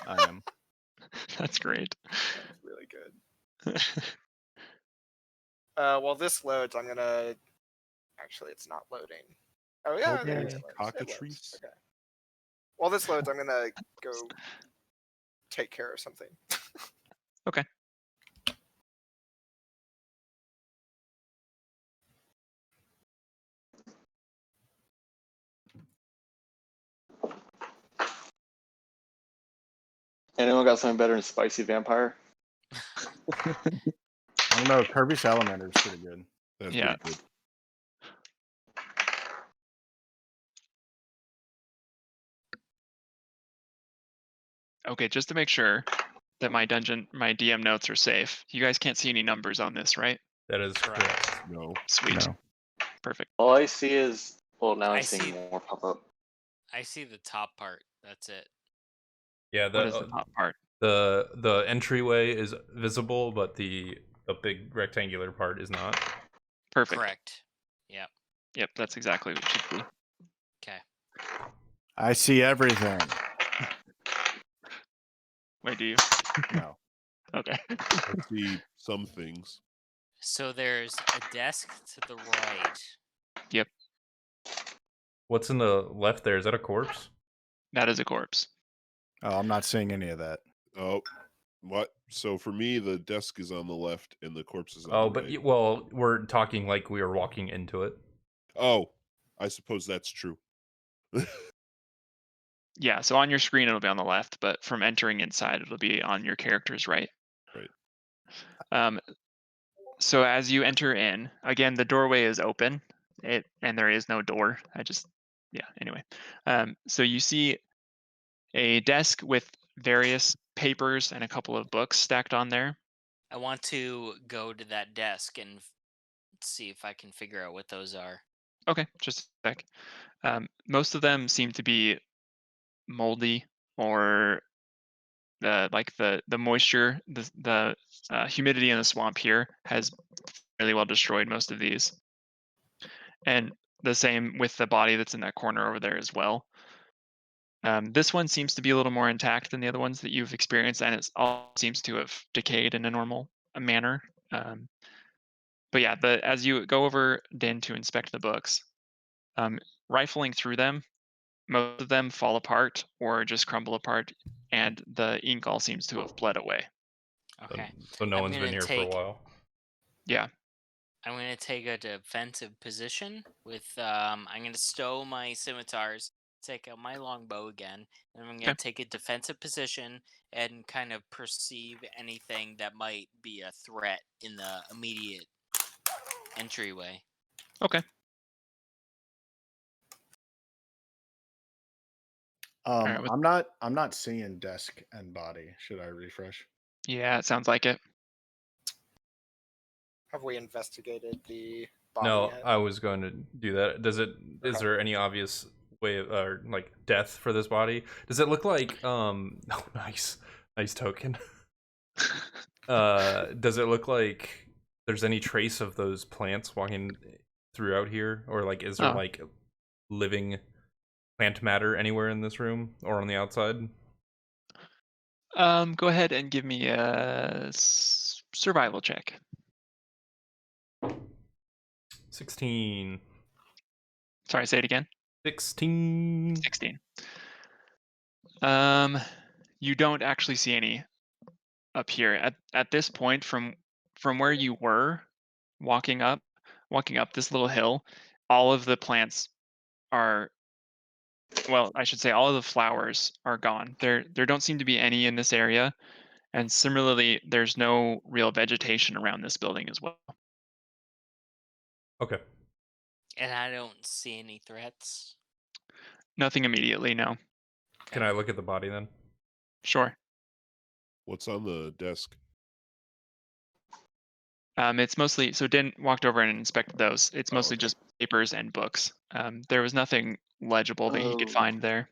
I am. That's great. That's really good. While this loads, I'm gonna. Actually, it's not loading. Oh yeah, there it Okay. loads. It Cockatrice. loads. Okay. While this loads, I'm gonna go take care of something. Okay. Anyone got something better than spicy vampire? I don't know. Kirby Salamander is pretty good. That's Yeah. pretty good. Okay, just to make sure that my DM notes are safe. You guys can't see any numbers on this, right? That is correct. No. Sweet. No. Perfect. All I see is, well, now I I'm seeing see- more pop up. I see the top part. That's it. Yeah, What is the top part? the entryway is visible, but the big rectangular part is not. Perfect. Correct. Yep. Yep, that's exactly what it should be. Okay. I see everything. Wait, do you? No. Okay. I see some things. So there's a desk to the right. What's in the left there? Is that a corpse? That is a corpse. Oh, I'm not seeing any of that. Oh, what? So for me, the desk is on the left and the corpse is on Oh, the but right. well, we're talking like we are walking into it. Oh, I suppose that's true. Yeah, so on your screen it'll be on the left, but from entering inside it'll be on your character's right. Right. So as you enter in, again the doorway is open. And there is no door. Anyway. So you see a desk with various papers and a couple of books stacked on there. I want to go to that desk and see if I can figure out what those are. Okay, just a sec. Most of them seem to be moldy or the moisture, the humidity in the swamp here has really well destroyed most of these. And the same with the body that's in that corner over there as well. This one seems to be a little more intact than the other ones that you've experienced, and it all seems to have decayed in a normal manner. But yeah, as you go over Din to inspect the books, rifling through them, most of them fall apart or just crumble apart, and the ink all seems to have bled away. Okay. So no I'm one's been gonna here for a take- while. Yeah. I'm going to take a defensive position with, I'm going to stow my scimitars, take out my longbow again, and I'm going to Okay. take a defensive position and kind of perceive anything that might be a threat in the immediate entryway. Okay. right, I'm not seeing desk and body. Should I refresh? Yeah, it sounds like it. Have we investigated the body No, yet? I was going to do that. Is Okay. there any obvious way of, or like death for this body? Does it look like oh nice token. Does it look like there's any trace of those plants walking throughout here, or like is there Oh. like living plant matter anywhere in this room or on the outside? Go ahead and give me a survival check. 16. Sorry, say it again. 16. 16. You don't actually see any up here at this point from where you were walking up this little hill. All of the plants are well, I should say all of the flowers are gone. There don't seem to be any in this area, and similarly, there's no real vegetation around this building as well. Okay. And I don't see any threats. Nothing immediately, no. Can I look at the body then? Sure. What's on the desk? It's mostly so Din walked over and inspected those. It's Oh, mostly okay. just papers and books. There was nothing legible that he could Oh. find there.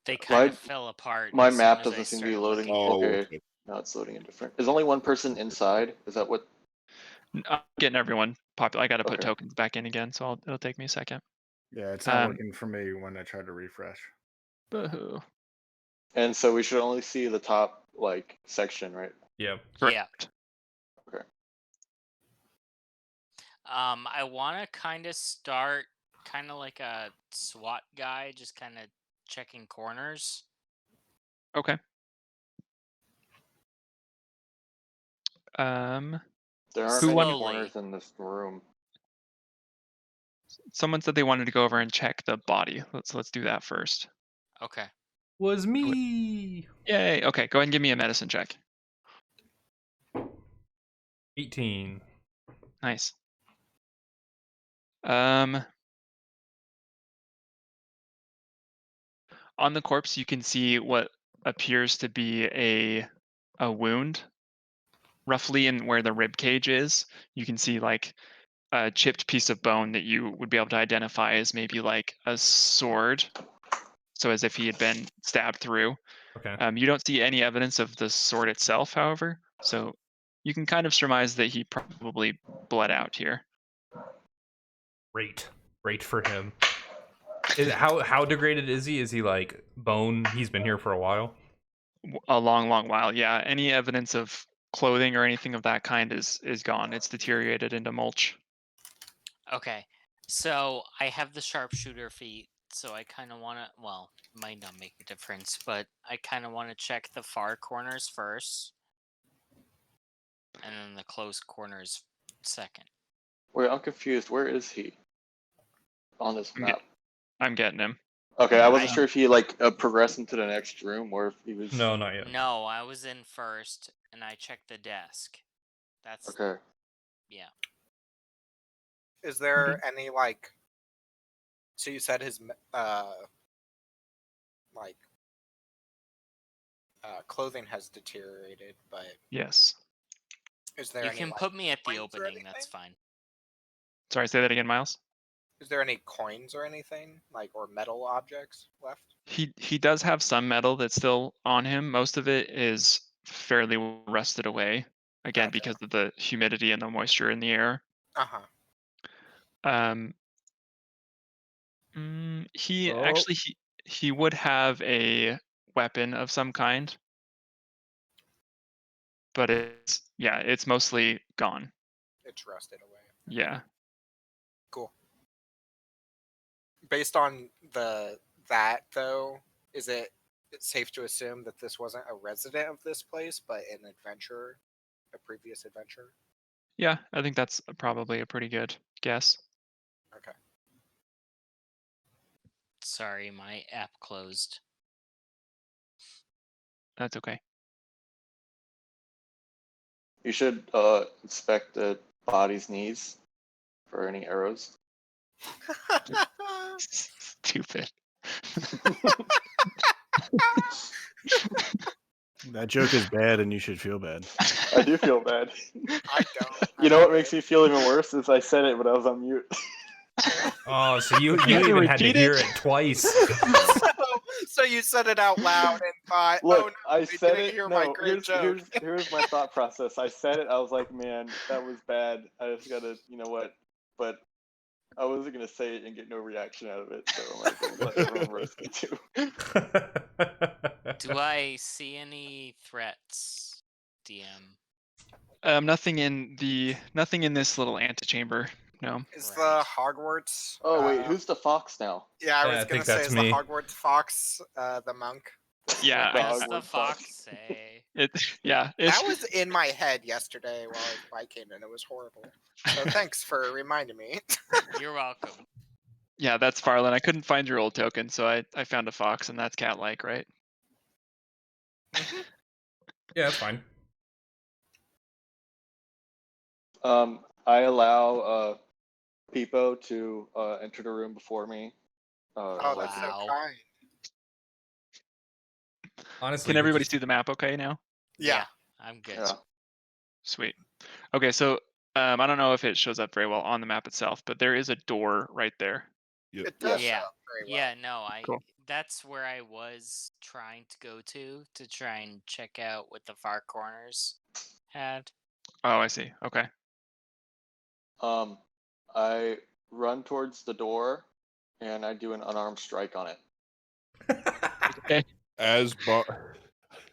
They kind My- of fell apart. My as soon map as I doesn't seem to be started loading. looking at Oh, them. Okay. No, it's loading in different. Is only one person inside? Is that what? I'm getting everyone popular. I got to put Okay. tokens back in again, so it'll take me a second. Yeah, it's not Um, working for me when I try to refresh. Boo-hoo. And so we should only see the top like section, right? Yeah. Yeah. Okay. I want to kind of start kind of like a SWAT guy, just kind of checking corners. Okay. There aren't Who many won- corners in this room. Someone said they wanted to go over and check the body. Let's do that first. Okay. Was me. Yay. Okay, go ahead and give me a medicine check. 18. Nice. On the corpse, you can see what appears to be a wound, roughly in where the rib cage is. You can see like a chipped piece of bone that you would be able to identify as maybe like a sword, so as if he had been stabbed through. Okay. You don't see any evidence of the sword itself, however, so you can kind of surmise that he probably bled out here. Great for him. How degraded is he? Is he like bone? He's been here for a while. A long while, yeah. Any evidence of clothing or anything of that kind is gone. It's deteriorated into mulch. Okay. So I have the sharpshooter feat, so I kind of want to. Well, might not make a difference, but I kind of want to check the far corners first, and then the close corners second. Wait, I'm confused. Where is he? On this I'm map. I'm getting him. Okay, I wasn't sure if he like progressed into the next room or if he was. No, not yet. No, I was in first, and I checked the desk. That's Okay. yeah. Is there any like? So you said his clothing has deteriorated, but Yes. is there You any? can like, put me at the coins or opening. That's anything? fine. Sorry, say that again, Miles. Is there any coins or anything like or metal objects left? He does have some metal that's still on him. Most of it is fairly rusted away. Again, Gotcha. because of the humidity and the moisture in the air. He Oh. actually he would have a weapon of some kind, but it's mostly gone. It's rusted away. Yeah. Cool. Based on that though, is it safe to assume that this wasn't a resident of this place, but an adventurer, a previous adventurer? Yeah, I think that's probably a pretty good guess. Okay. Sorry, my app closed. That's okay. You should inspect the body's knees for any arrows. Stupid. That joke is bad, and you should feel bad. I do feel bad. I don't. You know what makes me feel even worse is I said it, but I was on mute. Oh, so you You even had to repeat hear it? it twice. So you said it out loud and thought, Look, "Oh no, I they said didn't it. hear my No, great joke." here's my thought process. I said it. I was like, man, that was bad. I just gotta, you know what? But I wasn't gonna say it and get no reaction out of it. So I'm like, let everyone roast me too. Do I see any threats, DM? Nothing in this little antechamber. No. Is Right. the Hogwarts? Oh wait, who's the fox now? Yeah, I Yeah, was I gonna think say that's is me. the Hogwarts fox the monk? Yeah. The What does the Hogwarts fox say? Yeah. That was in my head yesterday while I was biking, and it was horrible. So thanks for reminding me. You're welcome. Yeah, that's Faralen. I couldn't find your old token, so I found a fox, and that's cat-like, right? Yeah, that's fine. I allow Pipo to enter the room before me. Oh, that's so Wow. kind. Honestly, Can you everybody just- see the map okay now? Yeah. I'm good. Yeah. Sweet. Okay, so I don't know if it shows up very well on the map itself, but there is a door right there. Yep. It does Yeah. show up very well. Yeah, no, Cool. that's where I was trying to go to try and check out what the far corners had. Oh, I see. Okay. I run towards the door, and I do an unarmed strike on it. Okay. As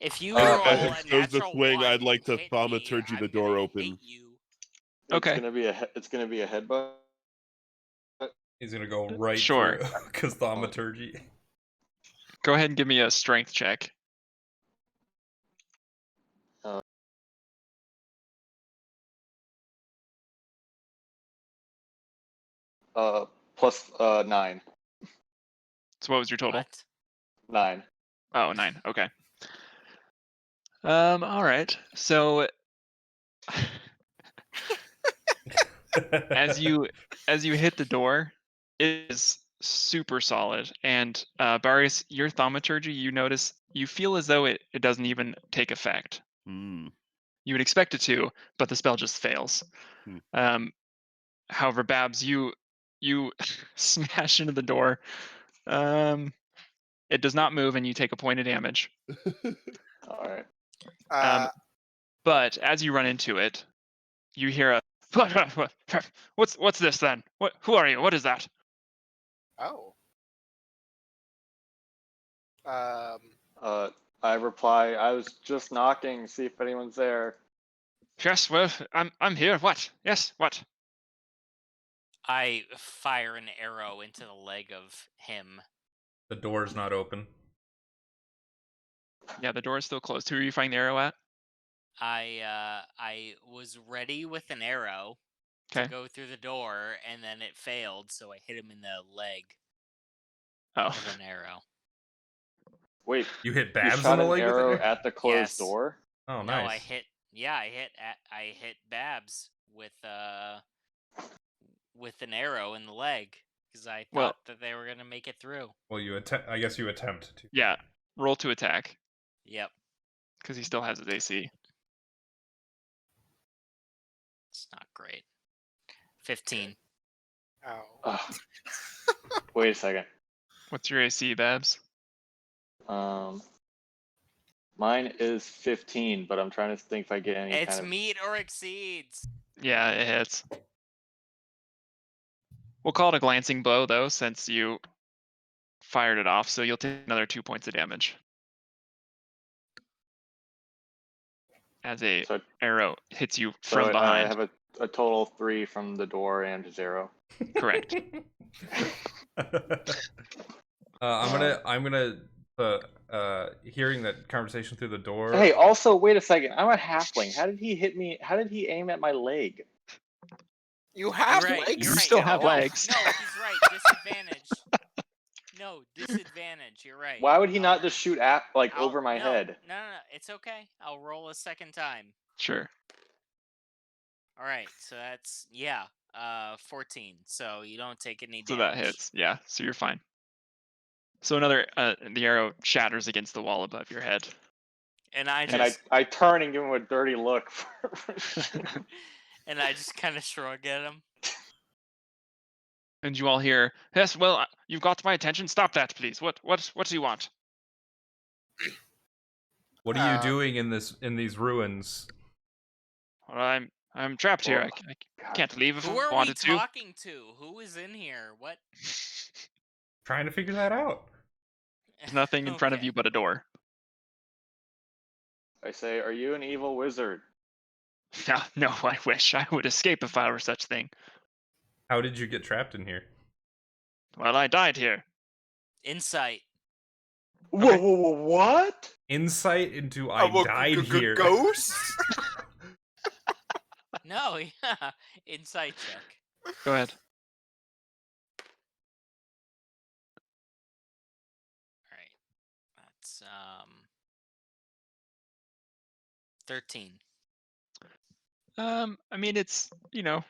If you Uh, roll as a it goes the natural swing, one I'd like to hit me, thaumaturgy the I'm door gonna open. hate you. Okay. It's gonna be a headbutt. He's gonna go right Sure. through because thaumaturgy. Go ahead and give me a strength check. Plus 9. So what was your total? What? 9. Oh, 9. Okay. All right. So as you hit the door, it is super solid. And Barrius, your thaumaturgy, you feel as though it doesn't even take effect. Hmm. You would expect it to, but the spell just fails. However, Babs, you smash into the door. It does not move, and you take a point of damage. All right. But as you run into it, you hear a what's this then? Who are you? What is that? Oh. I reply, I was just knocking, see if anyone's there. Yes, well, I'm here. What? Yes, what? I fire an arrow into the leg of him. The door's not open. Yeah, the door is still closed. Who are you firing the arrow at? I was ready with an arrow to go through the door, and then it failed, so I hit him in the leg with an arrow. Wait, You hit you Babs shot in the an leg with arrow it? at the closed Yes. door? Oh, No, nice. I hit Babs with an arrow in the leg because I thought that they were gonna make it through. Well, I guess you attempt to. Yeah, roll to attack. Yep. Because he still has his AC. It's not great. 15. Oh. Wait a second. What's your AC, Babs? Mine is 15, but I'm trying to think if I get any It's kind of... meet or exceeds. Yeah, it hits. We'll call it a glancing blow, though, since you fired it off, so you'll take another 2 points of damage. As a arrow hits you from behind. I have a total of 3 from the door and 0. Correct. I'm gonna hearing that conversation through the door. Hey, also, wait a second. I'm a halfling. How did he hit me? How did he aim at my leg? You have legs. You still have legs. No, he's right. Disadvantage. No, disadvantage. You're right. Why would he not just shoot at over my head? No. It's okay. I'll roll a second time. Sure. All right. So that's 14. So you don't take any damage. So that hits. Yeah. So you're fine. So another the arrow shatters against the wall above your head. And I turn and give him a dirty look. And I just kind of shrug at him. And you all hear, "Yes, well, you've got my attention. Stop that, please. What do you want?" What are you doing in these ruins? Well, I'm trapped here. I can't leave if Who I are we wanted to. talking to? Who is in here? What? Trying to figure that out. There's nothing in front of you but a door. I say, are you an evil wizard? No, I wish I would escape if I were such thing. How did you get trapped in here? Well, I died here. Insight. Okay. Whoa, what? Insight into I died here. Ghosts? No, yeah. Insight check. Go ahead. That's 13. I mean, it's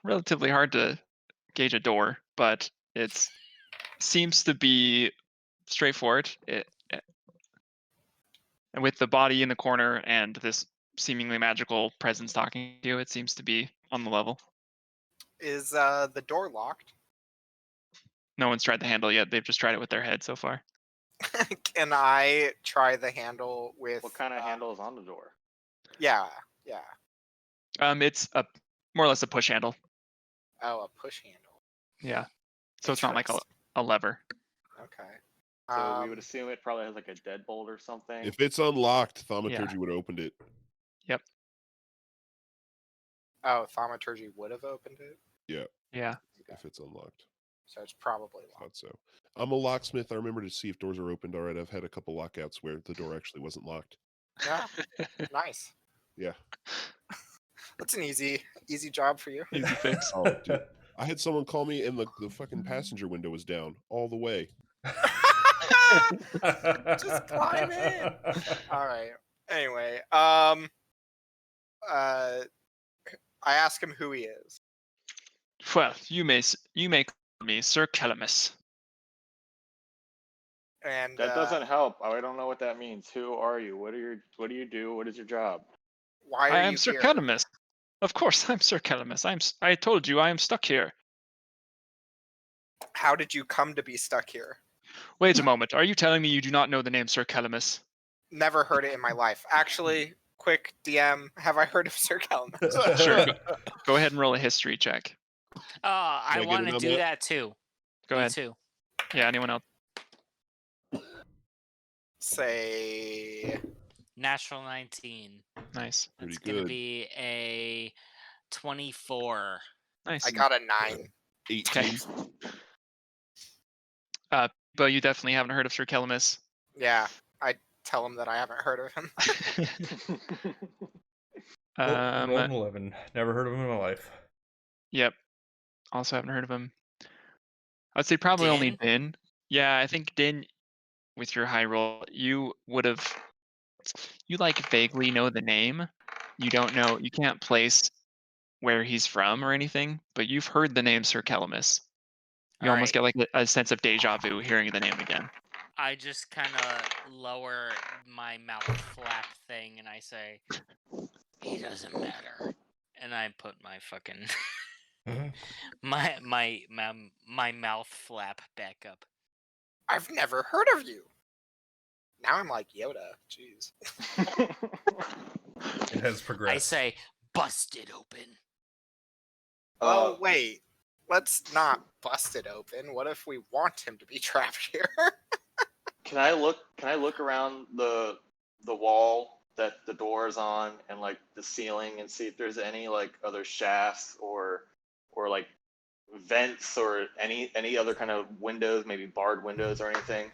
relatively hard to gauge a door, but it seems to be straightforward. And with the body in the corner and this seemingly magical presence talking to you, it seems to be on the level. Is the door locked? No one's tried the handle yet. They've just tried it with their head so far. Can I try the handle with? What kind of handle is on the door? Yeah. It's more or less a push handle. Oh, a push handle. Yeah. So it's not like Interesting. a lever. Okay. So we would assume it probably has like a deadbolt or something. If it's unlocked, Thaumaturgy would have opened it. Yep. Oh, Thaumaturgy would have opened it? Yeah. If it's unlocked. So it's probably I locked. thought so. I'm a locksmith. I remember to see if doors are opened. All right, I've had a couple lockouts where the door actually wasn't locked. Yeah. Nice. Yeah. That's an easy job for you. Easy fix. Oh, dude. I had someone call me and the fucking passenger window was down all the way. Just climb in. All right. Anyway, I ask him who he is. Well, you may call me Sir Calamus. And That doesn't help. I don't know what that means. Who are you? What do you do? What is your job? Why are I am you Sir here? Calamus. Of course, I'm Sir Calamus. I told you I am stuck here. How did you come to be stuck here? Wait a moment. Are you telling me you do not know the name Sir Calamus? Never heard it in my life. Actually, quick DM, have I heard of Sir Calamus? Sure. Go ahead and roll a history check. Oh, I get want in to on do that? that too. Go Me ahead. too. Yeah, anyone else? Say Natural 19. Nice. Pretty It's going to good. be a 24. Nice. I got a 9. 18. But you definitely haven't heard of Sir Calamus. Yeah, I tell him that I haven't heard of him. Rolled an 11. Never heard of him in my life. Yep. Also haven't heard of him. I'd say probably only Din? Din. Yeah, I think Din, with your high roll, you would have. You like vaguely know the name. You don't know. You can't place where he's from or anything, but you've heard the name Sir Calamus. You almost get like a sense of deja vu hearing the name again. I just kind of lower my mouth flap thing and I say, "He doesn't matter," and I put my fucking my mouth flap back up. I've never heard of you. Now I'm like Yoda. Jeez. It has progressed. I say, "Bust it open." Oh wait, let's not bust it open. What if we want him to be trapped here? Can I look around the wall that the door is on and like the ceiling and see if there's any like other shafts or like vents or any other kind of windows, maybe barred windows or anything?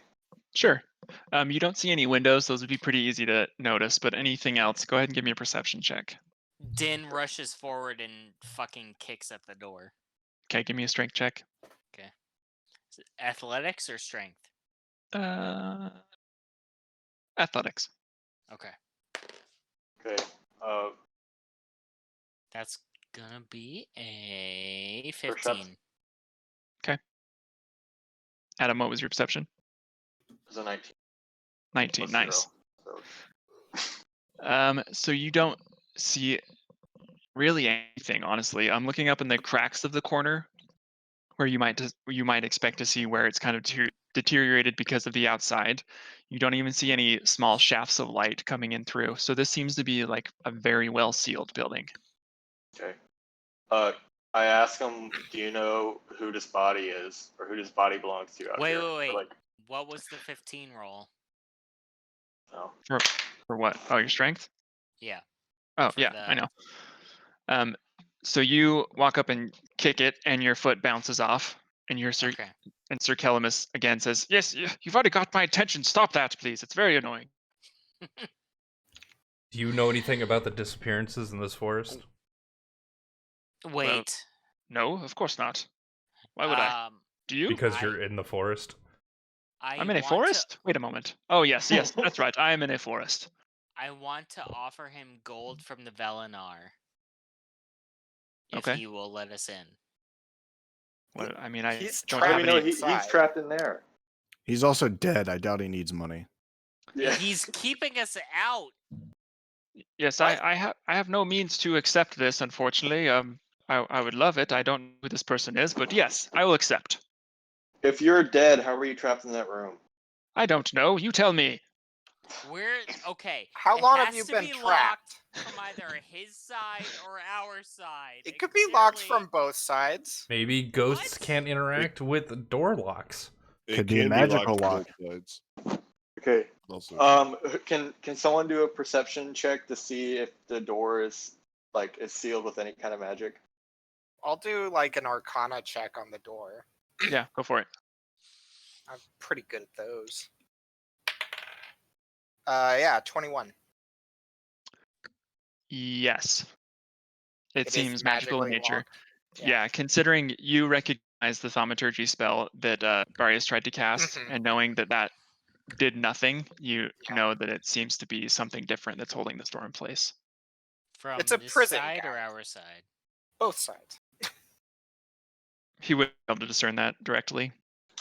Sure. You don't see any windows. Those would be pretty easy to notice, but anything else, go ahead and give me a perception check. Din rushes forward and fucking kicks at the door. Okay, give me a strength check. Okay. Is it athletics or strength? Athletics. Okay. Okay. That's gonna be a Perception. 15. Okay. Adam, what was your perception? It was a 19. 19. Plus Nice. 0, so. So you don't see really anything, honestly. I'm looking up in the cracks of the corner where you might expect to see where it's kind of deteriorated because of the outside. You don't even see any small shafts of light coming in through. So this seems to be like a very well sealed building. Okay. I ask him, do you know who this body is or who this body belongs to out Wait, here? wait. Like, What was the 15 roll? no. For what? Oh, your strength? Yeah. Oh, For yeah, I know. So you walk up and kick it, and your foot bounces off, and and Sir Calamus again says, "Yes, you've already got my attention. Stop that, please. It's very annoying." Do you know anything about the disappearances in this forest? Wait. Well, no, of course not. Why would I? Do you? Because you're in the forest. I'm in a forest? Wait a moment. Oh, yes, that's right. I am in a forest. I want to offer him gold from the Velenar. If Okay. he will let us in. What, I mean, I He's don't How do have we know any. he's trapped in there? He's also dead. I doubt he needs money. Yeah. He's keeping us out. Yes, What? I have no means to accept this, unfortunately. I would love it. I don't know who this person is, but yes, I will accept. If you're dead, how were you trapped in that room? I don't know. You tell me. We're okay. How it long has have you to been be trapped? locked from either his side or our side. It and could be locked clearly- from both sides. Maybe ghosts can't interact with door locks. It Could be a can magical locked lock. from both sides. Okay. Also, Can someone do a perception check to see if the door is sealed with any kind of magic? I'll do like an Arcana check on the door. Yeah, go for it. I'm pretty good at those. Yeah, 21. Yes. It is seems magical in magically nature. locked. Yeah, considering you recognize the thaumaturgy spell that Barrius tried to cast, Mhm. and knowing that did nothing, you Yeah. know that it seems to be something different that's holding the door in place. From It's a this prison side or guy. our side? Both sides, He would be able to discern that directly.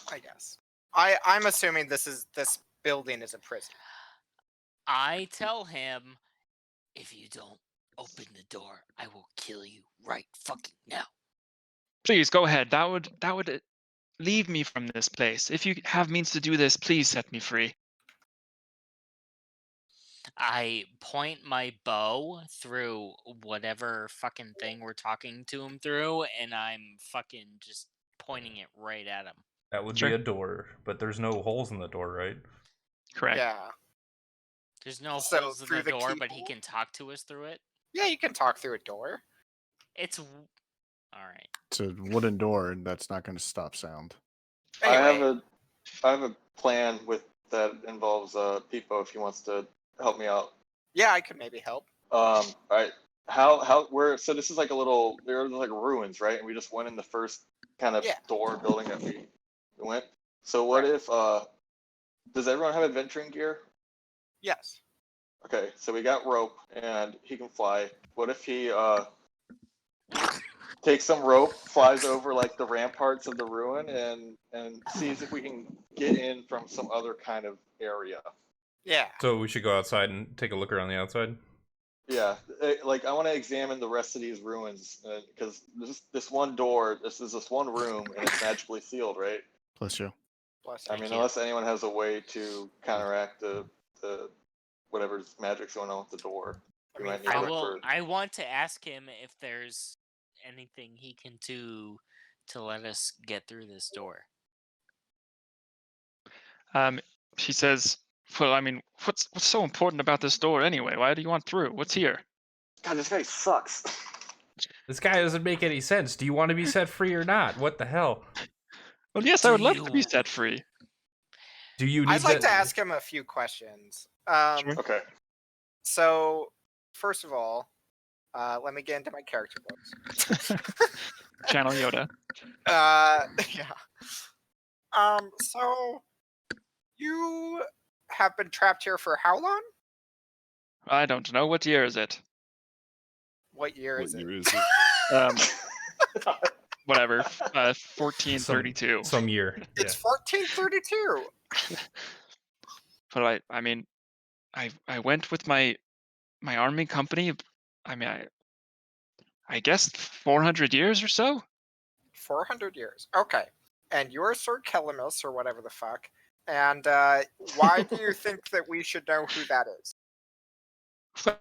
I guess. I'm assuming this building is a prison. I tell him, if you don't open the door, I will kill you right fucking now. Please go ahead. That would leave me from this place. If you have means to do this, please set me free. I point my bow through whatever fucking thing we're talking to him through, and I'm fucking just pointing it right at him. That would Sure. be a door, but there's no holes in the door, right? Correct. Yeah. There's no So, holes in through the the door, but he keyhole? can talk to us through it. Yeah, you can talk through a door. It's all right. It's a wooden door, and that's not going to stop sound. Anyway, I have a plan with that involves Pipo if he wants to help me out. yeah, I could maybe help. All right. How so this is like there's like ruins, right? And we just went in the first kind of door building that we went. So what if does everyone have adventuring gear? Yes. Okay, so we got rope and he can fly. What if he takes some rope, flies over like the ramparts of the ruin and sees if we can get in from some other kind of area? Yeah. So we should go outside and take a look around the outside. Yeah, like I want to examine the rest of these ruins because this one door, this one room, and it's magically sealed, right? Bless you. I mean, unless anyone has a way to counteract the whatever's magic's going on with the door, we might need to look for. I want to ask him if there's anything he can do to let us get through this door. She says, "Well, I mean, what's so important about this door anyway? Why do you want through? What's here?" God, this guy sucks. This guy doesn't make any sense. Do you want to be set free or not? What the hell? Well, yes, I would love to be set free. Do you need I'd like to ask him a few questions. Sure. Okay. So, first of all, let me get into my character books. Channel Yoda. Yeah. So you have been trapped here for how long? I don't know. What year is it? What year is it? Whatever. 1432. Some year. It's 1432. But I mean, I went with my army company. I mean, I guess 400 years or so. 400 years. Okay. And you're Sir Kelamis or whatever the fuck. And why do you think that we should know who that is? I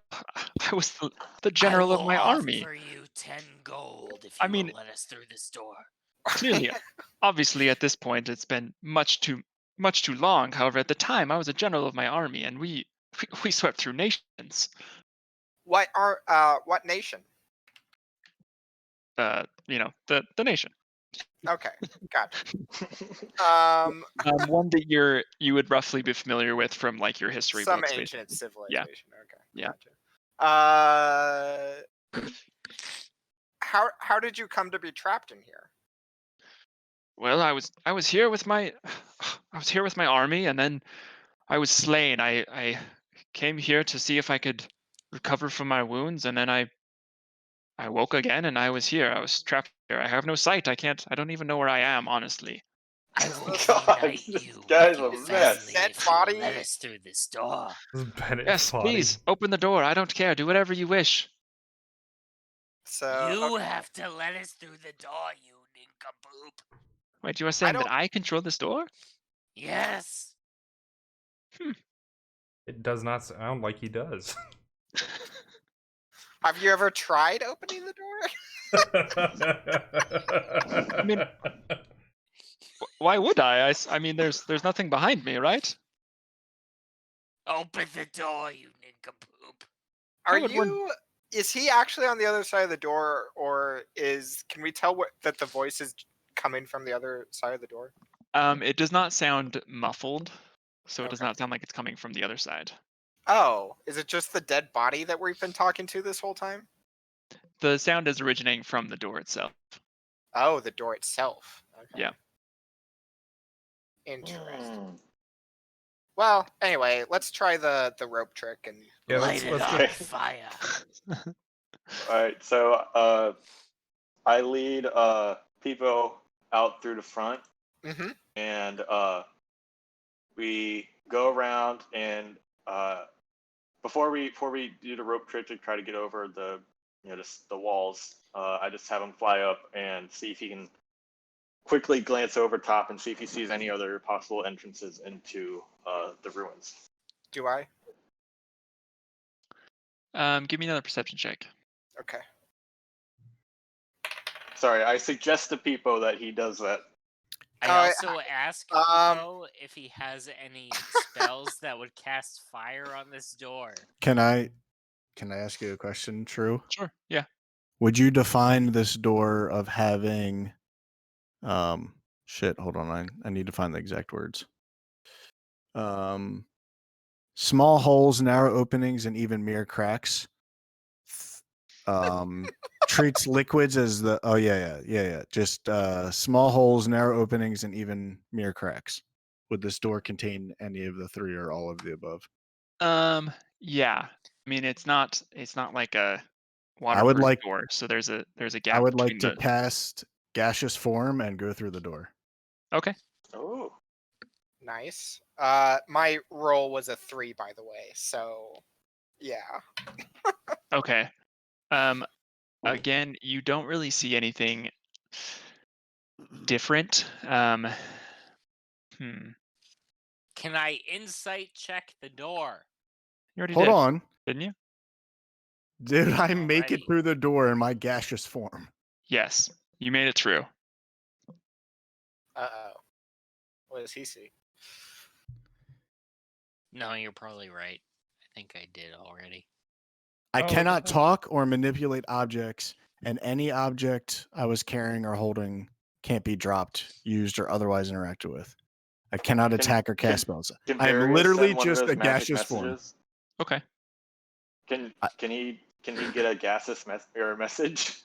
was the general of my army. For you 10 gold if you I mean, will let us through this door. Clearly, obviously, at this point, it's been much too long. However, at the time, I was a general of my army, and we swept through nations. What nation? The nation. Okay, gotcha. One that you would roughly be familiar with from like your history Some books. ancient basically. civilization. Okay. Yeah. Gotcha. How did you come to be trapped in here? Well, I was here with my army, and then I was slain. I came here to see if I could recover from my wounds, and then I woke again, and I was here. I was trapped here. I have no sight. I don't even know where I am, honestly. I will God, reunite this you guy's with a your mess. family Dead if you will body. let us through this door. This is Bennett's Yes, body. please open the door. I don't care. Do whatever you wish. So You okay. have to let us through the door, you nincompoop. Wait, you are saying that don't- I control this door? Yes. It does not sound like he does. Have you ever tried opening the door? I mean, why would I? I mean, there's nothing behind me, right? Open the door, you nincompoop. Are would one- you? Is he actually on the other side of the door, or can we tell that the voice is coming from the other side of the door? It does not sound muffled, so it does Okay. not sound like it's coming from the other side. Oh, is it just the dead body that we've been talking to this whole time? The sound is originating from the door itself. Oh, the door itself. Okay. Yeah. Interesting. Well, anyway, let's try the rope trick and Yeah, Light it let's on go. fire. All right, so I lead Pipo out through the front, Mhm. and we go around, and before we do the rope trick to try to get over the the walls, I just have him fly up and see if he can quickly glance over top and see if he sees any other possible entrances into the ruins. Do I? Give me another perception check. Okay. Sorry, I suggest to Pipo that he does that. I also ask um, Pipo if he has any spells that would cast fire on this door. Can I ask you a question, True? Sure. Yeah. Would you define this door of having shit, hold on, I need to find the exact words. Small holes, narrow openings, and even mere cracks. Treats liquids as the just small holes, narrow openings, and even mere cracks. Would this door contain any of the three or all of the above? Yeah. I mean, it's not like a I would waterproof like door, so there's a gap I would between like to the. cast gaseous form and go through the door. Okay. Oh. Nice. My roll was a 3, by the way. So, yeah. Okay. Again, you don't really see anything different. Can I insight check the door? You already Hold did, on. didn't you? Did I make it Alrighty. through the door in my gaseous form? Yes, you made it through. Uh-oh. What does he see? No, you're probably right. I think I did already. I Oh, cannot okay. talk or manipulate objects, and any object I was carrying or holding can't be dropped, used, or otherwise interacted with. I cannot attack or cast spells. Can I am Barrius literally send one of just those a magic gaseous form. messages? Okay. Can he get a gaseous message?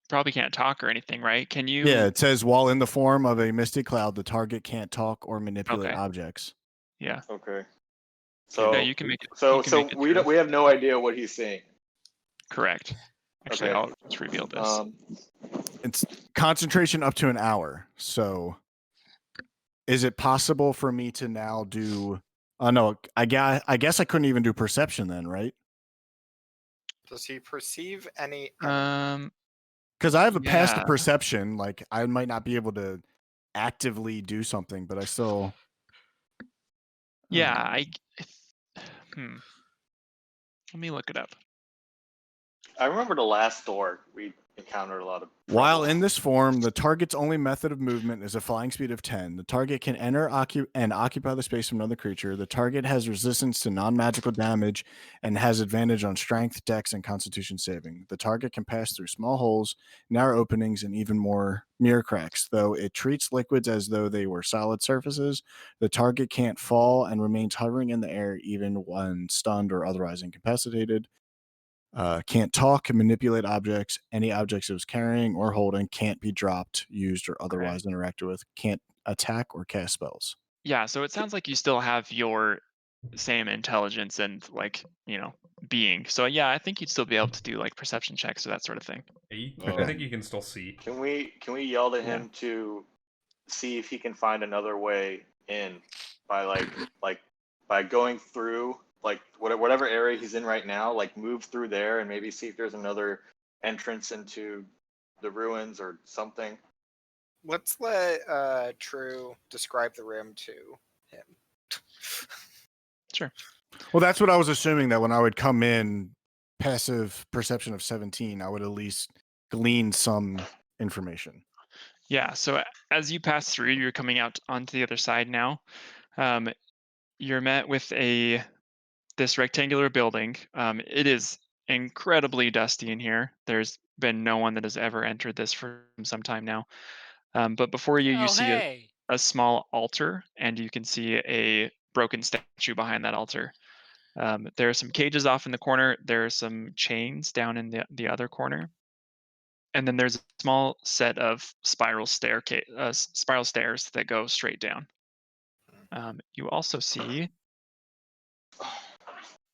Probably can't talk or anything, right? Can you? Yeah, it says while in the form of a misty cloud, the target can't talk or manipulate Okay. objects. Yeah. Okay. So So you can make it. so you can make it through. we have no idea what he's saying. Correct. Actually, Okay. I'll just reveal this. It's concentration up to an hour. So is it possible for me to now do no, I guess I couldn't even do perception then, right? Does he perceive any? Because I have a passive Yeah. perception, like I might not be able to actively do something, but I still. Yeah. Let me look it up. I remember the last door we encountered a lot of While trouble. in this form, the target's only method of movement is a flying speed of 10. The target can enter and occupy the space from another creature. The target has resistance to non-magical damage and has advantage on strength, dex, and constitution saving. The target can pass through small holes, narrow openings, and even more mere cracks. Though it treats liquids as though they were solid surfaces, the target can't fall and remains hovering in the air even when stunned or otherwise incapacitated. Can't talk, can manipulate objects. Any objects it was carrying or holding can't be dropped, used, or otherwise interacted with. Can't attack or cast spells. Yeah, so it sounds like you still have your same intelligence and like, being. So yeah, I think you'd still be able to do like perception checks or that sort of thing. I think you can still see. Can we yell to him to see if he can find another way in by by going through like whatever area he's in right now, like move through there and maybe see if there's another entrance into the ruins or something. Let's let True describe the rim to him. Sure. Well, that's what I was assuming, that when I would come in, passive perception of 17, I would at least glean some information. Yeah, so as you pass through, you're coming out onto the other side now. You're met with this rectangular building. It is incredibly dusty in here. There's been no one that has ever entered this for some time now. But before you, you see a small altar, and you can see a broken statue behind that altar. There are some cages off in the corner. There are some chains down in the other corner. And then there's a small set of spiral stairs that go straight down. You also see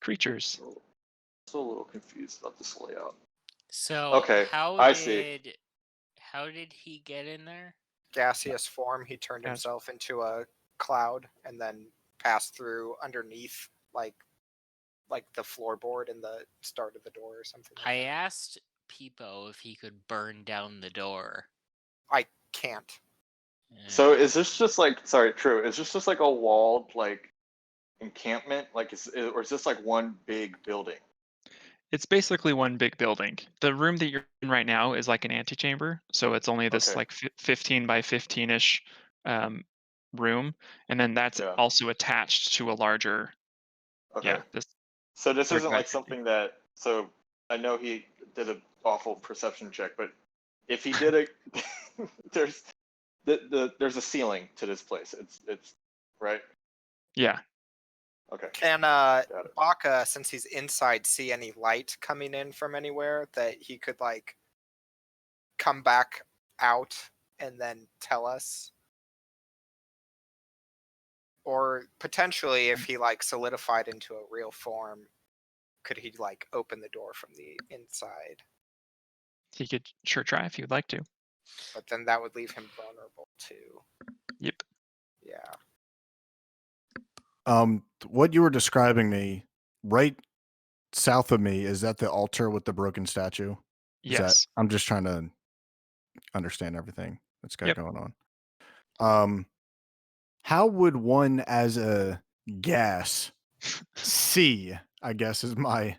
creatures. Still a little confused about this layout. So okay, I see. How did he get in there? Gaseous form. He turned himself into a cloud and then passed through underneath, like the floorboard in the start of the door or something. Like I asked Pipo if he could burn down the door. I can't. So is this just like True? Is this just like a walled like encampment? Like or is this like one big building? It's basically one big building. The room that you're in right now is like an antechamber, so it's only this like 15 by 15-ish room, and then that's also attached to a larger. Okay. Yeah. So this isn't like something that. So I know he did an awful perception check, but if he did it, there's a ceiling to this place. It's right. Yeah. Okay. Can Baka, since he's inside, see any light coming in from anywhere that he could like come back out and then tell us? Or potentially, if he like solidified into a real form, could he like open the door from the inside? He could sure try if you'd like to. But then that would leave him vulnerable too. Yep. Yeah. What you were describing me, right south of me, is that the altar with the broken statue? Yes. I'm just trying to understand everything that's going on. How would one as a gas see, I guess is my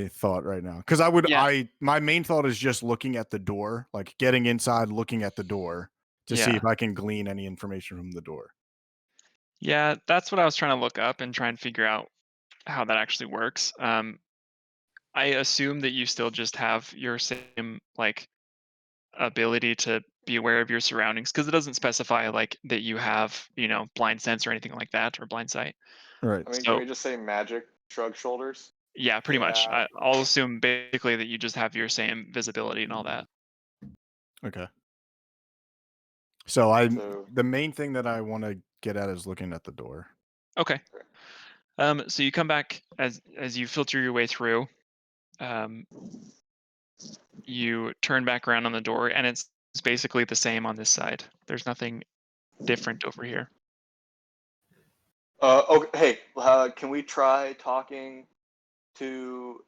thought right now. Because my main thought is just looking at the door, like getting inside, looking at the door to see if I can glean any information from the door. Yeah, that's what I was trying to look up and try and figure out how that actually works. I assume that you still just have your same like ability to be aware of your surroundings, because it doesn't specify like that you have blind sense or anything like that, or blind sight. Right. I mean, can we just say magic shrug shoulders? Yeah, pretty much. I'll assume basically that you just have your same visibility and all that. Okay. So the main thing that I want to get at is looking at the door. Okay. So you come back as you filter your way through. You turn back around on the door, and it's basically the same on this side. There's nothing different over here. Okay. Hey, can we try talking to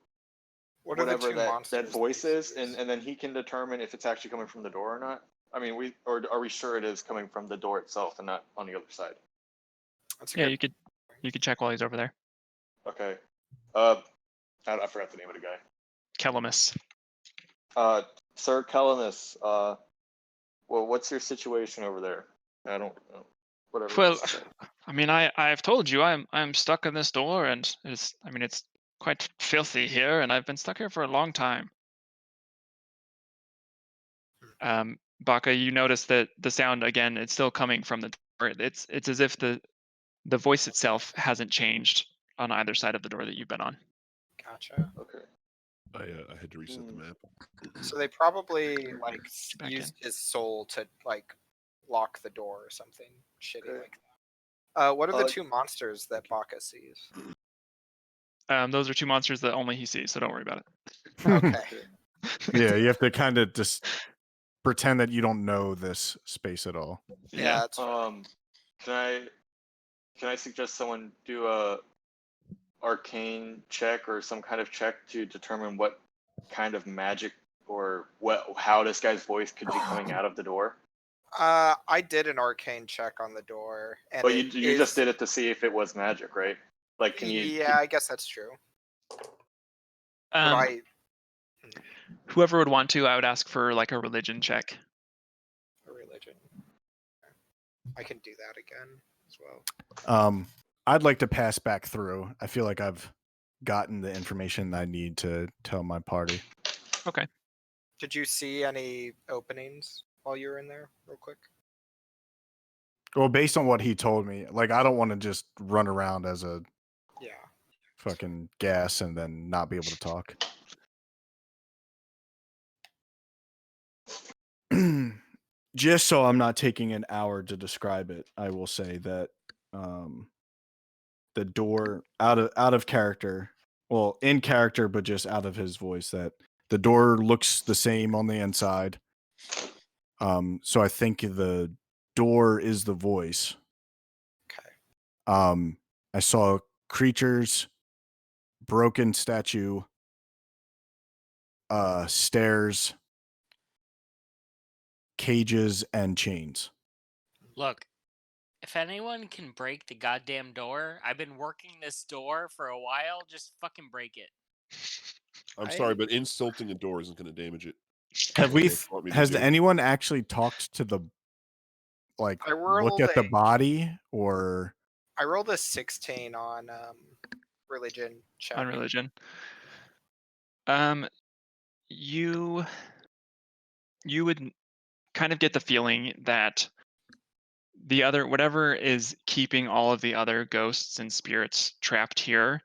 whatever that voice is, and then he can determine if it's actually coming from the door or not? I mean, are we sure it is coming from the door itself and not on the other side? Yeah, you could check while he's over there. Okay. I forgot the name of the guy. Kellemus. Sir Kellemus, well, what's your situation over there? I don't know. Whatever. Well, I mean, I've told you I'm stuck in this door, and it's quite filthy here, and I've been stuck here for a long time. Baka, you notice that the sound again, it's still coming from the door. It's as if the voice itself hasn't changed on either side of the door that you've been on. Gotcha. Okay. I had to reset the map. So they probably like back used his soul to like lock the door or something shitty Okay. like that. What are the Uh, two monsters that Baka sees? Those are two monsters that only he sees, so don't worry about it. Okay. Yeah, you have to kind of just pretend that you don't know this space at all. Yeah, that's fine. Can I suggest someone do a arcane check or some kind of check to determine what kind of magic or how this guy's voice could be coming out of the door? I did an arcane check on the door, and But you just did it to see if it was magic, right? Like, can you? Yeah, I guess that's true. Um, whoever would want to, I would ask for like a religion check. A religion. I can do that again as well. I'd like to pass back through. I feel like I've gotten the information I need to tell my party. Okay. Did you see any openings while you were in there, real quick? Well, based on what he told me, like I don't want to just run around as a fucking gas and then not be able to talk. Just so I'm not taking an hour to describe it, I will say that the door out of character, well, in character, but just out of his voice, that the door looks the same on the inside. So I think the door is the voice. Okay. I saw creatures, broken statue, stairs, cages, and chains. Look, if anyone can break the goddamn door, I've been working this door for a while. Just fucking break it. I'm sorry, but insulting a door isn't going to damage it. Has anyone actually talked to the look at the body, or I rolled a 16 on religion check. On religion. You would kind of get the feeling that the other, whatever is keeping all of the other ghosts and spirits trapped here,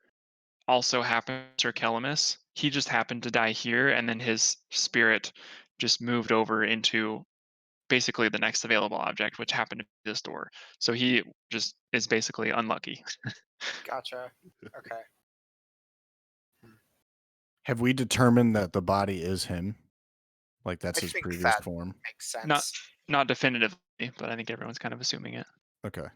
also happened to Sir Calamus. He just happened to die here, and then his spirit just moved over into basically the next available object, which happened to be this door. So he just is basically unlucky. Gotcha. Okay. have we determined that the body is him? Like that's I his think previous that form? makes sense. Not definitively, but I think everyone's kind of assuming it. Okay.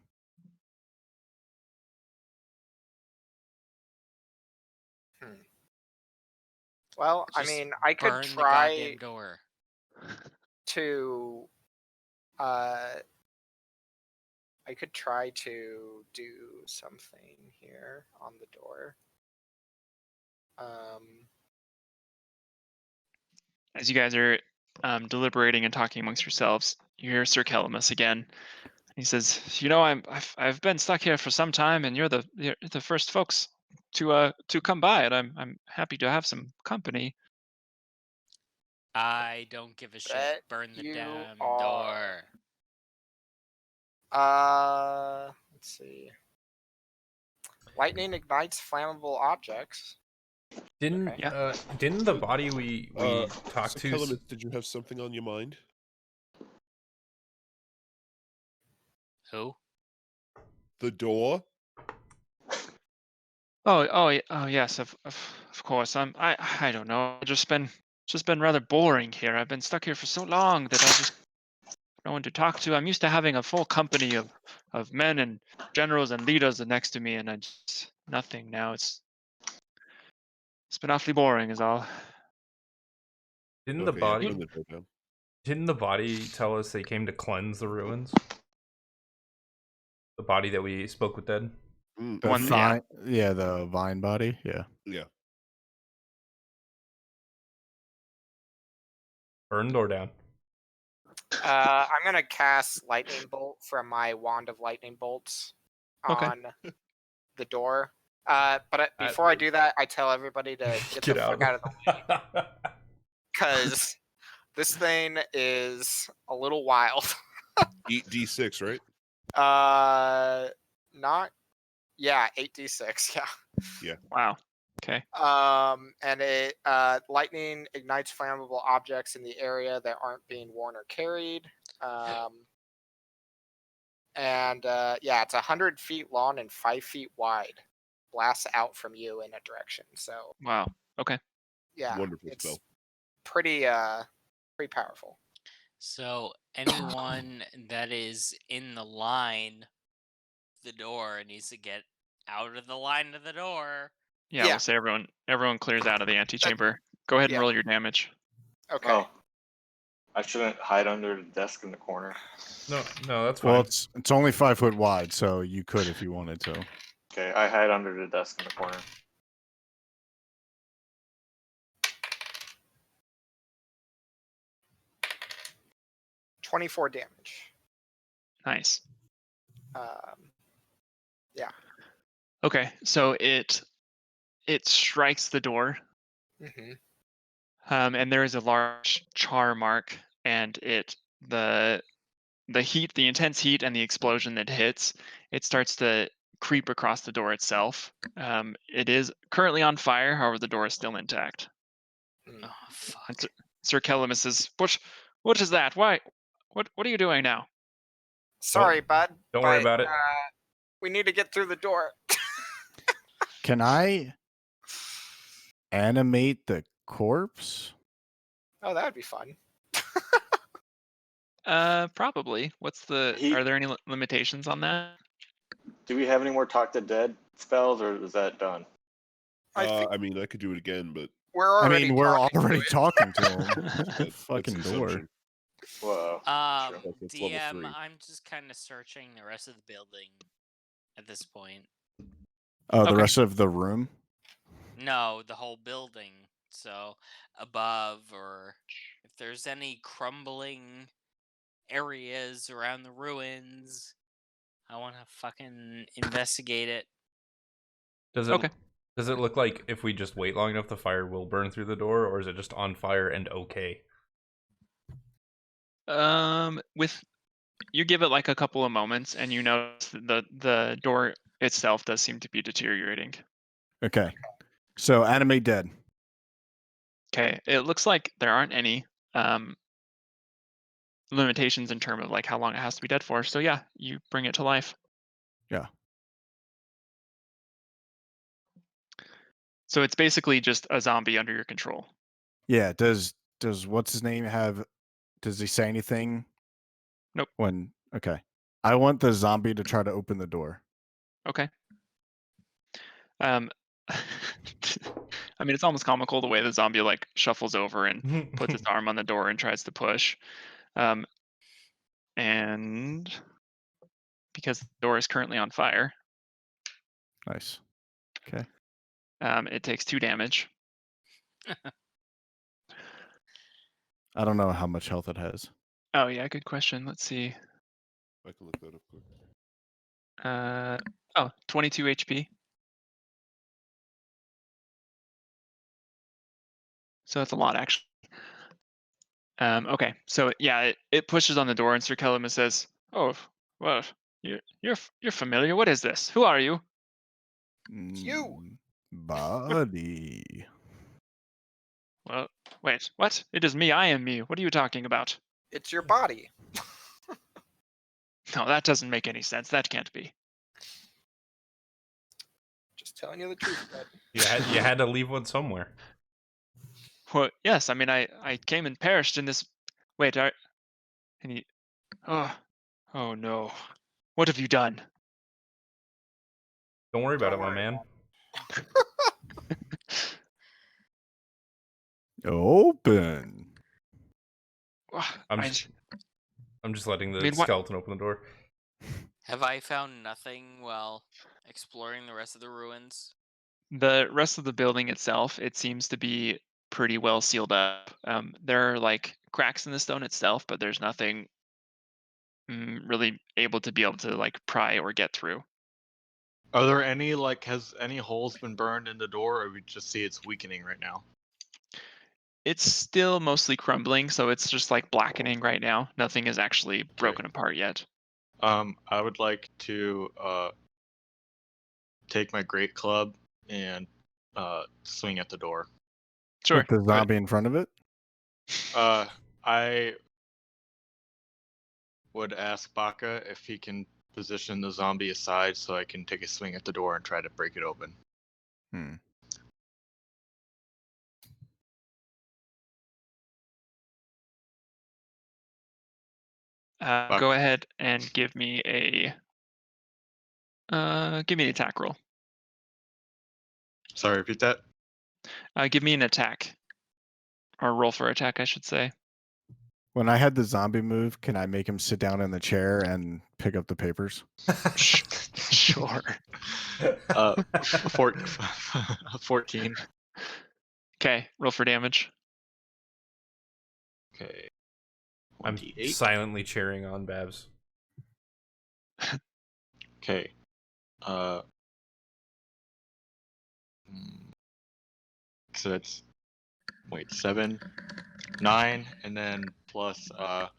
Well, I Just mean, I could burn the try goddamn door. to I could try to do something here on the door. As you guys are deliberating and talking amongst yourselves, you hear Sir Calamus again. He says, "You know, I've been stuck here for some time, and you're the first folks to come by, and I'm happy to have some company." I don't give a shit. Bet Burn the you damn are. door. Let's see. Lightning ignites flammable objects. Didn't the body we talked to? Calamus, did you have something on your mind? Who? The door. Oh yes, of course. I don't know. It's just been rather boring here. I've been stuck here for so long that I just no one to talk to. I'm used to having a full company of men and generals and leaders next to me, and I just nothing now. It's been awfully boring, is all. Didn't Okay, yeah, turn the door down. Didn't the body tell us they came to cleanse the ruins? The body that we spoke with dead? The vine body. Yeah. Yeah. Burn door down. I'm gonna cast lightning bolt from my wand of lightning bolts on the door. But before I do that, I tell everybody to get the fuck out of the way, because this thing is a little wild. D6, right? 8d6. Yeah. Yeah. Wow. Okay. And it lightning ignites flammable objects in the area that aren't being worn or carried. And yeah, it's 100 feet long and 5 feet wide. Blasts out from you in a direction. So Wow. Okay. yeah, Wonderful it's spell. pretty powerful. So anyone that is in the line, the door, needs to get out of the line of the door. Yeah, we'll say everyone clears out of the antechamber. Go ahead and roll your damage. Okay. Oh, I shouldn't hide under the desk in the corner. No, that's fine. Well, it's only 5 foot wide, so you could if you wanted to. Okay, I hide under the desk in the corner. $24 damage. Nice. Yeah. Okay, so it strikes the door, Mm-hmm. and there is a large char mark, and the heat, the intense heat, and the explosion that hits, it starts to creep across the door itself. It is currently on fire, however, the door is still intact. Oh fuck! And Sir Kellemus says, "What is that? Why? What are you doing now?" Sorry, bud. Don't worry about it. We need to get through the door. Can I animate the corpse? Oh, that would be fun. Probably. Are there any limitations on that? Do we have any more talk to dead spells, or is that done? I mean, I could do it again, but we're already talking to him. Fucking door. assumption. Whoa. That's level DM, 3. I'm just kind of searching the rest of the building at this point. Oh, the rest of the room? No, the whole building. So above, or if there's any crumbling areas around the ruins, I want to fucking investigate it. Does it look like if we just wait long enough, the fire will burn through the door, or is it just on fire and okay? With you give it like a couple of moments, and you notice the door itself does seem to be deteriorating. Okay. So animate dead. Okay, it looks like there aren't any limitations in terms of like how long it has to be dead for. So yeah, you bring it to life. Yeah. So it's basically just a zombie under your control. Yeah. Does what's his name have? Does he say anything? Nope. Okay. I want the zombie to try to open the door. Okay. I mean, it's almost comical the way the zombie like shuffles over and puts its arm on the door and tries to push. And because the door is currently on fire. Nice. Okay. It takes 2 damage. I don't know how much health it has. Oh yeah, good question. Let's see. I can look that up quick. 22 HP. So that's a lot, actually. Okay, so yeah, it pushes on the door, and Sir Kellemus says, "Oh, well, you're familiar. What is this? Who are you?" You, buddy. Well, wait, what? It is me. I am me. What are you talking about? it's your body. No, that doesn't make any sense. That can't be. Just telling you the truth, bud. You had to leave one somewhere. Well, yes. I mean, I came and perished in this. Wait, and he. Oh no! What have you done? Don't worry about it, my man. Open. I'm just letting the skeleton open the door. Have I found nothing while exploring the rest of the ruins? The rest of the building itself, it seems to be pretty well sealed up. There are like cracks in the stone itself, but there's nothing really able to like pry or get through. Are there any has any holes been burned in the door, or we just see it's weakening right now? It's still mostly crumbling, so it's just like blackening right now. Nothing is actually broken apart yet. I would like to take my great club and swing at the door. Sure. With the zombie in front of it? I would ask Baka if he can position the zombie aside so I can take a swing at the door and try to break it open. Go ahead and give me an attack roll. Sorry, repeat that. Give me an attack, or roll for attack, I should say. When I had the zombie move, can I make him sit down in the chair and pick up the papers? Sure. 14. Okay, roll for damage. Okay. I'm 28. silently cheering on Babs. Okay. So that's 7, 9, and then plus oh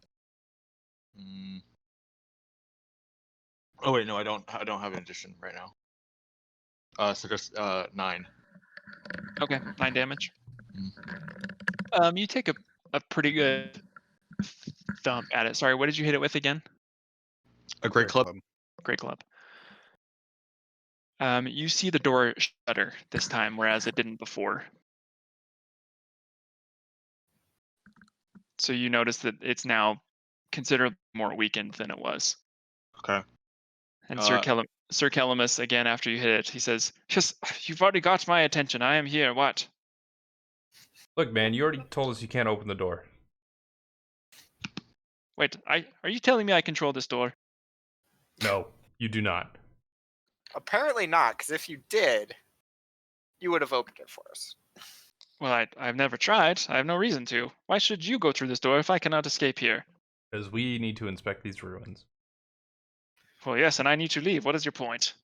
wait, no, I don't have an addition right now. So just 9. Okay, 9 damage. You take a pretty good thump at it. Sorry, what did you hit it with again? A great club. Great club. You see the door shudder this time, whereas it didn't before. So you notice that it's now considerably more weakened than it was. Okay. And Sir Calamus, again, after you hit it, he says, "Just, you've already got my attention. I am here. What?" Look, man, you already told us you can't open the door. Wait, are you telling me I control this door? No, you do not. Apparently not, because if you did, you would have opened it for us. Well, I've never tried. I have no reason to. Why should you go through this door if I cannot escape here? Because we need to inspect these ruins. Well, yes, and I need to leave. What is your point?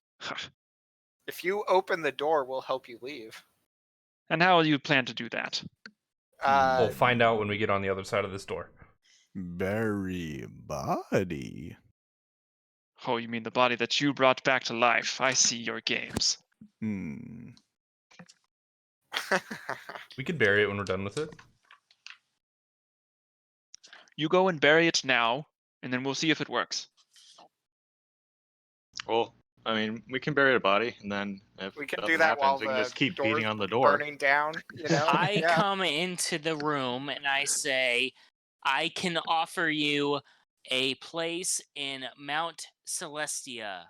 If you open the door, we'll help you leave. And how will you plan to do that? We'll find out when we get on the other side of this door. Berry body. Oh, you mean the body that you brought back to life. I see your games. We could bury it when we're done with it. You go and bury it now, and then we'll see if it works. Well, I mean, we can bury the body, and then if we can nothing do that happens, while we can the just keep door's beating on the door. burning down. You know, I come into the room and I say, I can offer you a place in Mount Celestia.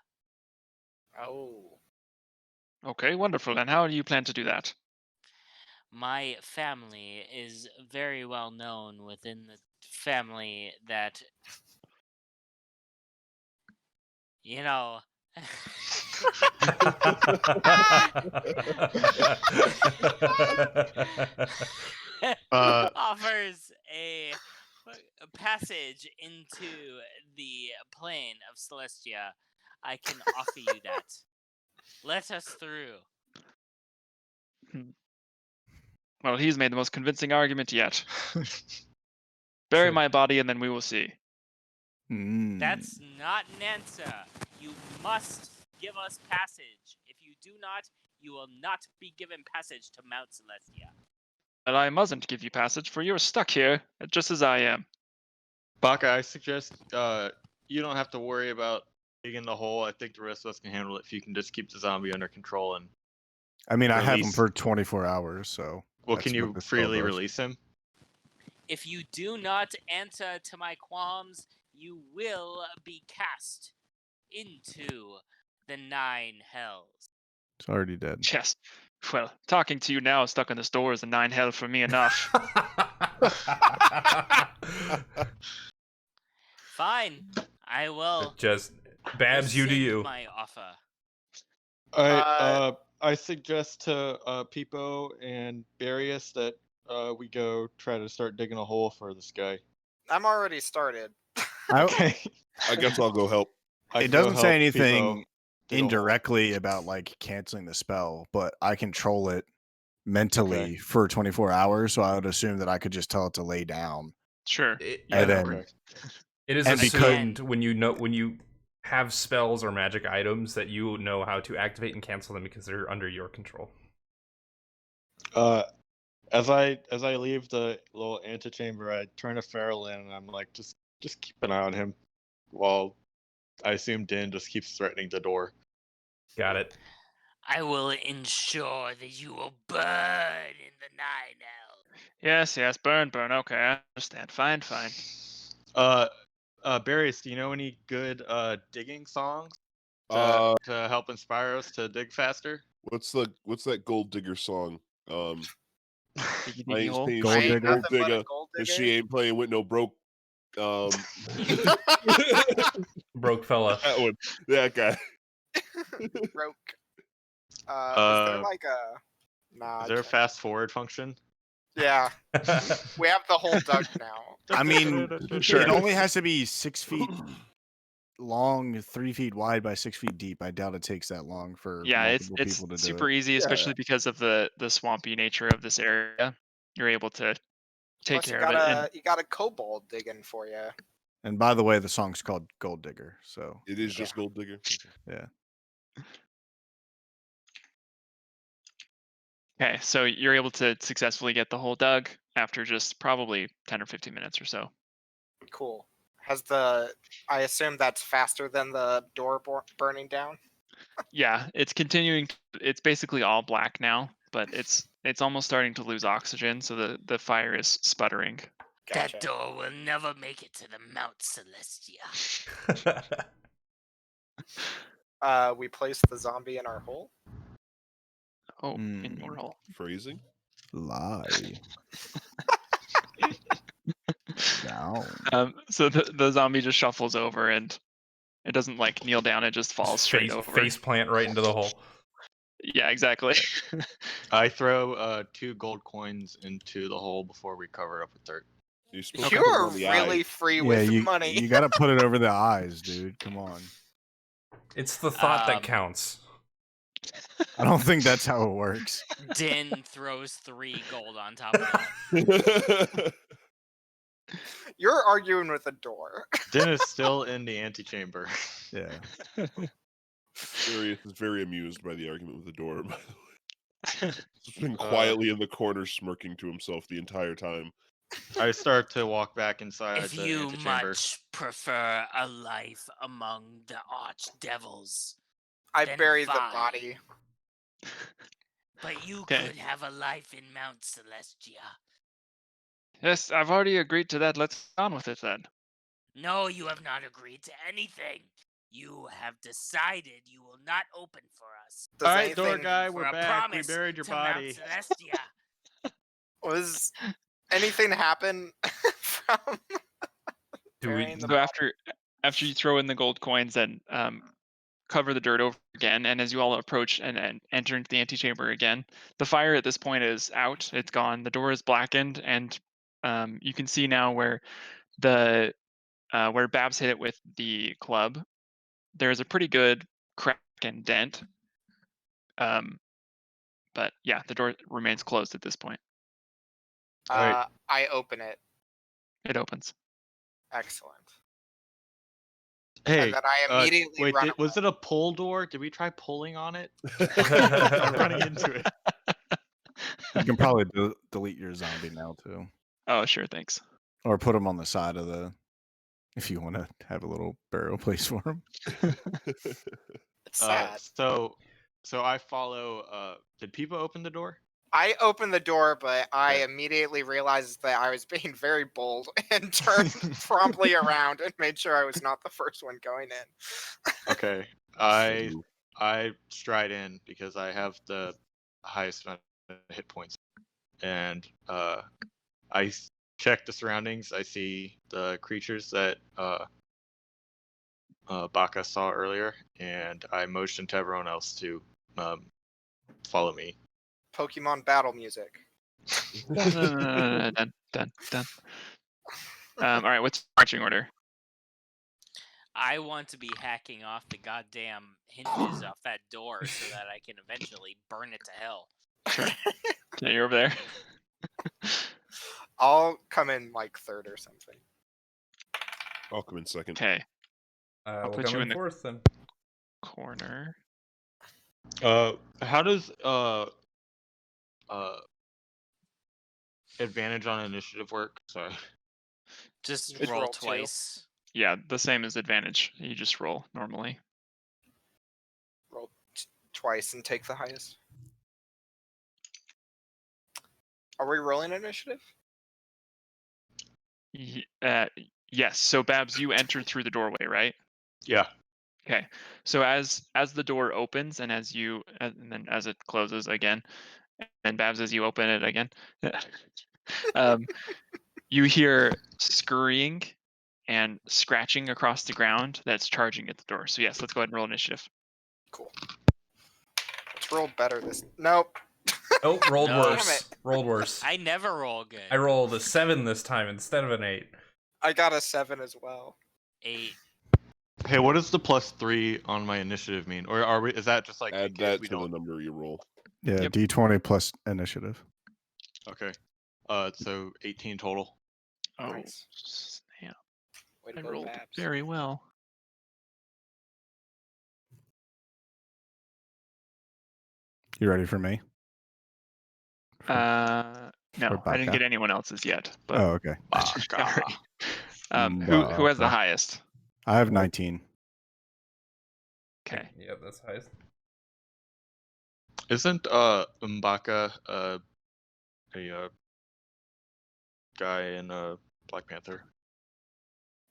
Oh. Okay, wonderful. And how do you plan to do that? My family is very well known within the family that, you know, offers a passage into the plane of Celestia. I can offer you that. Let us through. Well, he's made the most convincing argument yet. Bury my body and then we will see. That's not an answer. You must give us passage. If you do not, you will not be given passage to Mount Celestia. But I mustn't give you passage, for you're stuck here, just as I am. Baka, I suggest you don't have to worry about digging the hole. I think the rest of us can handle it if you can just keep the zombie under control and. I mean, I have him for 24 hours, so. Well, can you freely release him? If you do not answer to my qualms, you will be cast into the 9 hells. It's already dead. Yes. Well, talking to you now stuck in this door is a 9 hell for me enough. Fine. I will. Just Babs, you do you. My offer. I suggest to Pipo and Barrius that we go try to start digging a hole for this guy. I'm already started. Okay. I guess I'll go help. It doesn't say anything indirectly about like canceling the spell, but I control it mentally for 24 hours, so I would assume that I could just tell it to lay down. Sure. It is assumed when you have spells or magic items that you know how to activate and cancel them because they're under your control. As I leave the little antechamber, I turn to Faralen and I'm like, just keep an eye on him, while I assume Din just keeps threatening the door. Got it. I will ensure that you will burn in the 9L. Yes, burn. Okay, I understand. Fine. Barrius, do you know any good digging songs Uh, to help inspire us to dig faster? what's that gold digger song? Diggy I diggy ain't hole. saying Gold she ain't digger? gold digger, cause she ain't playing with no broke. Broke fella. That one, that guy. Broke. Is there like a? Nah. Is there a fast forward function? Yeah. We have the whole dug now. I mean, Sure. it only has to be 6 feet long, 3 feet wide by 6 feet deep. I doubt it takes that long for Yeah, it's multiple people to do super it. easy, especially because of the swampy nature of this area. You're able to take Plus, you care of it. And got a kobold digging for you. And by the way, the song's called Gold Digger. So It is just gold digger. yeah. okay, so you're able to successfully get the hole dug after just probably 10 or 15 minutes or so. Cool. I assume that's faster than the door burning down. Yeah, it's continuing. It's basically all black now, but it's almost starting to lose oxygen, so the fire is sputtering. Gotcha. That door will never make it to the Mount Celestia. We place the zombie in our hole. Oh, in your hole. Phrasing. Lie. Down. So the zombie just shuffles over and it doesn't like kneel down; it just falls straight over. Face plant right into the hole. Yeah, exactly. I throw 2 gold coins into the hole before we cover it up with dirt. You are really free with money. You got to put it over the eyes, dude. Come on. It's the thought that counts. I don't think that's how it works. Din throws 3 gold on top of it. You're arguing with a door. Din is still in the antechamber. Yeah. Barrius is very amused by the argument with the door, by the way. He's been quietly in the corner smirking to himself the entire time. I start to walk back inside If the you antechamber. much prefer a life among the archdevils, I then bury the fine. body. But you Okay. could have a life in Mount Celestia. Yes, I've already agreed to that. Let's get on with it then. No, you have not agreed to anything. You have decided you will not open for us. Does All right, door anything- guy, For we're a back. We promise buried your to body. Mount Celestia. Was anything happen from Do we? burying the So body? after you throw in the gold coins and cover the dirt over again, and as you all approach and enter into the antechamber again, the fire at this point is out. It's gone. The door is blackened, and you can see now where where Babs hit it with the club. There's a pretty good crack and dent. But yeah, the door remains closed at this point. Alright. I open it. It opens. Excellent. Hey, And then I immediately wait, run was it a pull door? Did we try pulling on it? I'm running into it. You can probably delete your zombie now too, Oh, sure, thanks. or put him on the side of the. If you want to have a little burial place for him. It's sad. So I follow. Did Pipo open the door? I opened the door, but I immediately realized that I was being very bold and turned promptly around and made sure I was not the first one going in. Okay, I stride in because I have the highest amount of hit points, and I check the surroundings. I see the creatures that Baka saw earlier, and I motion to everyone else to follow me. Pokemon battle music. Dun. All right, what's your marching order? I want to be hacking off the goddamn hinges off that door so that I can eventually burn it to hell. Sure. Okay, you're over there. I'll come in like third or something. I'll come in second. Okay. We'll put come you in in the fourth then. corner. How does advantage on initiative work? Sorry. Just Just roll roll two. twice. Yeah, the same as advantage. You just roll normally. Roll twice and take the highest. Are we rolling initiative? Yes. So Babs, you entered through the doorway, right? Yeah. Okay. So as the door opens and and then as it closes again, and Babs, as you open it again, you hear scurrying and scratching across the ground that's charging at the door. So yes, let's go ahead and roll initiative. Cool. Let's roll better this. Nope. Oh, rolled No. Damn worse. it. Rolled worse. I never roll good. I rolled a 7 this time instead of an 8. I got a 7 as well. 8. Hey, what does the +3 on my initiative mean? Or are we? Is that just like in Add case that we to the don't? number you roll. Yeah, Yep. D20 plus initiative. Okay. So 18 total. Oh, Nice. yeah. Way to I go, rolled Babs. very well. You ready for me? No, for I didn't Baka? get anyone else's yet. But Oh, okay. Baka. who has the Baka. highest? I have 19. Okay. Yeah, that's highest. Isn't Baka a guy in Black Panther?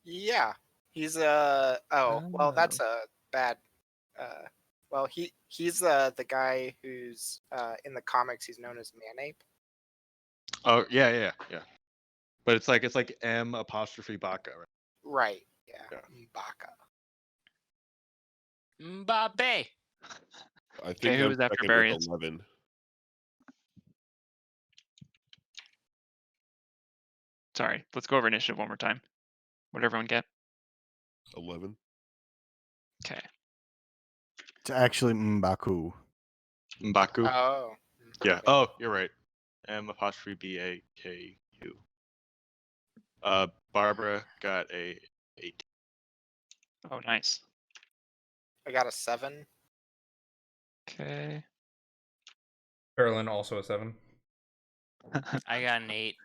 Yeah. He's well, that's a bad well, he's the guy who's in the comics he's known as Manape. Oh yeah. But it's like M apostrophe Baka, right? Right. Yeah. Baka. Mbappe. I think who I'm was after second Barrius? with 11. Sorry, let's go over initiative one more time. What did everyone get? 11. Okay. It's actually M'Baku. Mbaku. Oh. Yeah. Oh, you're right. M apostrophe BAKU. Barbara got a 8. Oh, nice. I got a 7. Okay. Faralen also a 7. I got an 8.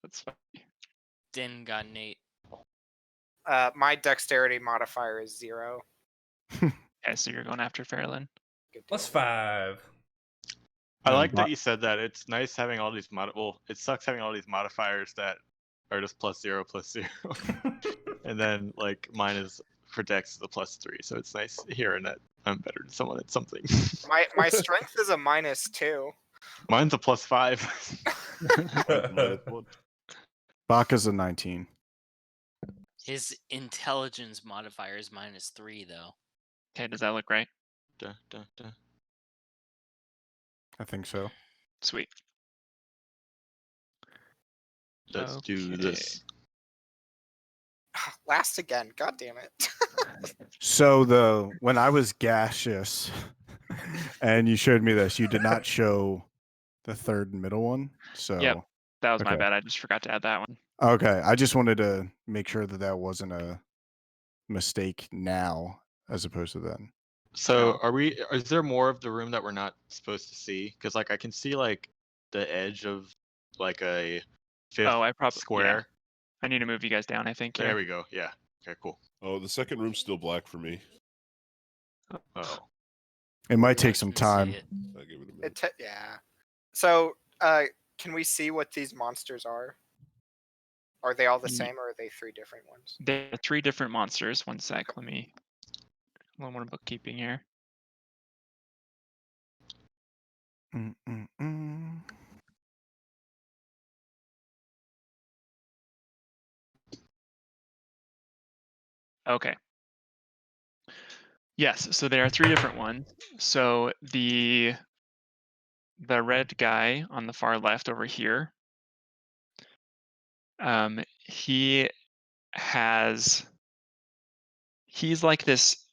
That's fine. Din got an 8. My dexterity modifier is 0. Okay, so you're going after Faralen. +5. I like that you said that. It's nice having all these it sucks having all these modifiers that are just +0, +0. And then like mine is for dex the +3, so it's nice hearing that I'm better than someone at something. My strength is a -2. Mine's a +5. -1. Baka's a 19. His intelligence modifier is -3 though. Okay, does that look right? Duh, duh, duh. I think so. Sweet. Let's do this. Last again. God damn it. So when I was gaseous and you showed me this, you did not show the third and middle one. So Yep, that was my okay. bad. I just forgot to add that one. Okay, I just wanted to make sure that wasn't a mistake now as opposed to then. So is there more of the room that we're not supposed to see? Because like I can see like the edge of like a fifth square. Yeah. I need to move you guys down, I think. There we go. Yeah. Okay, cool. Oh, the second room's still black for me. Oh. It might take some time. I'll give it a minute. Yeah. So, can we see what these monsters are? Are they all the same, or are they 3 different ones? There are 3 different monsters. One sec. Let me. A little more bookkeeping here. Okay. Yes, so there are 3 different ones. So the red guy on the far left over here, he's like this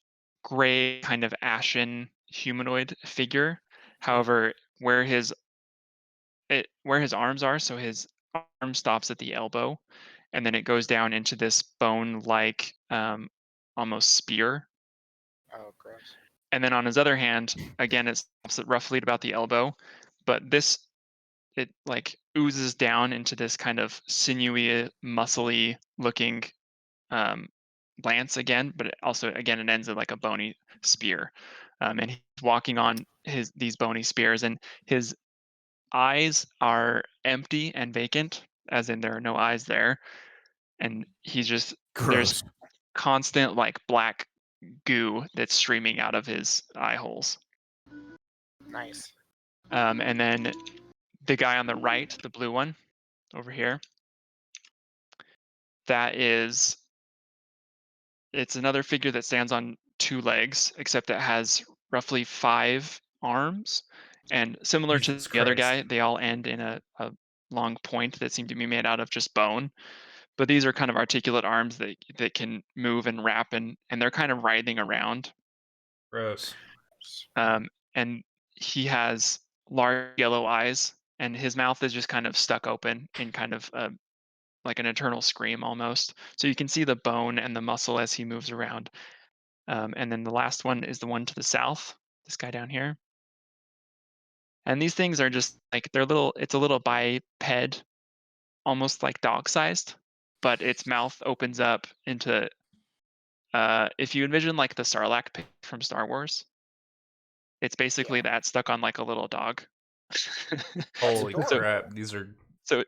gray kind of ashen humanoid figure. However, where his arms are, so his arm stops at the elbow, and then it goes down into this bone-like almost spear. Oh, gross. And then on his other hand, again, it stops at roughly about the elbow, but this it like oozes down into this kind of sinewy, muscly looking lance again, but also again it ends in like a bony spear. And he's walking on these bony spears, and his eyes are empty and vacant, as in there are no eyes there. And there's Gross. constant like black goo that's streaming out of his eye holes. Nice. And then the guy on the right, the blue one over here, it's another figure that stands on 2 legs, except it has roughly 5 arms. And similar to Jesus the other Christ. guy, they all end in a long point that seem to be made out of just bone. But these are kind of articulate arms that can move and wrap, and they're kind of writhing around. Gross. And he has large yellow eyes, and his mouth is just kind of stuck open in kind of like an eternal scream almost. So you can see the bone and the muscle as he moves around. And then the last one is the one to the south, this guy down here. And these things are just like, it's a little biped, almost like dog-sized, but its mouth opens up into, if you envision like the Sarlacc pit from Star Wars, it's basically that stuck on like a little dog. Holy So- crap! These are So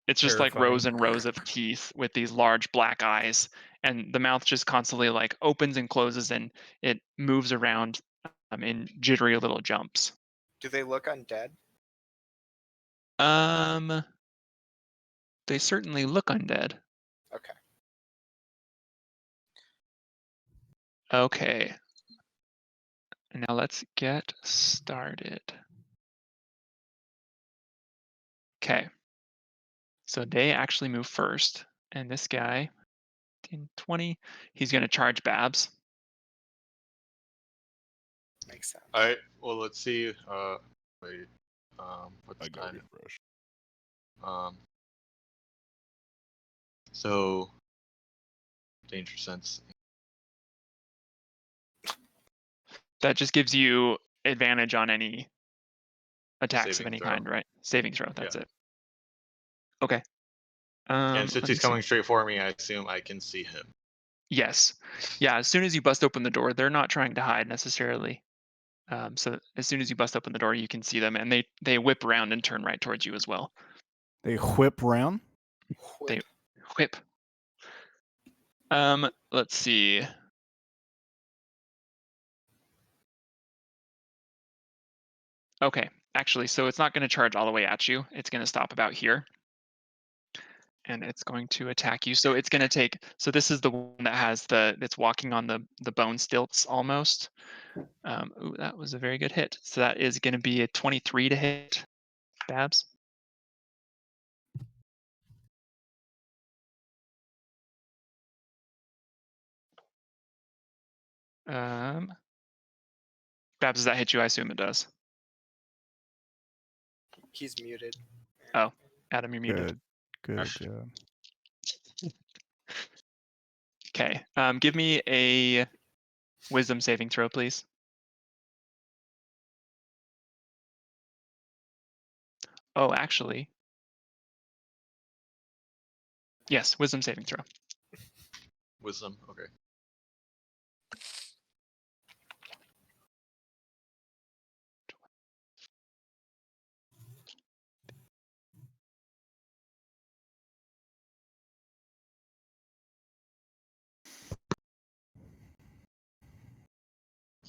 it's just like rows terrifying. and rows of teeth with these large black eyes, and the mouth just constantly like opens and closes, and it moves around in jittery little jumps. Do they look undead? They certainly look undead. Okay. Okay. Now let's get started. Okay. So they actually move first, and this guy, 10, 20, he's going to charge Babs. Makes sense. All right. Well, let's see. Wait. What's I the got time? refresh. So danger sense. That just gives you advantage on any attacks Saving of any throw. kind, right? Saving throw, that's Yeah. it. Okay. And since let me he's see. coming straight for me, I assume I can see him. Yes. Yeah, as soon as you bust open the door, they're not trying to hide necessarily. So as soon as you bust open the door, you can see them, and they whip around and turn right towards you as well. They whip round. They whip. Let's see. Okay, actually, so it's not going to charge all the way at you. It's going to stop about here. And it's going to attack you. So it's going to take, so this is the one that has it's walking on the bone stilts almost. Ooh, that was a very good hit. So that is going to be a 23 to hit, Babs. Babs, does that hit you? I assume it does. He's muted. Oh, Adam, you're muted. Good job. Okay, give me a wisdom saving throw, please. Oh, actually. Yes, wisdom saving throw. Wisdom. Okay.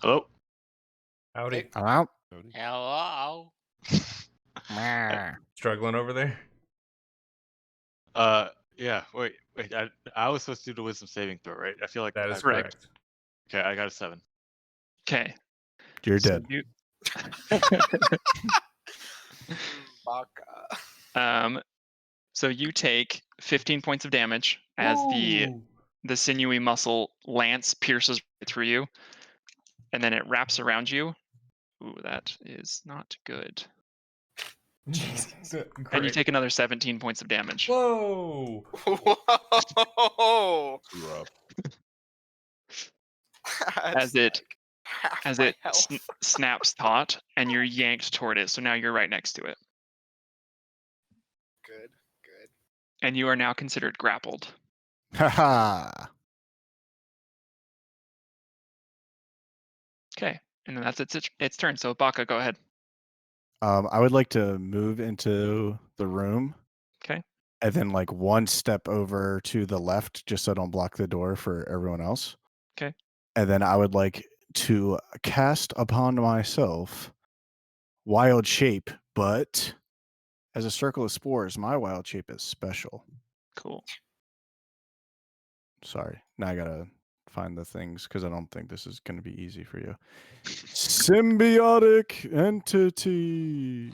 Hello. Howdy. Hello. Hello. Struggling over there? Yeah. Wait. I was supposed to do the wisdom saving throw, right? I feel like That is I've- correct. Okay, I got a 7. Okay. You're So dead. you- Baka. So you take 15 points of damage as the sinewy muscle lance pierces through you, and then it wraps around you. Ooh, that is not good. And you take another 17 points of damage. Whoa! Whoa! Rough. As That's it half as my it health. snaps taut, and you're yanked toward it. So now you're right next to it. and you are now considered grappled. Haha. Okay, and then that's its turn. So Baka, go ahead. I would like to move into the room. Okay. And then like one step over to the left, just so I don't block the door for everyone else. Okay. And then I would like to cast upon myself Wild Shape, but as a circle of spores, my Wild Shape is special. Cool. Sorry. Now I gotta find the things because I don't think this is going to be easy for you. Symbiotic entity.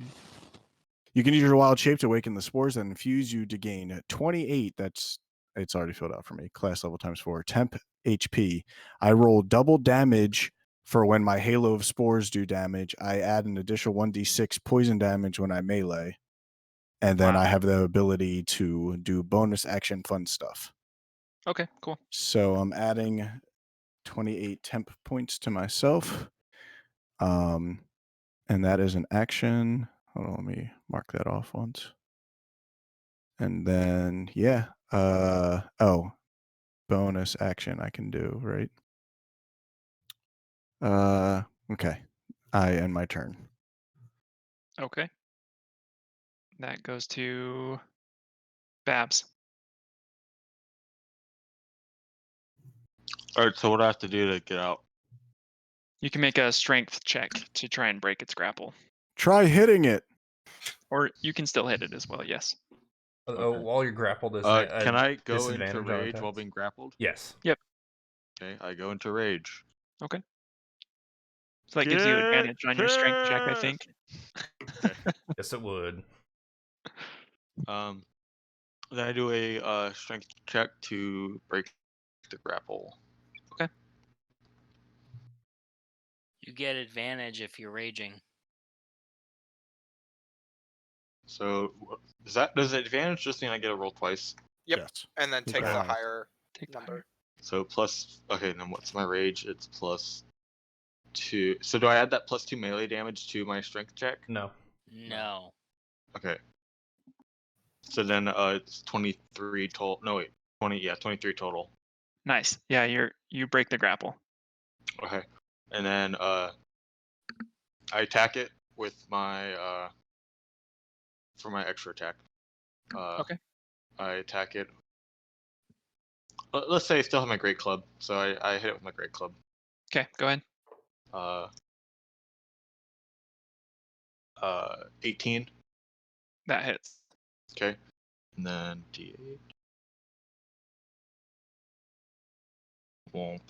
You can use your Wild Shape to awaken the spores that infuse you to gain 28. It's already filled out for me. Class level times 4. Temp HP. I roll double damage for when my Halo of Spores do damage. I add an additional 1d6 poison damage when I melee. And then I have the ability to do bonus action fun stuff. Okay, cool. So I'm adding 28 temp points to myself. And that is an action. Hold on, let me mark that off once. And then, yeah. Bonus action I can do, right? Okay. I end my turn. Okay. That goes to Babs. All right. So what do I have to do to get out? You can make a strength check to try and break its grapple. Try hitting it. Or you can still hit it as well, yes. While you're grappled, is can I go into disadvantage on rage attacks? while being grappled? Yes. Yep. Okay, I go into rage. Okay. So that gives you advantage on your strength check, I think. Okay. Yes, it would. Then I do a strength check to break the grapple. Okay. You get advantage if you're raging. So does the advantage just mean I get a roll twice? Yep. Yes. And then take the higher number. So plus, okay, then what's my rage? It's +2. So do I add that +2 melee damage to my strength check? No. No. Okay. So then it's 23 total. No wait, 23 total. Nice. Yeah, you break the grapple. Okay. And then I attack it with my for my extra attack. Okay. I attack it. Let's say I still have my great club, so I hit it with my great club. Okay, go ahead. 18. That hits. Okay. And then D8. Won't.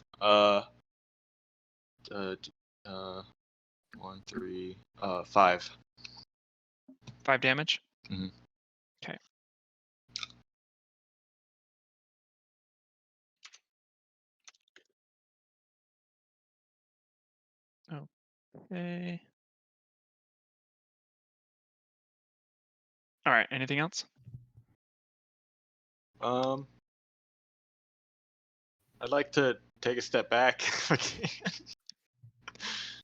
1, 3, 5. 5 damage? Mhm. Okay. Okay. All right, anything else? I'd like to take a step back.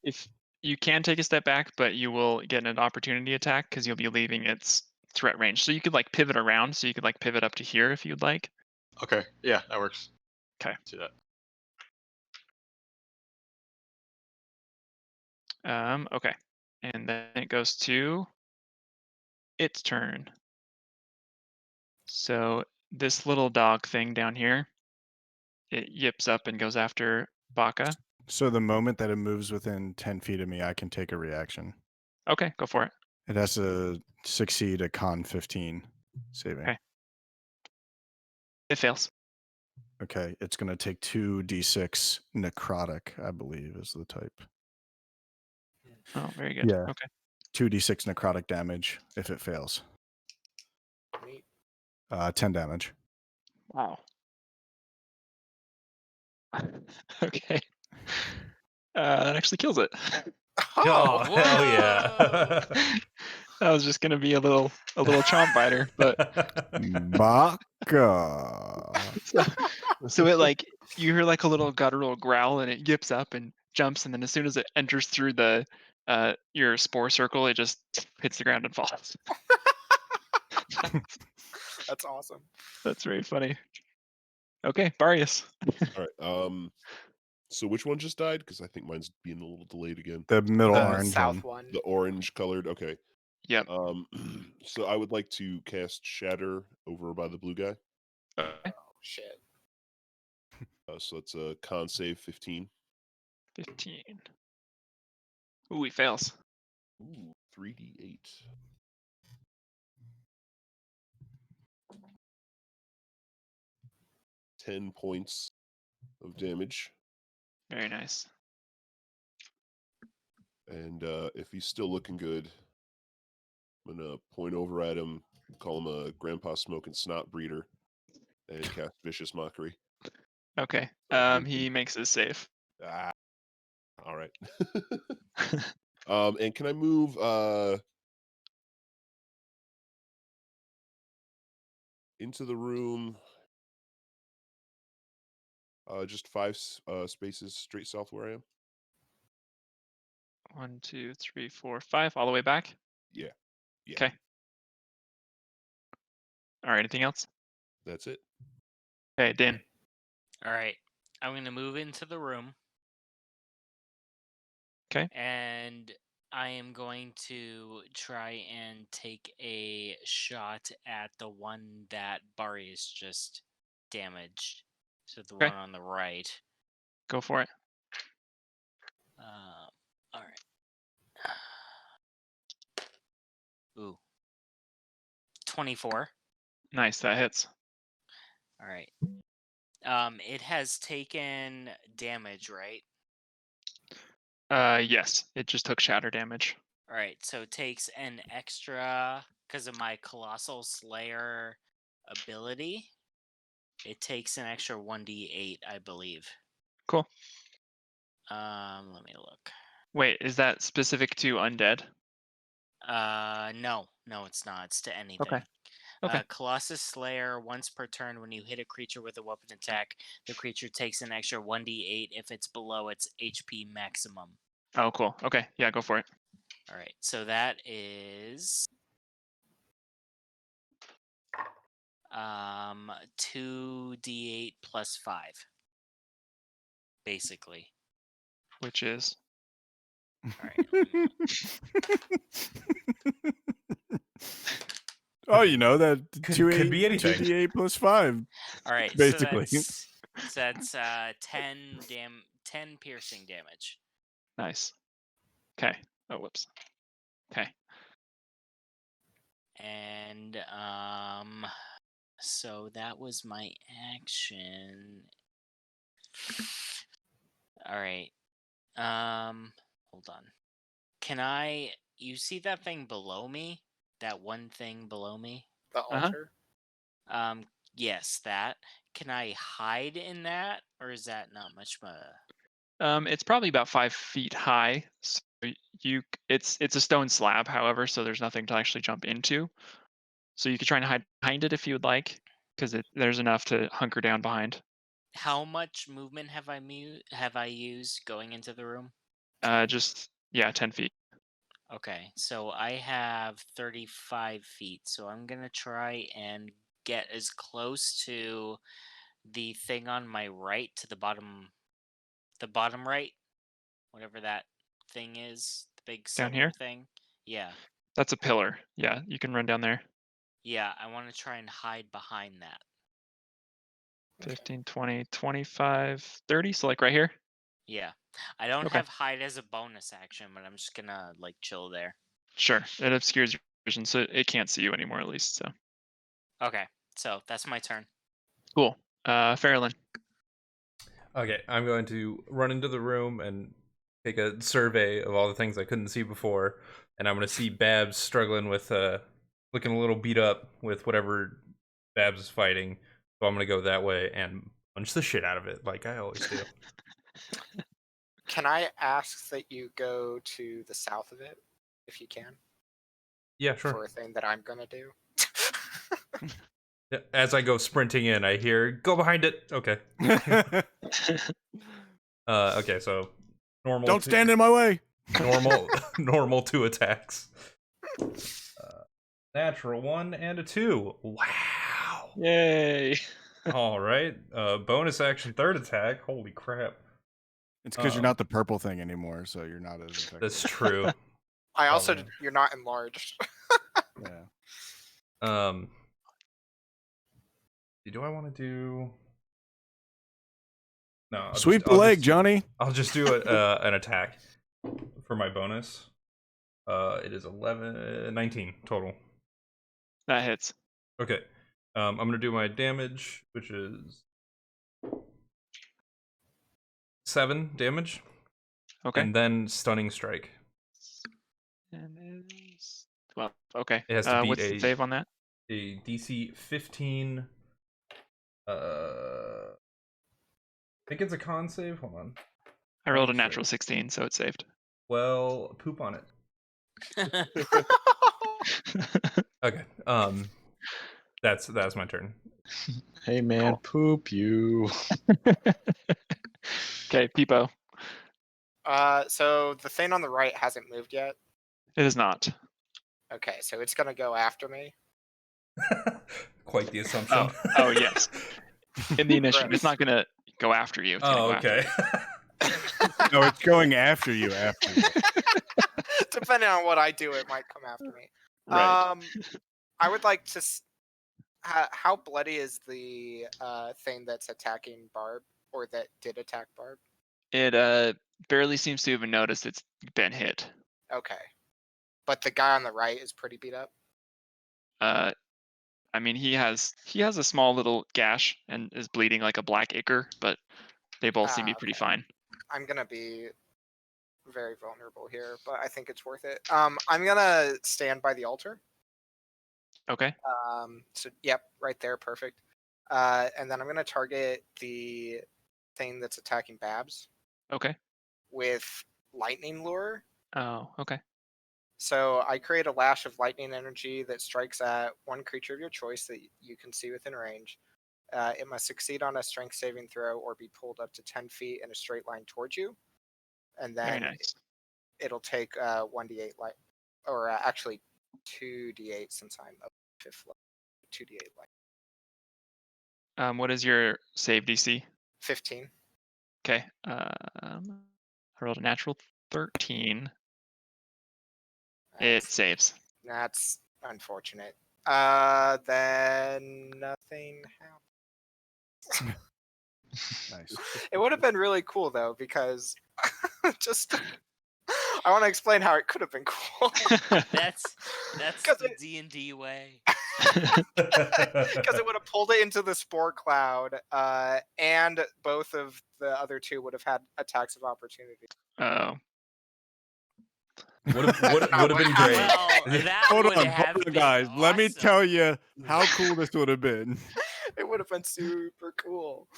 If you can take a step back, but you will get an opportunity attack because you'll be leaving its threat range. So you could like pivot around. So you could like pivot up to here if you'd like. Okay, yeah, that works. Okay. Do that. Okay. And then it goes to its turn. So this little dog thing down here, it yips up and goes after Baka. So the moment that it moves within 10 feet of me, I can take a reaction. Okay, go for it. It has to succeed a con 15 saving. Okay. It fails. Okay, it's going to take 2d6 necrotic, I believe, is the type. Oh, very good. Yeah. Okay. 2d6 necrotic damage if it fails. 10 damage. Wow. Okay. That actually kills it. Oh, hell yeah. That was just gonna be a little chomp biter, but Baka. so it like you hear like a little guttural growl and it yips up and jumps, and then as soon as it enters through the your spore circle, it just hits the ground and falls. That's awesome. That's very funny. Okay, Barrius. All right. So which one just died? Because I think mine's being a little delayed again. The middle The orange south one. one. The orange colored. Okay. Yep. So I would like to cast Shatter over by the blue guy. Okay. Oh shit. So it's a con save 15. 15. Ooh, he fails. Ooh, 3d8. Ten points of damage. Very nice. And if he's still looking good, I'm gonna point over at him, call him a grandpa smoking snot breeder, and cast Vicious Mockery. Okay. He makes his save. Ah, all right. And can I move into the room? Just 5 spaces straight south where I am. 1, 2, 3, 4, 5, all the way back. Yeah. Okay. All right. Anything else? That's it. Okay, Din. All right. I'm going to move into the room. Okay. And I am going to try and take a shot at the one that Barrius just damaged. So the Okay. one on the right. Go for it. All right. Ooh. 24. Nice. That hits. All right. It has taken damage, right? Yes. It just took shatter damage. All right. So it takes an extra because of my Colossal Slayer ability. It takes an extra 1d8, I believe. Cool. Let me look. Wait, is that specific to undead? No, it's not. It's to anything. Okay. Okay. Colossus Slayer, once per turn, when you hit a creature with a weapon attack, the creature takes an extra 1d8 if it's below its HP maximum. Oh, cool. Okay. Yeah, go for it. All right. So that is 2d8 plus 5. Basically. Which is? All right. Oh, you know that Could be anything. 2d8 plus 5. All right. Basically. So that's 10 piercing damage. Nice. Okay. Oh, whoops. Okay. And so that was my action. All right. Hold on. Can you see that thing below me? That one thing below me? The altar? Yes, that. Can I hide in that, or is that not much of a... It's probably about 5 feet high. So it's a stone slab, however, so there's nothing to actually jump into. So you could try and hide behind it if you would like, because there's enough to hunker down behind. How much movement have I used going into the room? Just 10 feet. Okay, so I have 35 feet, so I'm gonna try and get as close to the thing on my right to the bottom right, whatever that thing is, the big Down silver here? thing. Yeah. That's a pillar. Yeah, you can run down there. Yeah, I want to try and hide behind that. 15, 20, 25, 30. So like right here. Yeah. I don't Okay. have hide as a bonus action, but I'm just gonna like chill there. Sure. It obscures your vision, so it can't see you anymore, at least. So. Okay, so that's my turn. Cool. Faralen. Okay, I'm going to run into the room and take a survey of all the things I couldn't see before, and I'm going to see Babs struggling with, looking a little beat up with whatever Babs is fighting, so I'm going to go that way and punch the shit out of it, like I always do. Can I ask that you go to the south of it, if you can? Yeah, sure. For a thing that I'm gonna do. As I go sprinting in, I hear, go behind it! Okay. Okay, so normal. Don't stand in my way! Normal 2 attacks. Natural 1 and a 2. Wow. Yay! All right. Bonus action, third attack. Holy crap! It's because you're not the purple thing anymore, so you're not as effective. That's true. I also, Probably. you're not enlarged. Yeah. Do I want to do? No. Sweep the leg, Johnny. I'll just do an attack for my bonus. It is 19 total. That hits. Okay. I'm gonna do my damage, which is 7 damage. Okay. And then stunning strike. And is 12. Okay. It has to beat what's the save on that? A DC 15. I think it's a con save. Hold on. I rolled a natural 16, so it's saved. Well, poop on it. Okay. That's my turn. Hey man, poop you. Okay, Pipo. So the thing on the right hasn't moved yet. It is not. Okay, so it's gonna go after me. Quite the assumption. Oh yes. In the initiative, it's not gonna go after you. It's Oh, gonna go okay. No, it's going after you. Depending on what I do, it might come after me. Right. I would like to. How bloody is the thing that's attacking Barb, or that did attack Barb? It barely seems to even notice it's been hit. Okay, but the guy on the right is pretty beat up. I mean, he has a small little gash and is bleeding like a black ichor, but they both seem to be pretty fine. I'm gonna be very vulnerable here, but I think it's worth it. I'm gonna stand by the altar. Okay. So yep, right there, perfect. And then I'm gonna target the thing that's attacking Babs. Okay. With lightning lure. Oh, okay. So I create a lash of lightning energy that strikes at one creature of your choice that you can see within range. It must succeed on a strength saving throw or be pulled up to 10 feet in a straight line towards you. And then Very nice. it'll take 1d8 light, or actually 2d8 since I'm up 5th level. 2d8 light. What is your save DC? 15. Okay. I rolled a natural 13. It saves. That's unfortunate. Then nothing happened. Nice. It would have been really cool though, because just I want to explain how it could have been cool. That's the D&D way. Because it would have pulled it into the spore cloud, and both of the other two would have had attacks of opportunity. Oh. Would have been great. Well, that Hold would on, have been guys. Let me awesome. tell you how cool this would have been. It would have been super cool.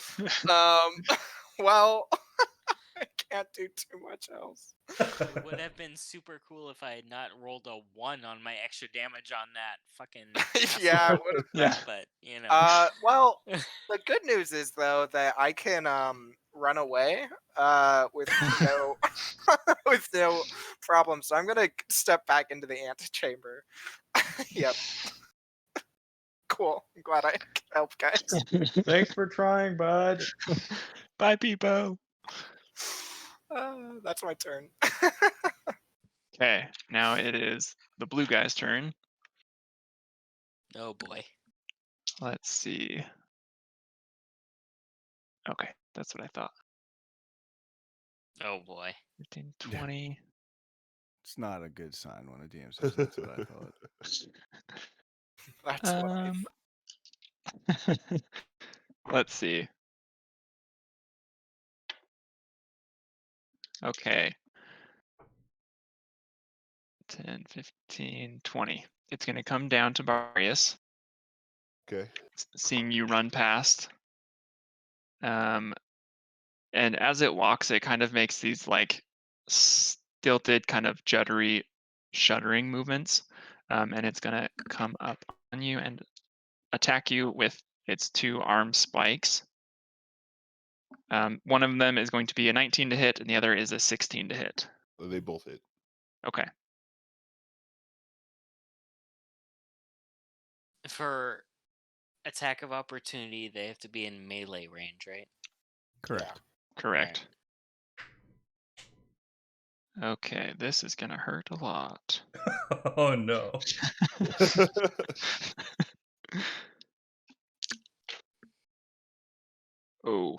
Well, I can't do too much else. It would have been super cool if I had not rolled a 1 on my extra damage on that fucking. Yeah, it would have. Yeah. But you know. Well, the good news is though that I can run away with no with no problem. So I'm gonna step back into the antechamber. Yep. Cool. I'm glad I could help, guys. Thanks for trying, bud. Bye, Pipo. That's my turn. Okay, now it is the blue guy's turn. Oh boy. Let's see. Okay, that's what I thought. Oh boy. 15, 20. It's not a good sign when a DM says that's what I thought. That's life. Let's see. Okay. 10, 15, 20. It's going to come down to Barrius. Okay. Seeing you run past. And as it walks, it kind of makes these like stilted, kind of juddery, shuddering movements. And it's going to come up on you and attack you with its 2 arm spikes. One of them is going to be a 19 to hit, and the other is a 16 to hit. They both hit. Okay. For attack of opportunity, they have to be in melee range, right? Correct. Correct. Okay, this is gonna hurt a lot. Oh no. Oh.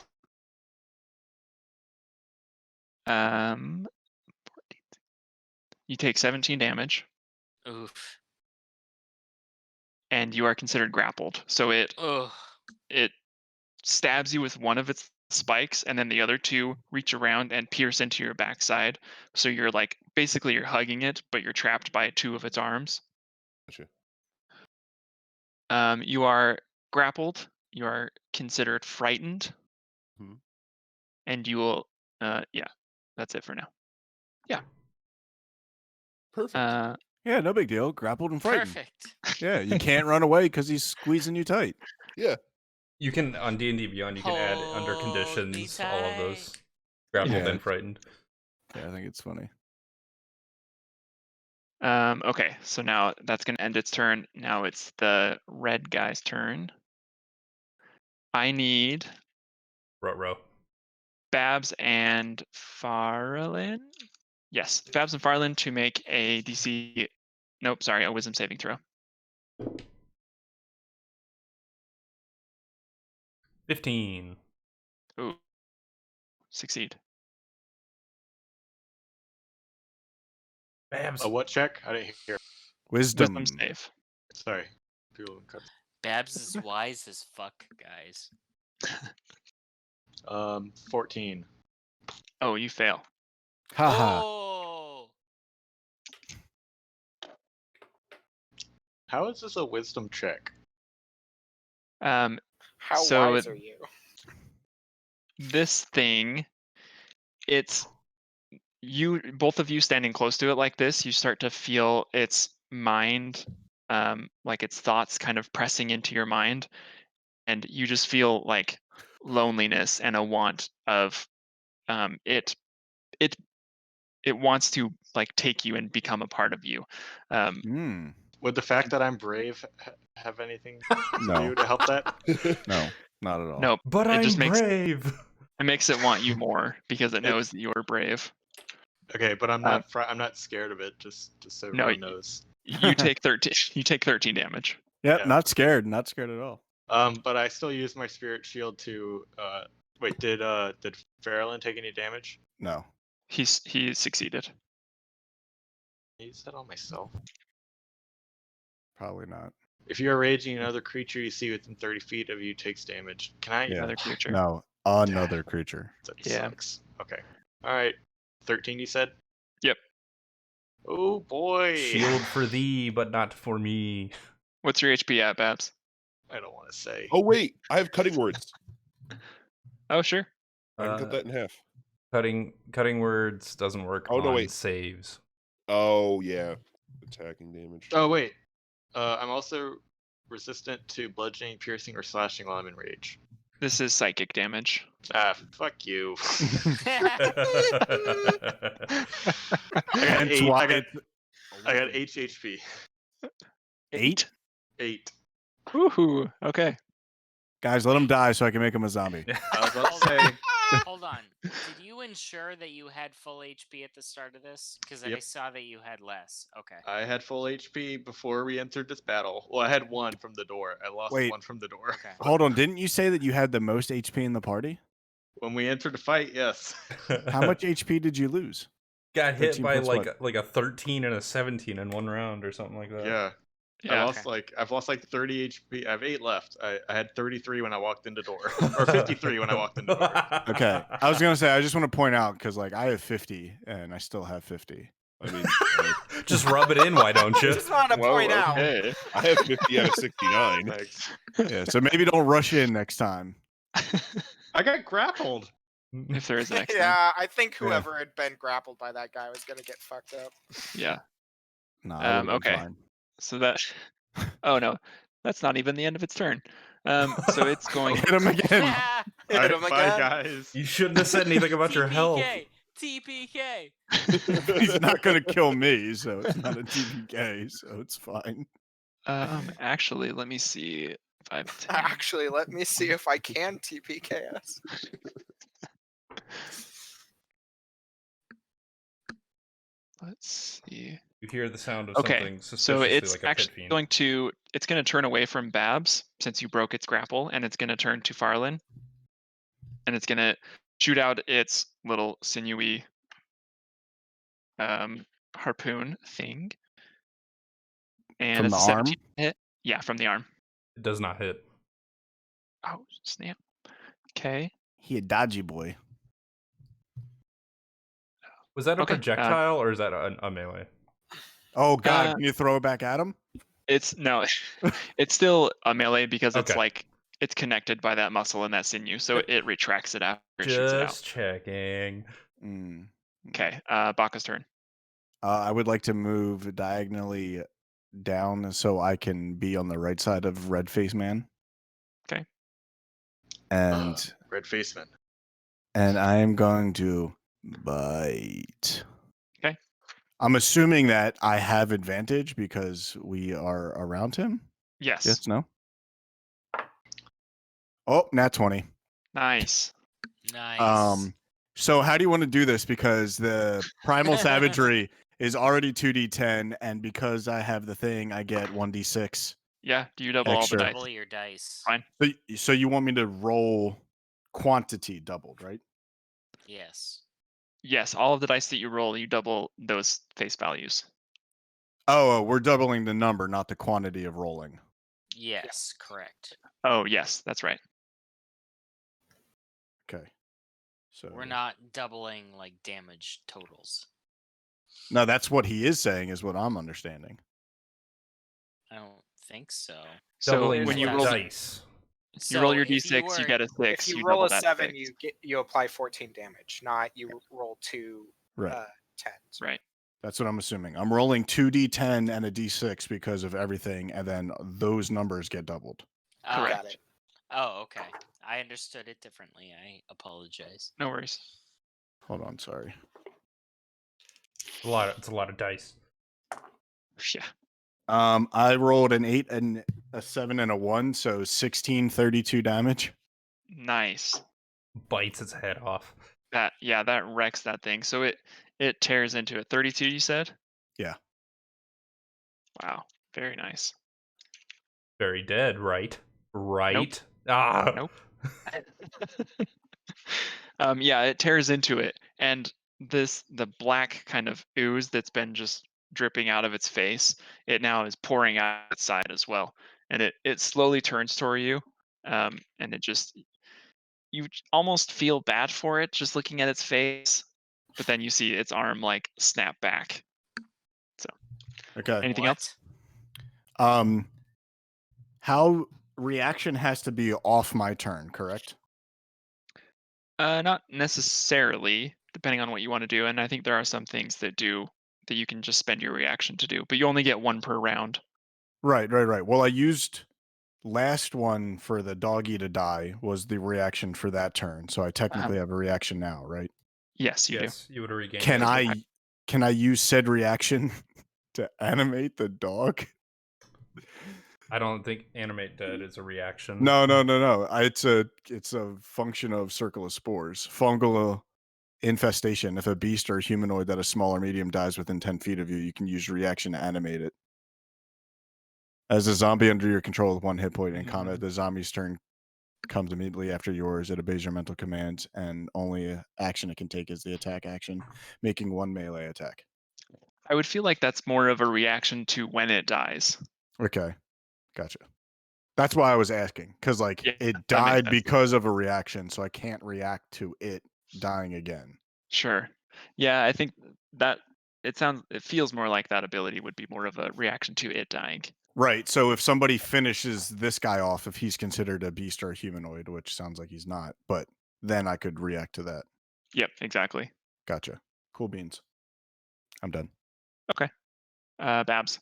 You take 17 damage, Oof. and you are considered grappled. So it Ugh. stabs you with one of its spikes, and then the other two reach around and pierce into your backside. So you're like basically you're hugging it, but you're trapped by two of its arms. Gotcha. You are grappled. You are considered frightened, and you will. Yeah, that's it for now. Yeah. Perfect. Yeah, no big deal. Grappled and frightened. Perfect. Yeah, you can't run away because he's squeezing you tight. Yeah. You can on D&D Beyond. You can add under conditions all of those. Grappled and frightened. Yeah, I think it's funny. Okay, so now that's gonna end its turn. Now it's the red guy's turn. I need Row. Babs and Faralen. Yes, Babs and Faralen to make a DC. Nope, sorry, a Wisdom saving throw. 15. Ooh, succeed. Babs. A what check? I didn't hear. Wisdom save. Sorry. People cut. Babs is wise as fuck, guys. 14. Oh, you fail. Haha. Oh. How is this a wisdom check? How so wise are you? This thing, it's you, both of you standing close to it like this, you start to feel its mind, like its thoughts kind of pressing into your mind, and you just feel like loneliness and a want of it wants to like take you and become a part of you. Would the fact that I'm brave have anything to No. do to help that? No, not at all. No, But it I'm just makes brave. it makes it want you more because it knows that you're brave. Okay, but I'm not I'm not scared of it. Just so No, everyone knows. You take 13. You take 13 damage. Yep, Yeah. not scared. Not scared at all. But I still use my spirit shield to. Wait, did Faralen take any damage? No. He succeeded. Can I use that on myself? Probably not. If you are raging, another creature you see within 30 feet of you takes damage. Can I? Yeah. Another creature. No, another creature. That Yeah. sucks. Okay. All right. 13, you said? Yep. Oh boy. Shield for thee, but not for me. What's your HP at, Babs? I don't want to say. Oh wait, I have cutting words. Oh sure. I can cut that in half. Cutting words doesn't work on saves. Oh yeah, attacking damage. Oh wait. I'm also resistant to bludgeoning, piercing, or slashing while I'm in rage. This is psychic damage. Ah, fuck you. And I got 8 HP. 8? 8. Woohoo! Okay. Guys, let him die so I can make him a zombie. I was about to say. Hold on. Did you ensure that you had full HP at the start of this? Because I Yep. saw that you had less. Okay. I had full HP before we entered this battle. Well, I had 1 from the door. I lost Wait. 1 from the door. Okay. Hold on, didn't you say that you had the most HP in the party? When we entered the fight, yes. How much HP did you lose? Got hit 13 by plus like a 13 and a 17 in one round or something like that. Yeah. Yeah. I've lost like 30 HP. I have 8 left. I had 33 when I walked in the door, or 53 when I walked in the door. Okay, I was gonna say I just want to point out because like I have 50 and I still have 50. I mean, Just rub it in, why don't you? Just want to point out. Okay. I have 50 out of 69. Thanks. Yeah, so maybe don't rush in next time. I got grappled. If there is an next time. Yeah, I think whoever had been grappled by that guy was gonna get fucked up. Yeah. No, Okay. Fine. So that. Oh no, that's not even the end of its turn. So it's going. Hit him again. Hit him Bye, again. guys. You shouldn't have said anything about your health. TPK. He's not gonna kill me, so it's not a TPK, so it's fine. Actually, let me see. 5, 10. Actually, let me see if I can TPKS. Let's see. You hear the sound of Okay, something so suspiciously it's like a pit actually fiend. going to turn away from Babs since you broke its grapple, and it's going to turn to Faralen, and it's going to shoot out its little sinewy harpoon thing. And From it's the a 17 arm? hit. Yeah, from the arm. It does not hit. Oh, snap. Okay. He a dodgy boy. Was that a Okay, projectile or is that a melee? Oh God! Can you throw it back at him? It's no, it's still a melee because it's Okay. like it's connected by that muscle and that sinew, so it retracts it after it shoots it out. Just checking. Okay, Baka's turn. I would like to move diagonally down so I can be on the right side of Red Face Man. Okay. And Red Face Man. And I am going to bite. Okay. I'm assuming that I have advantage because we are around him. Yes. Yes. No. Oh, nat 20. Nice. Nice. So how do you want to do this? Because the primal savagery is already 2d10, and because I have the thing, I get 1d6. Yeah. Do you double all the dice? Double your dice. Fine. So you want me to roll quantity doubled, right? Yes. Yes. All of the dice that you roll, you double those face values. Oh, we're doubling the number, not the quantity of rolling. Yes, correct. Oh, yes, that's right. Okay. So We're not doubling like damage totals. No, that's what he is saying, is what I'm understanding. I don't think so. So Doubling when you your roll dice. you roll your if you d6, you were- get a If 6. you You roll double a that 7, 6. you apply 14 damage, not you roll 2 Right. 10s. Right. That's what I'm assuming. I'm rolling 2d10 and a d6 because of everything, and then those numbers get doubled. Oh, Got it. Oh, okay. I understood it differently. I apologize. No worries. Hold on, sorry. It's a lot of dice. Yeah. I rolled an 8 and a 7 and a 1, so 16, 32 damage. Nice. Bites its head off. That wrecks that thing. So it tears into it. 32, you said? Yeah. Wow. Very nice. Very dead, right? Right? Nope. Ah. Nope. Yeah, it tears into it, and the black kind of ooze that's been just dripping out of its face, it now is pouring out its side as well, and it slowly turns toward you, and it just almost feel bad for it just looking at its face, but then you see its arm like snap back. So, Okay. anything else? How reaction has to be off my turn, correct? Not necessarily, depending on what you want to do, and I think there are some things that you can just spend your reaction to do, but you only get one per round. Right. Well, I used last one for the doggy to die was the reaction for that turn, so I technically have a reaction now, right? Yes, you do. You would have regained. Can I use said reaction to animate the dog? I don't think animate dead is a reaction. No. It's a function of Circle of Spores. Fungal infestation. If a beast or a humanoid that is small or medium dies within 10 feet of you, you can use reaction to animate it. As a zombie under your control with 1 hit point in combat, the zombie's turn comes immediately after yours. It obeys your mental commands, and only action it can take is the attack action, making 1 melee attack. I would feel like that's more of a reaction to when it dies. Okay. Gotcha. That's why I was asking, because it died because of a reaction, so I can't react to it dying again. Sure. Yeah, I think that it feels more like that ability would be more of a reaction to it dying. Right. So if somebody finishes this guy off, if he's considered a beast or a humanoid, which sounds like he's not, but then I could react to that. Yep, exactly. Gotcha. Cool beans. I'm done. Okay. Babs.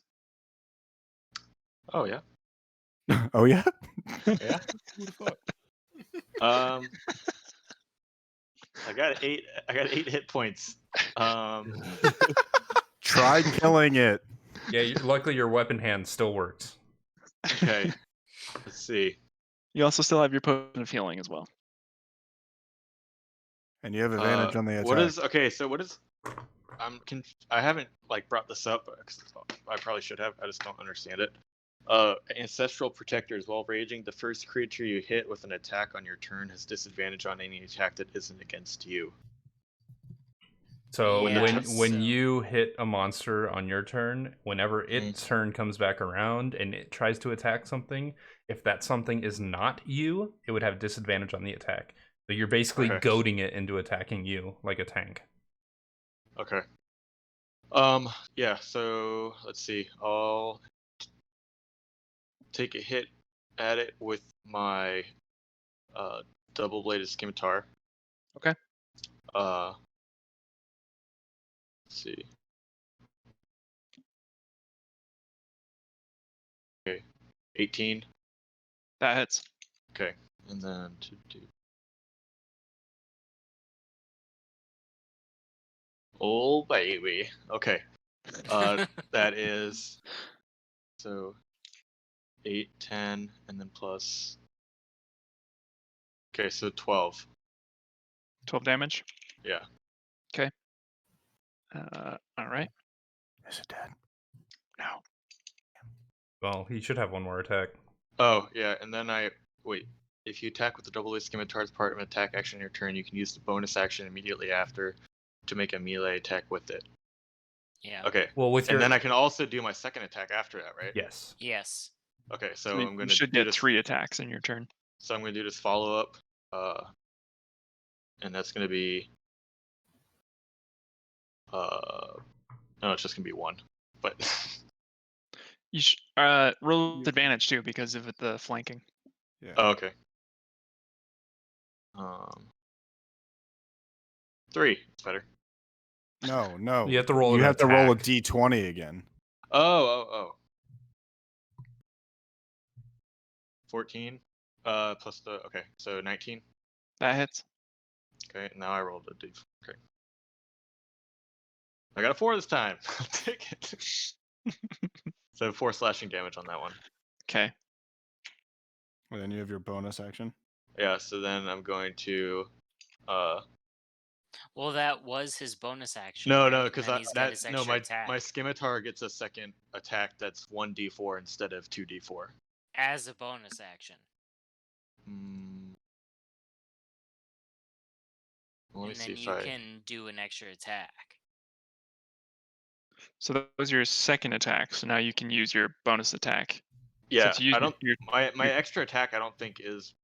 Oh yeah. Oh yeah. Yeah. Who the fuck? I got 8 hit points. Try killing it. Yeah, luckily your weapon hand still works. Okay. Let's see. You also still have your potion of healing as well. And you have advantage on the attack. What is okay? So what is? I haven't like brought this up. I probably should have. I just don't understand it. Ancestral Protectors. While raging, the first creature you hit with an attack on your turn has disadvantage on any attack that isn't against you. So Yeah, when you hit a monster on your turn, whenever its turn comes back around and it tries to attack something, if that something is not you, it would have disadvantage on the attack. So you're basically goading it into attacking you like a tank. Okay. Yeah, so let's see. I'll take a hit at it with my double-bladed scimitar. Okay. Let's see. Okay. 18. That hits. Okay. And then 2. Oh baby. Okay. That is so 8, 10, and then plus. Okay, so 12. 12 damage. Yeah. Okay. All right. Is it dead? No. Well, he should have one more attack. Oh yeah, and then wait. If you attack with the double-bladed scimitar as part of an attack action on your turn, you can use the bonus action immediately after to make a melee attack with it. Yeah. Okay. Well, and then I can also do my second attack after that, right? Yes. Yes. Okay, so So I'm going you should to get 3 attacks in your turn. So I'm going to do this follow-up, and that's going to be, no, it's just going to be 1, but. You roll with advantage too because of the flanking. Yeah. Oh, okay. 3. It's better. No. You have to roll You an have to roll a attack. d20 again. Oh. 14, plus the, okay, so 19. That hits. Okay, now I rolled a d. Okay. I got a 4 this time. I'll take it. So 4 slashing damage on that one. Okay. And then you have your bonus action. Yeah, so then I'm going to, Well, that was his bonus action. No, right? no, And because then he's got his extra my attack scimitar gets a second attack that's 1d4 instead of 2d4. as a bonus action. Let me And see then if you I. can do an extra attack. So that was your second attack. So now you can use your bonus attack. Yeah, So to use I don't. your My extra attack, I don't think is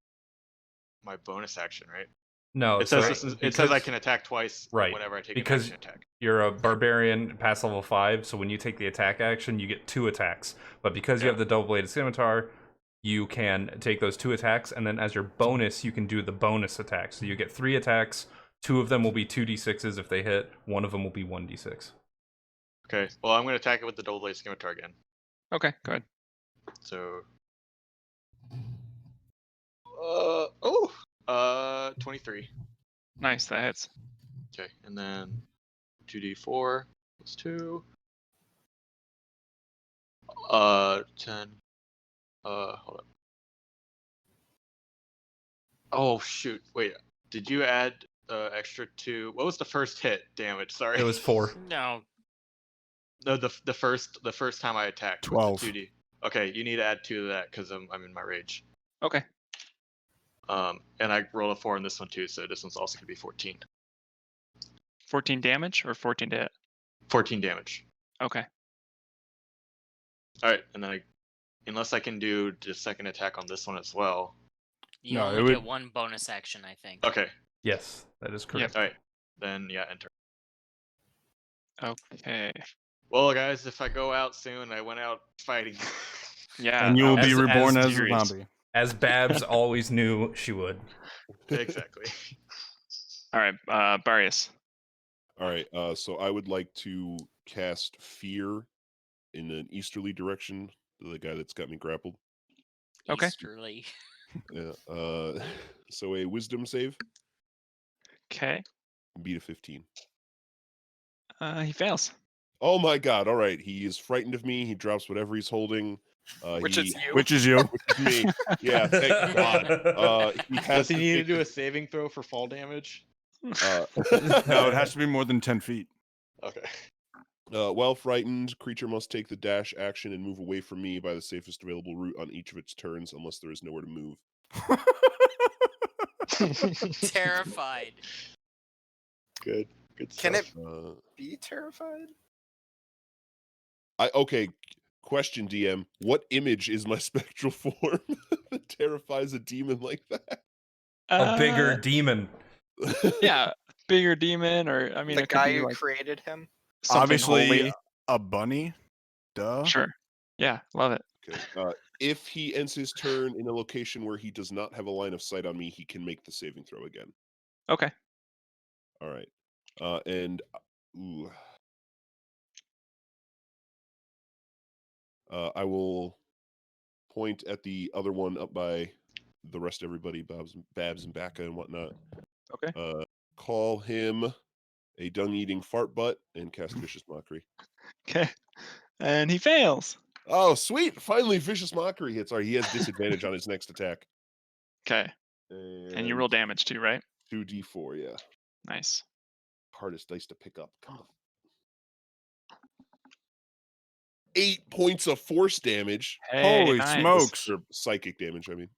my bonus action, right? No, It says I can attack twice whenever I take an action attack. You're a barbarian past level 5, so when you take the attack action, you get 2 attacks. But because you have the double-bladed scimitar, you can take those 2 attacks, and then as your bonus, you can do the bonus attack. So you get 3 attacks. 2 of them will be 2d6s if they hit. 1 of them will be 1d6. Okay, well, I'm going to attack it with the double-bladed scimitar again. Okay, go ahead. So. 23. Nice, that hits. Okay, and then 2d4 plus 2. 10. Hold on. Oh shoot! Wait, did you add extra 2? What was the first hit damage? Sorry. It was 4. No. No, the first time I attacked. 12. With the 2d. Okay, you need to add 2 to that because I'm in my rage. Okay. And I rolled a 4 on this one too, so this one's also gonna be 14. 14 damage or 14 to hit? 14 damage. Okay. All right, and then unless I can do the second attack on this one as well. You No, only it get would- 1 bonus action, I think. Okay. Yes, that is correct. All right, then yeah, enter. Okay. Well, guys, if I go out soon, I went out fighting. Yeah. And you will be As- reborn as as a serious. zombie. As Babs always knew she would. Exactly. All right, Barrius. All right, so I would like to cast Fear in an easterly direction to the guy that's got me grappled. Okay. Easterly. Yeah. So a Wisdom save. Okay. Beat a 15. He fails. Oh my god! All right, he is frightened of me. He drops whatever he's holding. Which is you. Which is you. Which is me. Yeah, thank God. He has Does he need to take do a saving throw for fall damage? No, it has to be more than 10 feet. Okay. While frightened, creature must take the dash action and move away from me by the safest available route on each of its turns, unless there is nowhere to move. Terrified. Good stuff. Can it be terrified? Okay. Question, DM. What image is my spectral form that terrifies a demon like that? A bigger demon. Yeah, bigger demon, or I mean, The it could guy be who like created him? something Obviously, holy. a bunny. Duh. Sure. Yeah, love it. Okay. If he ends his turn in a location where he does not have a line of sight on me, he can make the saving throw again. Okay. All right. Ooh. I will point at the other one up by the rest of everybody, Babs and Baka and whatnot. Okay. Call him a dung-eating fart butt and cast Vicious Mockery. Okay. And he fails. Oh, sweet! Finally, Vicious Mockery hits. All right, he has disadvantage on his next attack. Okay. And you roll damage too, right? 2d4, yeah. Nice. Hardest dice to pick up. Come on. 8 points of force damage. Hey, Holy nice. smokes. Or psychic damage, I mean.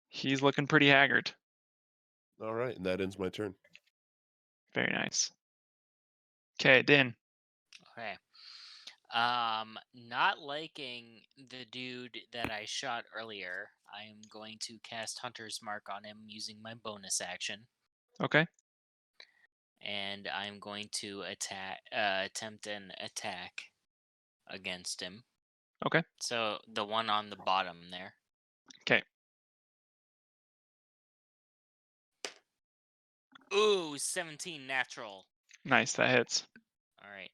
He's looking pretty haggard. All right, and that ends my turn. Very nice. Okay, Din. Okay. Not liking the dude that I shot earlier, I am going to cast Hunter's Mark on him using my bonus action. Okay. And I'm going to attempt an attack against him. Okay. So the one on the bottom there. Okay. Ooh, 17 natural. Nice, that hits. All right.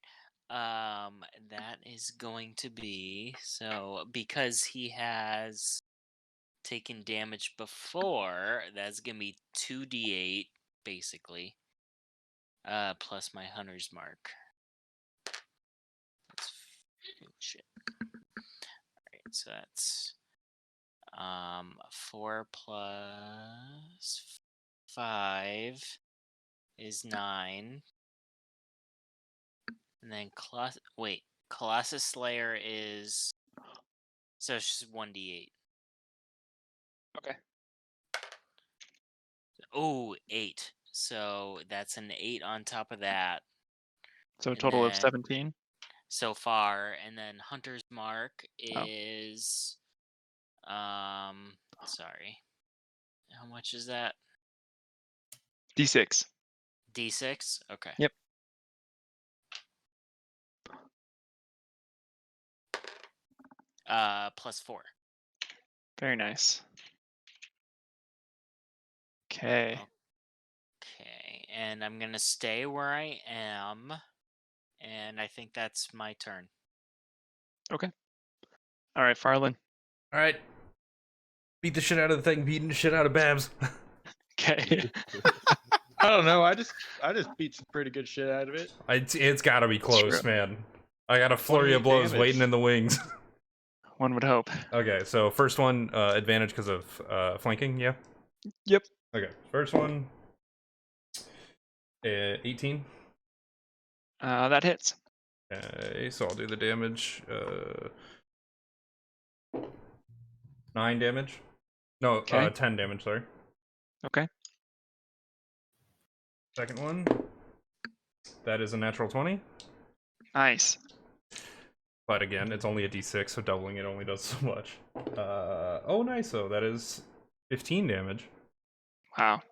That is going to be, so because he has taken damage before, that's gonna be 2d8 basically. Plus my Hunter's Mark. Shit. Alright, so that's 4 plus 5 is 9. And then Colossus Slayer is, so it's just 1d8. Okay. Oh, 8. So that's an 8 on top of that. So a And total of then- 17. So far, and then Hunter's Mark is sorry. How much is that? D6. D6? Okay. Yep. Plus 4. Very nice. Okay. Okay, and I'm gonna stay where I am, and I think that's my turn. Okay. All right, Faralen. All right. Beat the shit out of the thing, beating the shit out of Babs. Okay. I don't know. I just beat some pretty good shit out of it. It's got to be close, man. I got a flurry of 28 blows damage. waiting in the wings. One would hope. Okay, so first one, advantage because of flanking, yeah? Yep. Okay, first one, 18. That hits. Okay, so I'll do the damage. 9 damage. No, Okay. 10 damage, sorry. Okay. Second one, that is a natural 20. Nice. But again, it's only a d6, so doubling it only does so much. Oh, nice, so that is 15 damage. Wow.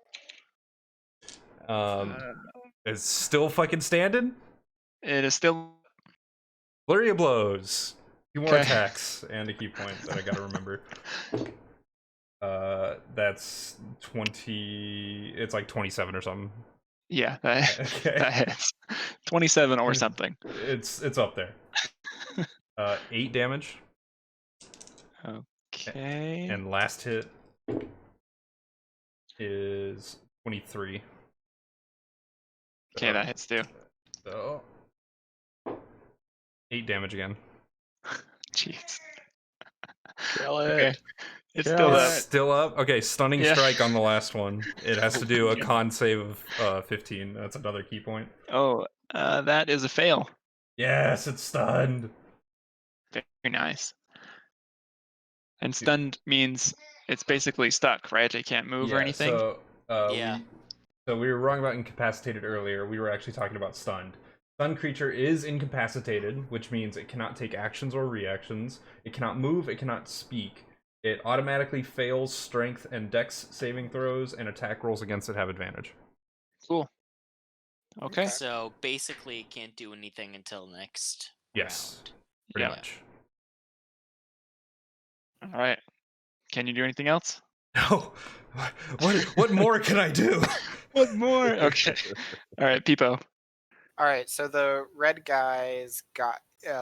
It's still fucking standing? It is still. Flurry of blows. 2 more Okay. attacks and a key point that I gotta remember. That's 20. It's like 27 or something. Yeah, that Okay. that hits. 27 or something. It's up there. 8 damage. Okay. And last hit is 23. Okay, that hits too. So 8 damage again. Jeez. Kill Okay. it. It's Kill still it. up. It's still up. Okay, stunning Yeah. strike on the last one. It has to do a Yeah. con save of 15. That's another key point. Oh, that is a fail. Yes, it's stunned. Very nice. And stunned means it's basically stuck, right? It can't move or anything. So Yeah. we were wrong about incapacitated earlier. We were actually talking about stunned. Stunned creature is incapacitated, which means it cannot take actions or reactions. It cannot move. It cannot speak. It automatically fails strength and dex saving throws, and attack rolls against it have advantage. Cool. Okay. So basically, it can't do anything until next Yes, round. pretty Yeah. much. All right. Can you do anything else? No. What more can I do? What more? Okay. All right, Pipo. All right, so the red guy's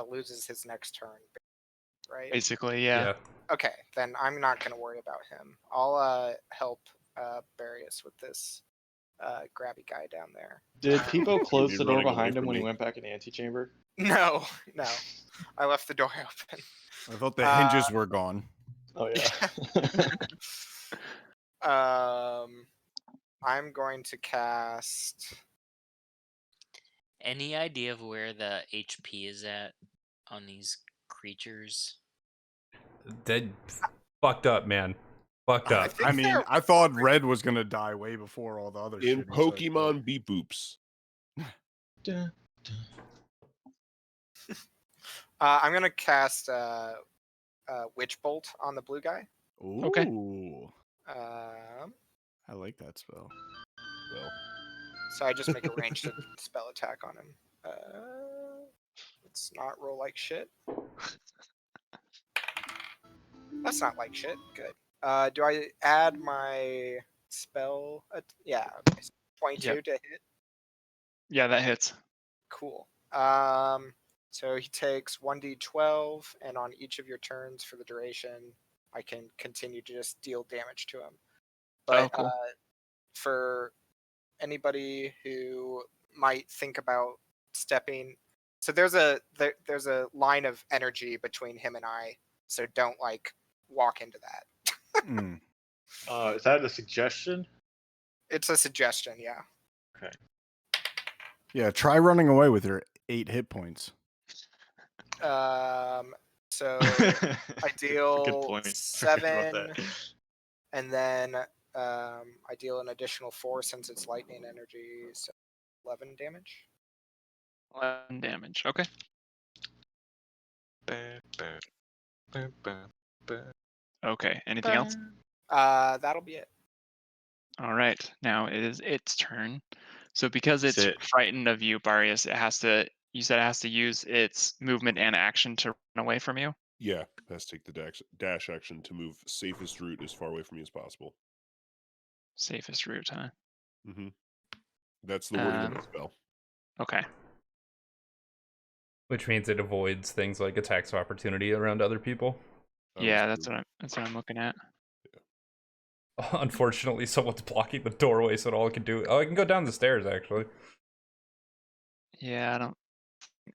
loses his next turn, right? Basically, yeah. Okay, then I'm not going to worry about him. I'll help Barrius with this grabby guy down there. Did Pipo close You're the door running away behind him from when he me. went back in the antechamber? No, I left the door open. I thought the hinges were gone. Oh yeah. I'm going to cast. Any idea of where the HP is at on these creatures? Dead. Fucked up, man. Fucked up. I mean, I thought red was gonna die way before all the other In shit he said, but- Pokemon beep boops. I'm gonna cast Witch Bolt on the blue guy. Ooh. Okay. I like that spell. Well, So I just make a ranged spell attack on him. Let's not roll like shit. That's not like shit. Good. Do I add my spell? Yeah. Okay. 22 Yep. to hit. Yeah, that hits. Cool. So he takes 1d12, and on each of your turns for the duration, I can continue to just deal damage to him. But cool. for anybody who might think about stepping, so there's a line of energy between him and I. So don't walk into that. Is that a suggestion? It's a suggestion, yeah. Okay. Yeah, try running away with your 8 hit points. So I deal Good point. 7, and then I deal an additional 4 since it's lightning energy, so 11 damage. 11 damage. Okay. Okay. Anything else? That'll be it. All right. Now it is its turn. So because it's Sit. frightened of you, Barrius, it has to. You said it has to use its movement and action to run away from you. yeah, has to take the dash action to move safest route as far away from me as possible. Safest route, huh? Mm-hmm. That's the wording of the spell. Okay. Which means it avoids things like attacks of opportunity around other people. Yeah, that's what I'm looking at. Unfortunately, someone's blocking the doorway, so all I can do. Oh, I can go down the stairs actually. Yeah, I don't.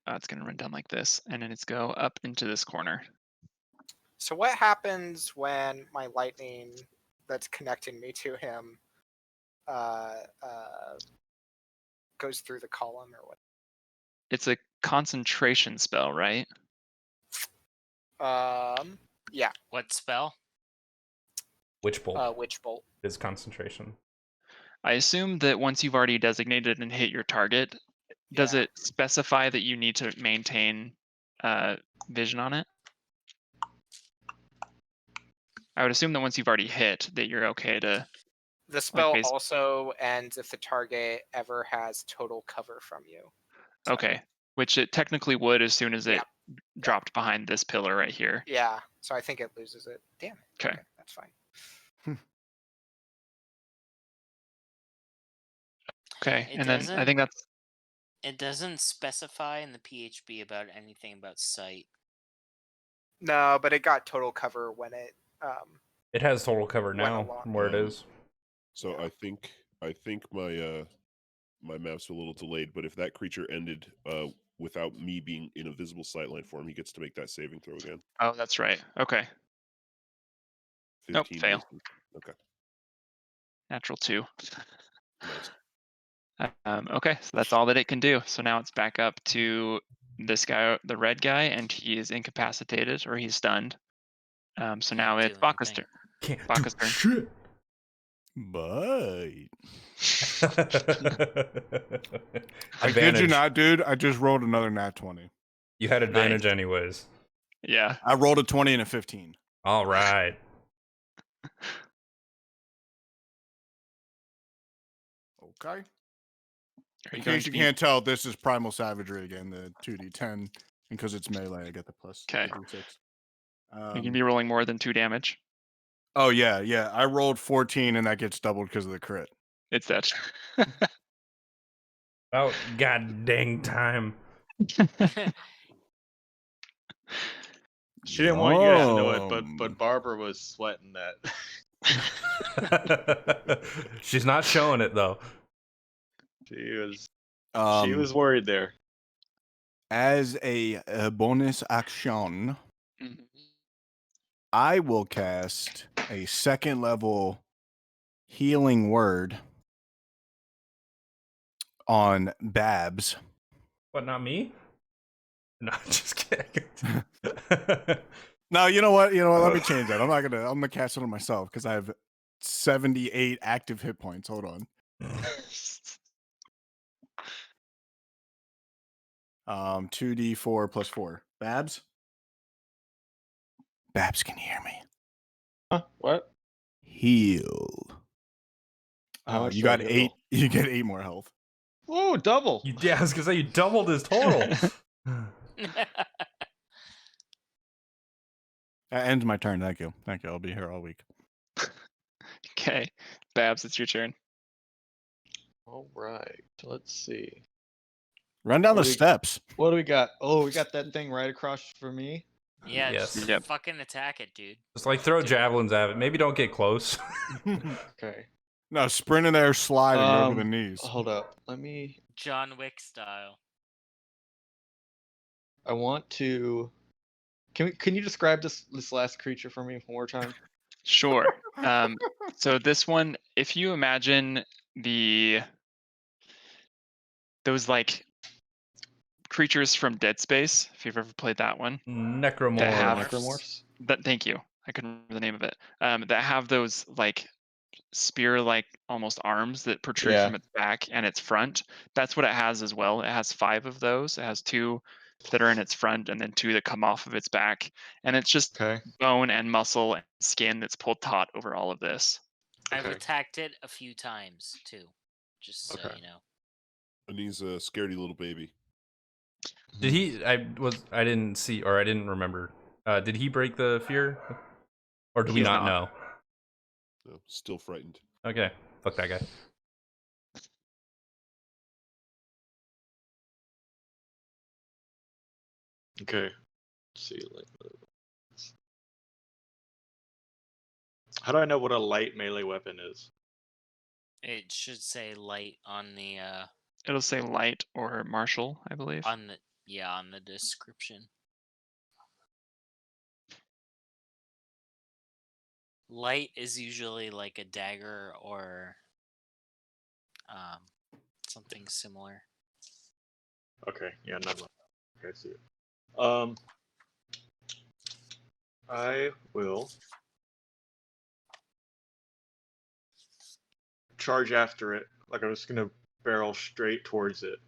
It's gonna run down like this, and then it's go up into this corner. So what happens when my lightning that's connecting me to him goes through the column or what? It's a concentration spell, right? Yeah. What spell? Witch bolt Witch Bolt. is concentration. I assume that once you've already designated and hit your target, does it specify that you need to maintain vision on it? I would assume that once you've already hit, that you're okay to. The spell also ends if the target ever has total cover from you. Okay, which it technically would as soon as it dropped behind this pillar right here. Yeah, so I think it loses it. Damn it. Okay. That's fine. Okay, It and then I think that's. It doesn't specify in the PHB about anything about sight. No, but it got total cover when it. It has total cover now from where it is. So I think my my map's a little delayed, but if that creature ended without me being in a visible sightline for him, he gets to make that saving throw again. Oh, that's right. Okay. Nope, 15 fail. wisdom. Okay. Natural 2. Nice. Okay, so that's all that it can do. So now it's back up to this guy, the red guy, and he is incapacitated or he's stunned. So now it's Baka's turn. Can't Baka's do turn. shit. But I kid you Advantage. not, dude. I just rolled another nat 20. You had advantage anyways. Yeah. I rolled a 20 and a 15. All right. Okay. Are In you going case to you be can't tell, this is Primal Savagery again, the 2d10. And because it's melee, I get the plus okay? 2d6. You can be rolling more than 2 damage. Oh, yeah, yeah. I rolled 14, and that gets doubled because of the crit. It's that. Oh, god dang time. She didn't want you guys to know it, but Barbara was sweating that. She's not showing it though. She was worried there. As a bonus action, I will cast a 2nd level healing word on Babs. What, not me? No, just kidding. No, you know what? Let me change that. I'm gonna cast it on myself because I have 78 active hit points. Hold on. 2d4 plus 4. Babs? Babs, can you hear me? Huh? What? Heal. How much You do I got heal? 8. You get 8 more health. Whoa, double! Yeah, I was gonna say you doubled his total. That ends my turn. Thank you. Thank you. I'll be here all week. Okay, Babs, it's your turn. All right, let's see. Run down the steps. What do we got? Oh, we got that thing right across from me. Yeah, Yes. just Yep. fucking attack it, dude. Just like throw javelins at it. Maybe don't get close. Okay. No, sprint in there, sliding over the knees. Hold up. Let me. John Wick style. I want to. Can you describe this last creature for me one more time? Sure. So this one, if you imagine those like creatures from Dead Space, if you've ever played that one, Necromorphs. Thank you. I couldn't remember the name of it. That have those like spear-like almost arms that protrude from its back and its front. That's what it has as well. It has 5 of those. It has 2 that are in its front and then 2 that come off of its back. And it's just bone and muscle and skin that's pulled taut over all of this. I've attacked it a few times too, just so you know. And he's a scaredy little baby. Did he? I didn't see, or I didn't remember. Did he break the fear, or do we not know? No, still frightened. Okay, fuck that guy. Okay. Let's see. How do I know what a light melee weapon is? It should say light on the It'll say light or martial, I believe. on the description. Light is usually like a dagger or something similar. Okay, yeah, not like okay, I see it. I will charge after it. Like I'm just gonna barrel straight towards it.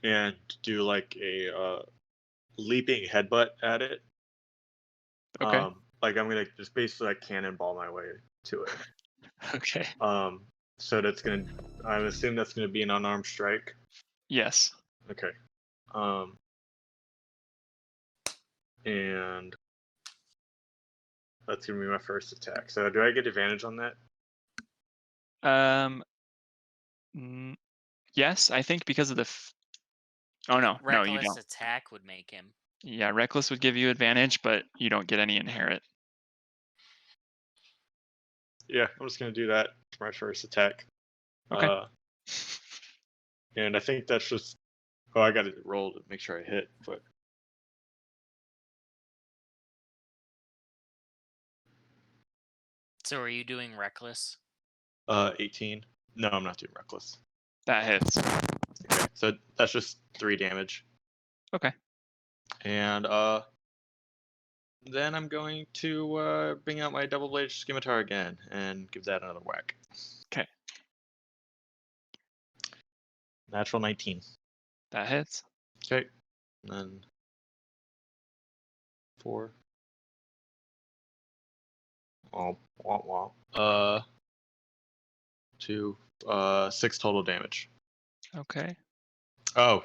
And do like a leaping headbutt at it. Okay. Like I'm gonna just basically like cannonball my way to it. Okay. So that's gonna. I assume that's gonna be an unarmed strike. Yes. Okay. And that's gonna be my first attack. So do I get advantage on that? Yes, I think because of the. Oh no, no, you Reckless don't. attack would make him. Yeah, reckless would give you advantage, but you don't get any inherit. Yeah, I'm just gonna do that for my first attack. Okay. And I think that's just Oh, I got to roll to make sure I hit, but So are you doing reckless? 18. No, I'm not doing reckless. That hits. Okay, so that's just 3 damage. Okay. And then I'm going to bring out my double bladed scimitar again and give that another whack. Okay. Natural 19. That hits. Okay. And then 4. Oh, womp womp. 2, 6 total damage. Okay. Oh,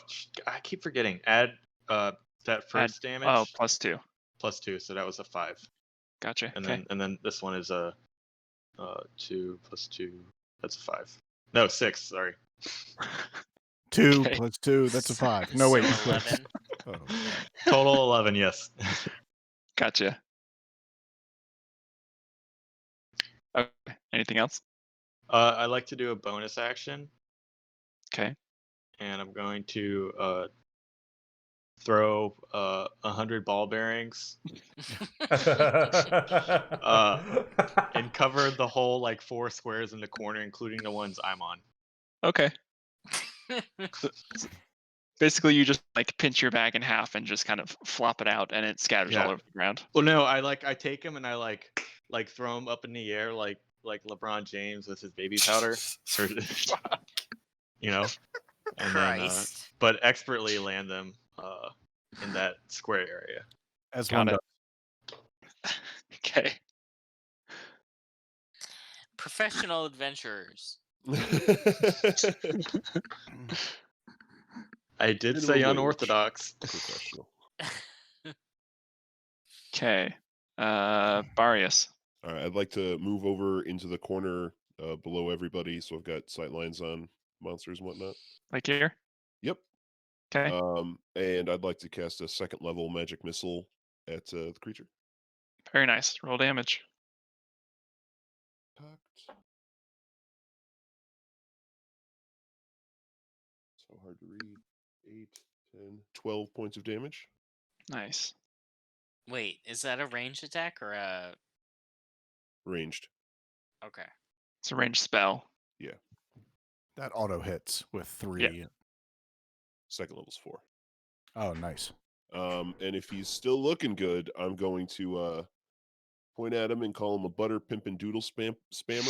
I keep forgetting. Add that first damage. Oh, +2. +2, so that was a 5. Gotcha. And Okay. then this one is a 2 + 2. That's a 5. No, 6. Sorry. 2 Okay. + 2, that's a 5. No, wait. So 11. Oh, Total 11. Yes. Gotcha. Okay. Anything else? I like to do a bonus action, Okay. and I'm going to throw 100 ball bearings and cover the whole like 4 squares in the corner, including the ones I'm on. Okay. Basically, you just like pinch your bag in half and just kind of flop it out, and it scatters all Yeah. over the ground. Well, no, I take them and I like throw them up in the air like LeBron James with his baby powder, or, you know, and then Christ. but expertly land them in that square area. as Got one it. does. Okay. Professional adventurers. I did Minimum say wage. unorthodox. Professional. Okay. Barrius. All right, I'd like to move over into the corner below everybody, so I've got sight lines on monsters and whatnot. Like here. Yep. Okay. And I'd like to cast a 2nd level magic missile at the creature. Very nice. Roll damage. Cocked. So hard to read. 8, 10, 12 points of damage. Nice. Wait, is that a ranged attack or a... Ranged. Okay. It's a ranged spell. Yeah. That auto hits with 3. 2nd level's 4. Oh, nice. And if he's still looking good, I'm going to point at him and call him a butter pimpin' doodle spammer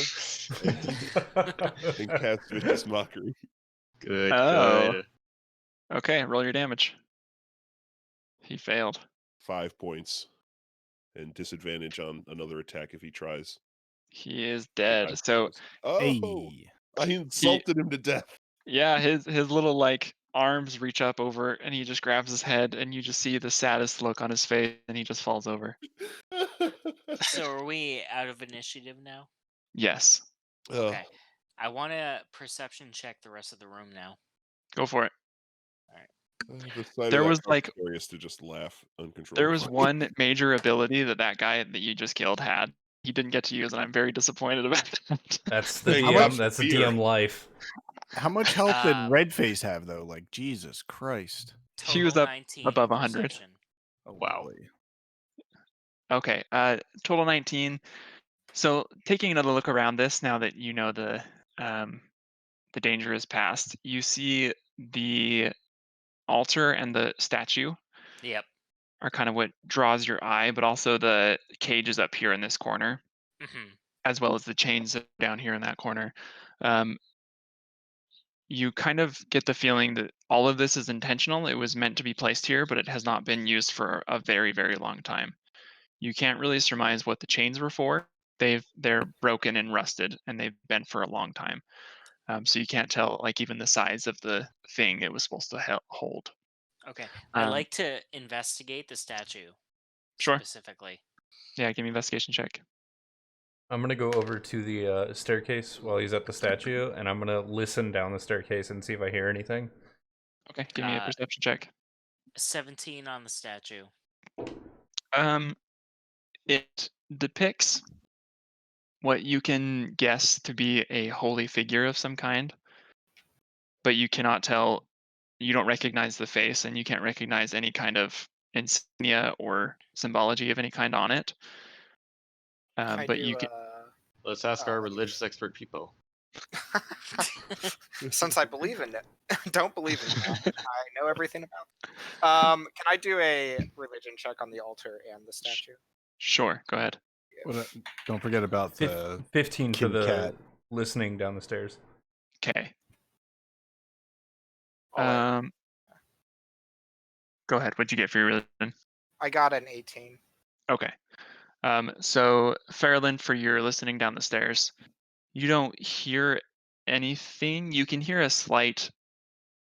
and cast vicious mockery. Good. Oh. Good. Okay. Roll your damage. He failed. 5 points and disadvantage on another attack if he tries. He is I dead. So tries. Oh, Hey. I insulted him to death. yeah, his little like arms reach up over, and he just grabs his head, and you just see the saddest look on his face, and he just falls over. So are we out of initiative now? Yes. Okay. I want to perception check the rest of the room now. Go for it. The sight There of that was caused like Barrius to just laugh uncontrollably. there was one major ability that guy that you just killed had. He didn't get to use, and I'm very disappointed about that. That's the Hey, DM. much That's the fear. DM life. How much health did Um, Redface have, though? Like, Jesus Christ. He was total up 19 above 100. perception. Oh, Wow. boy. Okay. Total 19. So taking another look around this, now that you know the danger is past, you see the altar and the statue Yep. are kind of what draws your eye, but also the cage is up here in this corner, Hmm. as well as the chains down here in that corner. You kind of get the feeling that all of this is intentional. It was meant to be placed here, but it has not been used for a very, very long time. You can't really surmise what the chains were for. They're broken and rusted, and they've been for a long time. So you can't tell, like, even the size of the thing it was supposed to hold. Okay. I Um, like to investigate the statue Sure. specifically. Yeah, give me an investigation check. I'm gonna go over to the staircase while he's at the statue, and I'm gonna listen down the staircase and see if I hear anything. Okay, give me a perception check. 17 on the statue. It depicts what you can guess to be a holy figure of some kind, but you cannot tell you don't recognize the face, and you can't recognize any kind of insignia or symbology of any kind on it. Can I But do you can. Let's ask our religious expert Pipo. Since I believe in it, don't believe in that. I know everything about it. Can I do a religion check on the altar and the statue? Sure, go ahead. Don't forget about the 15 for kitty the cat. listening down the stairs. Okay. Oh, wait. Go ahead. What'd you get for your religion? I got an 18. Okay. So Faralen, for your listening down the stairs, you don't hear anything. You can hear a slight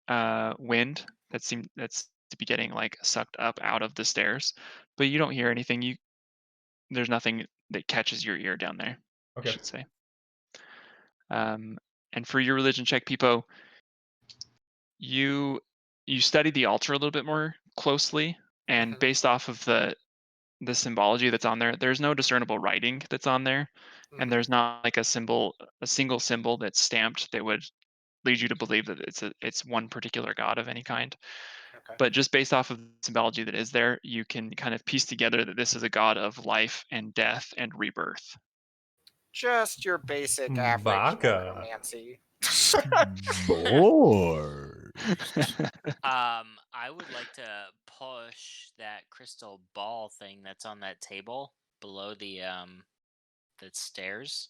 wind that's to be getting like sucked up out of the stairs, but you don't hear anything. There's nothing that catches your ear down there. Okay. I should say. And for your religion check, Pipo, you study the altar a little bit more closely, and based off of the symbology that's on there, there's no discernible writing that's on there, and there's not like a single symbol that's stamped that would lead you to believe that it's one particular god of any kind. Okay. But just based off of the symbology that is there, you can kind of piece together that this is a god of life and death and rebirth. Just your basic average Baka. necromancy. Lord. I would like to push that crystal ball thing that's on that table below the stairs.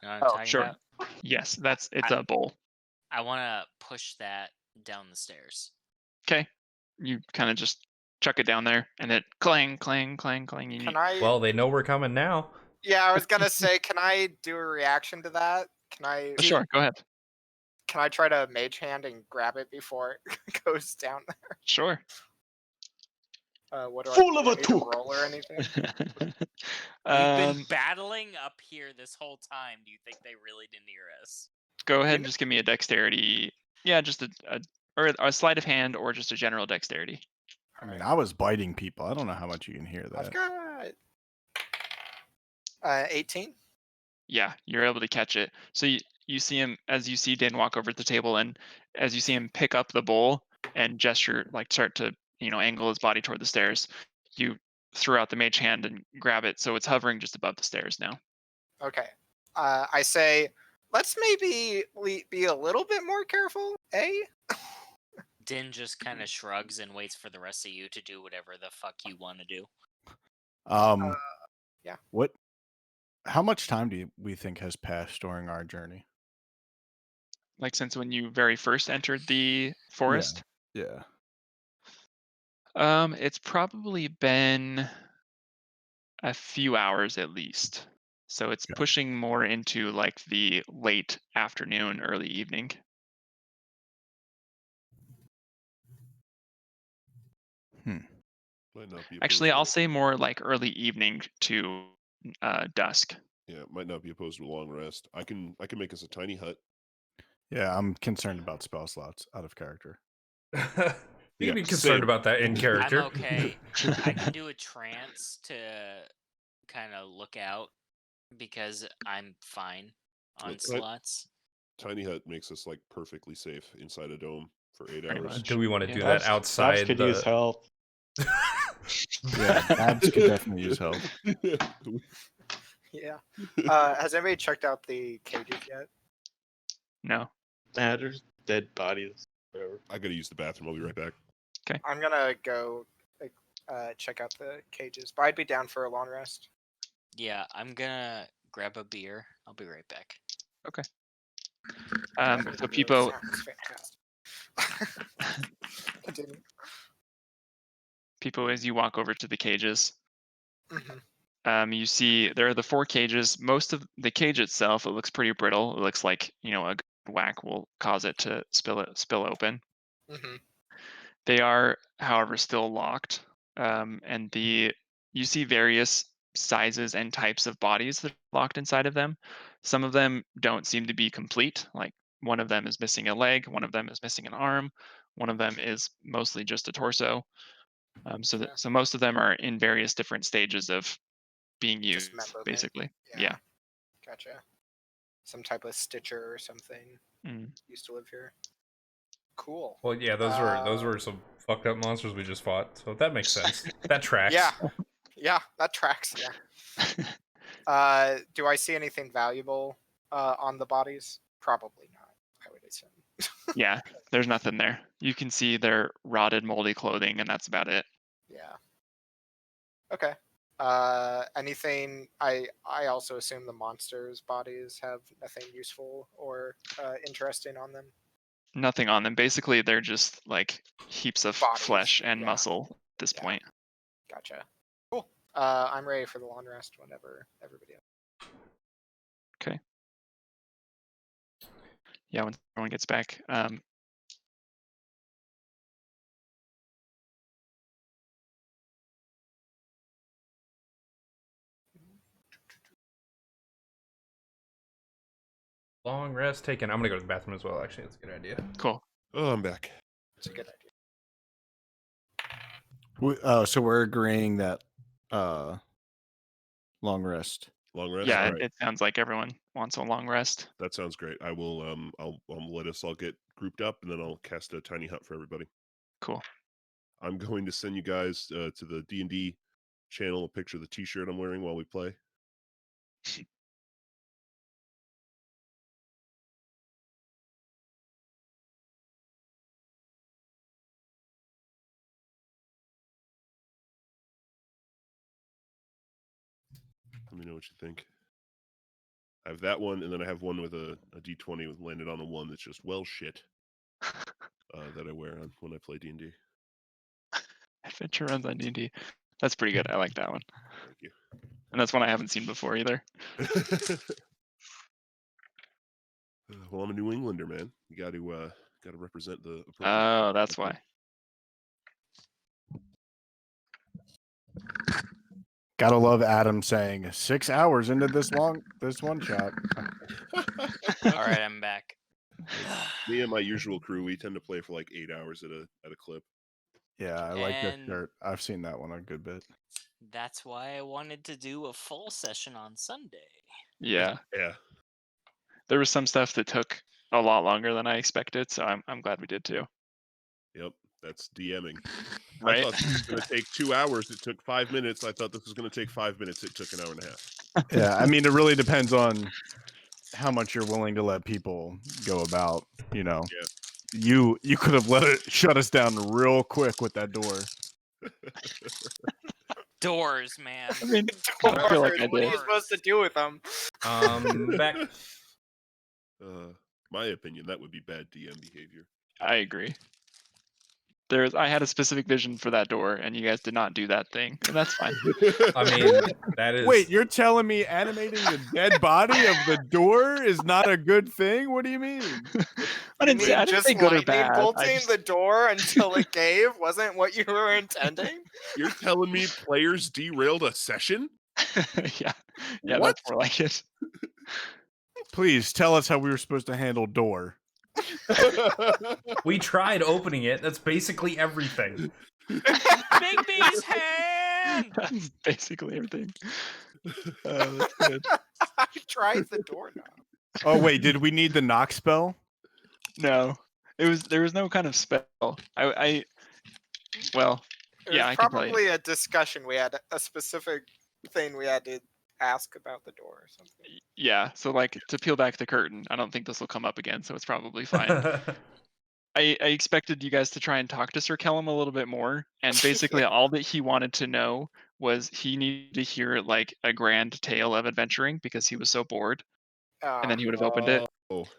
You know what I'm talking Sure. about? Yes, it's a bowl. I want to push that down the stairs. Okay. You kind of just chuck it down there, and it clang, clang, clang, clang. Can I? Well, they know we're coming now. Yeah, I was gonna say, can I do a reaction to that? Can I? Sure, go ahead. Can I try to mage hand and grab it before it goes down there? Sure. What do Full I of a need to took. roll or anything? We've been battling up here this whole time. Do you think they really didn't hear us? Go ahead and just give me a dexterity. Yeah, just or a sleight of hand, or just a general dexterity. I mean, I was biting people. I don't know how much you can hear I've that. got 18. Yeah, you're able to catch it. So you see him, as you see Din walk over to the table, and as you see him pick up the bowl and gesture, like start to angle his body toward the stairs, you throw out the mage hand and grab it, so it's hovering just above the stairs now. Okay. I say, let's maybe be a little bit more careful, eh? Din just kind of shrugs and waits for the rest of you to do whatever the fuck you want to do. Yeah. How much time do we think has passed during our journey? Like since when you very first entered the forest? Yeah. It's probably been a few hours at least. So it's pushing more into like the late afternoon, early evening. Might not be Actually, opposed I'll say more like early evening to dusk. Yeah, might not be opposed to a long rest. I can make us a tiny hut. Yeah, I'm concerned about spell slots out of character. You can be concerned about that in character. I'm okay. I can do a trance to kind of look out because I'm fine on slots. Tiny hut makes us like perfectly safe inside a dome for 8 hours. Do we want to do that outside? Dabs could use help. Yeah, Dabs could definitely use help. Yeah. Has anybody checked out the cages yet? No. There's dead bodies. Whatever. I gotta use the bathroom. I'll be right back. Okay. I'm gonna go check out the cages, but I'd be down for a long rest. Yeah, I'm gonna grab a beer. I'll be right back. Okay. So Pipo. Sounds fantastic. Continue. Pipo, as you walk over to the cages, Mm-hmm. you see there are the 4 cages. Most of the cage itself, it looks pretty brittle. It looks like a good whack will cause it to spill open. Mm-hmm. They are, however, still locked, and you see various sizes and types of bodies that are locked inside of them. Some of them don't seem to be complete. Like one of them is missing a leg, one of them is missing an arm, one of them is mostly just a torso. So most of them are in various different stages of being used, basically. Yeah. Gotcha. Some type of stitcher or something used to live here. Cool. Well, yeah, those were some fucked up monsters we just fought, so that makes sense. That tracks. Yeah, that tracks. Yeah. Do I see anything valuable on the bodies? Probably not, I would assume. Yeah, there's nothing there. You can see their rotted, moldy clothing, and that's about it. Yeah. Okay. Anything? I also assume the monsters' bodies have nothing useful or interesting on them. Nothing on them. Basically, they're just like heaps of Bodies, flesh and yeah. muscle at this point. Gotcha. Cool. I'm ready for the long rest whenever everybody else. Okay. Yeah, when everyone gets back. Long rest taken. I'm gonna go to the bathroom as well. Actually, that's a good idea. Cool. Oh, I'm back. It's a good idea. So we're agreeing that long rest. Long rest. Yeah, All right. it sounds like everyone wants a long rest. That sounds great. I will. I'll let us all get grouped up, and then I'll cast a tiny hut for everybody. Cool. I'm going to send you guys to the D&D channel a picture of the T-shirt I'm wearing while we play. Let me know what you think. I have that one, and then I have one with a D20 with landed on a 1 that's just well shit that I wear on when I play D&D. Adventure runs on D&D. That's pretty good. I like that one. Thank you. And that's one I haven't seen before either. Well, I'm a New Englander, man. You got to represent the. Oh, that's why. Gotta love Adam saying 6 hours into this one shot. All right, I'm back. Me and my usual crew, we tend to play for like 8 hours at a clip. Yeah, I like that And- shirt. I've seen that one a good bit. That's why I wanted to do a full session on Sunday. Yeah. Yeah. There was some stuff that took a lot longer than I expected, so I'm glad we did too. Yep, that's DMing. Right? I thought this was going to take 2 hours. It took 5 minutes. I thought this was going to take 5 minutes. It took an hour and a half. Yeah, I mean, it really depends on how much you're willing to let people go about. You know, you could have let it shut us down real quick with that door. Doors, man. I mean, I feel like I What are you did. supposed to do with them? Back. My opinion, that would be bad DM behavior. I agree. I had a specific vision for that door, and you guys did not do that thing, and that's fine. I mean, that is. Wait, you're telling me animating the dead body of the door is not a good thing? What do you mean? I didn't say Just good or lightning bad. bolting the door until it gave wasn't what you were intending? You're telling me players derailed a session? Yeah, What? that's more like it. Please tell us how we were supposed to handle door. We tried opening it. That's basically everything. Big B's hand! That's basically everything. That's good. I tried the doorknob. Oh wait, did we need the knock spell? No, there was no kind of spell. Well, It yeah, was I can tell you. probably a discussion. We had a specific thing we had to ask about the door or something. Yeah, so like to peel back the curtain, I don't think this will come up again, so it's probably fine. I expected you guys to try and talk to Sir Kellum a little bit more, and basically all that he wanted to know was he needed to hear like a grand tale of adventuring because he was so bored, and then he would have opened it.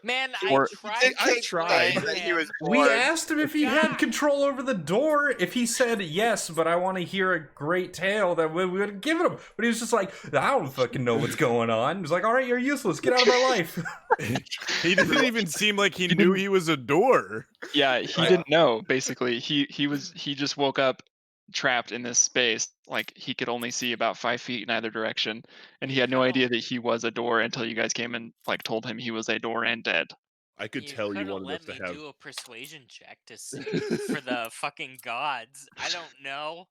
Man, Or- I tried. That he was We bored. asked him if he had control over the door. If he said yes, but I want to hear a great tale, that we would have given him. But he was just like, I don't fucking know what's going on. He was like, all right, you're useless. Get out of my life. He didn't even seem like he knew he was a door. Yeah, he didn't know. Basically, he just woke up trapped in this space. Like he could only see about 5 feet in either direction, and he had no idea that he was a door until you guys came and like told him he was a door and dead. I could tell you coulda wanted us let to me have. do a persuasion check to see for the fucking gods. I don't know.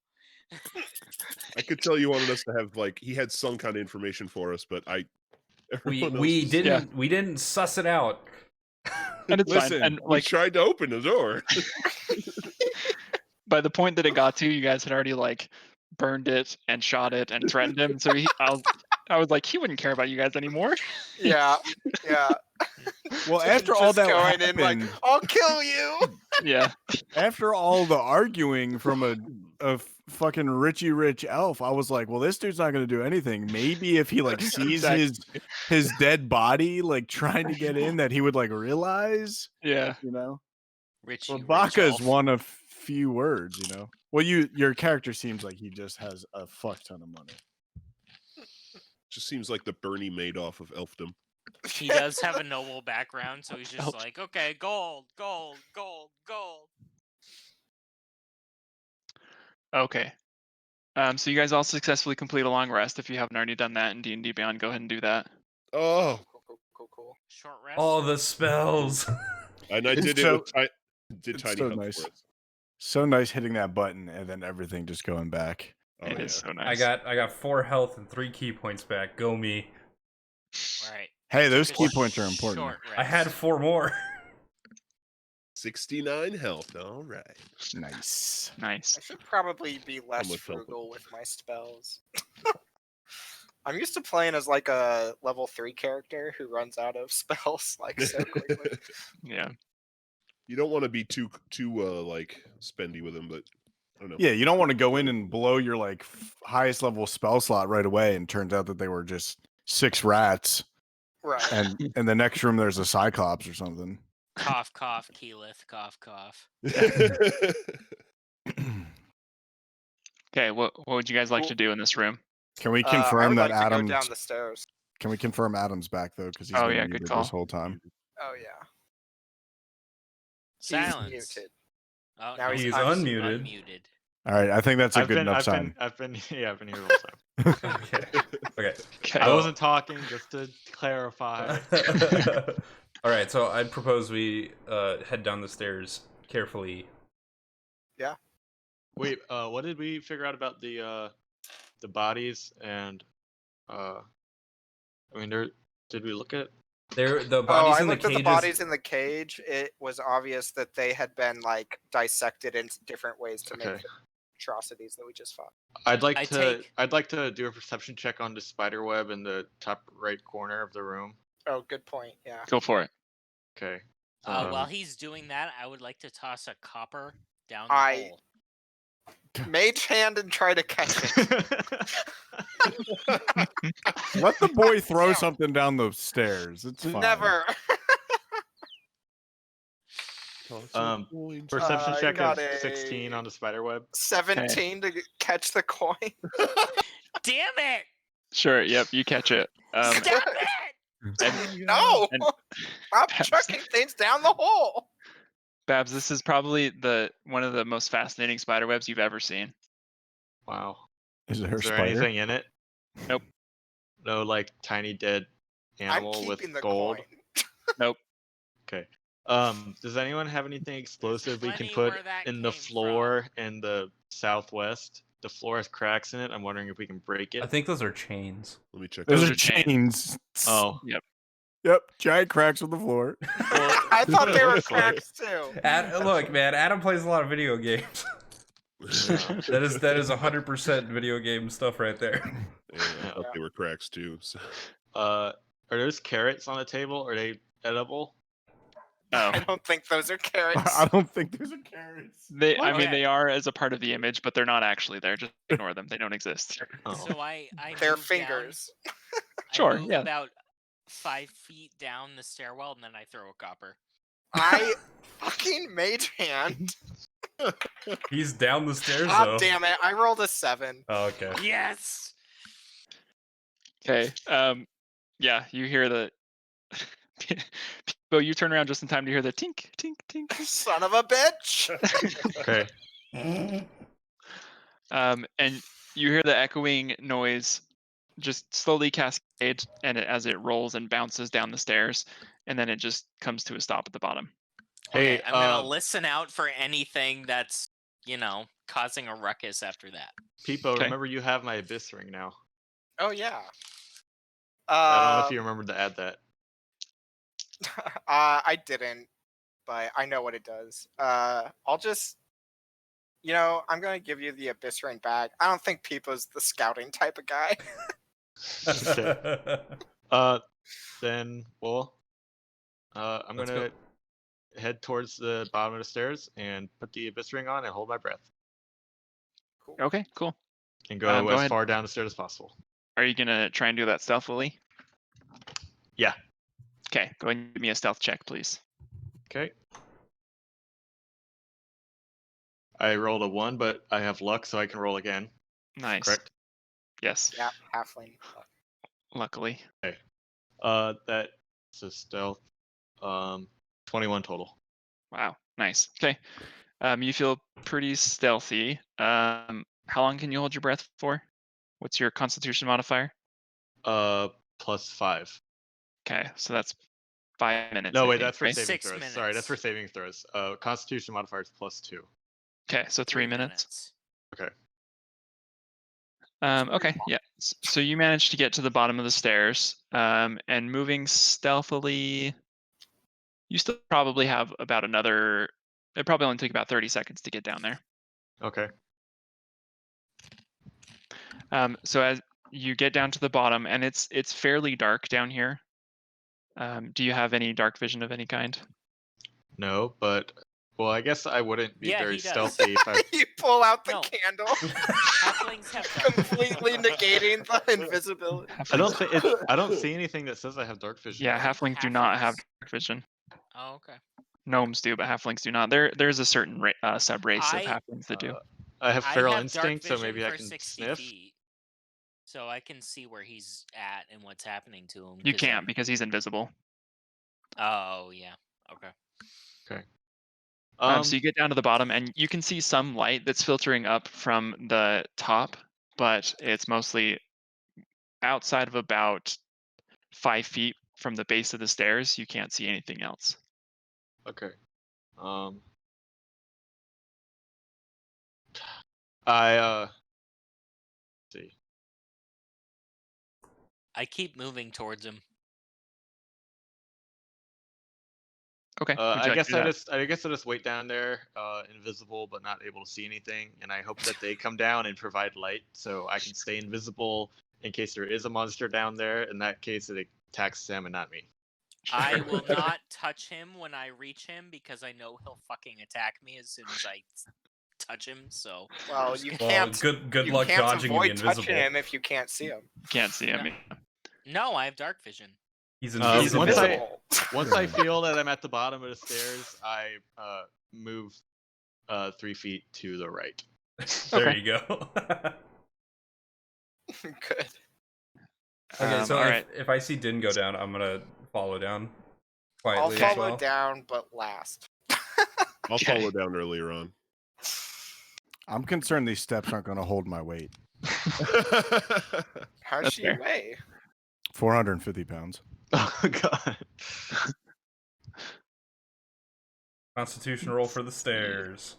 I could tell you wanted us to have like he had some kind of information for us, but We everyone else we was- didn't we didn't suss it out. And it's Listen, fine. And We like tried to open the door. by the point that it got to, you guys had already like burned it and shot it and threatened him. So I was like, he wouldn't care about you guys anymore. Yeah, yeah. Well, after all Just that going in like, happened, I'll kill you. Yeah. after all the arguing from a fucking Richie Rich elf, I was like, well, this dude's not gonna do anything. Maybe if he like sees his dead body like trying to get in, that he would like realize, Yeah. you know. Richie Well, Rich Baka is Elf. one of few words, you know. Well, your character seems like he just has a fuck ton of money. Just seems like the Bernie Madoff of elfdom. He does have a noble background, so he's just Help. like, okay, gold, gold, gold, gold. Okay. So you guys all successfully complete a long rest. If you haven't already done that in D&D Beyond, go ahead and do that. Oh, Cool. Short rest. All the spells. and I It's did so- it with it's tiny so help nice. for us. So nice hitting that button and then everything just going back. Oh, It yeah. is so nice. I got 4 health and 3 key points back. Go me. All right. Hey, those Took key a points are important. short I had rest. 4 more. 69 health. All right. Nice. Nice. I should probably be less much help? frugal with my spells. I'm used to playing as like a level 3 character who runs out of spells like so quickly. Yeah. You don't want to be too like spendy with them, but I don't know. Yeah, you don't want to go in and blow your like highest level spell slot right away, and turns out that they were just 6 rats, Right. and in the next room there's a cyclops or something. Cough, cough, Keyleth, cough, cough. Okay. What would you guys like to do in this room? Can we I confirm would that like to go Adam's? down the stairs. Can we confirm Adam's back though? Because he's Oh, been yeah, good muted call. this whole time. Oh yeah. He's Silence. muted. Oh, Now no, he's I'm unmuted. unmuted. All right, I think that's a good enough I've sign. been yeah, I've been here the whole time. Okay. Okay. Okay. I wasn't talking, just to clarify. All right, so I'd propose we head down the stairs carefully. Yeah. Wait, what did we figure out about the bodies and I mean, did we look at? The Oh, bodies I in the looked at the cages. bodies in the cage. It was obvious that they had been like dissected into different ways to make Okay. the atrocities that we just fought. I'd like I to take- I'd like to do a perception check on the spider web in the top right corner of the room. Oh, good point. Yeah. Go for it. Okay. While he's doing that, I would like to toss a copper down the hole. Mage hand and try to catch it. Let the boy throw something down the stairs. It's fine. Never. Perception I check got of a 16 on the spider web. 17 to catch the coin. Damn it! Sure. Yep. You catch it. Stop it! No! and Stop chucking things down the hole. Babs, this is probably one of the most fascinating spider webs you've ever seen. Wow. Is there a Is there spider? anything in it? Nope. No, like tiny dead animal I'm with keeping the gold. coin. Nope. Okay. Does anyone have anything explosive we can plenty put where that in the came floor in the southwest? The floor has cracks in it. I'm wondering if we can break it. I think those are chains. Let me check. Those Those are are chains. chains. Oh, Yep. Yep, giant cracks on the floor. I thought they were cracks too. Look, man, Adam plays a lot of video games. that is 100% video game stuff right there. Yeah, I thought they were cracks too. So. are those carrots on the table? Are they edible? Oh. I don't think those are carrots. I don't think those are carrots. I mean, Okay. they are as a part of the image, but they're not actually there. Just ignore them. They don't exist. Oh. So I They're move down- fingers. Sure, I move yeah. about 5 feet down the stairwell, and then I throw a copper. I fucking mage hand. He's down the stairs, God though. damn it. I rolled a 7. Oh, okay. Yes. Okay. Yeah, you hear the. Pipo, you turn around just in time to hear the tink, tink, tink. Son of a bitch. Okay. And you hear the echoing noise just slowly cascade, and as it rolls and bounces down the stairs, and then it just comes to a stop at the bottom. Hey, Okay, I'm gonna listen out for anything that's, causing a ruckus after that. Pipo, Okay. remember you have my abyss ring now. Oh, yeah. I don't know if you remembered to add that. I didn't, but I know what it does. I'll just, I'm gonna give you the Abyss Ring back. I don't think Pipo's the scouting type of guy. Okay. Then I'm Let's gonna head towards the bottom of the stairs and put the Abyss Ring on and hold my breath Cool. Okay, cool. and go Go as ahead. far down the stairs as possible. Are you gonna try and do that stealthily? Yeah. Okay, go ahead and give me a stealth check, please. Okay. I rolled a 1, but I have luck, so I can roll again. Nice. Correct. Yes. Yeah, halfling. Luckily. Okay. That's a stealth. 21 total. Wow. Nice. Okay. You feel pretty stealthy. How long can you hold your breath for? What's your Constitution modifier? +5. Okay, so that's 5 minutes. No, I wait, think, that's for right? saving 6 throws. minutes. Sorry, that's for saving throws. Constitution modifier is +2. Okay, so 3 minutes. Okay. Okay, yeah. So you managed to get to the bottom of the stairs, and moving stealthily. You still probably have about another. It probably only took about 30 seconds to get down there. Okay. So as you get down to the bottom, and it's fairly dark down here. Do you have any dark vision of any kind? No, but well, I guess I wouldn't be Yeah, very he does. stealthy if I. You pull out the No. candle, Halflings have dark vision. completely negating the invisibility. I don't think I don't see anything that says I have dark vision. Yeah, though. halflings do not have Halflings? dark vision. Oh, okay. Gnomes do, but halflings do not. There's a certain sub race of I- halflings that do. I have I feral have instinct, dark so maybe vision I for can 60 sniff. feet, so I can see where he's at and what's happening to him. You 'cause can't I'm- because he's invisible. Oh yeah. Okay. So you get down to the bottom, and you can see some light that's filtering up from the top, but it's mostly outside of about 5 feet from the base of the stairs. You can't see anything else. Okay. I see. I keep moving towards him. Okay. would you I like to guess do that? I guess I just wait down there, invisible but not able to see anything, and I hope that they come down and provide light so I can stay invisible in case there is a monster down there. In that case, it attacks them and not me. I will not touch him when I reach him because I know he'll fucking attack me as soon as I touch him. So Well, you Well, can't. good you luck can't dodging the avoid invisible. touching him if you can't see him. Can't see him. no, I have dark vision. He's He's invisible. invisible. Once I feel that I'm at the bottom of the stairs, I move 3 feet to the right. There Okay. you go. Good. Okay, so all right. if I see Din go down, I'm gonna follow down I'll quietly as follow well. down, but last. I'll follow down earlier on. I'm concerned these steps aren't going to hold my weight. How's That's she fair. weigh? 450 pounds. Oh god. Constitution roll for the stairs.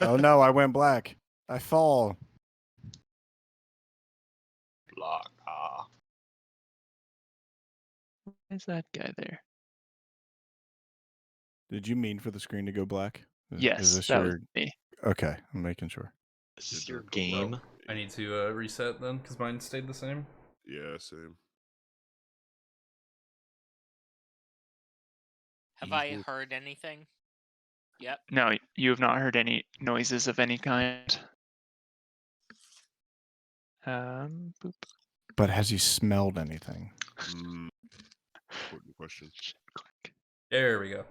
Oh no, I went black. I fall. Block. Why is that guy there? Did you mean for the screen to go black? Yes, Is this that was your... me. Okay, I'm making sure. This is your game. I need to reset then because mine stayed the same. Yeah, same. Have I heard anything? Yep. No, you have not heard any noises of any kind. Boop. But has he smelled anything? Important question. Click. There we go.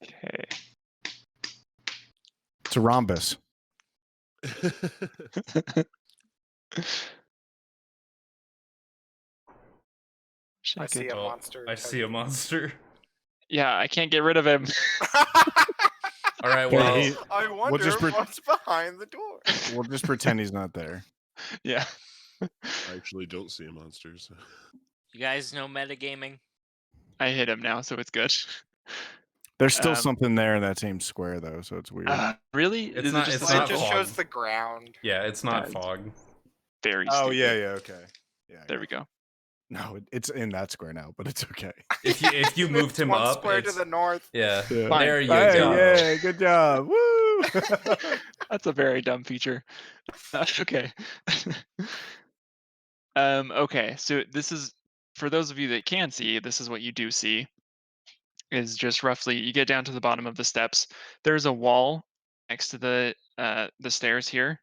Okay. It's a rhombus. I see a monster. I see a monster. Yeah, I can't get rid of him. All right, Well, well, he- I wonder just what's behind the door. We'll just pretend he's not there. Yeah. I actually don't see a monster. So. You guys know metagaming? I hit him now, so it's good. There's still something there in that same square, though, so it's weird. Really? It's Is not- it just it's the It not circle? just fog. shows the ground. yeah, it's not Guys. fog. very Oh stupid. yeah, okay. Yeah. There we go. No, it's in that square now, but it's okay. If you moved him one up, square to it's the north. yeah. Yeah. There you Hey, go. yeah, good job. Woo! That's a very dumb feature. Okay. Okay, so this is for those of you that can see, this is what you do see. Is just roughly you get down to the bottom of the steps. There's a wall next to the stairs here,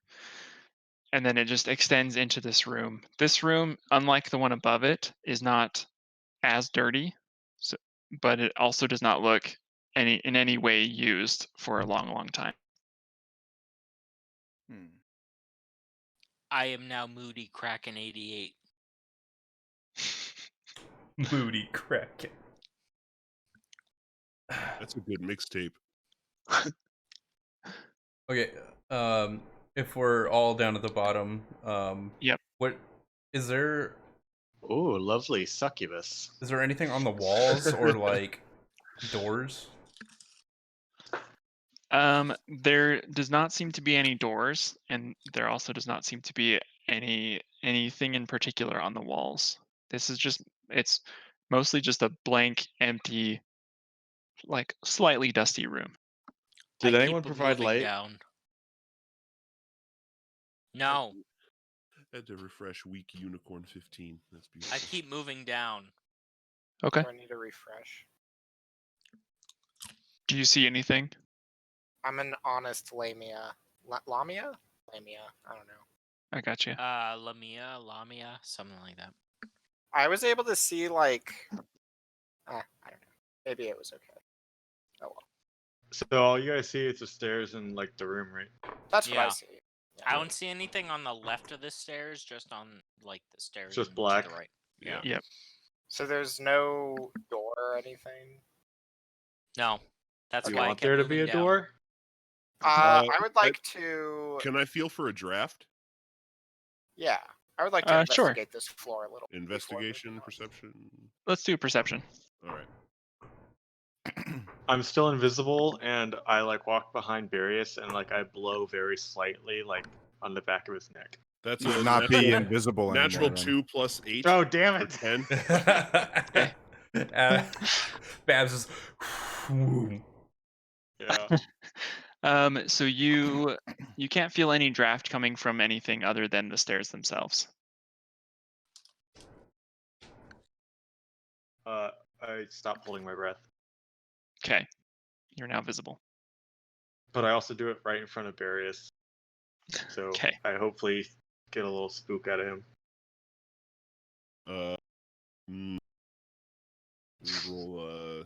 and then it just extends into this room. This room, unlike the one above it, is not as dirty, so, but it also does not look in any way used for a long time. I am now Moody Kraken 88. Moody Kraken. That's a good mixtape. Okay. If we're all down at the bottom, Yep. What is there? Oh, lovely succubus. Is there anything on the walls or like doors? There does not seem to be any doors, and there also does not seem to be anything in particular on the walls. This is just it's mostly just a blank, empty, like slightly dusty room. Did I anyone keep provide moving light? Down. No, Had to refresh weak unicorn 15. That's beautiful. I keep moving down. Okay. Do I need to refresh? Do you see anything? I'm an honest Lamia. Lamia? Lamia. I don't know. I got you. Lamia, something like that. I was able to see like, I don't know. Maybe it was okay. Oh well. So all you guys see is the stairs and like the room, right? That's what I Yeah. see. I don't see anything on the left of the stairs, just on like the stairs. Just and black. To the right. Yeah. Yep. So there's no door or anything. No, that's Do why you I want kept there to moving be a down. door? I would like to. Can I feel for a draft? Yeah, I would like to Sure. investigate this floor a little. before Investigation, moving on. perception. Let's do perception. All right. I'm still invisible, and I like walk behind Barrius, and like I blow very slightly, like on the back of his neck. That's You a would not be natural, invisible natural anymore, then. 2 plus 8. Oh damn it! 10. Okay. Babs is. Yeah. So you can't feel any draft coming from anything other than the stairs themselves. I stopped holding my breath, Okay. You're now visible. but I also do it right in front of Barrius, so Okay. I hopefully get a little spook out of him. We roll.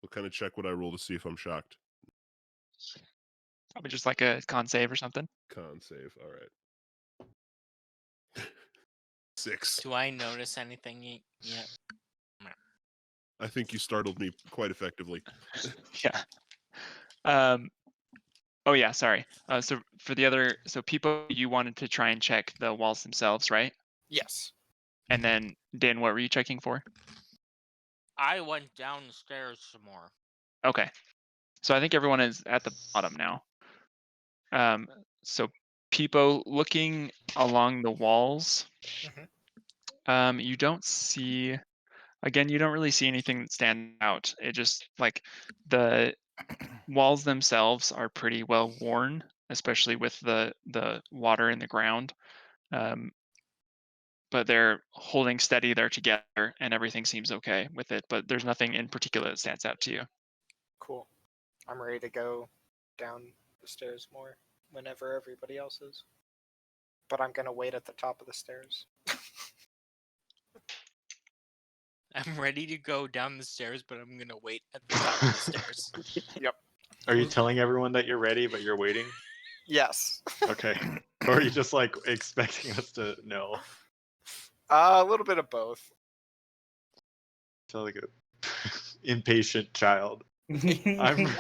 What kind of check would I roll to see if I'm shocked? Probably just like a con save or something. Con save. All right. 6. Do I notice anything yet? I think you startled me quite effectively. Yeah. Oh yeah, sorry. So for the other, so Pipo, you wanted to try and check the walls themselves, right? Yes. And then Dan, what were you checking for? I went down the stairs some more. Okay. So I think everyone is at the bottom now. So Pipo, looking along the walls, you don't see. Again, you don't really see anything that stands out. It just like the walls themselves are pretty well worn, especially with the water in the ground. But they're holding steady, they're together, and everything seems okay with it. But there's nothing in particular that stands out to you. Cool. I'm ready to go down the stairs more whenever everybody else is. But I'm gonna wait at the top of the stairs. I'm ready to go down the stairs, but I'm gonna wait at the top of the stairs. Yep. Are you telling everyone that you're ready, but you're waiting? Yes. Okay. Or are you just like expecting us to know? A little bit of both. Sound like a impatient child. I'm 10 years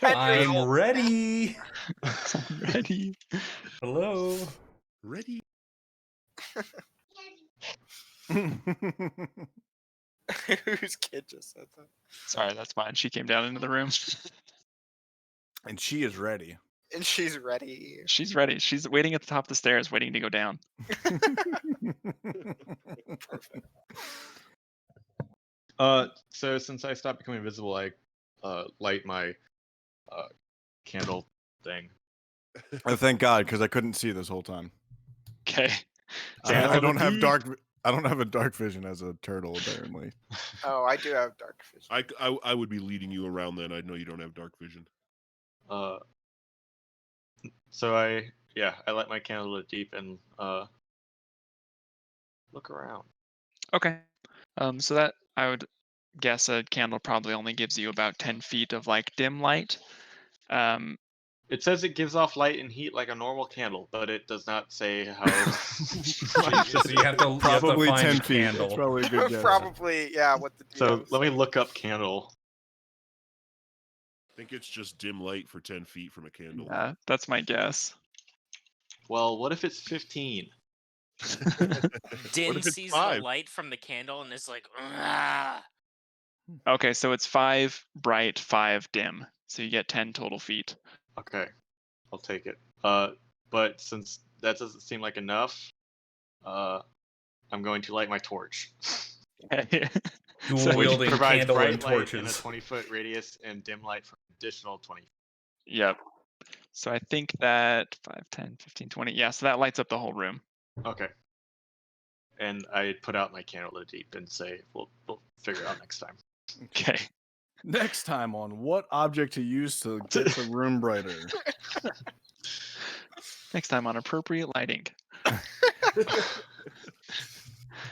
I'm old. ready. I'm ready. Hello. Ready? Whose kid just said that? Sorry, that's mine. She came down into the room. And she is ready. And she's ready. She's ready. She's waiting at the top of the stairs, waiting to go down. Perfect. So since I stopped becoming invisible, I light my candle thing. Oh, thank God, because I couldn't see this whole time. Okay. I don't have dark. I don't have a dark vision as a turtle, apparently. Oh, I do have dark vision. I would be leading you around then. I know you don't have dark vision. So I light my candle lit deep and look around. Okay. So that I would guess a candle probably only gives you about 10 feet of like dim light. It says it gives off light and heat like a normal candle, but it does not say how. So you have to Probably find 10 a feet. candle. That's probably a good guess. Probably, yeah. What the So DM let me said. look up candle. I think it's just dim light for 10 feet from a candle. That's my guess. Well, what if it's 15? Din if it's sees 5? the light from the candle and is like, ah. Okay, so it's 5 bright, 5 dim. So you get 10 total feet. Okay, I'll take it. But since that doesn't seem like enough, I'm going to light my torch. Dual So wielding Provides candle bright and light in a torches. 20-foot radius and dim light for an additional 20. Yep. So I think that 5, 10, 15, 20. Yeah, so that lights up the whole room. Okay. And I put out my candle lit deep and say, we'll figure it out next time. Okay. Next time on what object to use to get the room brighter. Next time on appropriate lighting.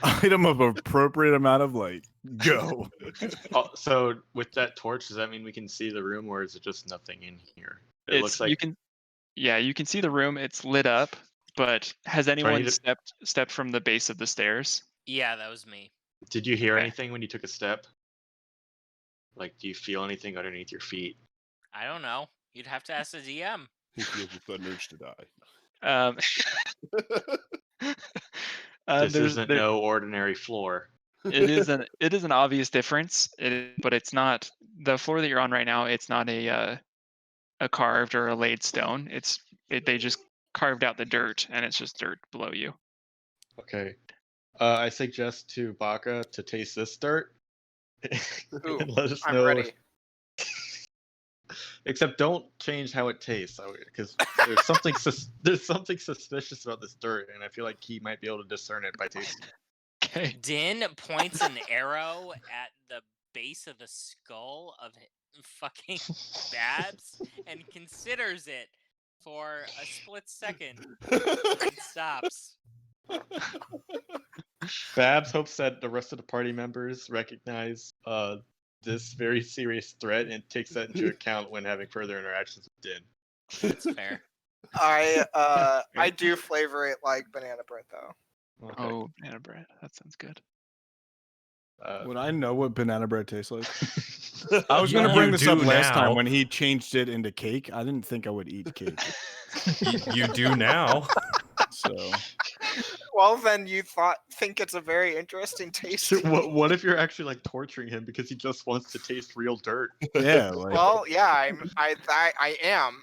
Item of appropriate amount of light. Go. So with that torch, does that mean we can see the room, or is it just nothing in here? It looks like you can see the room. It's lit up, but has anyone to- stepped from the base of the stairs? Yeah, that was me. Did you hear Okay. anything when you took a step? Like, do you feel anything underneath your feet? I don't know. You'd have to ask the DM. He feels a sudden urge to die. This isn't no ordinary floor. it is an obvious difference, but it's not the floor that you're on right now. It's not a carved or a laid stone. They just carved out the dirt, and it's just dirt below you. Okay. I suggest to Baka to taste this dirt. Ooh, and let us I'm know. ready. Except don't change how it tastes, because there's something suspicious about this dirt, and I feel like he might be able to discern it by tasting. Okay. Din points an arrow at the base of the skull of fucking Babs and considers it for a split second and stops. Babs hopes that the rest of the party members recognize this very serious threat and takes that into account when having further interactions with Din. That's fair. I do flavor it like banana bread though. Okay. Oh, banana bread. That sounds good. Would I know what banana bread tastes like? I was going to You bring this up do last now. time when he changed it into cake. I didn't think I would eat cake. You do now. So Well, then you think it's a very interesting taste. What if you're actually like torturing him because he just wants to taste real dirt? yeah, like Well, yeah, I am.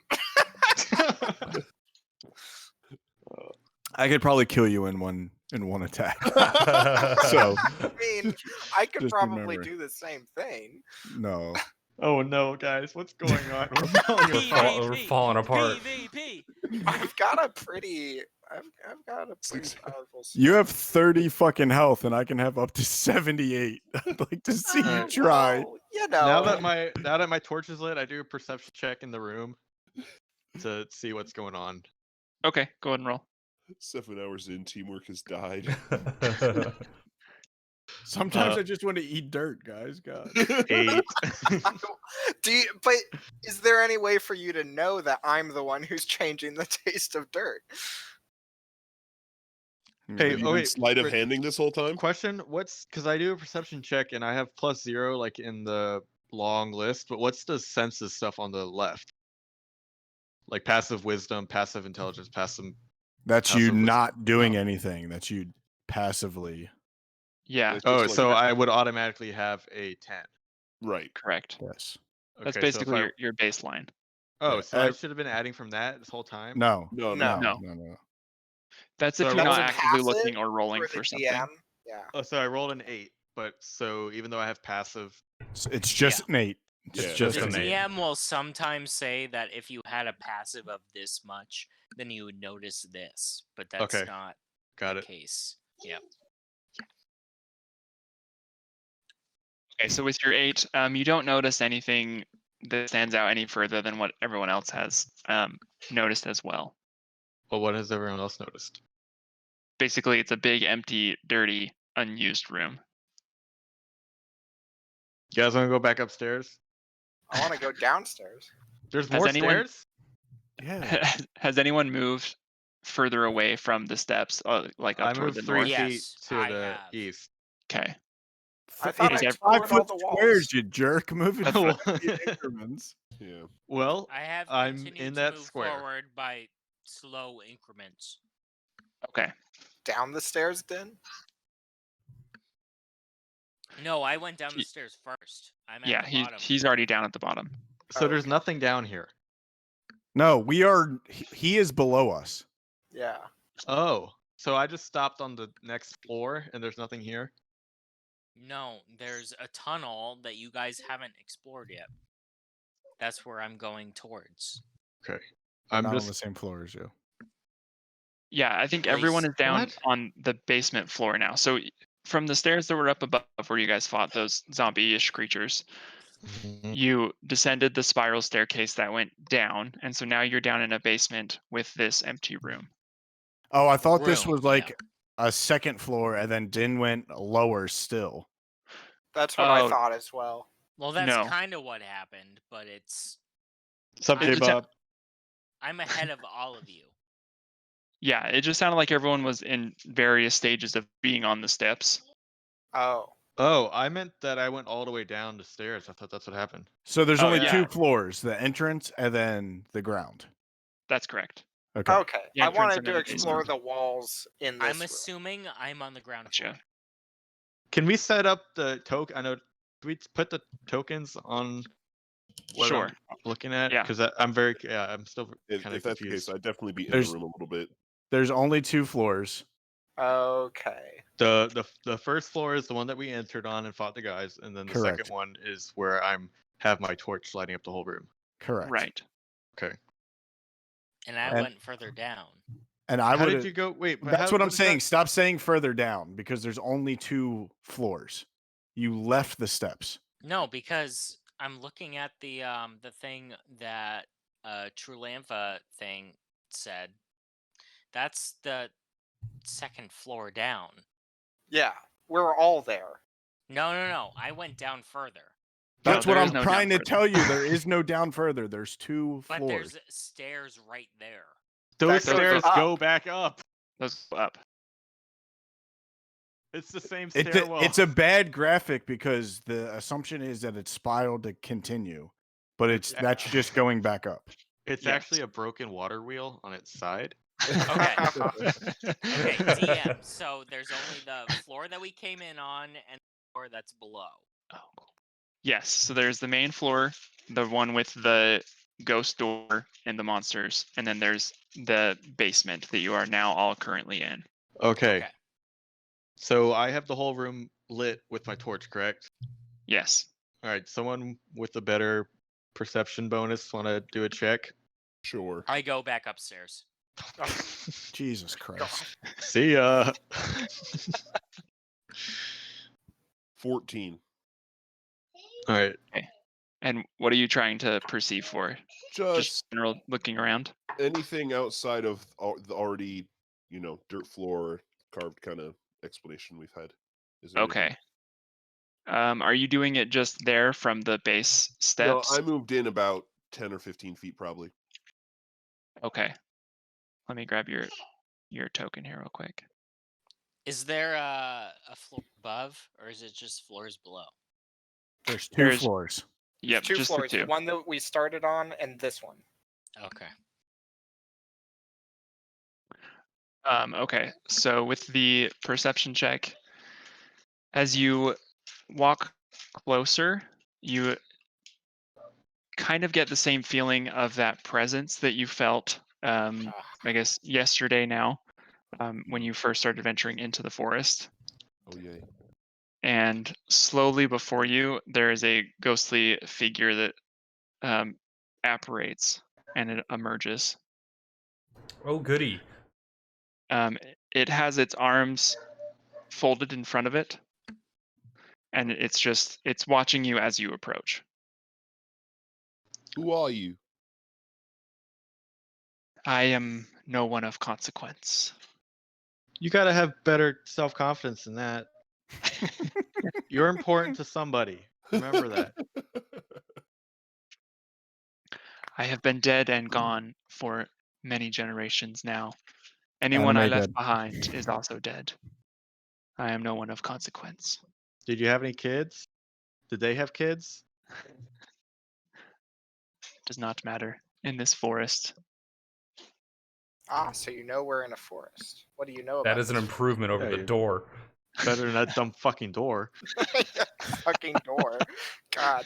I could probably kill you in one attack. So I mean, I could Just probably remember. do the same thing. no. Oh no, guys, what's going on? We're falling apart. PvP. I've got a pretty powerful. You have 30 fucking health, and I can have up to 78. I'd like to see you try. Well, you know. Now that my torch is lit, I do a perception check in the room to see what's going on. Okay, go ahead and roll. 7 hours in, teamwork has died. Sometimes I just want to eat dirt, guys. God. 8. But is there any way for you to know that I'm the one who's changing the taste of dirt? Hey, Have you been sleight of handing this whole time? Question: because I do a perception check and I have +0 like in the long list, but what's the senses stuff on the left? Like passive wisdom, passive intelligence, passive. That's you Passive wisdom. not doing anything. That's you passively. Yeah, It's Oh, just so like- I would automatically have a 10. Right. correct. Yes. That's Okay, so if basically I- your baseline. Oh, Yeah, so I should have been adding from that this whole time? No. No, No. no. No. That's if So you're That's not a actively passive looking or rolling for for the something. DM. Yeah. Oh, so I rolled an 8, but so even though I have passive, It's just Nate. It's Yeah, just just The a Nate. Nate. DM will sometimes say that if you had a passive of this much, then you would notice this, but that's Okay. not got the it. case. Yeah. Okay, so with your 8, you don't notice anything that stands out any further than what everyone else has noticed as well. Well, what has everyone else noticed? Basically, it's a big, empty, dirty, unused room. You guys want to go back upstairs? I want to go downstairs. There's Has more anyone- stairs? Yeah. Has anyone moved further away from the steps, like up I toward moved the 3 north? feet Yes, to I the have. east. Okay. I thought I Is ev- explored all 5-foot the walls. squares, you jerk. Moving Well, 5 feet increments. Yeah. well, I have I'm continued in to that move square. forward by slow increments. Okay. Down the stairs, then? No, I went down the He- stairs first. I'm at Yeah, the bottom. he's already down at the bottom. So Oh, there's okay. nothing down here. No, we are. He is below us. Yeah. Oh, so I just stopped on the next floor and there's nothing here? No, there's a tunnel that you guys haven't explored yet. That's where I'm going towards. Okay. I'm I'm not just on the same floor as you. Yeah, I think At everyone least- is down What? on the basement floor now. So from the stairs that were up above where you guys fought those zombie-ish creatures, Mhm. you descended the spiral staircase that went down, and so now you're down in a basement with this empty room. Oh, I thought this Room, was like a second floor, and then Din went lower still. That's what I Oh, thought as well. Well, that's No. kind of what happened, but it's Sup, I'm- J-Bob? I'm ahead of all of you. Yeah, it just sounded like everyone was in various stages of being on the steps. Oh. Oh, I meant that I went all the way down the stairs. I thought that's what happened. So there's Oh, only yeah. 2 floors: the entrance and then the ground. That's correct. Okay. Okay. The I entrance wanted and to then the explore basement. the walls in this I'm room. assuming I'm on the ground Gotcha. floor. Can we set up the token? I know. Do we put the tokens on what Sure. I'm looking at? Yeah. Because I'm very. Yeah, I'm still If kind of that's the case, confused. I'd definitely be in There's- the room a little bit. There's only 2 floors. Okay. The first floor is the one that we entered on and fought the guys, and then the Correct. second one is where have my torch lighting up the whole room. Correct. Right. Okay. And I And- went further down. And I How would. did you go? Wait, but That's how- what I'm is that- saying. Stop saying further down because there's only 2 floors. You left the steps. No, because I'm looking at the thing that Trulanfa thing said. That's the second floor down. Yeah. We're all there. No. I went down further. No, That's what there is I'm no trying down to further. tell you. There is no down further. There's 2 But floors. there's stairs right there. Those That goes stairs up. go back up. Those go up. It's the same It's stairwell. it's a bad graphic because the assumption is that it's spiraled to continue, but that's just going back up. It's Yes. actually a broken water wheel on its side. Okay. Okay, DM. So there's only the floor that we came in on and the floor that's below. Oh, cool. Yes. So there's the main floor, the one with the ghost door and the monsters, and then there's the basement that you are now all currently in. Okay. Okay. So I have the whole room lit with my torch, correct? Yes. All right. Someone with a better perception bonus want to do a check? Sure. I go back upstairs. Jesus Christ. See ya. 14. All right. And what are you trying to perceive for? Just Just general looking around? anything outside of the already, dirt floor carved kind of explanation we've had. Is there anything? Okay. Are you doing it just there from the base No, steps? I moved in about 10 or 15 feet probably. Okay. Let me grab your token here real quick. Is there a floor above, or is it just floors below? There's 2 There's- floors. Yep, Two just floors. the 2. One that we started on and this one. Okay. Okay, so with the perception check, as you walk closer, you kind of get the same feeling of that presence that you felt, I guess, yesterday now, when you first started venturing into the forest. Oh yay. And slowly before you, there is a ghostly figure that apparates and it emerges. Oh, goody. It has its arms folded in front of it, and it's watching you as you approach. Who are you? I am no one of consequence. You gotta have better self-confidence than that. You're important to somebody. Remember that. I have been dead and gone for many generations now. Anyone I Anime left dead. behind is also dead. I am no one of consequence. Did you have any kids? Did they have kids? Does not matter in this forest. Ah, so you know we're in a forest. What do you know about That is an this improvement over the you- door. Better than that dumb fucking door. fucking door? God.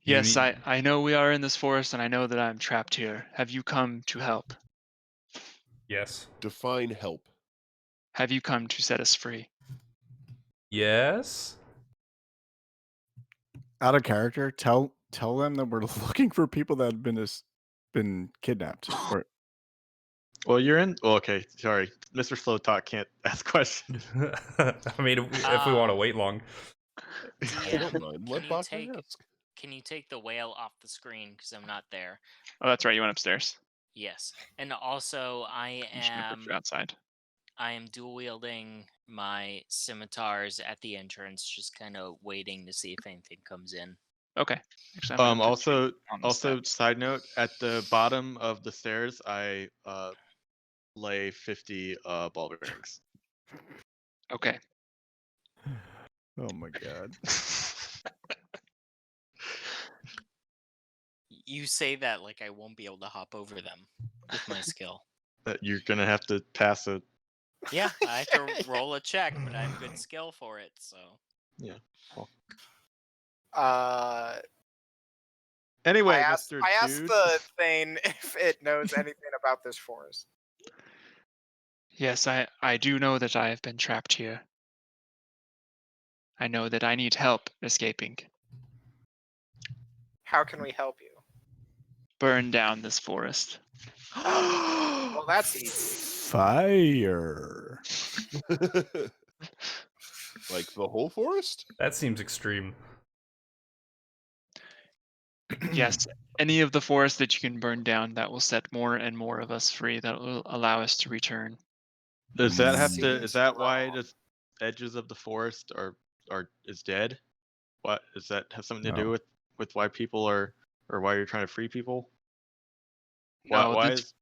Yes, I know we are in this forest, and I know that I'm trapped here. Have you come to help? Yes. Define help. Have you come to set us free? Yes. Out of character, tell them that we're looking for people that have been kidnapped. Or Well, you're in. Well, okay, sorry. Mr. Slow Talk can't ask questions. I mean, if we want to wait long. I don't mind. Let Baka ask. Can you take the whale off the screen because I'm not there? Oh, that's right. You went upstairs. Yes, and also I I'm just gonna put you outside. I am dual wielding my scimitars at the entrance, just kind of waiting to see if anything comes in. Okay. Actually, I'm gonna put you on the Also, steps. side note, at the bottom of the stairs, I lay 50 ball bearings. Okay. oh my god. You say that like I won't be able to hop over them with my skill. You're gonna have to pass a. Yeah, I have to roll a check, but I have good skill for it, so. Yeah. Well. Anyway, Anyway, I Mr. asked Dude. the Thane if it knows anything about this forest. Yes, I do know that I have been trapped here. I know that I need help escaping. How can we help you? Burn down this forest. Well, that's easy. Fire. Like the whole forest? That seems extreme. Yes, any of the forest that you can burn down, that will set more and more of us free. That will allow us to return. Does that have to? Is Seems that why wrong. the edges of the forest are is dead? What does that have something to do No. with why people are or why you're trying to free people? No, Why this, is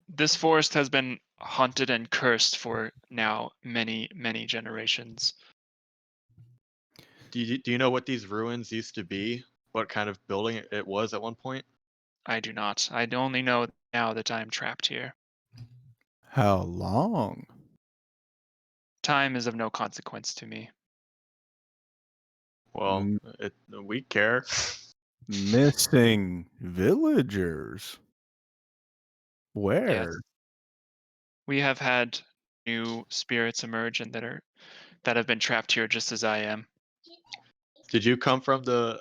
this forest has been haunted and cursed for now many, many generations. do you know what these ruins used to be? What kind of building it was at one point? I do not. I only know now that I am trapped here. How long? Time is of no consequence to me. Well, we care. Missing villagers. Where? Yes. We have had new spirits emerge and that have been trapped here just as I am. Did you come from the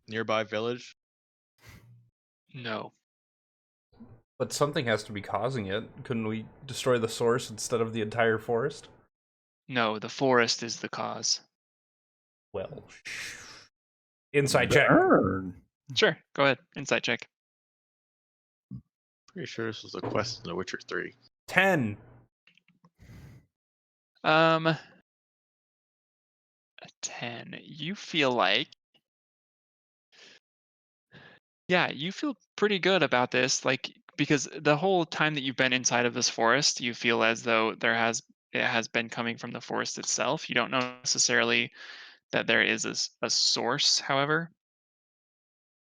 nearby village? No. But something has to be causing it. Couldn't we destroy the source instead of the entire forest? No, the forest is the cause. Well, insight check. Burn. Sure, go ahead. Insight check. Pretty sure this was a quest in The Witcher 3. 10. A 10. You feel like you feel pretty good about this, like because the whole time that you've been inside of this forest, you feel as though it has been coming from the forest itself. You don't know necessarily that there is a source, however,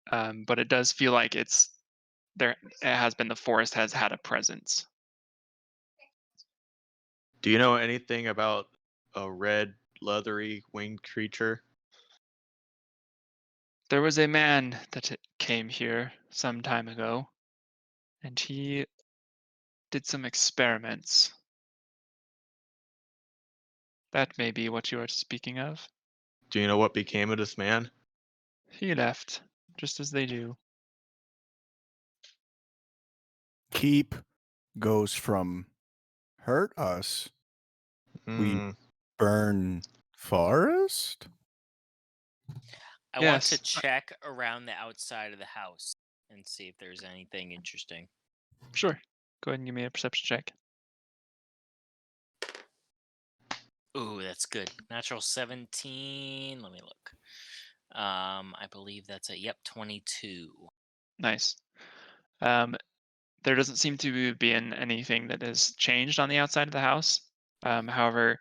but it does feel like it's there. It has been the forest has had a presence. Do you know anything about a red, leathery, winged creature? There was a man that came here some time ago, and he did some experiments. That may be what you are speaking of. Do you know what became of this man? He left, just as they do. Keep goes from hurt us, we Mm, burn forest? I want to Yes. check around the outside of the house and see if there's anything interesting. Sure. Go ahead and give me a perception check. Ooh, that's good. Natural 17. Let me look. I believe that's 22. Nice. There doesn't seem to be anything that has changed on the outside of the house. However,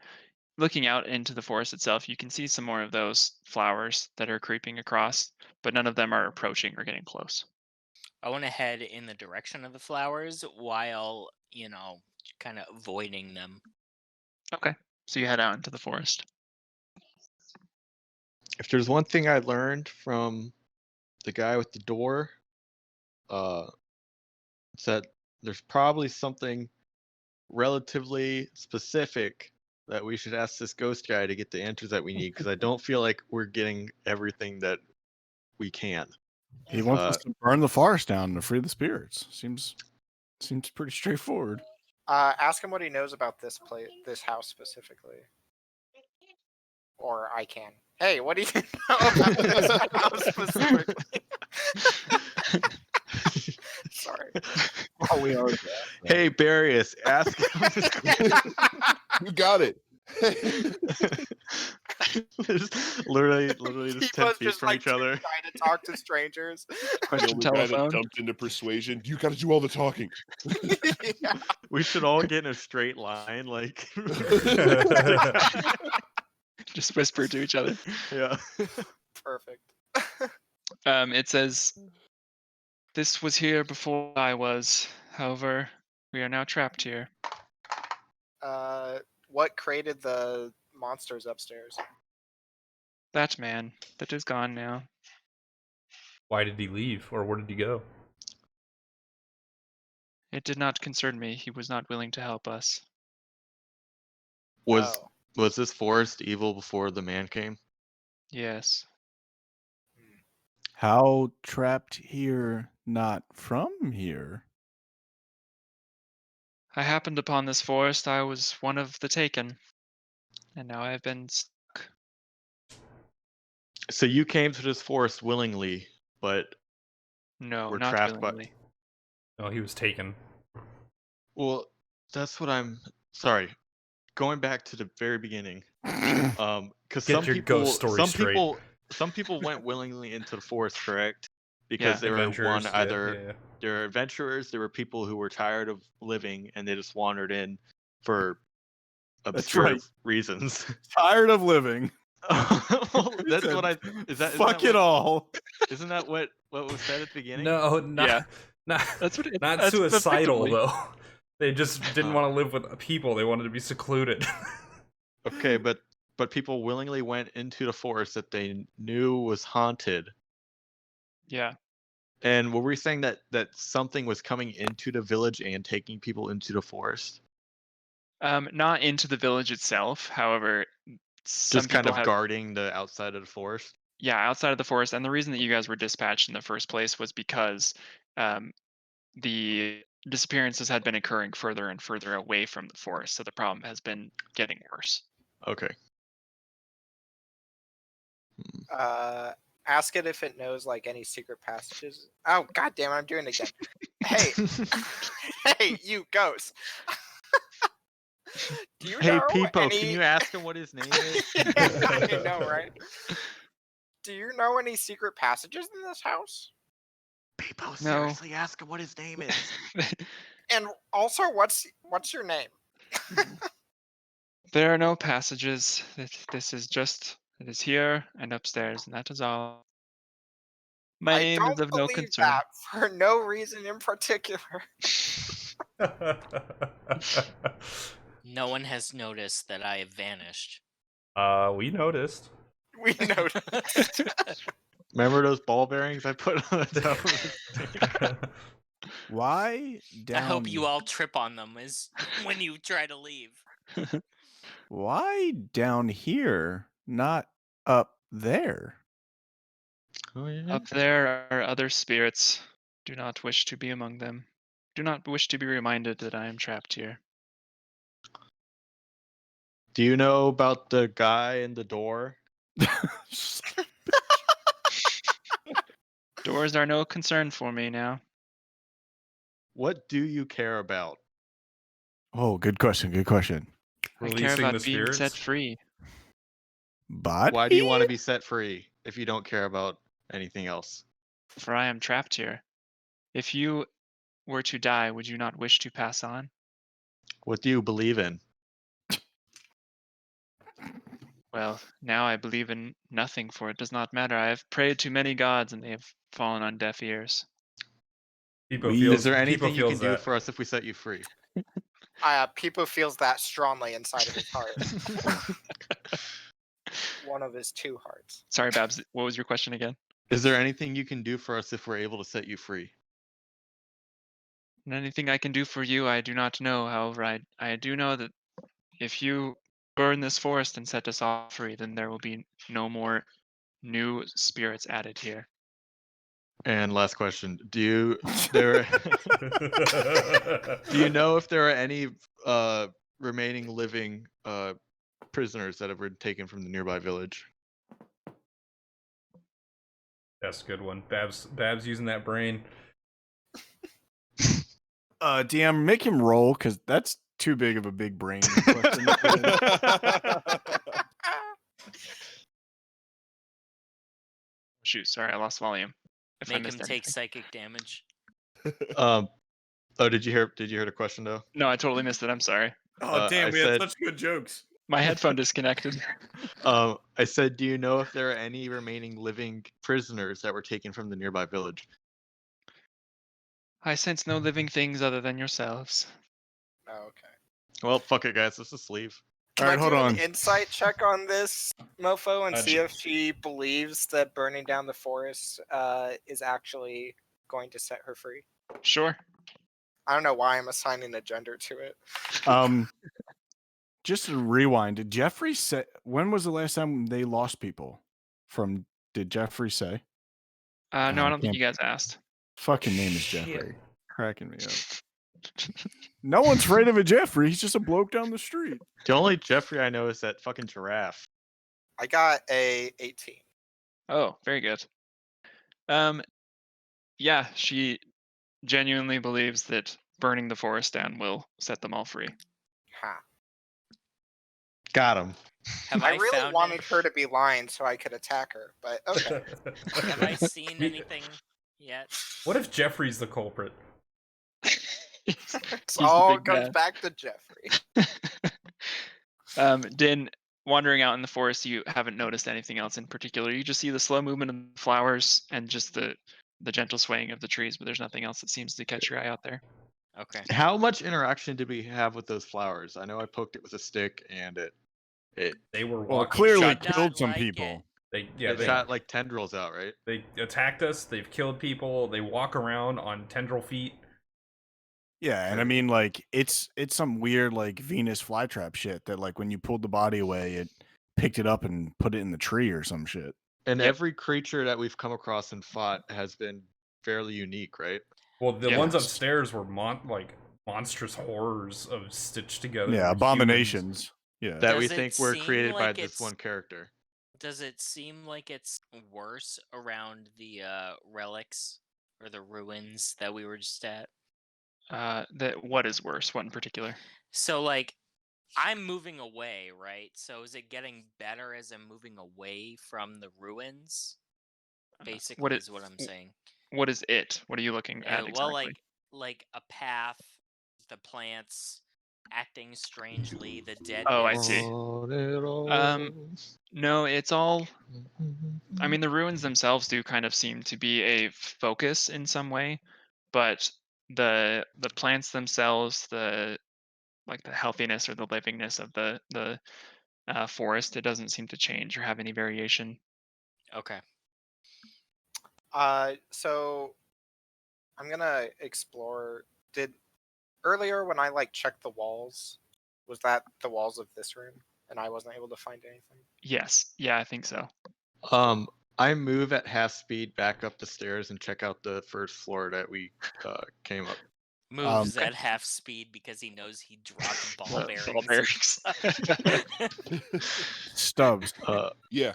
looking out into the forest itself, you can see some more of those flowers that are creeping across, but none of them are approaching or getting close. I want to head in the direction of the flowers while, kind of avoiding them. Okay. So you head out into the forest. If there's one thing I learned from the guy with the door, it's that there's probably something relatively specific that we should ask this ghost guy to get the answers that we need, because I don't feel like we're getting everything that we can. He wants us to burn the forest down to free the spirits. Seems pretty straightforward. Ask him what he knows about this house specifically. Or I can. Hey, what do you know about this house specifically? Sorry. Oh, we are. Hey, Barrius, ask him this question. You got it. literally just 10 Pipo's feet just from each other. trying to talk to strangers. The Question only guy that telephone. jumped into persuasion. You got to do all the talking. Yeah. We should all get in a straight line, like. Just whisper to each other. Yeah. Perfect. It says, "This was here before I was. However, we are now trapped here." What created the monsters upstairs? That man that is gone now. Why did he leave, or where did he go? It did not concern me. He was not willing to help us. Was Oh. this forest evil before the man came? Yes. How trapped here, not from here? I happened upon this forest. I was one of the taken. And now I have been stuck. So you came to this forest willingly, but No, were not trapped willingly. Oh, he was taken. Well, that's what I'm. Sorry, going back to the very beginning. Because Get your ghost story straight. Some people went willingly into the forest, correct? Because they were Adventurers, one yeah, either yeah. they're adventurers, there were people who were tired of living and they just wandered in for obscure right. reasons. Tired of living. Well, that's what I. Is that Fuck isn't it that all. Isn't that what was said at the beginning? No, not, Yeah. not, That's what it, not that's suicidal, effectively. though. They just didn't want to live with people. They wanted to be secluded. Okay, but people willingly went into the forest that they knew was haunted. Yeah. And were we saying that something was coming into the village and taking people into the forest? Not into the village itself. However, some Just kind people of have, guarding the outside of the forest? yeah, outside of the forest. And the reason that you guys were dispatched in the first place was because the disappearances had been occurring further and further away from the forest. So the problem has been getting worse. Okay. Ask it if it knows like any secret passages. Oh god damn it, I'm doing it again. Hey, hey, you ghost. Do you Hey, know Pipo, any... can you ask him what his name is? I know, right? Do you know any secret passages in this house? Pipo, No. seriously, ask him what his name is. And also, what's your name? There are no passages. This is just, it is here and upstairs, and that is all. My name is of no concern. That for no reason in particular. No one has noticed that I have vanished. We noticed. We noticed. Remember those ball bearings I put on the top of his thing? Why down? I hope you all trip on them as when you try to leave. Why down here, not up there? Oh yeah. Up there are other spirits. Do not wish to be among them. Do not wish to be reminded that I am trapped here. Do you know about the guy in the door? Doors are no concern for me now. What do you care about? Oh, good question. Good question. I care Releasing about the being set spirits. free. But Why do you want to be set free if you don't care about anything else? For I am trapped here. If you were to die, would you not wish to pass on? What do you believe in? Well, now I believe in nothing, for it does not matter. I have prayed to many gods, and they have fallen on deaf ears. Pipo We- feels. Is there Pipo anything you can feels do that. for us if we set you free? Pipo feels that strongly inside of his heart. One of his two hearts. Sorry, Babs. What was your question again? Is there anything you can do for us if we're able to set you free? And anything I can do for you, I do not know. However, I do know that if you burn this forest and set us all free, then there will be no more new spirits added here. And last question: Do you do you know if there are any remaining living prisoners that have been taken from the nearby village? That's a good one. Babs using that brain. DM, make him roll because that's too big of a big brain question. Shoot, sorry, I lost volume. If I Make him missed take anything. psychic damage. Oh, did you hear the question though? No, I totally missed it. I'm sorry. Oh, damn, I we had said- such good jokes. My headphone disconnected. I said, do you know if there are any remaining living prisoners that were taken from the nearby village? I sense no living things other than yourselves. Oh, okay. Well, fuck it, guys. Let's just leave. Can All right, I hold do on. an insight check on this mofo and see Sure. if she believes that burning down the forest is actually going to set her free? Sure. I don't know why I'm assigning a gender to it. Just to rewind, did Jeffrey say when was the last time they lost people? Did Jeffrey say? No, I don't think can't- you guys asked. Fucking name is Shit. Jeffrey. Cracking me up. No one's afraid of a Jeffrey. He's just a bloke down the street. The only Jeffrey I know is that fucking giraffe. I got a 18. Oh, very good. Yeah, she genuinely believes that burning the forest down will set them all free. Ha. Got him. Have I I really found wanted her to be lying so I could attack her, but okay. Have I seen anything yet? What if Jeffrey's the culprit? It the all big comes bad. back to Jeffrey. Din, wandering out in the forest, you haven't noticed anything else in particular. You just see the slow movement of the flowers and just the gentle swaying of the trees, but there's nothing else that seems to catch your eye out there. Okay. How much interaction did we have with those flowers? I know I poked it with a stick and it They were Well, walking. clearly Should not killed some like people. it. it shot like tendrils out, right? They attacked us. They've killed people. They walk around on tendril feet. Yeah, and I mean, like, it's some weird, like, Venus flytrap shit that, like, when you pulled the body away, it picked it up and put it in the tree or some shit. And Yep. every creature that we've come across and fought has been fairly unique, right? Well, the Yeah. ones upstairs were monstrous horrors of stitched together. Yeah, humans. abominations. Yeah. That we Does it think were seem created by like this it's- one character. Does it seem like it's worse around the relics or the ruins that we were just at? What is worse? What in particular? So like I'm moving away, right? So is it getting better as I'm moving away from the ruins? Basically, what is what I'm saying. What is it? What are you looking at exactly? Well, like a path, the plants acting strangely, the dead. Oh, I see. No, it's all. I mean, the ruins themselves do kind of seem to be a focus in some way, but the plants themselves, the healthiness or the livingness of the forest, it doesn't seem to change or have any variation. Okay. So I'm gonna explore. Earlier when I like checked the walls, was that the walls of this room, and I wasn't able to find anything? Yes. Yeah, I think so. I move at half speed back up the stairs and check out the first floor that we came up. Moves at half speed because he knows he dropped ball bearings. Stubbs. Yeah.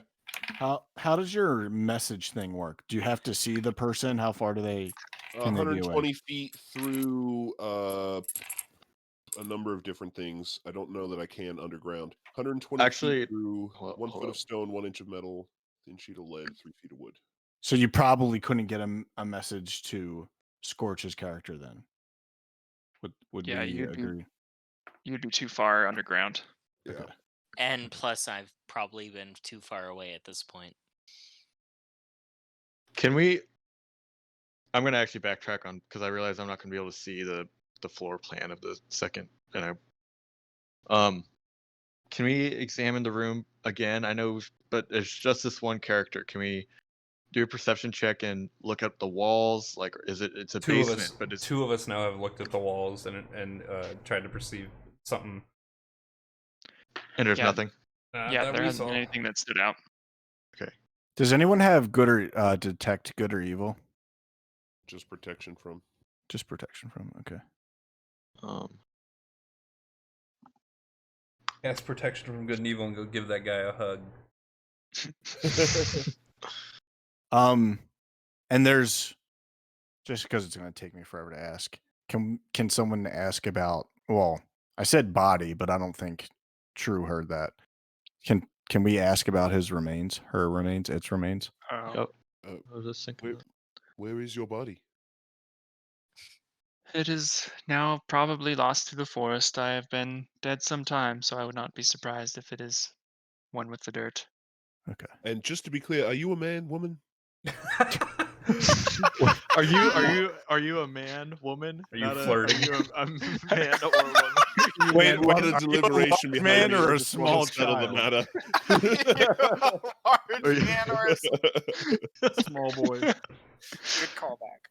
How does your message thing work? Do you have to see the person? How far do they? Can they be away? 120 feet through a number of different things. I don't know that I can underground. 120 Actually, feet through hold 1 foot up. of stone, 1 inch of metal, thin sheet of lead, 3 feet of wood. So you probably couldn't get a message to Scorch's character then. Would Yeah, we agree? You'd be too far underground. Yeah. Okay. And plus, I've probably been too far away at this point. Can we? I'm gonna actually backtrack on because I realize I'm not gonna be able to see the floor plan of the second, and can we examine the room again? I know, but it's just this one character. Can we do a perception check and look at the walls? Like, it's a basement, but it's two of us now have looked at the walls and tried to perceive something. And there's nothing. Yeah, there hasn't been anything that stood out. Okay. Does anyone have good or detect good or evil? Just protection from. Just protection from. Okay. Ask protection from good and evil and go give that guy a hug. And there's just because it's going to take me forever to ask. Can someone ask about? Well, I said body, but I don't think True heard that. Can we ask about his remains? Her remains? Its remains? Yep. I was just thinking. Where is your body? It is now probably lost to the forest. I have been dead some time, so I would not be surprised if it is one with the dirt. Okay. And just to be clear, are you a man, woman? Are you a man, woman? Are you flirting? Are you a man or a woman? Wait, a lot of deliberation behind man me. or I a just wanna small settle the child? matter. Large man or a Small boy. good callback.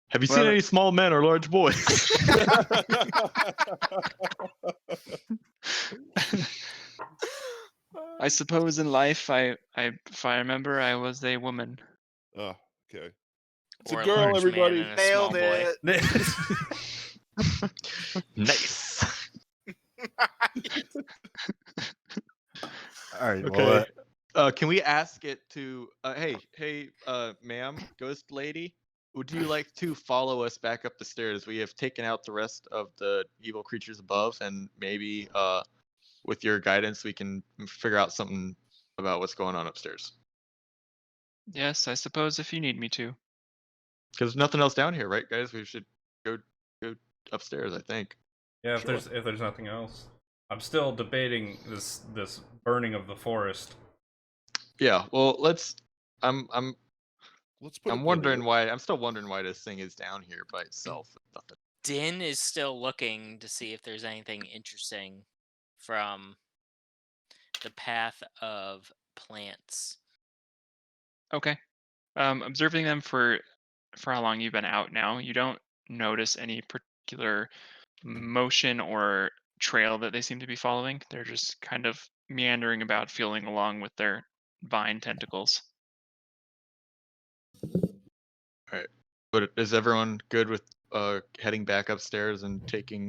Have you seen any small men or large boys? I suppose in life, if I remember, I was a woman. Oh, okay. It's Or a a girl, large everybody. man and a small boy. Nice. All right. Okay. Well, Can we ask it to? Hey, ma'am, ghost lady, would you like to follow us back up the stairs? We have taken out the rest of the evil creatures above, and maybe with your guidance, we can figure out something about what's going on upstairs. Yes, I suppose if you need me to. Because there's nothing else down here, right, guys? We should go upstairs, I think. Yeah, Sure. if there's nothing else. I'm still debating this burning of the forest. Yeah, well, I'm Let's put I'm wondering why. I'm still wondering why this thing is down here by itself. Din is still looking to see if there's anything interesting from the path of plants. Okay. Observing them for how long you've been out now, you don't notice any particular motion or trail that they seem to be following. They're just kind of meandering about, feeling along with their vine tentacles. All right, but is everyone good with heading back upstairs and taking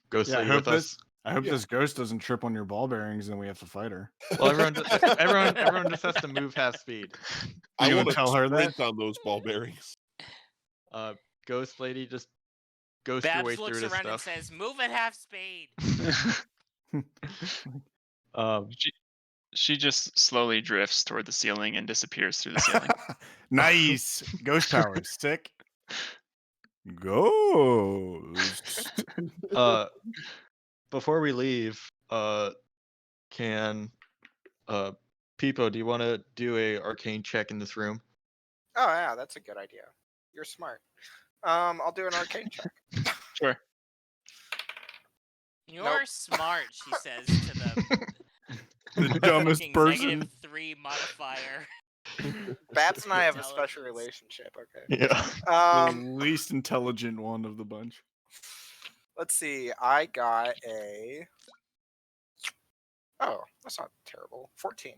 Ghost Lady with us? I hope this ghost doesn't trip on your ball bearings and we have to fight her. Well, everyone just has to move half speed. I want to tell her that? sprint on those ball bearings. Ghost Lady, just ghost your way Babs looks through this around and stuff. says, "Move at half speed." She just slowly drifts toward the ceiling and disappears through the ceiling. Nice. Ghost power. Sick. Ghost. Before we leave, can Pipo, do you want to do a arcane check in this room? Oh yeah, that's a good idea. You're smart. I'll do an arcane check. Sure. You're smart, she says to the The dumbest person. -3 +3 modifier. Bats and I have a special relationship. Okay. Yeah. The least intelligent one of the bunch. Let's see. I got a. Oh, that's not terrible. 14.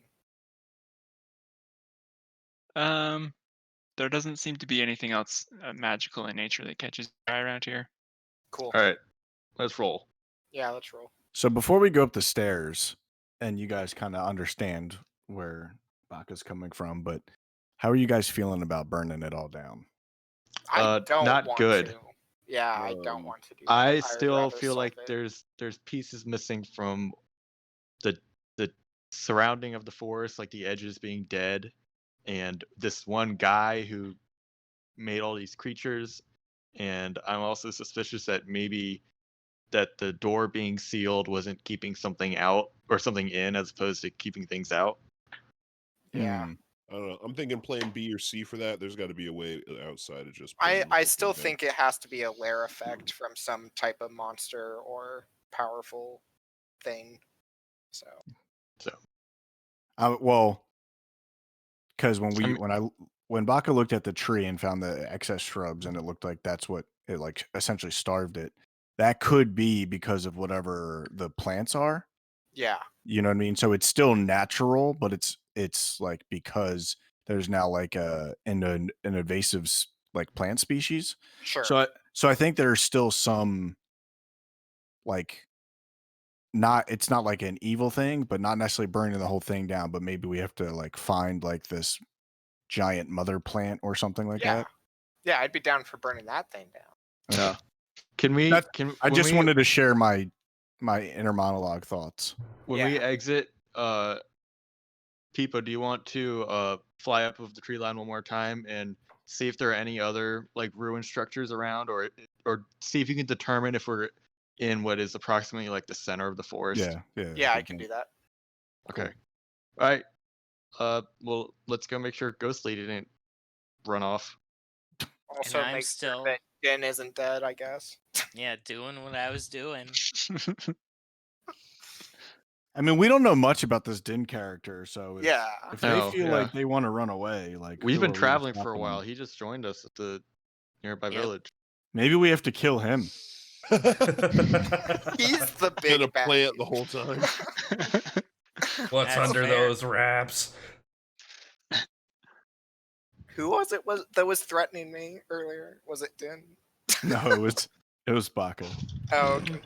There doesn't seem to be anything else magical in nature that catches your eye around here. Cool. All right, let's roll. Yeah, let's roll. So before we go up the stairs, and you guys kind of understand where Baka's coming from, but how are you guys feeling about burning it all down? I don't not want good. to. Yeah, I don't want to do that. I I'd still rather feel like solve it. there's pieces missing from the surrounding of the forest, like the edges being dead, and this one guy who made all these creatures. And I'm also suspicious that maybe that the door being sealed wasn't keeping something out or something in as opposed to keeping things out. Yeah. I don't know. I'm thinking plan B or C for that. There's got to be a way outside of just. I still think it has to be a lair effect from some type of monster or powerful thing. So. Well, because when Baka looked at the tree and found the excess shrubs, and it looked like that's what it like essentially starved it. That could be because of whatever the plants are. Yeah. You know what I mean? So it's still natural, but it's like because there's now like an invasive like plant species. Sure. So I think there's still some like it's not like an evil thing, but not necessarily burning the whole thing down, but maybe we have to like find like this giant mother plant or something like that. Yeah, I'd be down for burning that thing down. Yeah. Can we? I just wanted to share my inner monologue thoughts. When we exit, Pipo, do you want to fly up of the tree line one more time and see if there are any other like ruined structures around, or see if you can determine if we're in what is approximately like the center of the forest? Yeah, I can do that. Okay. All right. Well, let's go make sure Ghostly didn't run off. Also, I'm make still- sure that Din isn't dead, I guess. Yeah, doing what I was doing. I mean, we don't know much about this Din character, so if they No, feel yeah. like they want to run away, like We've who been are we to traveling stop for a them? while. He just joined us at the nearby Yep. village. Maybe we have to kill him. He's the Been big a bad. plant the whole time. What's That's under fair. those wraps? Who was it that was threatening me earlier? Was it Din? No, it was Baka. Oh, okay.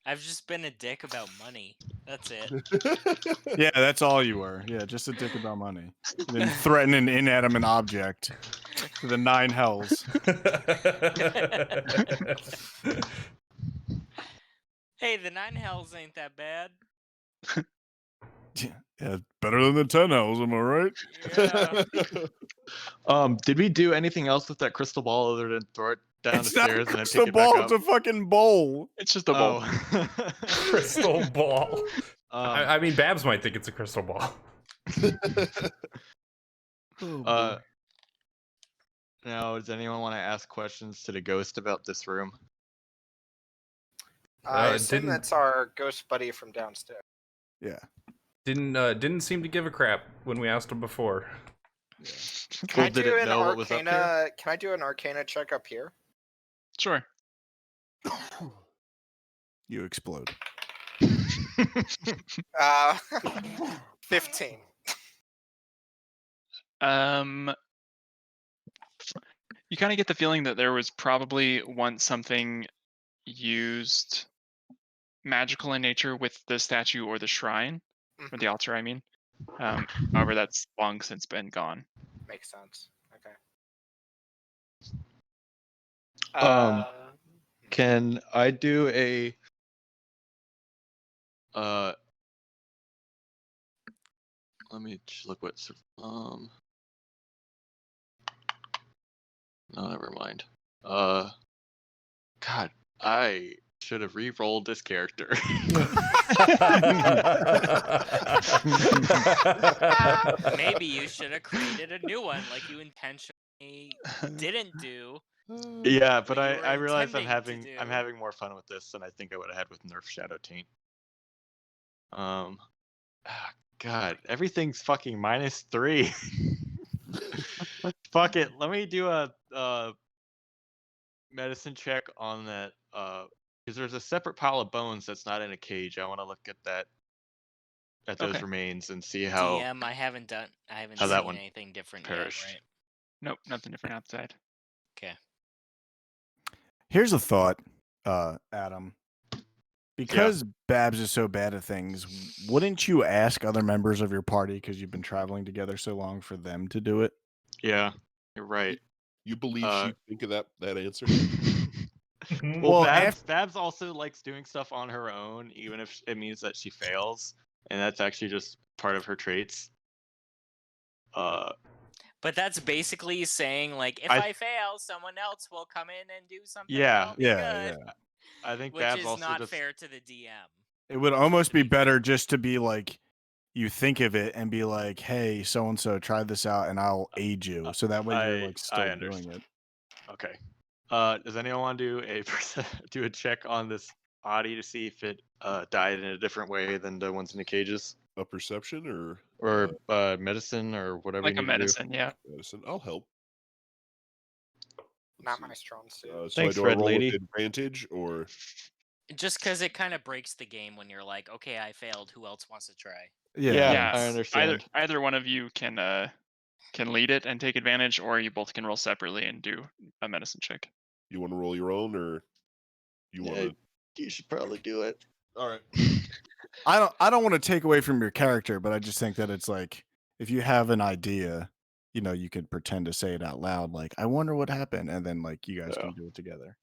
I've just been a dick about money. That's it. Yeah, that's all you were. Yeah, just a dick about money. Then threaten an inanimate object to the 9 hells. Hey, the 9 hells ain't that bad. Yeah, better than the 10 hells, am I right? Yeah. Did we do anything else with that crystal ball other than throw it down It's the not stairs a and then crystal pick it back ball, up? it's a fucking bowl. It's just a bowl. Crystal ball. I mean, Babs might think it's a crystal ball. Now, does anyone want to ask questions to the ghost about this room? I assume didn't- that's our ghost buddy from downstairs. Yeah. Didn't seem to give a crap when we asked him before. Can I did do it an know what was up here? arcana? Can I do an arcana check up here? Sure. You explode. 15. You kind of get the feeling that there was probably once something used magical in nature with the statue or the shrine, or the altar, I mean. However, that's long since been gone. Makes sense. Okay. Can I do a let me just look what no, never mind. God, I should have re-rolled this character. Maybe you should have created a new one like you intentionally didn't do. Yeah, but what you were I realize I'm intending to having more fun with this than I think I would have had with Nerf Shadow Taint. Ah, God, everything's fucking -3. Fuck it. Let me do a medicine check on that. Because there's a separate pile of bones that's not in a cage. I want to look at that, at those Okay. remains, and see how DM, I haven't how that seen one anything different perished. yet, right? Nope, nothing different outside. Okay. Here's a thought, Adam. Because Babs is so bad at things, wouldn't you ask other members of your party, because you've been traveling together so long, for them to do it? Yeah, you're right. You believe she'd think of that answer? Well, Well, Babs also likes doing stuff on her own, even if it means that she fails, and that's actually just part of her traits. But that's basically saying, like, if I fail, someone else will come in and do something. Yeah, good. I think Which Babs is also not just fair to the DM. It would almost be better just to be like, you think of it and be like, hey, so and so, try this out, and I'll aid you. So that way you're like still doing it. Okay. Does anyone want to do a check on this body to see if it died in a different way than the ones in the cages? A perception or medicine or whatever Like you a need medicine, to do. yeah. Medicine. I'll help. Not my strong suit. So Thanks, do I Red roll Lady. with advantage or? Just because it kind of breaks the game when you're like, okay, I failed. Who else wants to try? Yeah, I understand. Either one of you can lead it and take advantage, or you both can roll separately and do a medicine check. You want to roll your own, or you want to? You should probably do it. All right. I don't want to take away from your character, but I just think that it's like, if you have an idea, you know, you could pretend to say it out loud, like, I wonder what happened, and then like you guys can do it together.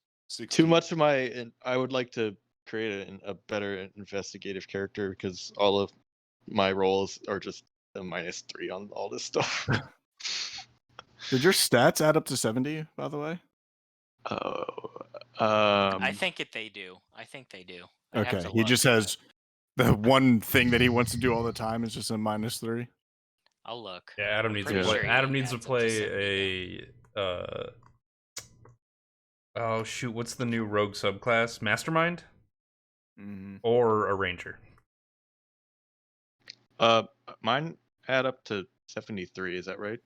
Too much of I would like to create a better investigative character, because all of my rolls are just a -3 on all this stuff. Did your stats add up to 70, by the way? I think they do. I think they do. I'd have Okay, to he look. just has the one thing that he wants to do all the time is just a -3. I'll look. Yeah, Adam needs to Pretty play. sure Adam he needs to adds up to 70 play oh shoot, what's the new rogue subclass? Mastermind, or a ranger? Mine add up to 73. Is that right?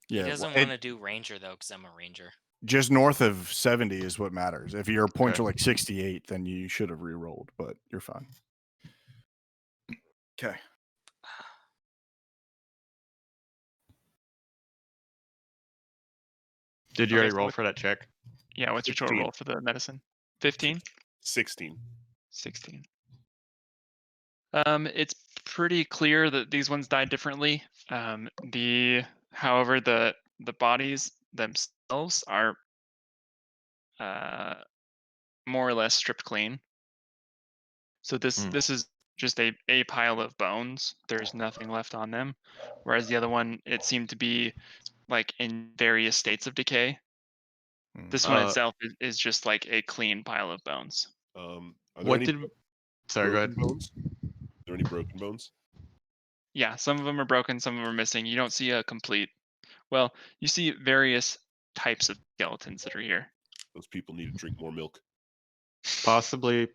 He Yeah, doesn't want to do ranger though, because I'm a ranger. Just north of 70 is what matters. If your points are like 68, then you should have re-rolled, but you're fine. Okay. Did you already roll for that check? Yeah, what's your total 16. roll for the medicine? 15? 16. 16. It's pretty clear that these ones died differently. However, the bodies themselves are more or less stripped clean. So this is just a pile of bones. There's nothing left on them. Whereas the other one, it seemed to be like in various states of decay. This one itself is just like a clean pile of bones. Are there any Sorry, go broken ahead. bones? Are there any broken bones? Yeah, some of them are broken, some of them are missing. You don't see a complete. Well, you see various types of skeletons that are here. Those people need to drink more milk. Possibly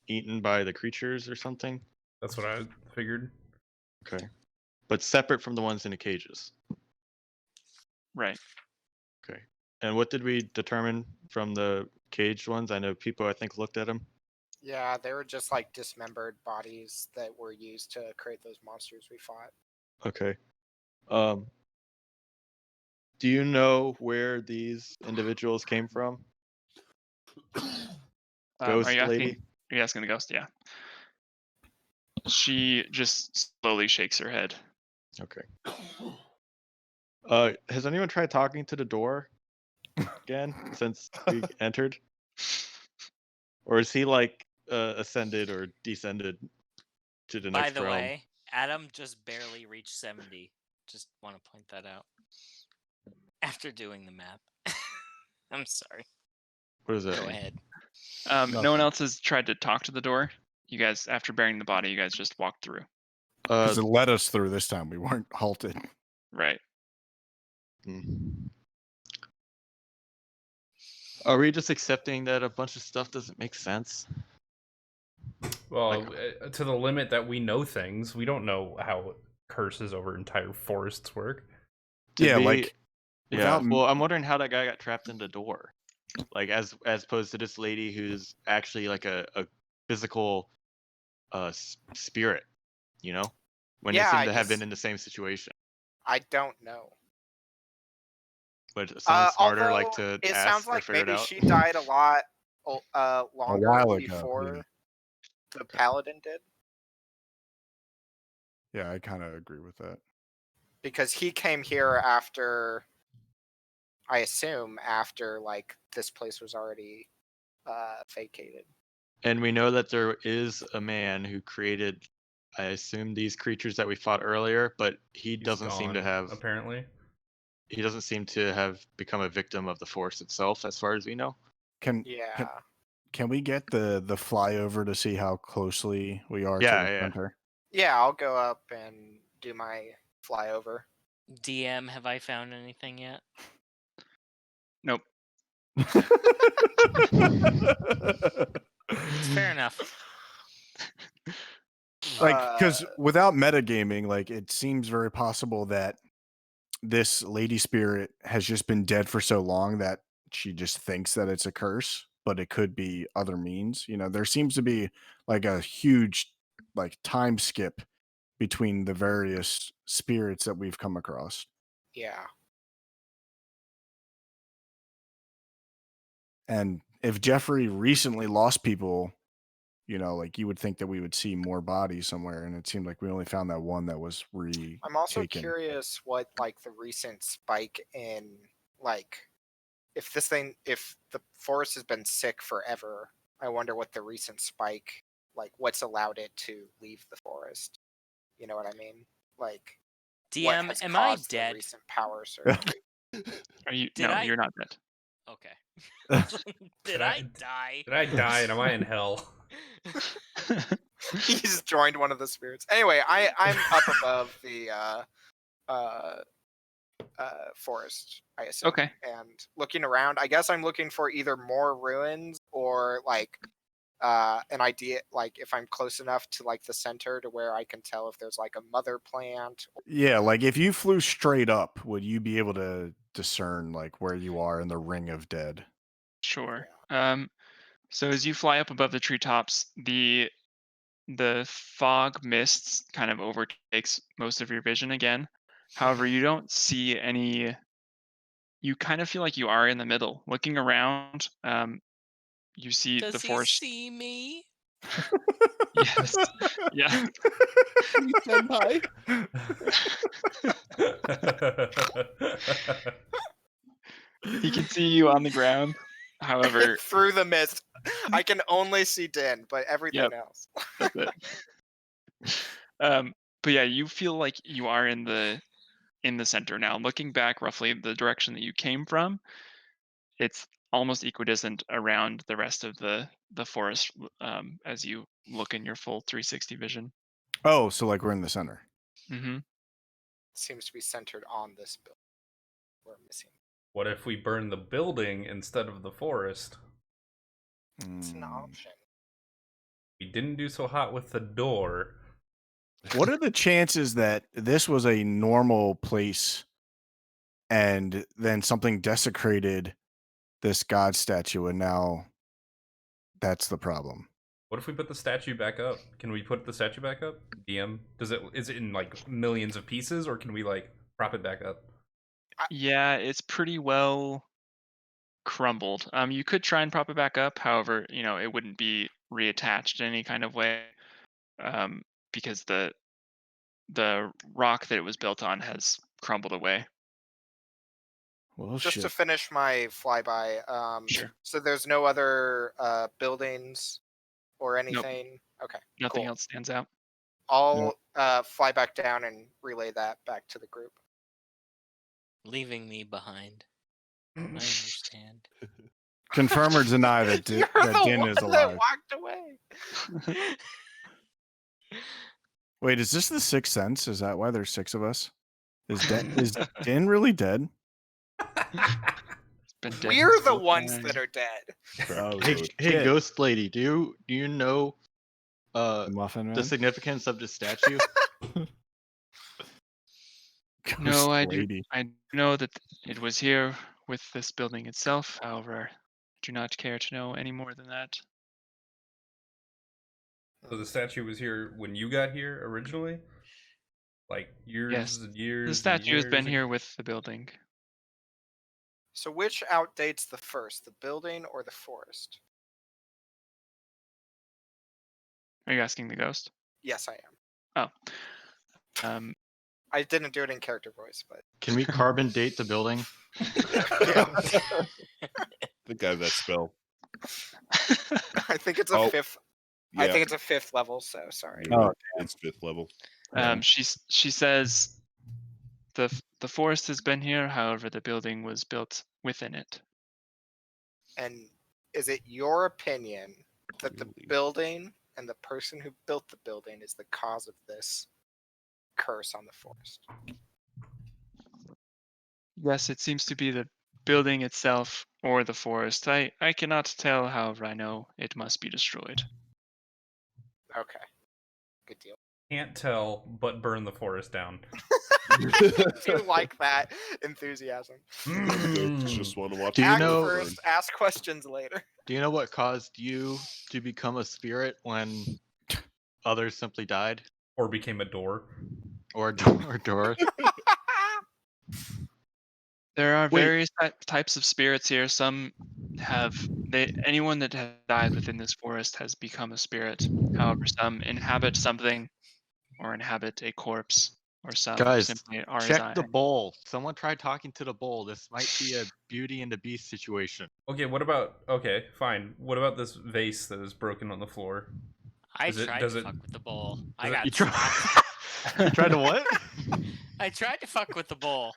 eaten by the creatures or something. That's what I figured. Okay, but separate from the ones in the cages. Right. Okay. And what did we determine from the caged ones? I know people, I think, looked at them. Yeah, they were just like dismembered bodies that were used to create those monsters we fought. Okay. Do you know where these individuals came from? Ghost lady? Are you asking the ghost? Yeah. She just slowly shakes her head. Okay. Has anyone tried talking to the door again since we entered? Or is he like ascended or descended to the next realm? By the way, Adam just barely reached 70. Just want to point that out. After doing the math. I'm sorry. What is that? Go ahead. No one else has tried to talk to the door. You guys, after burying the body, you guys just walked through. Because it led us through this time. We weren't halted. Right. Are we just accepting that a bunch of stuff doesn't make sense? Well, to the limit that we know things, we don't know how curses over entire forests work. Yeah, Yeah. without Well, I'm wondering how that guy got trapped in the door, like as opposed to this lady who's actually like a physical spirit, you know, when they Yeah, seem I to have been just in the same situation. I don't know. But someone smarter like Although to it sounds ask or like figure it maybe out. she died a lot a longer while ago. before the paladin did, Yeah, I kind of agree with that. because he came here after, I assume, after like this place was already vacated. And we know that there is a man who created, I assume, these creatures that we fought earlier, but he doesn't seem to gone, have. apparently. He doesn't seem to have become a victim of the force itself, as far as we know. Can we get the flyover to see how closely we are to the center? Yeah, I'll go up and do my flyover. DM, have I found anything yet? Nope. Fair enough. Like, because without metagaming, like, it seems very possible that this lady spirit has just been dead for so long that she just thinks that it's a curse, but it could be other means. You know, there seems to be like a huge like time skip between the various spirits that we've come across. Yeah. And if Jeffrey recently lost people, you know, like you would think that we would see more bodies somewhere, and it seemed like we only found that one that was retaken. I'm also curious what like the recent spike in like if the forest has been sick forever, I wonder what the recent spike, like what's allowed it to leave the forest. You know what I mean? Like what DM, has am I caused the dead? recent power surge? Are you? Did No, I- you're not dead. Okay. Did I die? Did I die and am I in hell? He's joined one of the spirits. Anyway, I'm up above the forest, I assume. Okay. And looking around, I guess I'm looking for either more ruins or like an idea, like if I'm close enough to like the center to where I can tell if there's like a mother plant. Yeah, like if you flew straight up, would you be able to discern like where you are in the ring of dead? Sure. So as you fly up above the treetops, the fog mists kind of overtakes most of your vision again. However, you don't see any. You kind of feel like you are in the middle. Looking around, you see Does the he forest. see me? Yes. Yeah. Senpai. He can see you on the ground. However, through the mist, I can only see Din, but everything else. That's it. But yeah, you feel like you are in the center now. Looking back, roughly the direction that you came from, it's almost equidistant around the rest of the forest as you look in your full 360 vision. Oh, so like we're in the center. Mm-hmm. Seems to be centered on this building. We're missing. What if we burn the building instead of the forest? It's an option. We didn't do so hot with the door. What are the chances that this was a normal place and then something desecrated this god statue and now that's the problem? What if we put the statue back up? Can we put the statue back up? DM, is it in like millions of pieces, or can we like prop it back up? Yeah, it's pretty well crumbled. You could try and prop it back up. However, you know, it wouldn't be reattached in any kind of way, because the rock that it was built on has crumbled away. Well, Just shit. to finish my flyby, Sure. So there's no other buildings or anything. Okay, Nothing cool. else stands out. I'll fly back down and relay that back to the group. Leaving me behind. I understand. Confirm or deny that You're that the Din one is that alive. walked away. Wait, is this the Sixth Sense? Is that why there's 6 of us? Is Din really dead? We're the ones that are dead. Hey, Ghost Lady, do you know Muffin the Man. significance of the statue? No, I lady. know that it was here with this building itself. However, I do not care to know any more than that. So the statue was here when you got here originally? Like years Yes, and years the and statue has been years here ago? with the building. So which outdates the first, the building or the forest? Are you asking the ghost? Yes, I am. Oh. I didn't do it in character voice, but Can we carbon date the building? yeah. I think I have that spell. I think it's a Oh, fifth. Yeah, I think it's a 5th level. So sorry. you're right. It's 5th level. She says the forest has been here. However, the building was built within it. And is it your opinion that the building and the person who built the building is the cause of this curse on the forest? Yes, it seems to be the building itself or the forest. I cannot tell. However, I know it must be destroyed. Okay. Good deal. Can't tell, but burn the forest down. Do you like that enthusiasm? Just want to watch. Do you Act know? first, ask questions later. Do you know what caused you to become a spirit when others simply died? Or became a door. Or door? There are Wait. various types of spirits here. Some anyone that has died within this forest has become a spirit. However, some inhabit something or inhabit a corpse, or some Guys, simply are as check the bowl. Someone tried talking to the bowl. This might be a Beauty and the Beast situation. Okay, what about... Okay, fine. What about this vase that is broken on the floor? I tried to fuck with the bowl. I got You slapped. You tried to what? I tried to fuck with the bowl.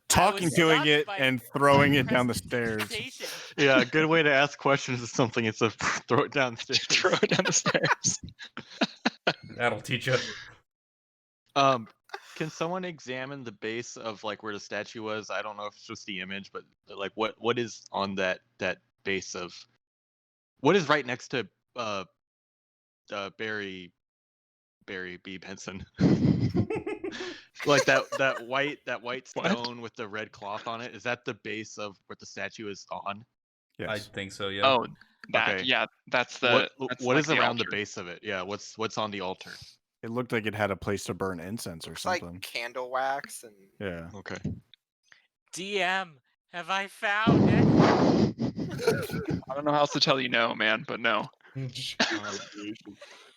Talking to stopped it by and throwing it down the stairs. Temptation. Yeah, a good way to ask questions is something. It's a throw it downstairs. Throw it down the stairs. That'll teach you. Can someone examine the base of like where the statue was? I don't know if it's just the image, but like what is on that base of what is right next to Barry B. Benson? Like that white stone with the red cloth on it. Is that the base of what the statue is on? Yes. I think so, yeah. Oh, that Okay. yeah, that's the. That's what like is the around the altar. base of it? Yeah, what's on the altar? It looked like it had a place to burn incense or It's something. like candle wax and Yeah. Okay. DM, have I found it? I don't know how else to tell you no, man, but no.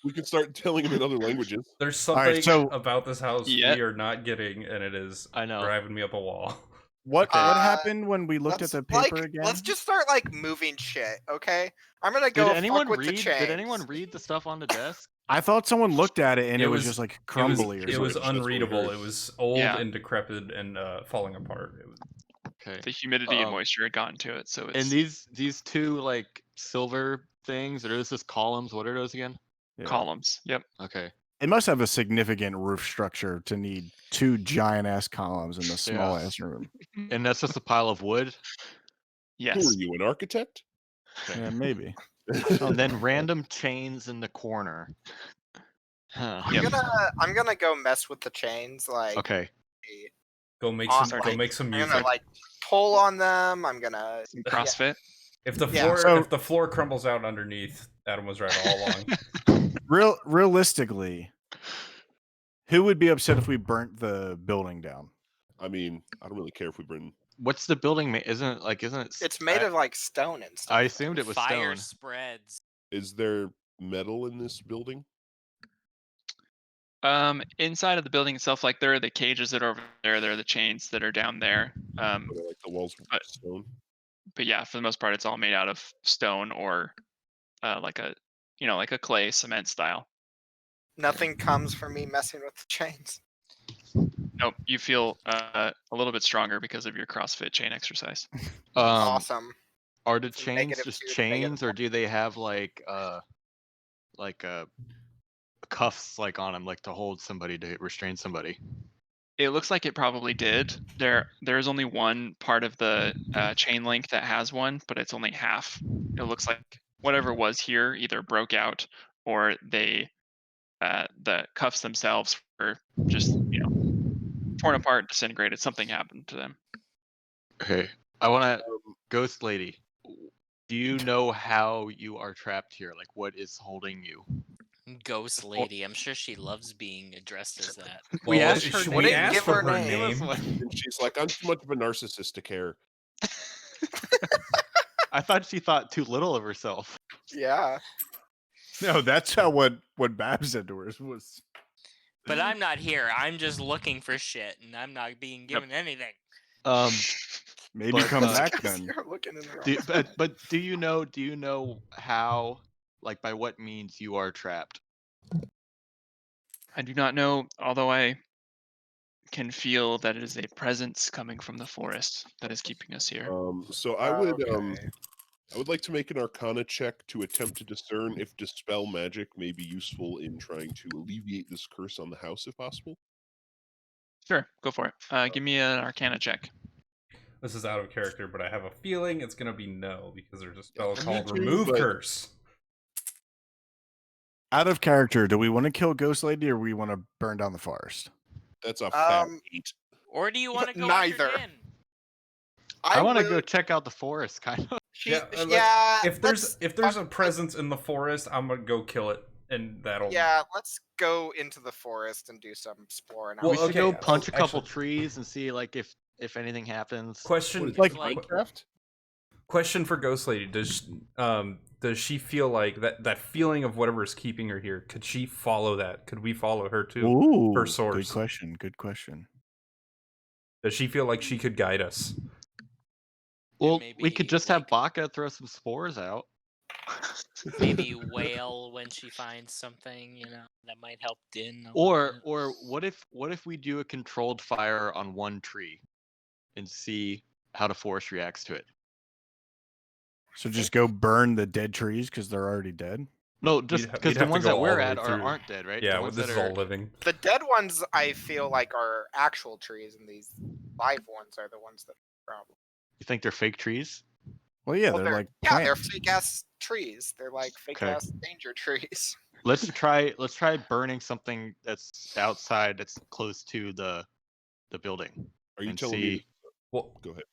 We can start telling him in other languages. There's right, something so- about this house Yeah. we are not getting, and it is I know. driving me up a wall. What Okay. happened when we looked at the paper again? Let's just start like moving shit, okay? I'm gonna go Did anyone fuck with the read? chains. Did anyone read the stuff on the desk? I thought someone looked at it and it was was- just like crumbly or It was something. unreadable. It was old Yeah. and decrepit and falling apart. It was... Okay. The humidity and moisture had gotten to it, so it's. And these two like silver things, or is this columns? What are those again? Yeah. columns. Yep. Okay. It must have a significant roof structure to need 2 giant ass columns in the small ass room. And that's just a pile of wood? Yes. Who are you, an architect? Okay. Yeah, maybe. And then random chains in the corner. Huh. I'm gonna go mess with the chains, like Okay. Go make Awesome. some I'm music. gonna like pull on them. I'm gonna CrossFit. If the Yeah. floor So- if the floor crumbles out underneath, Adam was right all along. Realistically, who would be upset if we burnt the building down? I mean, I don't really care if we burn. What's the building made? Isn't it? It's made of like stone and stuff. I assumed it was Fire stone. spreads. Is there metal in this building? Inside of the building itself, like there are the cages that are over there, there are the chains that are down there. Or like the walls with stone? But yeah, for the most part, it's all made out of stone or like a clay cement style. Nothing comes from me messing with the chains. Nope, you feel a little bit stronger because of your CrossFit chain exercise. Awesome. Are the It's chains negative just 2 to chains, negative or do they have like cuffs like on them, like to hold somebody, to restrain somebody? It looks like it probably did. There's only one part of the chain link that has one, but it's only half. It looks like whatever was here either broke out or they the cuffs themselves were just torn apart, disintegrated. Something happened to them. Okay, I want to, Ghost Lady. Do you know how you are trapped here? Like, what is holding you? Ghost Lady. I'm sure she loves being addressed as that. We asked her we name. asked Give for her her name. name. And she's like, I'm too much of a narcissist to care. I thought she thought too little of herself. Yeah. No, that's how what Bab said to her was. But I'm not here. I'm just looking for shit, and I'm not being given anything. Maybe But, come back then. You're looking in the wrong. But do you know how, like, by what means you are trapped? I do not know, although I can feel that it is a presence coming from the forest that is keeping us here. So I would like to make an Arcana check to attempt to discern if Dispel Magic may be useful in trying to alleviate this curse on the house, if possible. Sure, go for it. Give me an Arcana check. This is out of character, but I have a feeling it's going to be no, because there's a spell Me called too, Remove but- Curse. Out of character, do we want to kill Ghost Lady or we want to burn down the forest? That's a fat 8. Or do you want to go Neither. after Din? I want to go check out the forest, kind of. If there's a presence in the forest, I'm gonna go kill it, and that'll. Yeah, let's go into the forest and do some exploring. We should go punch a couple trees and see, like, if anything happens. Question Minecraft? Question for Ghost Lady: does she feel like that feeling of whatever is keeping her here? Could she follow that? Could we follow her too? Ooh, her source. Good question. Does she feel like she could guide us? Well, we could just have Baka throw some spores out. Maybe wail when she finds something, that might help Din. Or what if we do a controlled fire on one tree and see how the forest reacts to it? So just go burn the dead trees because they're already dead? No, just because the ones that we're at aren't dead, right? Yeah, the ones this that is all living. The dead ones, I feel like, are actual trees, and these live ones are the ones that are the problem. You think they're fake trees? Well, yeah, they're like they're plants. fake ass trees. They're like fake ass danger trees. Let's try burning something that's outside, that's close to the building. Are you and telling me? Well, go ahead.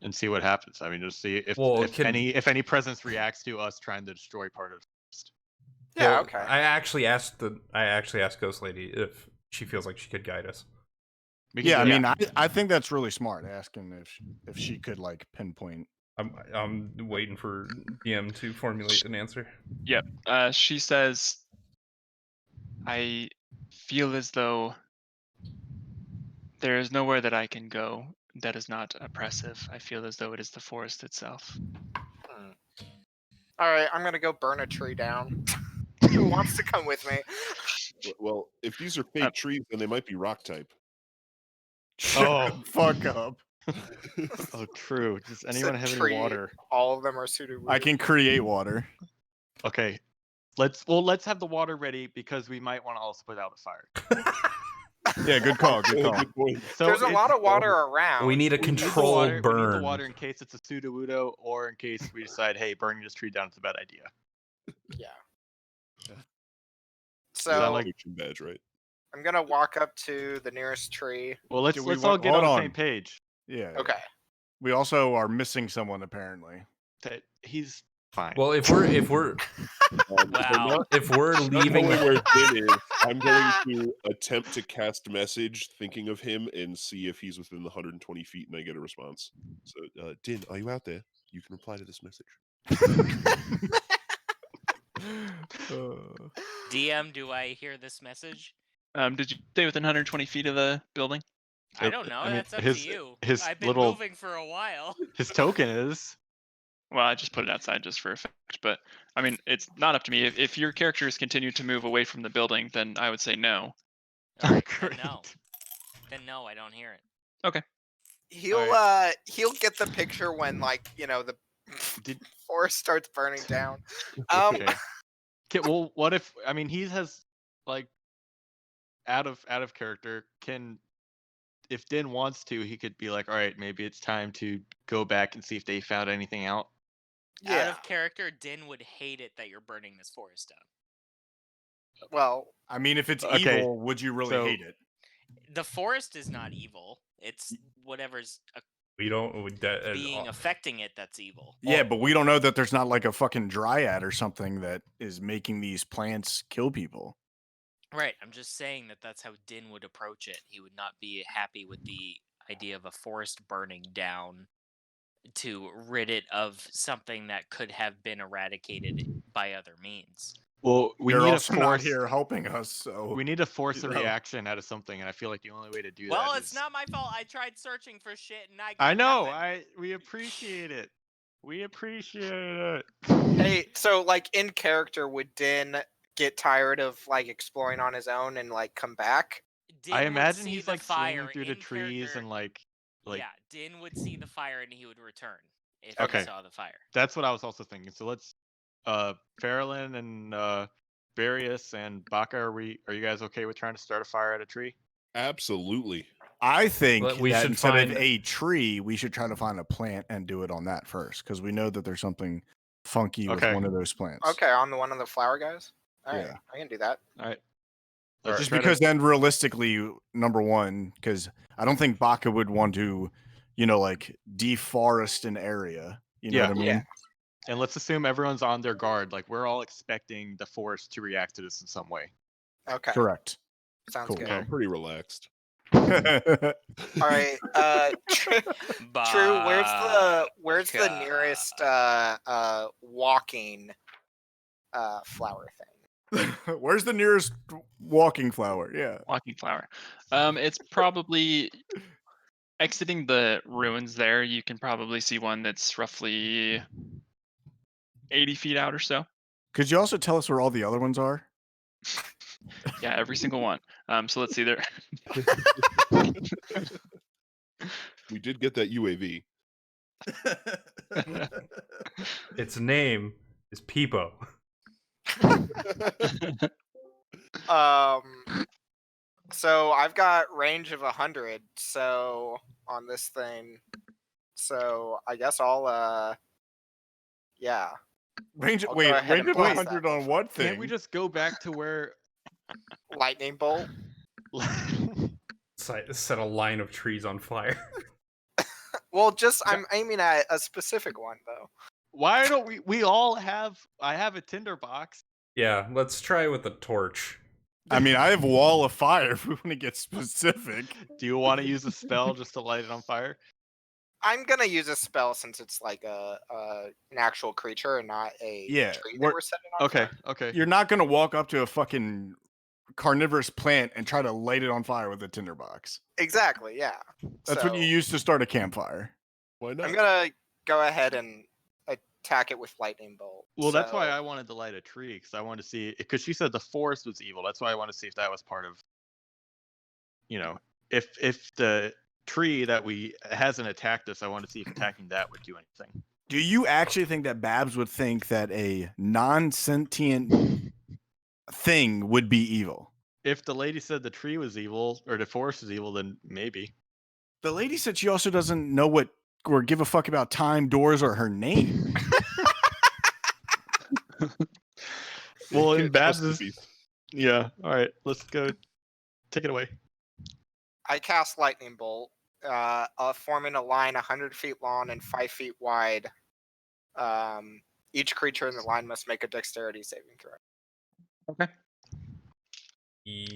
And see what happens. I mean, just see if any presence reacts to us trying to destroy part of the forest. Yeah, Well, okay. I actually asked Ghost Lady if she feels like she could guide us. Yeah, I mean, I think that's really smart. Asking if she could like pinpoint. I'm waiting for DM to formulate an answer. Yep. She says, I feel as though there is nowhere that I can go that is not oppressive. I feel as though it is the forest itself. All right, I'm gonna go burn a tree down. Who wants to come with me? Well, if these are fake trees, then they might be rock type. Oh, fuck up. Oh, true. Does anyone have any water? All of them are suited. I can create water. Okay. Let's have the water ready because we might want to also put out a fire. Yeah, good call. Good call. So there's a lot of water around. We need a controlled We need burn. the water in case it's a pseudo-udo or in case we decide, hey, burning this tree down is a bad idea. Yeah. Is that So like- badge, right? I'm gonna walk up to the nearest tree. Well, let's we all want- get hold on the on. same page. Yeah. Okay. We also are missing someone apparently. That he's fine. Well, if we're Wow. if we're leaving, Knowing where Din is, I'm going to attempt to cast message, thinking of him, and see if he's within the 120 feet, and I get a response. So, Din, are you out there? You can reply to this message. DM, do I hear this message? Did you stay within 120 feet of the building? I don't know. I mean, That's up his- to you. his I've been little- moving for a while. His token is. Well, I just put it outside just for effect, but I mean, it's not up to me. If your characters continue to move away from the building, then I would say no. All right, then no. Then no, I don't hear it. Okay. He'll get the picture when the forest starts burning down. Okay. Okay, well, what if he has like out of character if Din wants to, he could be like, all right, maybe it's time to go back and see if they found anything out. Out of character, Din would hate it that you're burning this forest down. Well, I mean, if it's Okay, evil, would you really so- hate it? The forest is not evil. It's whatever's We don't. being affecting it that's evil. Yeah, but we don't know that there's not like a fucking dryad or something that is making these plants kill people. Right. I'm just saying that that's how Din would approach it. He would not be happy with the idea of a forest burning down to rid it of something that could have been eradicated by other means. Well, we You're need also to not force here helping us, so we need to force you a know. reaction out of something, and I feel like the only way to do Well, that it's is. not my fault. I tried searching for shit and I got I know. nothing. We appreciate it. We appreciate it. Hey, so like in character, would Din get tired of like exploring on his own and like come back? Din I would imagine see he's the like fire swinging through the in trees character. and like. Yeah, Din would see the fire and he would return if Okay. he saw the fire. That's what I was also thinking. So let's Faralen and Barrius and Baka, are you guys okay with trying to start a fire at a tree? Absolutely. I think But we that should instead find- of a tree, we should try to find a plant and do it on that first, because we know that there's something funky with Okay. one of those plants. Okay, on the one of the flower guys. All right, Yeah. I can do that. All right. Just Let's try because to, then realistically, number one, because I don't think Baka would want to, like deforest an area. You know Yeah. what I mean? Yeah. and let's assume everyone's on their guard. Like we're all expecting the forest to react to this in some way. Okay, Correct. sounds Cool. good. I'm pretty relaxed. All right, True, where's the Baka. nearest walking flower thing? Where's the nearest walking flower? Yeah. Walking flower. It's probably exiting the ruins there. You can probably see one that's roughly 80 feet out or so. Could you also tell us where all the other ones are? Yeah, every single one. So let's see there. We did get that UAV. Its name is Pipo. So I've got range of 100. So on this thing, so I guess I'll yeah. Range I'll go wait, ahead range and of blast 100 that on what thing? Can't we just go back to where lightning bolt? Set a line of trees on fire. Well, just I'm aiming at a specific one though. Why don't we all have I have a tinder box. Yeah, let's try with a torch. I mean, I have wall of fire if we want to get specific. Do you want to use a spell just to light it on fire? I'm gonna use a spell since it's like an actual creature and not a Yeah, tree that we're setting on. Okay, fire. okay. You're not going to walk up to a fucking carnivorous plant and try to light it on fire with a tinderbox. Exactly. Yeah. That's what you use to start a campfire. Why not? I'm gonna go ahead and attack it with lightning bolt. Well, that's why So- I wanted to light a tree, because I wanted to see, because she said the forest was evil. That's why I wanted to see if that was part of, if the tree that hasn't attacked us, I wanted to see if attacking that would do anything. Do you actually think that Babs would think that a non-sentient thing would be evil? If the lady said the tree was evil or the forest was evil, then maybe. The lady said she also doesn't know what or give a fuck about time, doors, or her name. Well, You in can't trust the Babs' beast. yeah. All right, let's go. Take it away. I cast lightning bolt, forming a line 100 feet long and 5 feet wide. Each creature in the line must make a dexterity saving throw. Okay.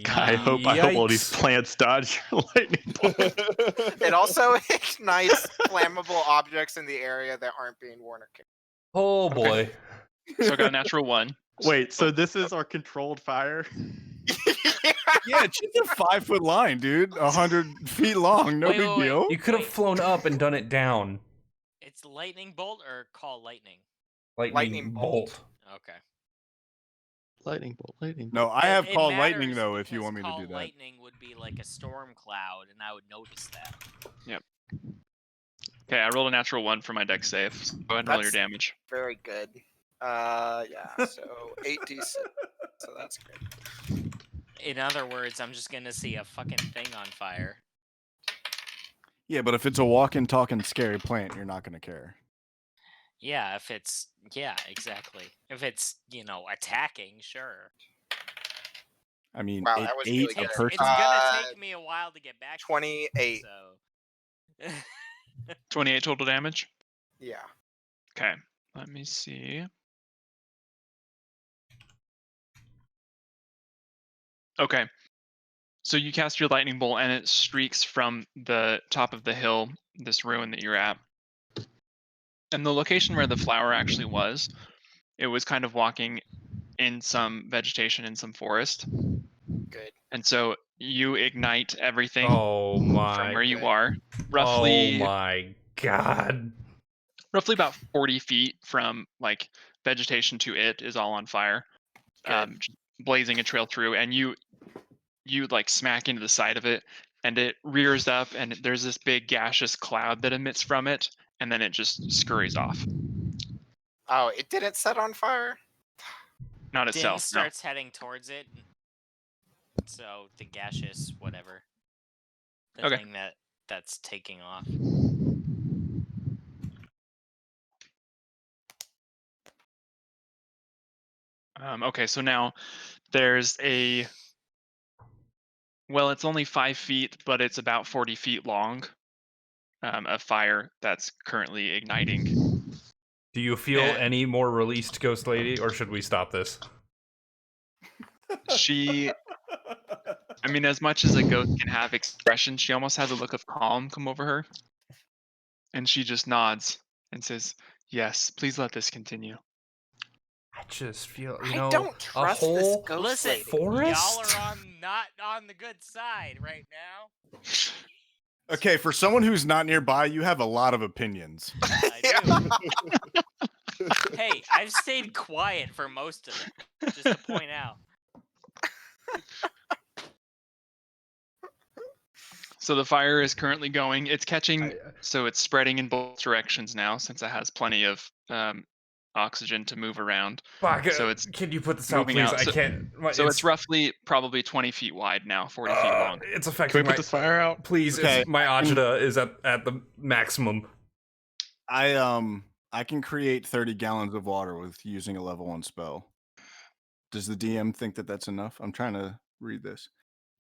I hope all these Yikes. plants dodge your lightning bolt. It also ignites flammable objects in the area that aren't being worn or carried. Oh boy. So I got a natural 1. Wait, so this is our controlled fire? Yeah, it's just a 5 foot line, dude. 100 feet long. No Wait, big wait, wait. deal. You could have flown up and done it down. It's lightning bolt or call lightning? Lightning bolt. Okay. Lightning bolt, lightning bolt. No, I have It called lightning matters though. If you because want me to call do that. lightning would be like a storm cloud, and I would notice that. Okay, I rolled a natural 1 for my dex save. So go ahead and roll your That's- damage. Very good. Yeah. So 8d6. So that's great. In other words, I'm just gonna see a fucking thing on fire. Yeah, but if it's a walking, talking, scary plant, you're not going to care. Yeah, if it's exactly. If it's attacking, sure. I mean, Wow, it that was ate really a good. It's person. gonna take me a while to get back. to 28. So 28 total damage. Yeah. Okay, let me see. Okay, so you cast your lightning bolt and it streaks from the top of the hill, this ruin that you're at. And the location where the flower actually was, it was kind of walking in some vegetation in some forest. Good. And so you ignite everything Oh from my. where you Good. are, Oh roughly my god. about 40 feet from like vegetation to it is all on fire, Good. just blazing a trail through, and you like smack into the side of it, and it rears up, and there's this big gaseous cloud that emits from it, and then it just scurries off. Oh, it didn't set on fire? Not Din itself, no. starts heading towards it. So the gaseous whatever. The Okay. thing that's taking off. Okay, so now there's a, well, it's only 5 feet, but it's about 40 feet long, a fire that's currently igniting. Do you feel And any more released, Ghost Lady, or should we stop this? she, I mean, as much as a ghost can have expression, she almost has a look of calm come over her. And she just nods and says, "Yes, please let this continue." I just feel, I don't a trust this whole ghost Listen, lady. forest? y'all are not on the good side right now. Okay, for someone who's not nearby, you have a lot of opinions. I do. Hey, I've stayed quiet for most of it, just to point out. So the fire is currently going. It's catching, so it's spreading in both directions now, since it has plenty of oxygen to move around. Baka, So it's can you put this out, moving please? out. I So, can't. so it's roughly probably 20 feet wide now, 40 feet long. It's Can affecting we put this fire out? Please, Okay, my agita is at the maximum. I can create 30 gallons of water with using a level 1 spell. Does the DM think that that's enough? I'm trying to read this.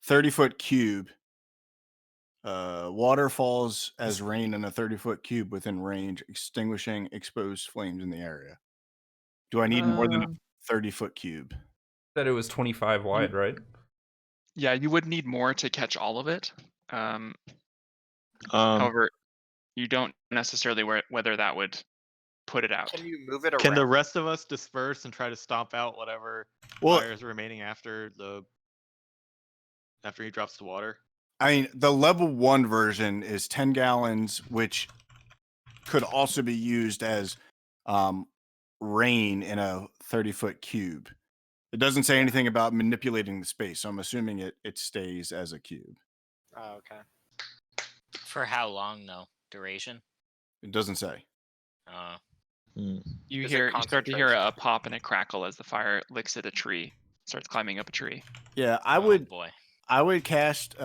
30-foot cube. Water falls as rain in a 30-foot cube within range, extinguishing exposed flames in the area. Do I need more than a 30-foot cube? Said it was 25 wide, right? Yeah, you would need more to catch all of it. However, you don't necessarily whether that would put it out. Can you move it around? Can the rest of us disperse and try to stomp out whatever fire is remaining after he drops the water? I mean, the level 1 version is 10 gallons, which could also be used as rain in a 30-foot cube. It doesn't say anything about manipulating the space, so I'm assuming it stays as a cube. Oh, okay. For how long though? Duration? It doesn't say. You Is it start to hear concentration? a pop and a crackle as the fire licks at a tree, starts climbing up a tree. Yeah, I would cast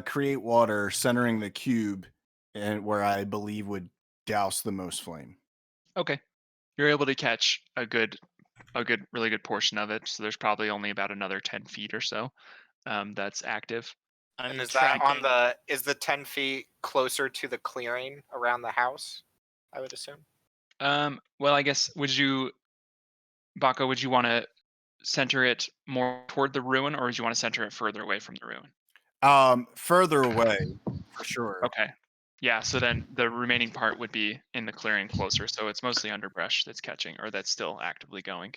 create water centering the cube and where I believe would douse the most flame. Okay, you're able to catch a really good portion of it. So there's probably only about another 10 feet or so that's active. And is that on is the 10 feet closer to the clearing around the house, I would assume? Well, I guess, Baka, would you want to center it more toward the ruin, or would you want to center it further away from the ruin? Further away, for sure. Okay. Yeah, so then the remaining part would be in the clearing closer, so it's mostly underbrush that's catching, or that's still actively going.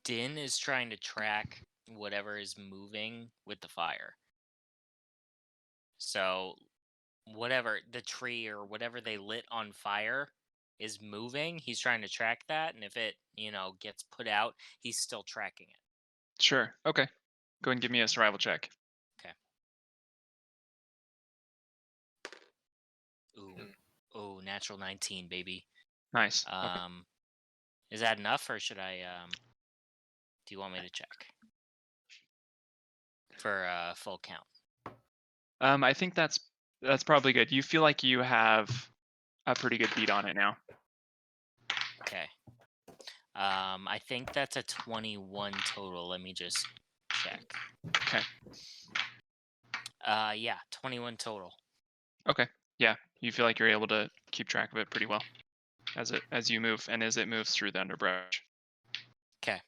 Din is trying to track whatever is moving with the fire. So whatever the tree or whatever they lit on fire is moving, he's trying to track that, and if it, gets put out, he's still tracking it. Sure. Okay. Go ahead and give me a survival check. Okay. Ooh, natural 19, baby. Nice. Is that enough, or should I do you want me to check for full count? I think that's probably good. You feel like you have a pretty good beat on it now. Okay. I think that's a 21 total. Let me just check. Okay. Yeah, 21 total. Okay. Yeah, you feel like you're able to keep track of it pretty well as you move and as it moves through the underbrush. Okay.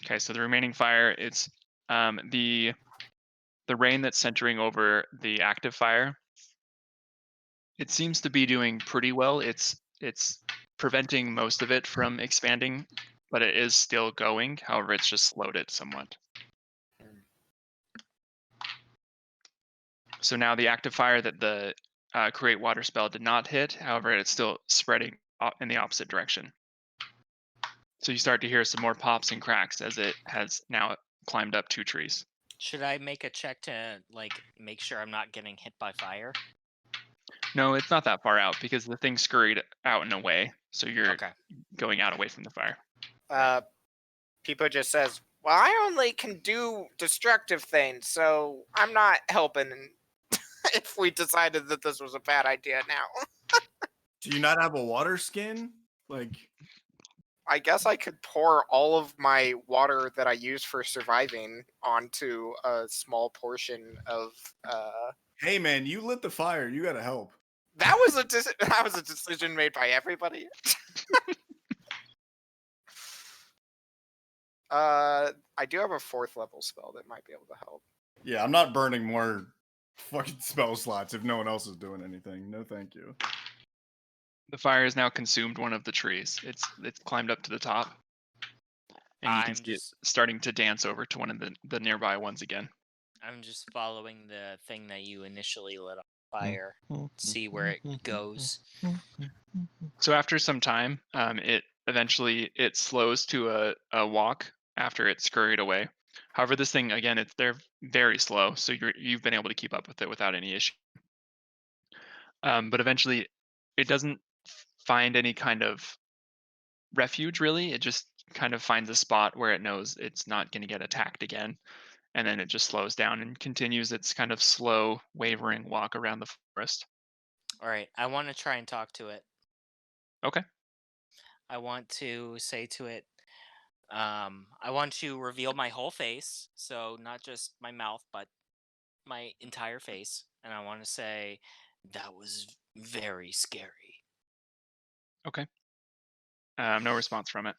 Okay, so the remaining fire, it's the rain that's centering over the active fire. It seems to be doing pretty well. It's preventing most of it from expanding, but it is still going. However, it's just slowed it somewhat. So now the active fire that the create water spell did not hit. However, it's still spreading in the opposite direction. So you start to hear some more pops and cracks as it has now climbed up 2 trees. Should I make a check to like make sure I'm not getting hit by fire? No, it's not that far out because the thing scurried out and away. So you're Okay. going out away from the fire. Pipo just says, well, I only can do destructive things, so I'm not helping if we decided that this was a bad idea now. Do you not have a water skin? Like, I guess I could pour all of my water that I use for surviving onto a small portion of. hey man, you lit the fire. You gotta help. That was a decision made by everybody. I do have a 4th level spell that might be able to help. Yeah, I'm not burning more fucking spell slots if no one else is doing anything. No, thank you. The fire has now consumed one of the trees. It's climbed up to the top, and you can see it starting to dance over to one of the nearby ones again. I'm just following the thing that you initially lit on fire. See where it goes. So after some time, it eventually slows to a walk after it scurried away. However, this thing again, they're very slow, so you've been able to keep up with it without any issue. But eventually, it doesn't find any kind of refuge really. It just kind of finds a spot where it knows it's not going to get attacked again, and then it just slows down and continues its kind of slow, wavering walk around the forest. All right, I want to try and talk to it. Okay. I want to say to it, I want to reveal my whole face, so not just my mouth, but my entire face, and I want to say, that was very scary. Okay. No response from it.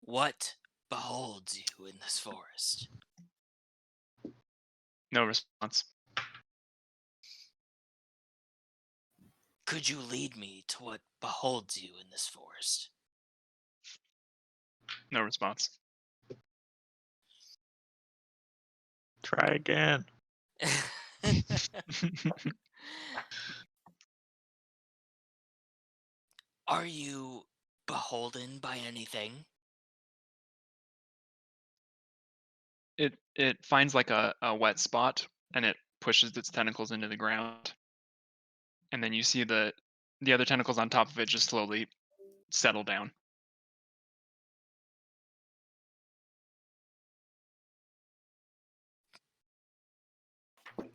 What beholds you in this forest? No response. Could you lead me to what beholds you in this forest? No response. Try again. Are you beholden by anything? It finds like a wet spot and it pushes its tentacles into the ground. And then you see the other tentacles on top of it just slowly settle down.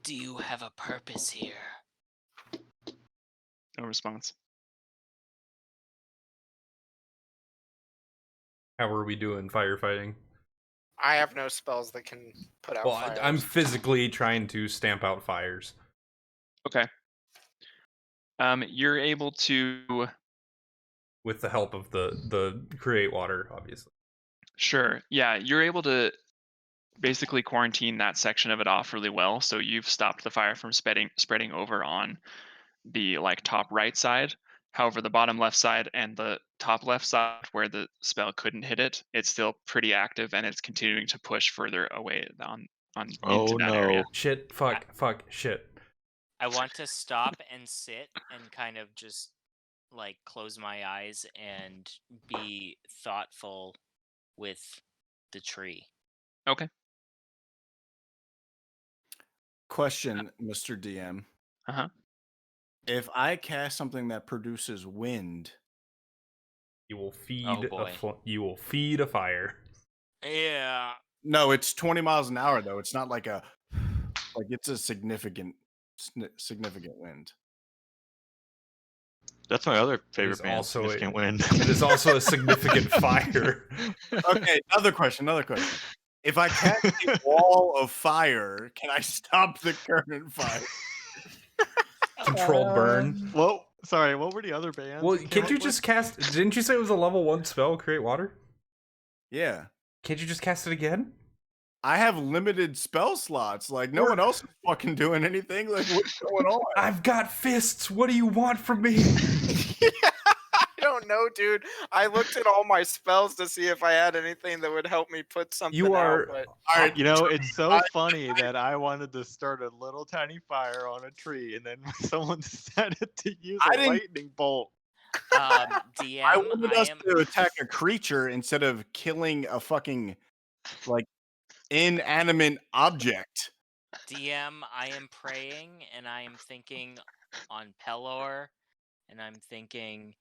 Do you have a purpose here? No response. How are we doing firefighting? I have no spells that can put out fires. I'm physically trying to stamp out fires. Okay. You're able to, with the help of the create water, obviously. Sure. Yeah, you're able to basically quarantine that section of it off really well. So you've stopped the fire from spreading over on the top right side. However, the bottom left side and the top left side where the spell couldn't hit it, it's still pretty active and it's continuing to push further away into that area. Shit, shit. I want to stop and sit and kind of just close my eyes and be thoughtful with the tree. Okay. Question, Mr. DM. Uh-huh. If I cast something that produces wind, you will feed you will feed a fire. Yeah. No, it's 20 miles an hour though. It's not like a Like it's a significant wind. That's my other It favorite is band, also Significant Wind. It is also a significant fire. Okay, another question. If I cast a wall of fire, can I stop the current fire? Controlled burn. Well, sorry, what were the other bands? Well, you came can't up you with? just cast? Didn't you say it was a level 1 spell, Create Water? Yeah. Can't you just cast it again? I have limited spell slots. Like no one else is fucking doing anything. Like what's going on? I've got fists. What do you want from me? I don't know, dude. I looked at all my spells to see if I had anything that would help me put something You are. out. But All right, You know, it's so funny that I wanted to start a little tiny fire on a tree, and then someone decided to use a lightning bolt. DM, I wanted us am to attack a creature instead of killing a fucking like inanimate object. DM. I am praying, and I am thinking on Pelor, and I'm thinking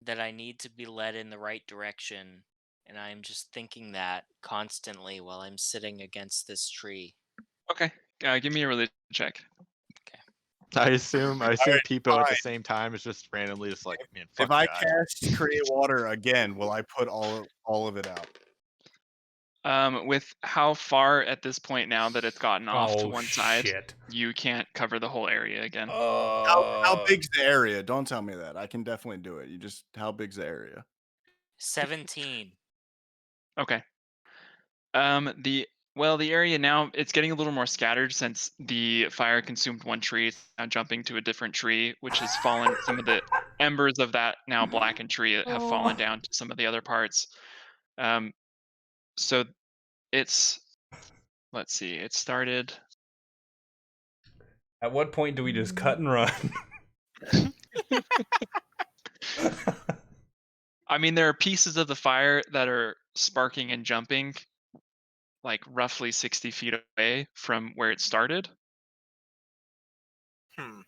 that I need to be led in the right direction, and I'm just thinking that constantly while I'm sitting against this tree. Okay. Give me a religion check. I assume Alright, Pipo at the fine. same time is just randomly just like, man, If fuck I God. cast Create Water again, will I put all of it out? With how far at this point now that it's gotten off to Oh, one side, shit. you can't cover the whole area again. How big's the area? Don't tell me that. I can definitely do it. You just how big's the area? 17. Okay. The area now it's getting a little more scattered since the fire consumed one tree. It's now jumping to a different tree, which has fallen. Some of the embers of that now blackened tree have fallen down to some of the other parts. So it's let's see. It started. At what point do we just cut and run? I mean, there are pieces of the fire that are sparking and jumping, like roughly 60 feet away from where it started. Hmm.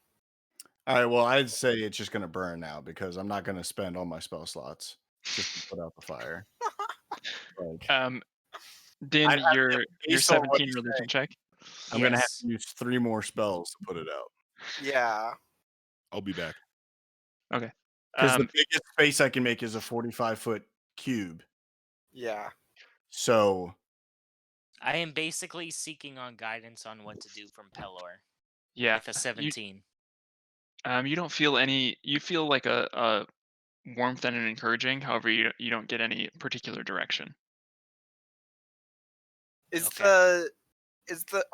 All right, well, I'd say it's just gonna burn now because I'm not gonna spend all my spell slots just to put out the fire. Like, Din, I'd have your to, based on what 17 you religion say, check. I'm gonna have Yes. to use 3 more spells to put it out. Yeah. I'll be back. Okay. Because the biggest space I can make is a 45-foot cube. Yeah. So I am basically seeking on guidance on what to do from Pelor. Yeah. With a 17. You don't feel any. You feel like a warmth and an encouraging. However, you don't get any particular direction. Are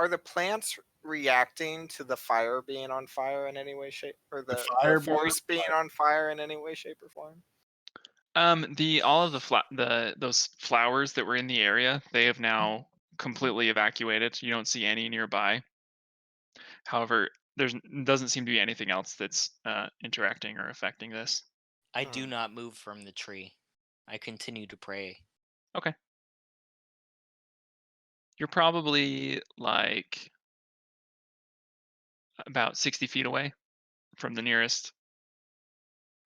the plants reacting to the fire being on fire in any way, shape, or the fire forest being on fire in any way, shape, or form? All of those flowers that were in the area, they have now completely evacuated. You don't see any nearby. However, doesn't seem to be anything else that's interacting or affecting this. I do not move from the tree. I continue to pray. Okay. You're probably like about 60 feet away from the nearest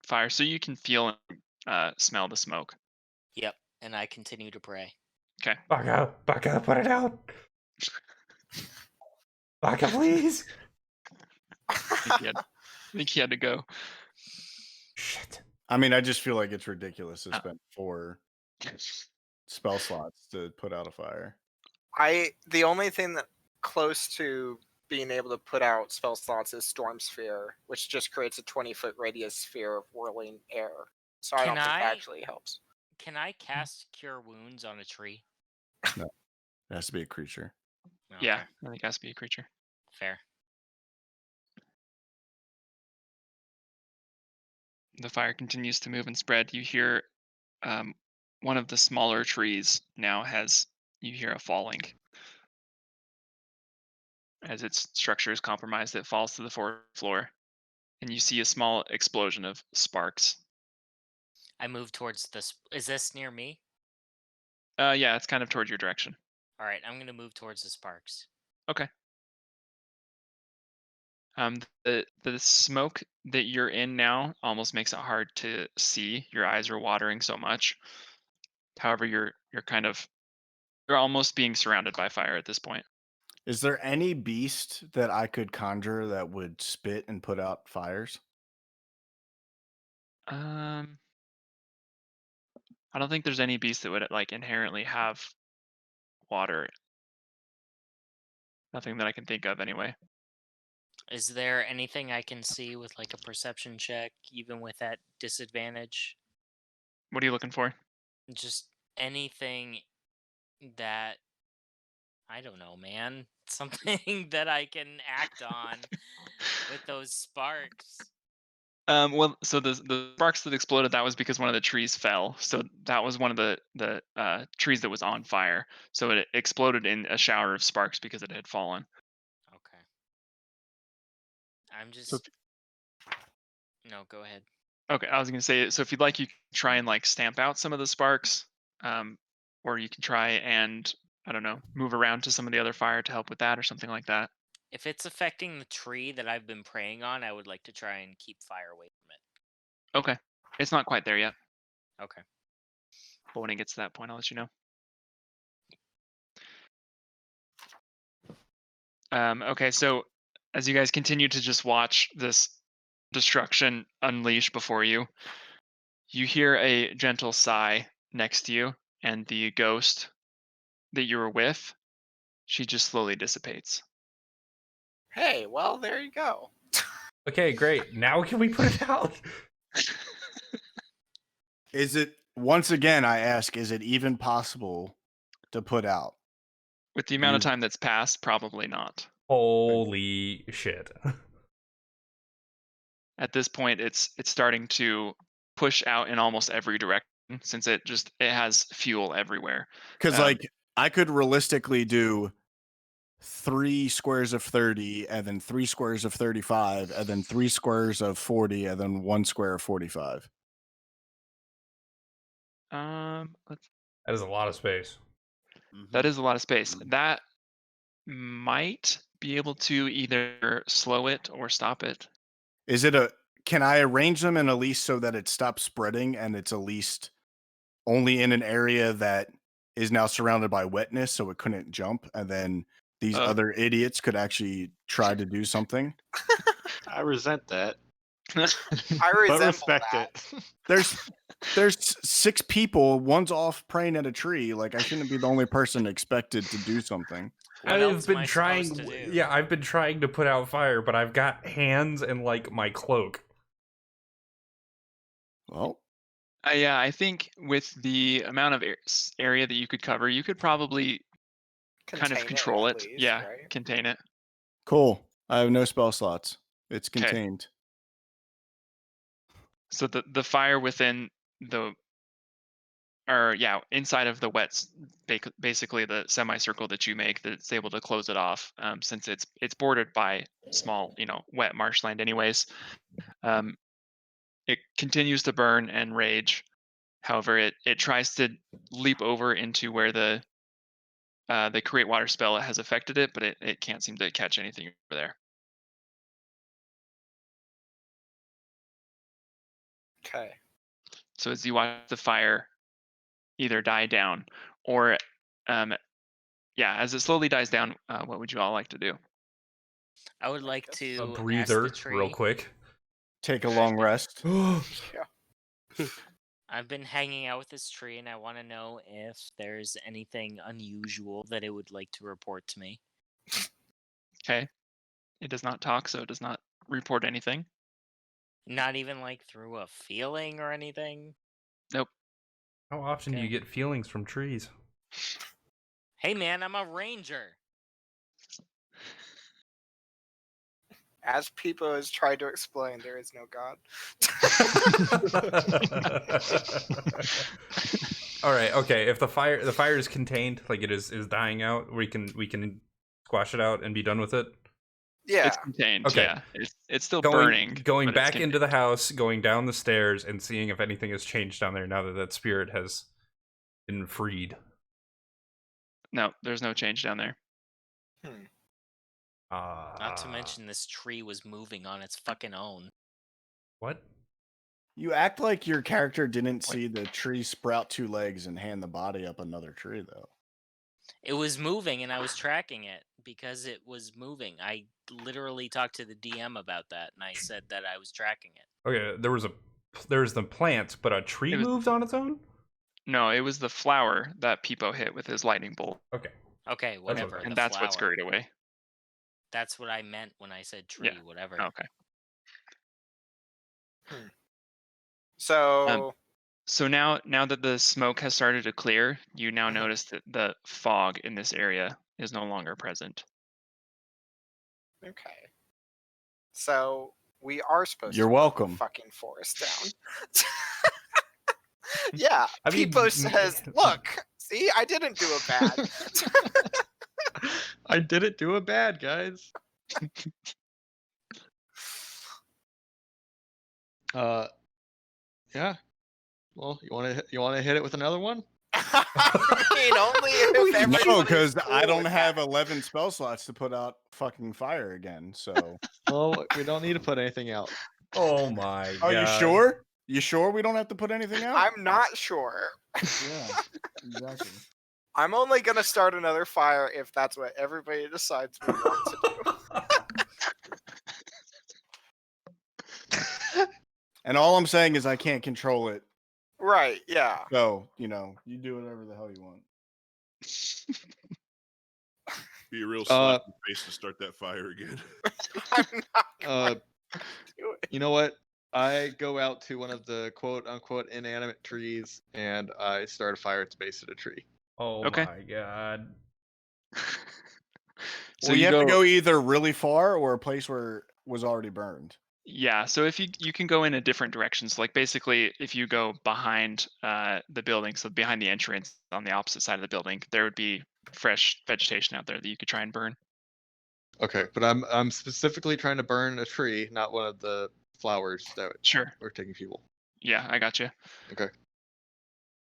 fire, so you can feel and smell the smoke. Yep, and I continue to pray. Okay. Baka, put it out. Baka, please. I think he had to go. Shit. I mean, I just feel like it's ridiculous to spend 4 spell slots to put out a fire. The only thing that close to being able to put out spell slots is Storm Sphere, which just creates a 20-foot radius sphere of whirling air. So I don't think that actually helps. Can I cast Cure Wounds on a tree? No, it has to be a creature. Okay. Yeah, I think it has to be a creature. Fair. The fire continues to move and spread. You hear one of the smaller trees now you hear a falling. As its structure is compromised, it falls to the floor, and you see a small explosion of sparks. I move towards this. Is this near me? Yeah, it's kind of toward your direction. All right, I'm going to move towards the sparks. Okay. The smoke that you're in now almost makes it hard to see. Your eyes are watering so much. However, you're almost being surrounded by fire at this point. Is there any beast that I could conjure that would spit and put out fires? I don't think there's any beast that would like inherently have water. Nothing that I can think of anyway. Is there anything I can see with like a perception check, even with that disadvantage? What are you looking for? Just anything that I don't know, man. Something that I can act on with those sparks. Well, so the sparks that exploded, that was because one of the trees fell. So that was one of the trees that was on fire. So it exploded in a shower of sparks because it had fallen. Okay. I'm So just No, go ahead. okay, I was gonna say, so if you'd like, you can try and like stamp out some of the sparks, or you can try and I don't know, move around to some of the other fire to help with that or something like that. If it's affecting the tree that I've been preying on, I would like to try and keep fire away from it. Okay, it's not quite there yet, Okay. but when it gets to that point, I'll let you know. Okay, so as you guys continue to just watch this destruction unleash before you, you hear a gentle sigh next to you, and the ghost that you were with, she just slowly dissipates. Hey, well, there you go. Okay, great. Now can we put it out? Is it, once again, I ask, is it even possible to put out? With the amount of time that's passed, probably not. Holy shit. At this point, it's starting to push out in almost every direction since it has fuel everywhere. Because like I could realistically do 3 squares of 30, and then 3 squares of 35, and then 3 squares of 40, and then 1 square of 45. That is a lot of space. That is a lot of space. That might be able to either slow it or stop it. Is it a? Can I arrange them in a least so that it stops spreading and it's at least only in an area that is now surrounded by wetness, so it couldn't jump, and then these other idiots could actually try to do something? I resent that. I but respect it. There's 6 people. One's off praying at a tree. Like I shouldn't be the only person expected to do something. I've been trying. Yeah, I've been trying to put out fire, but I've got hands and like my cloak. Well, yeah, I think with the amount of area that you could cover, you could probably kind of control it. least, Yeah, right? contain it. Cool. I have no spell slots. It's 'Kay. contained. So the fire within the, or yeah, inside of the wets, basically the semicircle that you make, that's able to close it off, since it's bordered by small, wet marshland anyways. It continues to burn and rage. However, it tries to leap over into where the create water spell has affected it, but it can't seem to catch anything over there. Okay. So as you watch the fire either die down or, as it slowly dies down, what would you all like to do? I would like A to ask breather, the tree. real quick. Take a long rest. I've been hanging out with this tree, and I want to know if there's anything unusual that it would like to report to me. Okay. It does not talk, so it does not report anything. Not even like through a feeling or anything? Nope. How often do you get feelings from trees? Hey man, I'm a ranger. As Pipo has tried to explain, there is no God. All right, okay. If the fire is contained, like it is dying out, we can squash it out and be done with it. Yeah, it's contained. Okay. Yeah, it's still Going burning. but it's back contained. into the house, going down the stairs, and seeing if anything has changed down there now that that spirit has been freed. No, there's no change down there. Not to mention this tree was moving on its fucking own. What? You act like your character didn't see the tree sprout 2 legs and hand the body up another tree, though. It was moving and I was tracking it because it was moving. I literally talked to the DM about that, and I said that I was tracking it. Okay, there's the plant, but a tree moved on its own? No, it was the flower that Pipo hit with his lightning bolt. Okay. Okay, whatever. And the that's flower. what scurried away. That's what I meant when I said tree, Yeah. whatever. Okay. So So now that the smoke has started to clear, you now notice that the fog in this area is no longer present. okay. So we are supposed You're to welcome. fucking forest down. Yeah, I mean, Pipo says, "Look, see, I didn't do a bad." I didn't do a bad, guys. Yeah. Well, you want to hit it with another one? I mean, only if everyone No, is because cool I don't with have that. 11 spell slots to put out fucking fire again. So. Well, we don't need to put anything out. Oh my god. Oh, you sure? You sure we don't have to put anything out? I'm not sure. Yeah, exactly. I'm only gonna start another fire if that's what everybody decides we want to do. And all I'm saying is I can't control it. Right, yeah. So, you do whatever the hell you want. Be a real slap in the face to start that fire again. I'm not gonna do it. You know what? I go out to one of the quote-unquote inanimate trees, and I start a fire at the base of the tree. Oh Okay. my god. So you have to go either really far or a place where it was already burned. Yeah, so if you can go in a different direction. So like basically if you go behind the building, so behind the entrance on the opposite side of the building, there would be fresh vegetation out there that you could try and burn. Okay, but I'm specifically trying to burn a tree, not one of the flowers that Sure. were taking people. Yeah, I got you. Okay.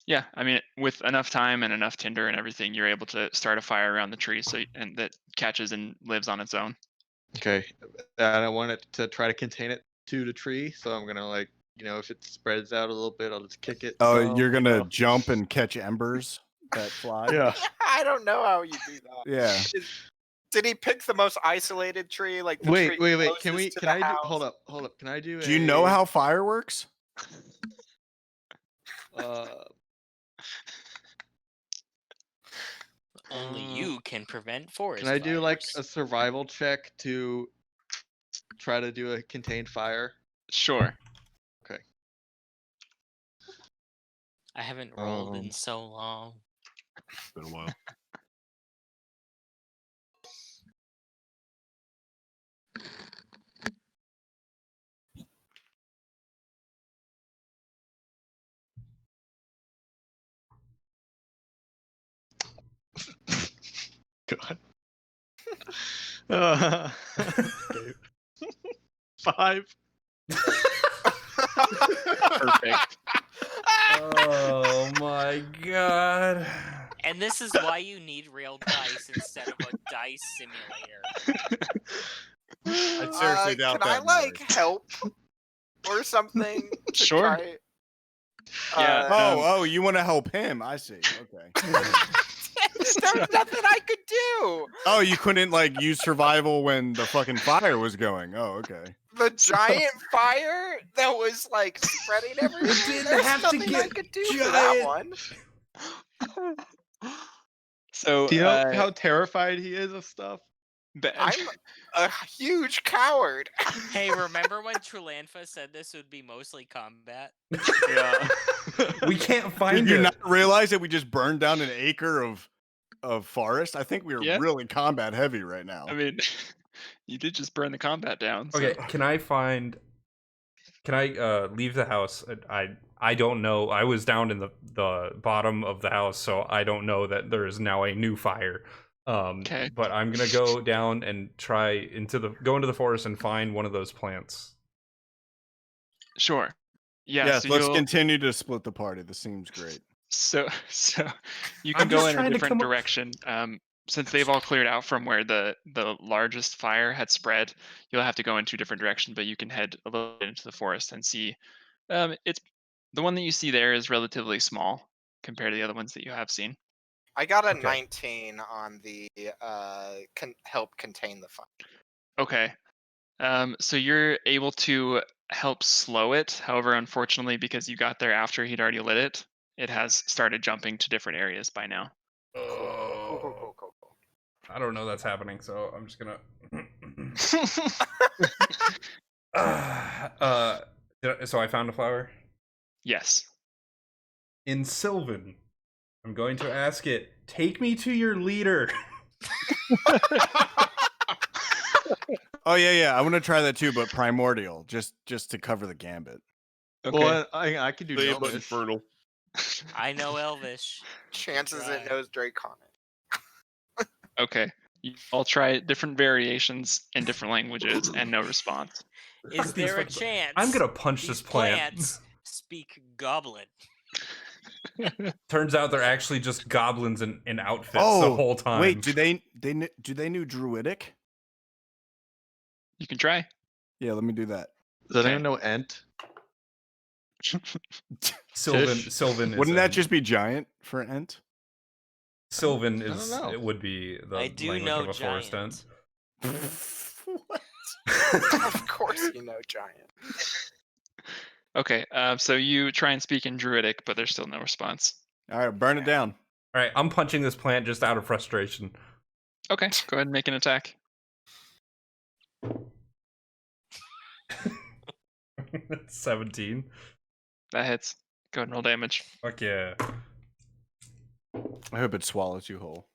Yeah, I mean, with enough time and enough tinder and everything, you're able to start a fire around the tree, and that catches and lives on its own. Okay, and I want it to try to contain it to the tree, so I'm gonna if it spreads out a little bit, I'll just kick it. Oh, you're gonna jump and catch embers that fly? Yeah. I don't know how you do that. Yeah. Did he pick the most isolated tree? Like the Wait. tree Can closest to can the I do, house? hold up? Can I do? Do you know how fire works? Only you can prevent forest Can I do like fires. a survival check to try to do a contained fire? Sure. Okay. I haven't rolled in so long. It's been a while. God. 5. Perfect. Oh my god. And this is why you need real dice instead of a dice simulator. I seriously doubt can that. I help or something? To Sure. Try... Yeah. Oh, you want to help him? I see. Okay. There's nothing I could do. Oh, you couldn't use survival when the fucking fire was going. Oh, okay. The giant fire that was spreading everywhere. There's nothing I could do for that one. So Do you know how terrified he is of stuff? I'm a huge coward. Hey, remember when Trulanfa said this would be mostly combat? Yeah. We can't find Did you it. not realize that we just burned down an acre of forest? I think we are Yeah. really combat heavy right now. I mean, you did just burn the combat down. So. Okay, can I leave the house? I don't know. I was down in the bottom of the house, so I don't know that there is now a new fire. Okay. But I'm gonna go down and try go into the forest and find one of those plants. Sure. Yeah. Yes, so let's continue to split the party. This seems great. So you can I'm go just in a trying to different come up- direction. Since they've all cleared out from where the largest fire had spread, you'll have to go in 2 different directions. But you can head a little bit into the forest and see. It's the one that you see there is relatively small compared to the other ones that you have seen. I got a Okay. 19 on the help contain the fire. Okay. So you're able to help slow it. However, unfortunately, because you got there after he'd already lit it, it has started jumping to different areas by now. Cool. I don't know that's happening, so I'm just gonna. So I found a flower. Yes. In Sylvan, I'm going to ask it. Take me to your leader. Oh yeah. I want to try that too, but primordial, just to cover the gambit. Okay. Well, I could do Same but Gnomish. infernal. I know Elvish. Chances it Try. knows Draconic. Okay. I'll try different variations in different languages and no response. Is there a chance? I'm gonna punch these this plant. plants speak Goblin? Turns out they're actually just goblins in outfits the whole time. Wait, do they know Druidic? You can try. Yeah, let me do that. Does anyone know Ent? Sylvan is Wouldn't that Ent. just be giant for Ent? Sylvan I don't is know. it would be the I do language know of a forest giant. ent. Of course you know giant. Okay. So you try and speak in Druidic, but there's still no response. All right, burn it down. All right, I'm punching this plant just out of frustration. Okay. Go ahead and make an attack. 17. That hits. Go ahead and roll damage. Fuck yeah. I hope it swallows you whole.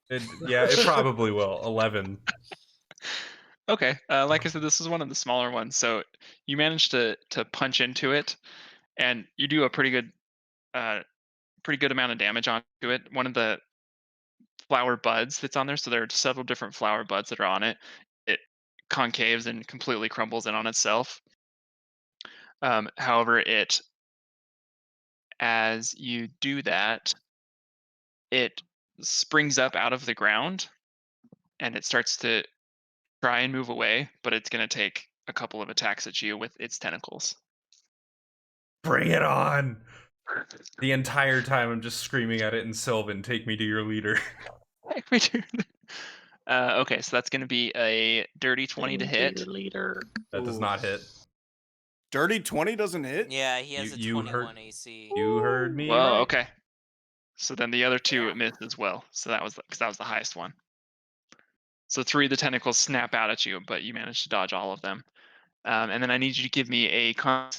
Yeah, it probably will. 11. Okay. Like I said, this is one of the smaller ones, so you managed to punch into it, and you do a pretty good amount of damage onto it. One of the flower buds that's on there, so there are several different flower buds that are on it. It concaves and completely crumbles in on itself. However, as you do that, it springs up out of the ground, and it starts to try and move away, but it's going to take a couple of attacks at you with its tentacles. Bring it on! The entire time I'm just screaming at it in Sylvan, take me to your leader. Okay, so that's going to be a dirty 20 to hit. Leader. That does not hit. Dirty 20 doesn't hit? Yeah, he has You a 21 AC. You heard me. Well, right. okay. So then the other two missed as well. So that was the highest one. So 3 of the tentacles snap out at you, but you managed to dodge all of them. And then I need you to give me a con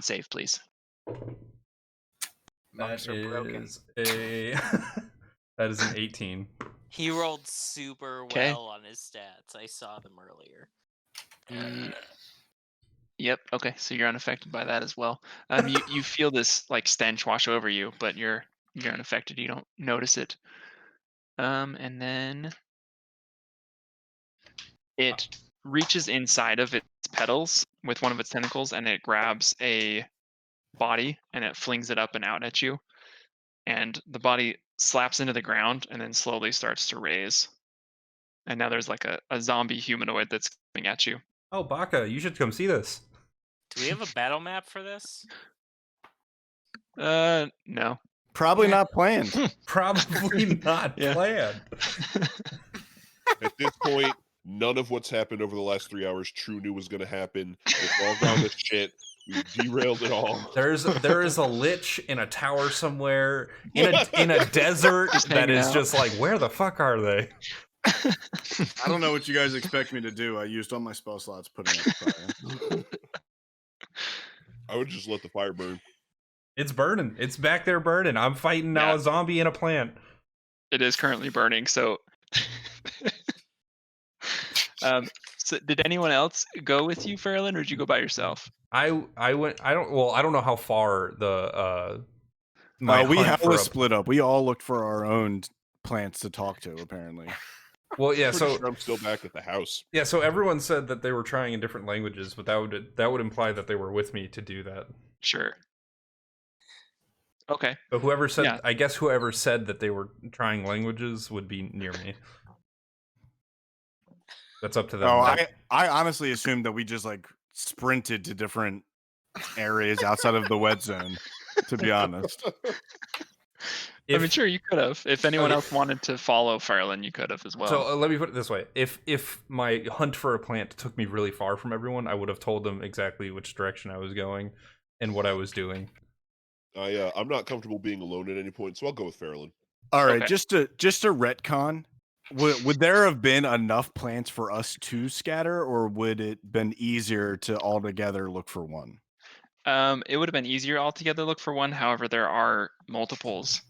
save, please. Monks are broken. That is an 18. He rolled super well on his stats. I saw them earlier. Yep. Okay. So you're unaffected by that as well. You feel this like stench wash over you, but you're unaffected. You don't notice it. And then it reaches inside of its petals with one of its tentacles, and it grabs a body and it flings it up and out at you. And the body slaps into the ground and then slowly starts to raise. And now there's like a zombie humanoid that's coming at you. Oh, Baka, you should come see this. Do we have a battle map for this? No. Probably not planned. Probably not planned. At this point, none of what's happened over the last 3 hours True knew was going to happen. It's all gone to shit. We've derailed it all. There is a lich in a tower somewhere in a desert that is just like, where the fuck are they? I don't know what you guys expect me to do. I used all my spell slots putting out the fire. I would just let the fire burn. It's burning. It's back there burning. I'm fighting now a zombie in a plant. It is currently burning, so so did anyone else go with you, Faralen, or did you go by yourself? I went. I don't know how far the we have split up. We all looked for our own plants to talk to, apparently. Well, yeah. So sure I'm still back at the house. Yeah. So everyone said that they were trying in different languages, but that would imply that they were with me to do that. Sure. Okay. But whoever said, I guess whoever said that they were trying languages would be near me. That's up to them. Oh, I honestly assumed that we just like sprinted to different areas outside of the wet zone, to be honest. I mean, sure, you could have. If anyone else wanted to follow Faralen, you could have as well. So let me put it this way: if my hunt for a plant took me really far from everyone, I would have told them exactly which direction I was going and what I was doing. I'm not comfortable being alone at any point, so I'll go with Faralen. All right, Okay. just to retcon, would there have been enough plants for us to scatter, or would it been easier to altogether look for one? It would have been easier altogether look for one. However, there are multiples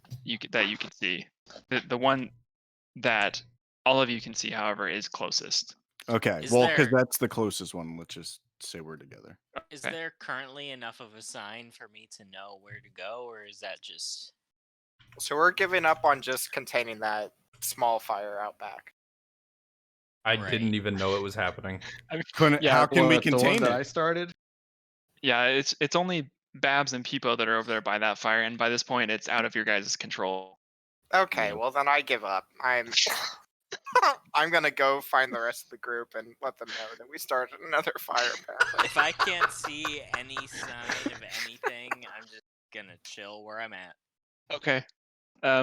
that you can see. The one that all of you can see, however, is closest. Okay, Is well, because there- that's the closest one. Let's just say we're together. Is Okay. there currently enough of a sign for me to know where to go, or is that just... So we're giving up on just containing that small fire out back. I didn't even know it was happening. I mean, How can we the one contain that it? I started? Yeah, it's only Babs and Pipo that are over there by that fire, and by this point, it's out of your guys' control. Okay, Yeah. well then I give up. I'm gonna go find the rest of the group and let them know that we started another fire. Apparently. If I can't see any sign of anything, I'm just gonna chill where I'm at. Okay.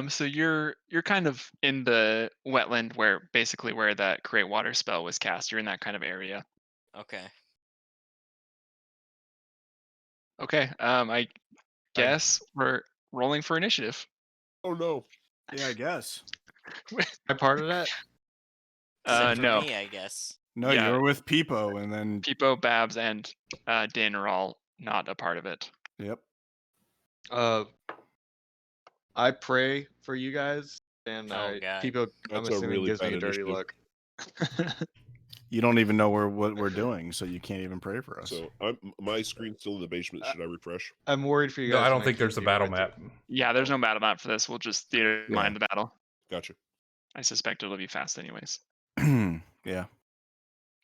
So you're kind of in the wetland where that create water spell was cast. You're in that kind of area. Okay. Okay. I guess we're rolling for initiative. Oh no. Yeah, I guess. I part of that? Except for No. me, I guess. No, Yeah. you're with Pipo, and then Pipo, Babs, and Din are all not a part of it. Yep. I pray for you guys, and Oh, God. people, I'm That's a assuming, really gives me bad a dirty initiative. look. You don't even know what we're doing, so you can't even pray for us. So my screen's still in the basement. Should I refresh? I'm worried for you No, guys. I don't when think there's a can't do battle what I do. map. Yeah, there's no battle map for this. We'll just theater Yeah. mind the battle. Gotcha. I suspect it'll be fast anyways. Yeah.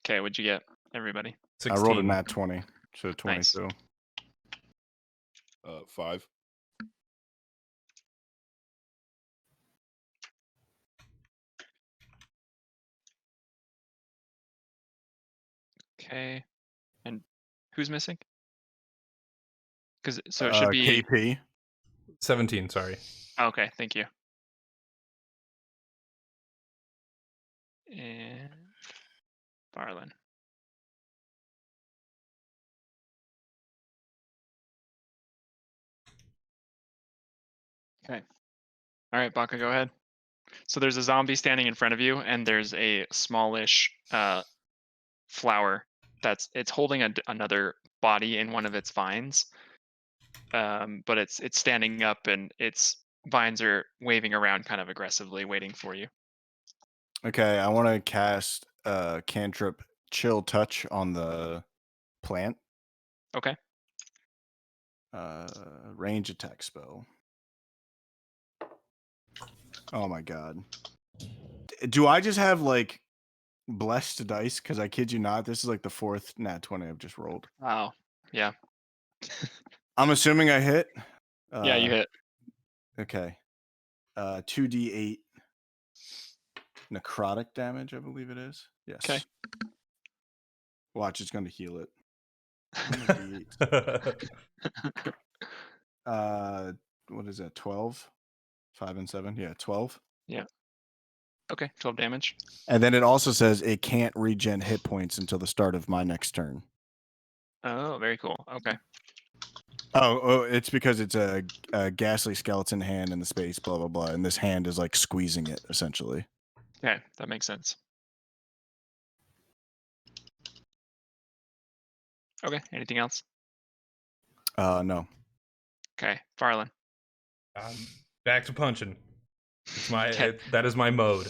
Okay, what'd you get, everybody? 16. I rolled a nat 20, so 22. 5. Okay. And who's missing? Because so it should be KP. 17, sorry. Okay, thank you. And Faralen. Okay. All right, Baka, go ahead. So there's a zombie standing in front of you, and there's a smallish flower it's holding another body in one of its vines. But it's standing up, and its vines are waving around kind of aggressively, waiting for you. Okay, I want to cast cantrip Chill Touch on the plant. Okay. Range attack spell. Oh my god. Do I just have like blessed dice? Because I kid you not, this is like the 4th nat 20 I've just rolled. Wow. Yeah. I'm assuming I hit. Yeah, you hit. Okay. 2d8 necrotic damage, I believe it is. Yes. Okay. Watch, it's going to heal it. What is that? 12? 5 and 7? Yeah, 12. Yeah. Okay, 12 damage. And then it also says it can't regen hit points until the start of my next turn. Oh, very cool. Okay. Oh, it's because it's a ghastly skeleton hand in the space, blah, blah, blah. And this hand is like squeezing it, essentially. Okay, that makes sense. Okay, anything else? No. Okay, Faralen. Back to punching. It's my Okay. that is my mode.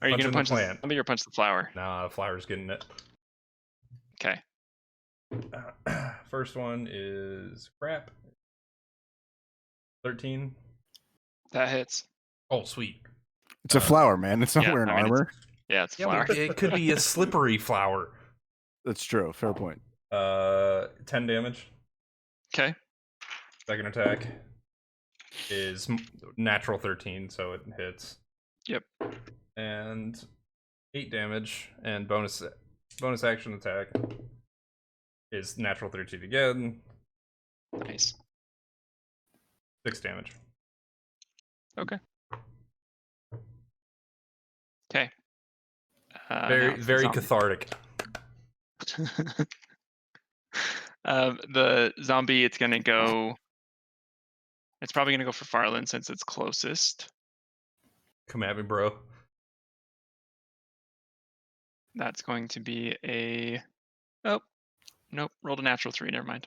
Are you gonna Punching punch the the plant? zombie or punch the flower? Nah, the flower's getting it. Okay. First one is crap. 13. That hits. Oh, sweet. It's a flower, man. It's not yeah, wearing I mean, armor. Yeah, it's a Yeah, flower. but it could be a slippery flower. That's true. Fair point. 10 damage. Okay. Second attack is natural 13, so it hits. Yep. And 8 damage, and bonus action attack is natural 13 again. Nice. 6 damage. Okay. Okay. Very cathartic. The zombie, it's gonna go. It's probably gonna go for Faralen since it's closest. Come at me, bro. That's going to be a. Oh, nope. Rolled a natural 3. Never mind.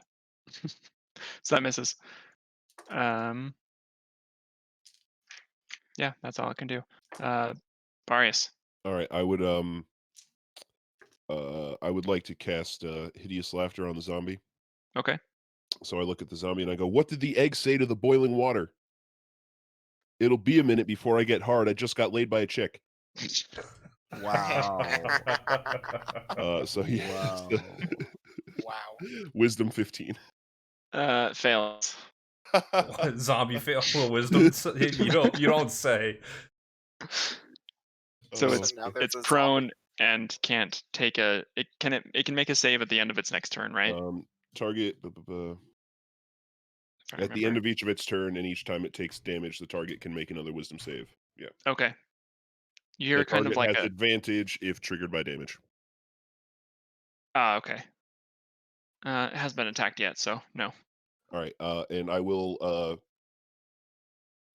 So that misses. Yeah, that's all it can do. Barrius. All right, I would like to cast Hideous Laughter on the zombie. Okay. So I look at the zombie and I go, "What did the egg say to the boiling water? It'll be a minute before I get hard. I just got laid by a chick." Wow. So yeah. Wow. Wow. Wisdom 15. Fails. Zombie fail. Well, wisdom. You don't say. So Oh, it's prone and can't take a. It can make a save at the end of its next turn, right? Target at the end of each of its turn, and each time it takes damage, the target can make another Wisdom save. Yeah. Okay. You're The kind of target like has a. advantage if triggered by damage. Ah, okay. It hasn't been attacked yet, so no. All right. And I will. Oh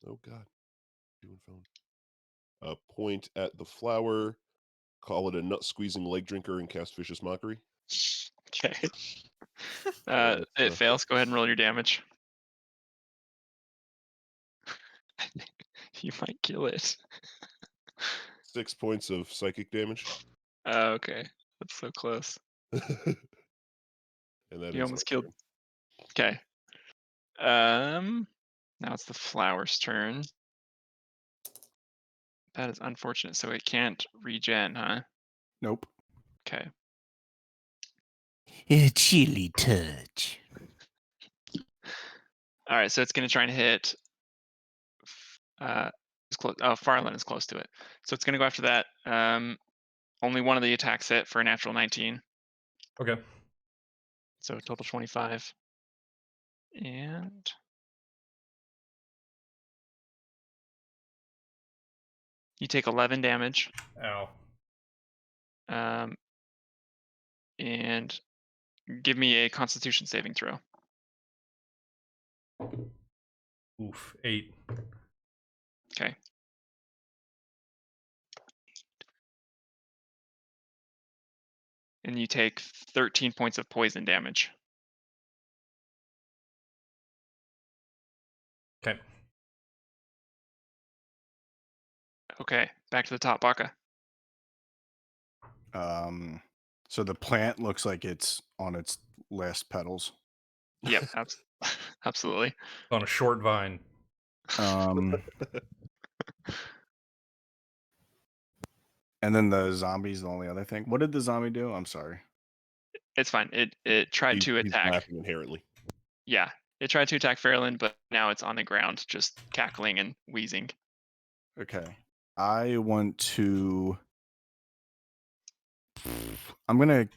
God. Doing phone. Point at the flower. Call it a nut squeezing leg drinker and cast Vicious Mockery. Okay. It fails. Go ahead and roll your damage. You might kill it. 6 points of psychic damage. Okay. That's so close. And that You is almost my killed. turn. Okay. Now it's the flower's turn. That is unfortunate. So it can't regen, huh? Nope. Okay. A chilly touch. All right. So it's going to try and hit. It's close. Oh, Faralen is close to it. So it's going to go after that. Only one of the attacks hit for a natural 19. Okay. So total 25. And you take 11 damage. Ow. And give me a Constitution saving throw. Oof. 8. Okay. And you take 13 points of poison damage. Okay. Okay, back to the top, Baka. So the plant looks like it's on its last petals. Yep, absolutely. On a short vine. And then the zombie's the only other thing. What did the zombie do? I'm sorry. It's fine. It tried to He's attack. laughing inherently. Yeah, it tried to attack Faralen, but now it's on the ground, just cackling and wheezing. Okay. I want to. I'm gonna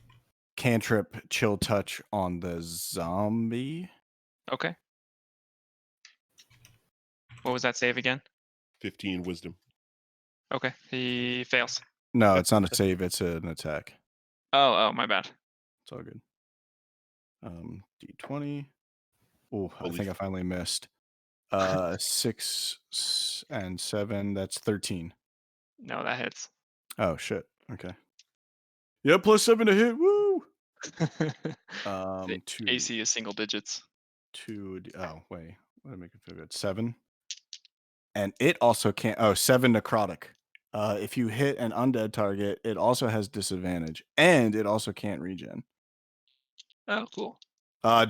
cantrip chill touch on the zombie. Okay. What was that save again? 15 wisdom. Okay, he fails. No, it's not a save. It's an attack. Oh, my bad. It's all good. D20. Oh, I Holy think I finally missed. 6 and 7. That's 13. No, that hits. Oh shit. Okay. Yeah, +7 to hit. Woo. The 2. AC is single digits. 2. Oh wait. Let me make it feel good. 7. And it also can't. Oh, 7 necrotic. If you hit an undead target, it also has disadvantage, and it also can't regen. Oh, cool.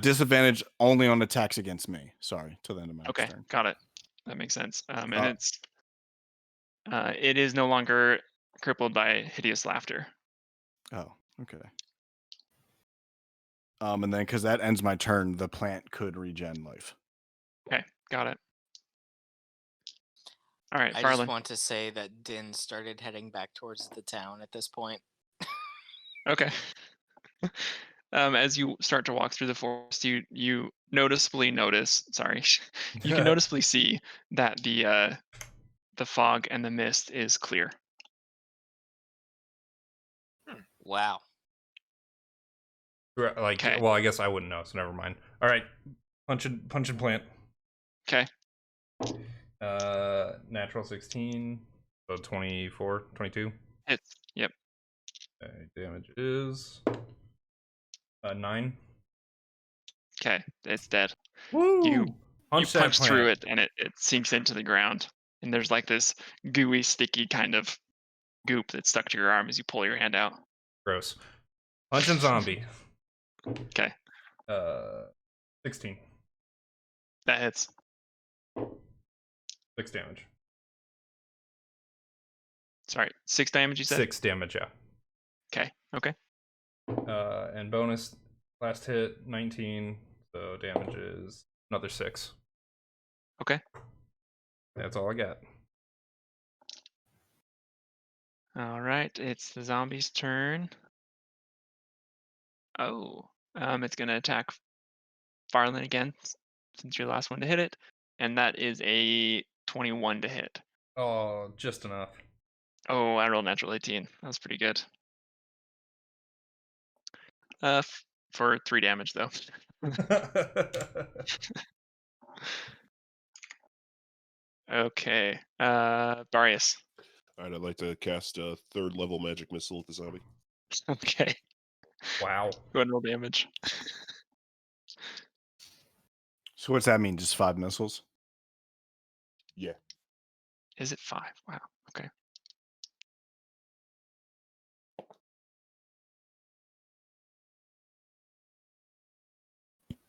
Disadvantage only on attacks against me. Sorry, till the end of my Okay, turn. got it. That makes sense. And it is no longer crippled by hideous laughter. Oh, okay. And then because that ends my turn, the plant could regen life. Okay, got it. All right, I Faralen. just want to say that Din started heading back towards the town at this point. Okay. As you start to walk through the forest, you noticeably notice. Sorry, you can noticeably see that the fog and the mist is clear. Wow. Like, Okay. well, I guess I wouldn't know, so never mind. All right, punch and plant. Okay. Natural 16, so 24, 22. Hits. Yep. Okay, damage is 9. Okay, it's dead. Woo! You Punch that punch through plant. it, and it sinks into the ground. And there's like this gooey, sticky kind of goop that's stuck to your arm as you pull your hand out. Gross. Punch and zombie. Okay. 16. That hits. 6 damage. Sorry, 6 damage you said? 6 damage, yeah. Okay. And bonus, last hit, 19. So damage is another 6. Okay. That's all I got. All right, it's the zombie's turn. Oh, it's gonna attack Faralen again, since you're the last one to hit it, and that is a 21 to hit. Oh, just enough. Oh, I rolled natural 18. That was pretty good. For 3 damage though. Okay, Barrius. All right, I'd like to cast a 3rd level magic missile at the zombie. Okay. Wow. Go ahead and roll damage. So what's that mean? Just 5 missiles? Yeah. Is it 5? Wow. Okay.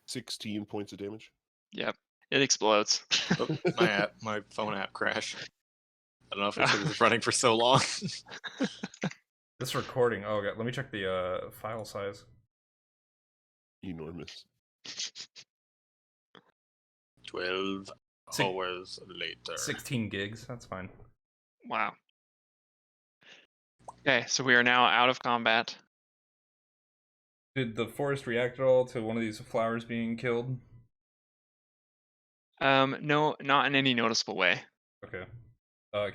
$16 points of damage. Yep. It explodes. Oh, my phone app crashed. I don't know if it's because it was running for so long. This recording. Oh, God. Let me check the file size. Enormous. 12 hours later. 16 gigs. That's fine. Wow. Okay, so we are now out of combat. Did the forest react at all to one of these flowers being killed? No, not in any noticeable way. Okay.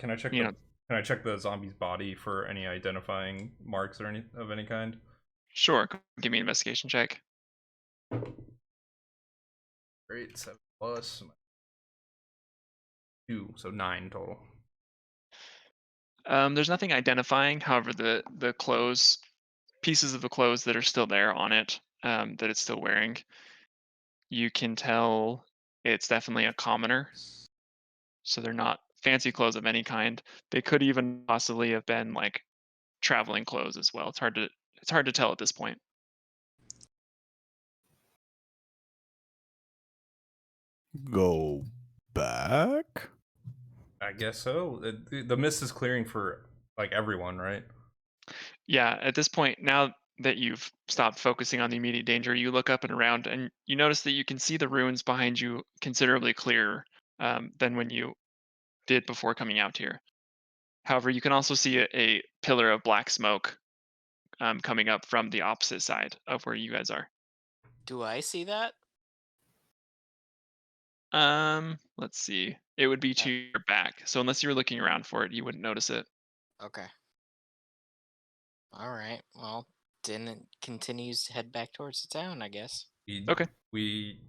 Can I check You the know- Can I check the zombie's body for any identifying marks or any of any kind? Sure. Give me an investigation check. Great. 7 plus 2, so 9 total. There's nothing identifying. However, the clothes, pieces of the clothes that are still there on it, that it's still wearing, you can tell it's definitely a commoner. So they're not fancy clothes of any kind. They could even possibly have been like traveling clothes as well. It's hard to tell at this point. Go back? I guess so. The mist is clearing for like everyone, right? Yeah, at this point, now that you've stopped focusing on the immediate danger, you look up and around and you notice that you can see the ruins behind you considerably clearer than when you did before coming out here. However, you can also see a pillar of black smoke coming up from the opposite side of where you guys are. Do I see that? Let's see. It would be to your back. So unless you were looking around for it, you wouldn't notice it. Okay. All right. Well, Din continues to head back towards the town, I guess. Okay. We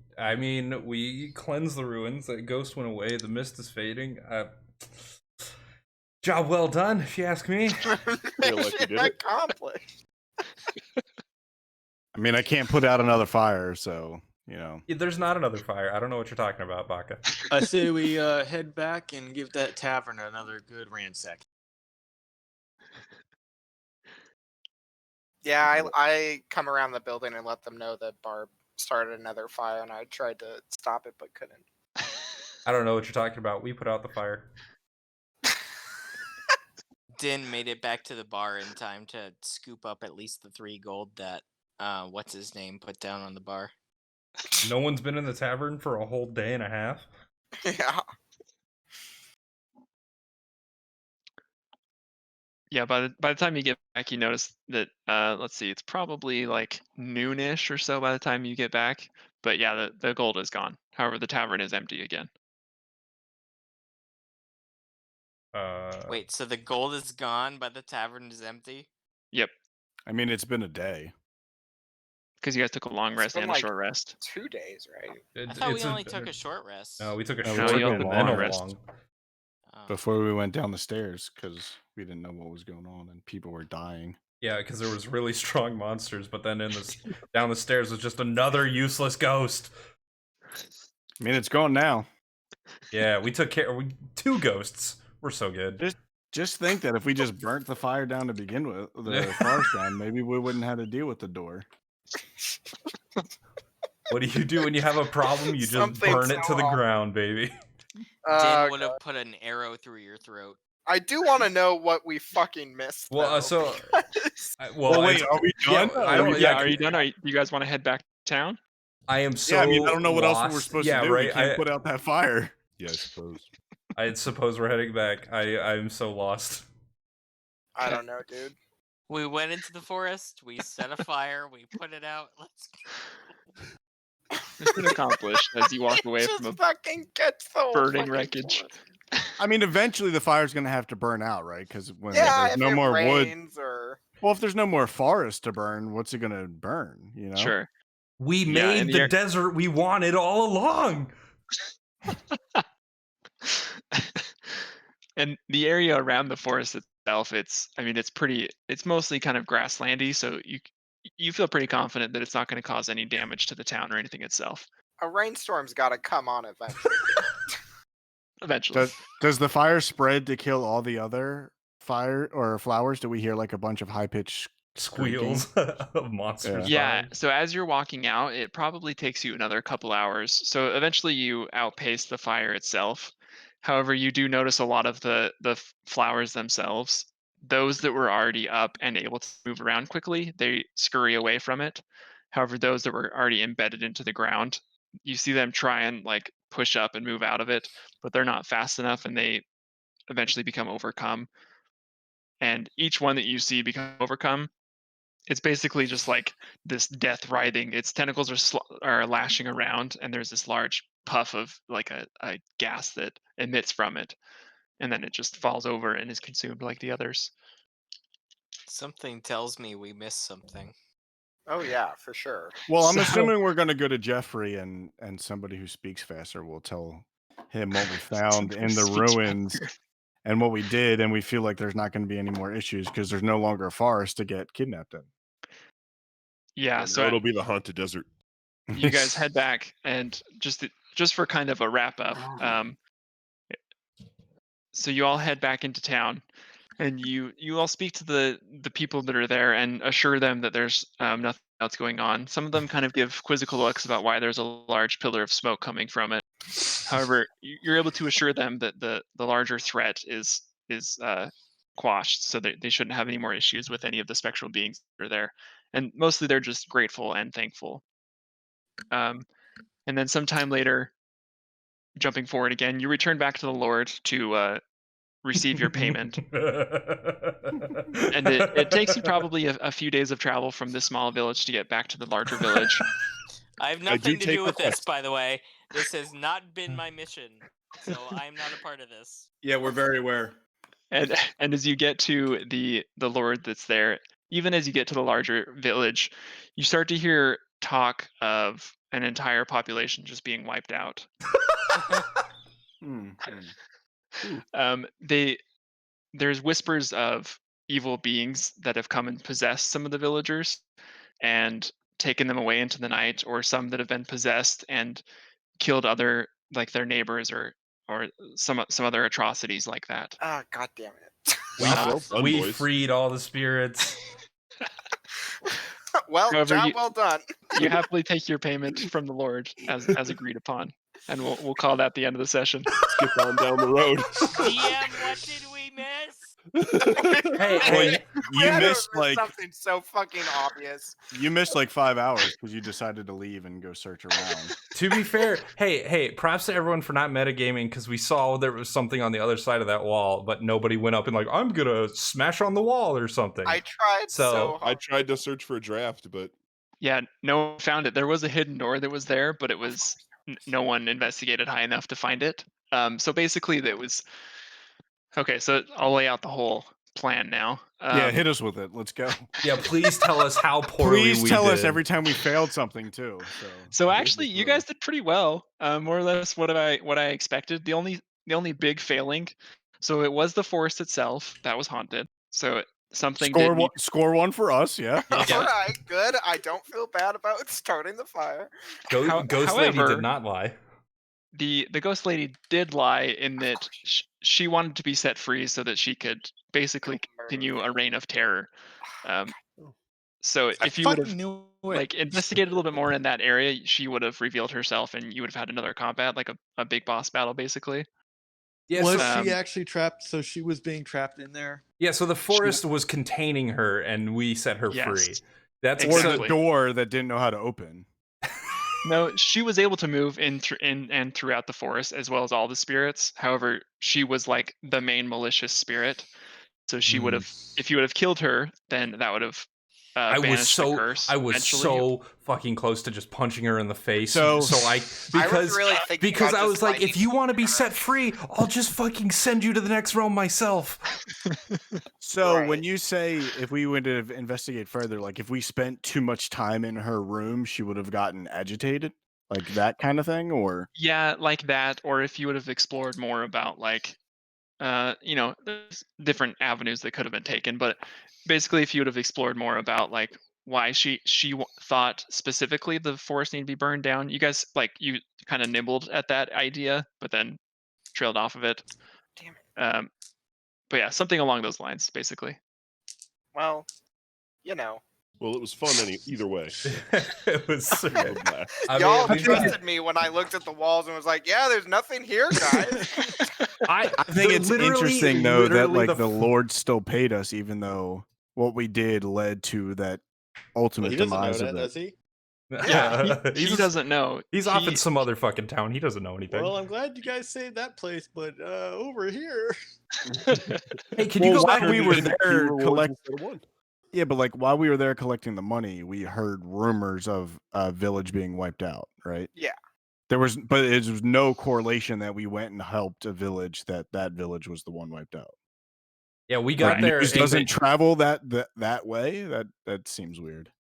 cleansed the ruins. The ghost went away. The mist is fading. Job well done, if you ask me. Mission accomplished. I mean, I can't put out another fire, so, you know. There's not another fire. I don't know what you're talking about, Baka. I say we head back and give that tavern another good ransack. Yeah, I come around the building and let them know that Barb started another fire, and I tried to stop it but couldn't. I don't know what you're talking about. We put out the fire. Din made it back to the bar in time to scoop up at least the 3 gold that what's his name put down on the bar. No one's been in the tavern for a whole day and a half. Yeah. Yeah, by the time you get back, you notice that let's see, it's probably like noonish or so by the time you get back. But yeah, the gold is gone. However, the tavern is empty again. Wait, so the gold is gone, but the tavern is empty? Yep. I mean, it's been a day. Because you guys took a long It's rest been and a like short rest. 2 days, right? I thought we only took a short rest. No, we took a No, we short took a and long a rest. long. Before we went down the stairs, because we didn't know what was going on and people were dying. Yeah, because there was really strong monsters, but then down the stairs was just another useless ghost. I mean, it's gone now. Yeah, we took care. 2 ghosts. We're so good. Just think that if we just burnt the fire down to begin with, the forest down, maybe we wouldn't have to deal with the door. What do you do when you have a problem? You just burn it to the ground, baby. Din would have put an arrow through your throat. I do want to know what we fucking missed. Well, though, wait, are we done? Are you done? Do you guys want to head back to town? I am so. Yeah, I mean, I don't know what else lost. we're supposed Yeah, to do. right. We can't put out that fire. Yeah, I suppose. I suppose we're heading back. I'm so lost. I don't know, dude. We went into the forest, we set a fire, we put it out. Let's go. Mission accomplished as you walk away Just from a fucking get the burning fucking wreckage. I mean, eventually the fire's going to have to burn out, right? Because when Yeah, there's if no it more wood. rains or... Well, if there's no more forest to burn, what's it going to burn? You know? Sure. We made the desert we wanted all along. And the area around the forest itself, it's mostly kind of grasslandy, so you feel pretty confident that it's not going to cause any damage to the town or anything itself. A rainstorm's got to come on eventually. Eventually. Does the fire spread to kill all the other fire or flowers? Do we hear like a bunch of high-pitched squeals of monsters? Yeah, so as you're walking out, it probably takes you another couple hours. So eventually you outpace the fire itself. However, you do notice a lot of the flowers themselves. Those that were already up and able to move around quickly, they scurry away from it. However, those that were already embedded into the ground, you see them try and like push up and move out of it, but they're not fast enough and they eventually become overcome. And each one that you see become overcome, it's basically just like this death writhing. Its tentacles are lashing around, and there's this large puff of like a gas that emits from it, and then it just falls over and is consumed like the others. Something tells me we missed something. Oh yeah, for sure. Well, I'm assuming we're going to go to Jeffrey, and somebody who speaks faster will tell him what we found in the ruins and what we did, and we feel like there's not going to be any more issues because there's no longer a forest to get kidnapped in. Yeah, so it'll be the haunted desert. You guys head back, and just for kind of a wrap up, so you all head back into town, and you all speak to the people that are there and assure them that there's nothing else going on. Some of them kind of give quizzical looks about why there's a large pillar of smoke coming from it. However, you're able to assure them that the larger threat is quashed, so that they shouldn't have any more issues with any of the spectral beings that are there. And mostly they're just grateful and thankful. And then sometime later, jumping forward again, you return back to the Lord to receive your payment. And it takes you probably a few days of travel from this small village to get back to the larger village. I have nothing to do with this, by the way. This has not been my mission, so I'm not a part of this. Yeah, we're very aware. And as you get to the Lord that's there, even as you get to the larger village, you start to hear talk of an entire population just being wiped out. There's whispers of evil beings that have come and possessed some of the villagers and taken them away into the night, or some that have been possessed and killed other, like their neighbors, or some other atrocities like that. Ah, god damn it. We freed all the spirits. Well, However, job well done. You happily take your payment from the Lord as agreed upon, and we'll call that the end of the session. Skip on down the road. DM, what did we miss? Well, you missed like something so fucking obvious. You missed like 5 hours because you decided to leave and go search around. To be fair, hey, props to everyone for not metagaming because we saw there was something on the other side of that wall, but nobody went up and like, I'm gonna smash on the wall or something. I tried so hard. I tried to search for a draft, but Yeah, no one found it. There was a hidden door that was there, but it was no one investigated high enough to find it. So basically, that was okay. So I'll lay out the whole plan now. Yeah, hit us with it. Let's go. Yeah, please tell us how poorly Please we tell did. us every time we failed something too. So actually, you guys did pretty well. More or less what I expected. The only big failing, so it was the forest itself that was haunted. So something score one for us. Yeah. All right, good. I don't feel bad about starting the fire. Ghost Lady did not lie. The Ghost Lady did lie in that she wanted to be set free so that she could basically continue a reign of terror. So if you would have like investigated a little bit more in that area, she would have revealed herself, and you would have had another combat, like a big boss battle, basically. Yeah, was she actually trapped? So she was being trapped in there? Yeah, so the forest was containing her, and we set her free. That's or the door that didn't know how to open. No, she was able to move in and throughout the forest as well as all the spirits. However, she was like the main malicious spirit. So she would have, if you would have killed her, then that would have banished the curse. I was eventually. so fucking close to just punching her in the face. So because I was like, if you want to be set free, I'll just fucking send you to the next realm myself. So when you say if we would have investigated further, like if we spent too much time in her room, she would have gotten agitated, like that kind of thing, or Yeah, like that, or if you would have explored more about like, there's different avenues that could have been taken, but basically, if you would have explored more about like why she thought specifically the forest needed to be burned down, you guys you kind of nibbled at that idea, but then trailed off of it. Damn it. But yeah, something along those lines, basically. Well, you know. Well, it was fun either way. It was. Y'all trusted me when I looked at the walls and was like, "Yeah, there's nothing here, guys." I think it's interesting though that like the Lord still paid us, even though what we did led to that ultimate demise of it. Does he? Yeah, he doesn't know. He's off in some other fucking town. He doesn't know anything. Well, I'm glad you guys saved that place, but over here. Hey, can you go back? We were there collecting. Yeah, but like while we were there collecting the money, we heard rumors of a village being wiped out, right? Yeah. But it was no correlation that we went and helped a village that village was the one wiped out. Yeah, we got there. It doesn't travel that way. That seems weird.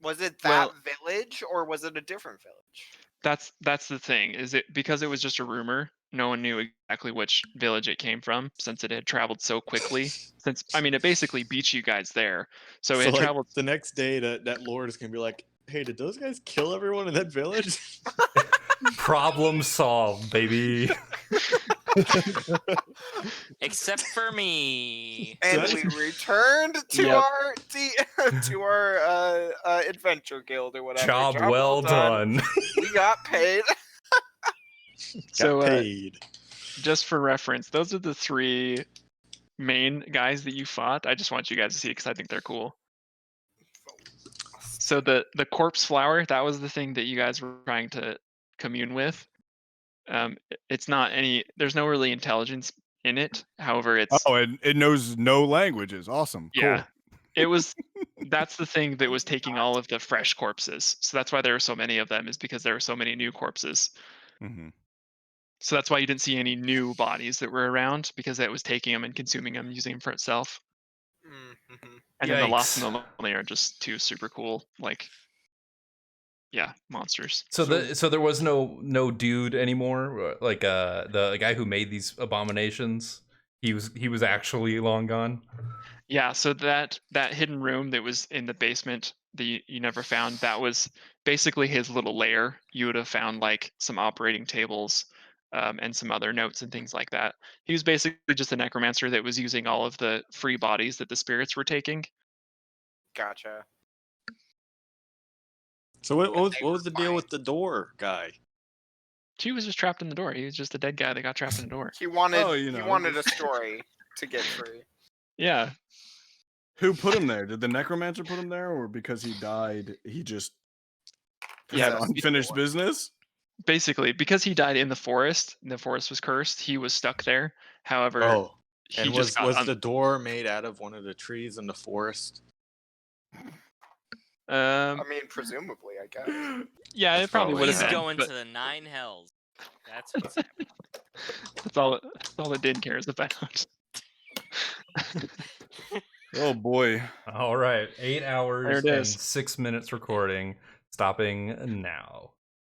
Was it that village or was it a different village? That's the thing. Is it because it was just a rumor? No one knew exactly which village it came from, since it had traveled so quickly. It basically beat you guys there. So it traveled. The next day, that Lord is gonna be like, "Hey, did those guys kill everyone in that village?" Problem solved, baby. Except for me. And we returned to our adventure guild or whatever. Job well done. We got paid. Just for reference, those are the 3 main guys that you fought. I just want you guys to see because I think they're cool. So the corpse flower, that was the thing that you guys were trying to commune with. It's not there's no really intelligence in it. However, it knows no languages. Awesome. Yeah. Cool. It was that's the thing that was taking all of the fresh corpses. So that's why there were so many of them, is because there were so many new corpses. Mm-hmm. So that's why you didn't see any new bodies that were around, because it was taking them and consuming them, using them for itself. Mm-hmm. And then the Lost and the Lonely are just 2 super cool, monsters. So there was no dude anymore, like the guy who made these abominations. He was actually long gone. Yeah, so that hidden room that was in the basement that you never found, that was basically his little lair. You would have found like some operating tables and some other notes and things like that. He was basically just a necromancer that was using all of the free bodies that the spirits were taking. Gotcha. So what was the deal with the door guy? He was just trapped in the door. He was just a dead guy that got trapped in the door. He wanted a story to get free. Yeah. Who put him there? Did the necromancer put him there, or because he died, he just Yeah, had unfinished business? Basically, because he died in the forest, and the forest was cursed, he was stuck there. However, he and just got was the door made out of one of the trees in the forest? I mean, presumably, I guess. Yeah, it probably would have He's been. going but to the 9 hells. That's what's happening. that's all that Din cares about. Oh boy. All right, 8 There hours it and is. 6 minutes recording. Stopping now.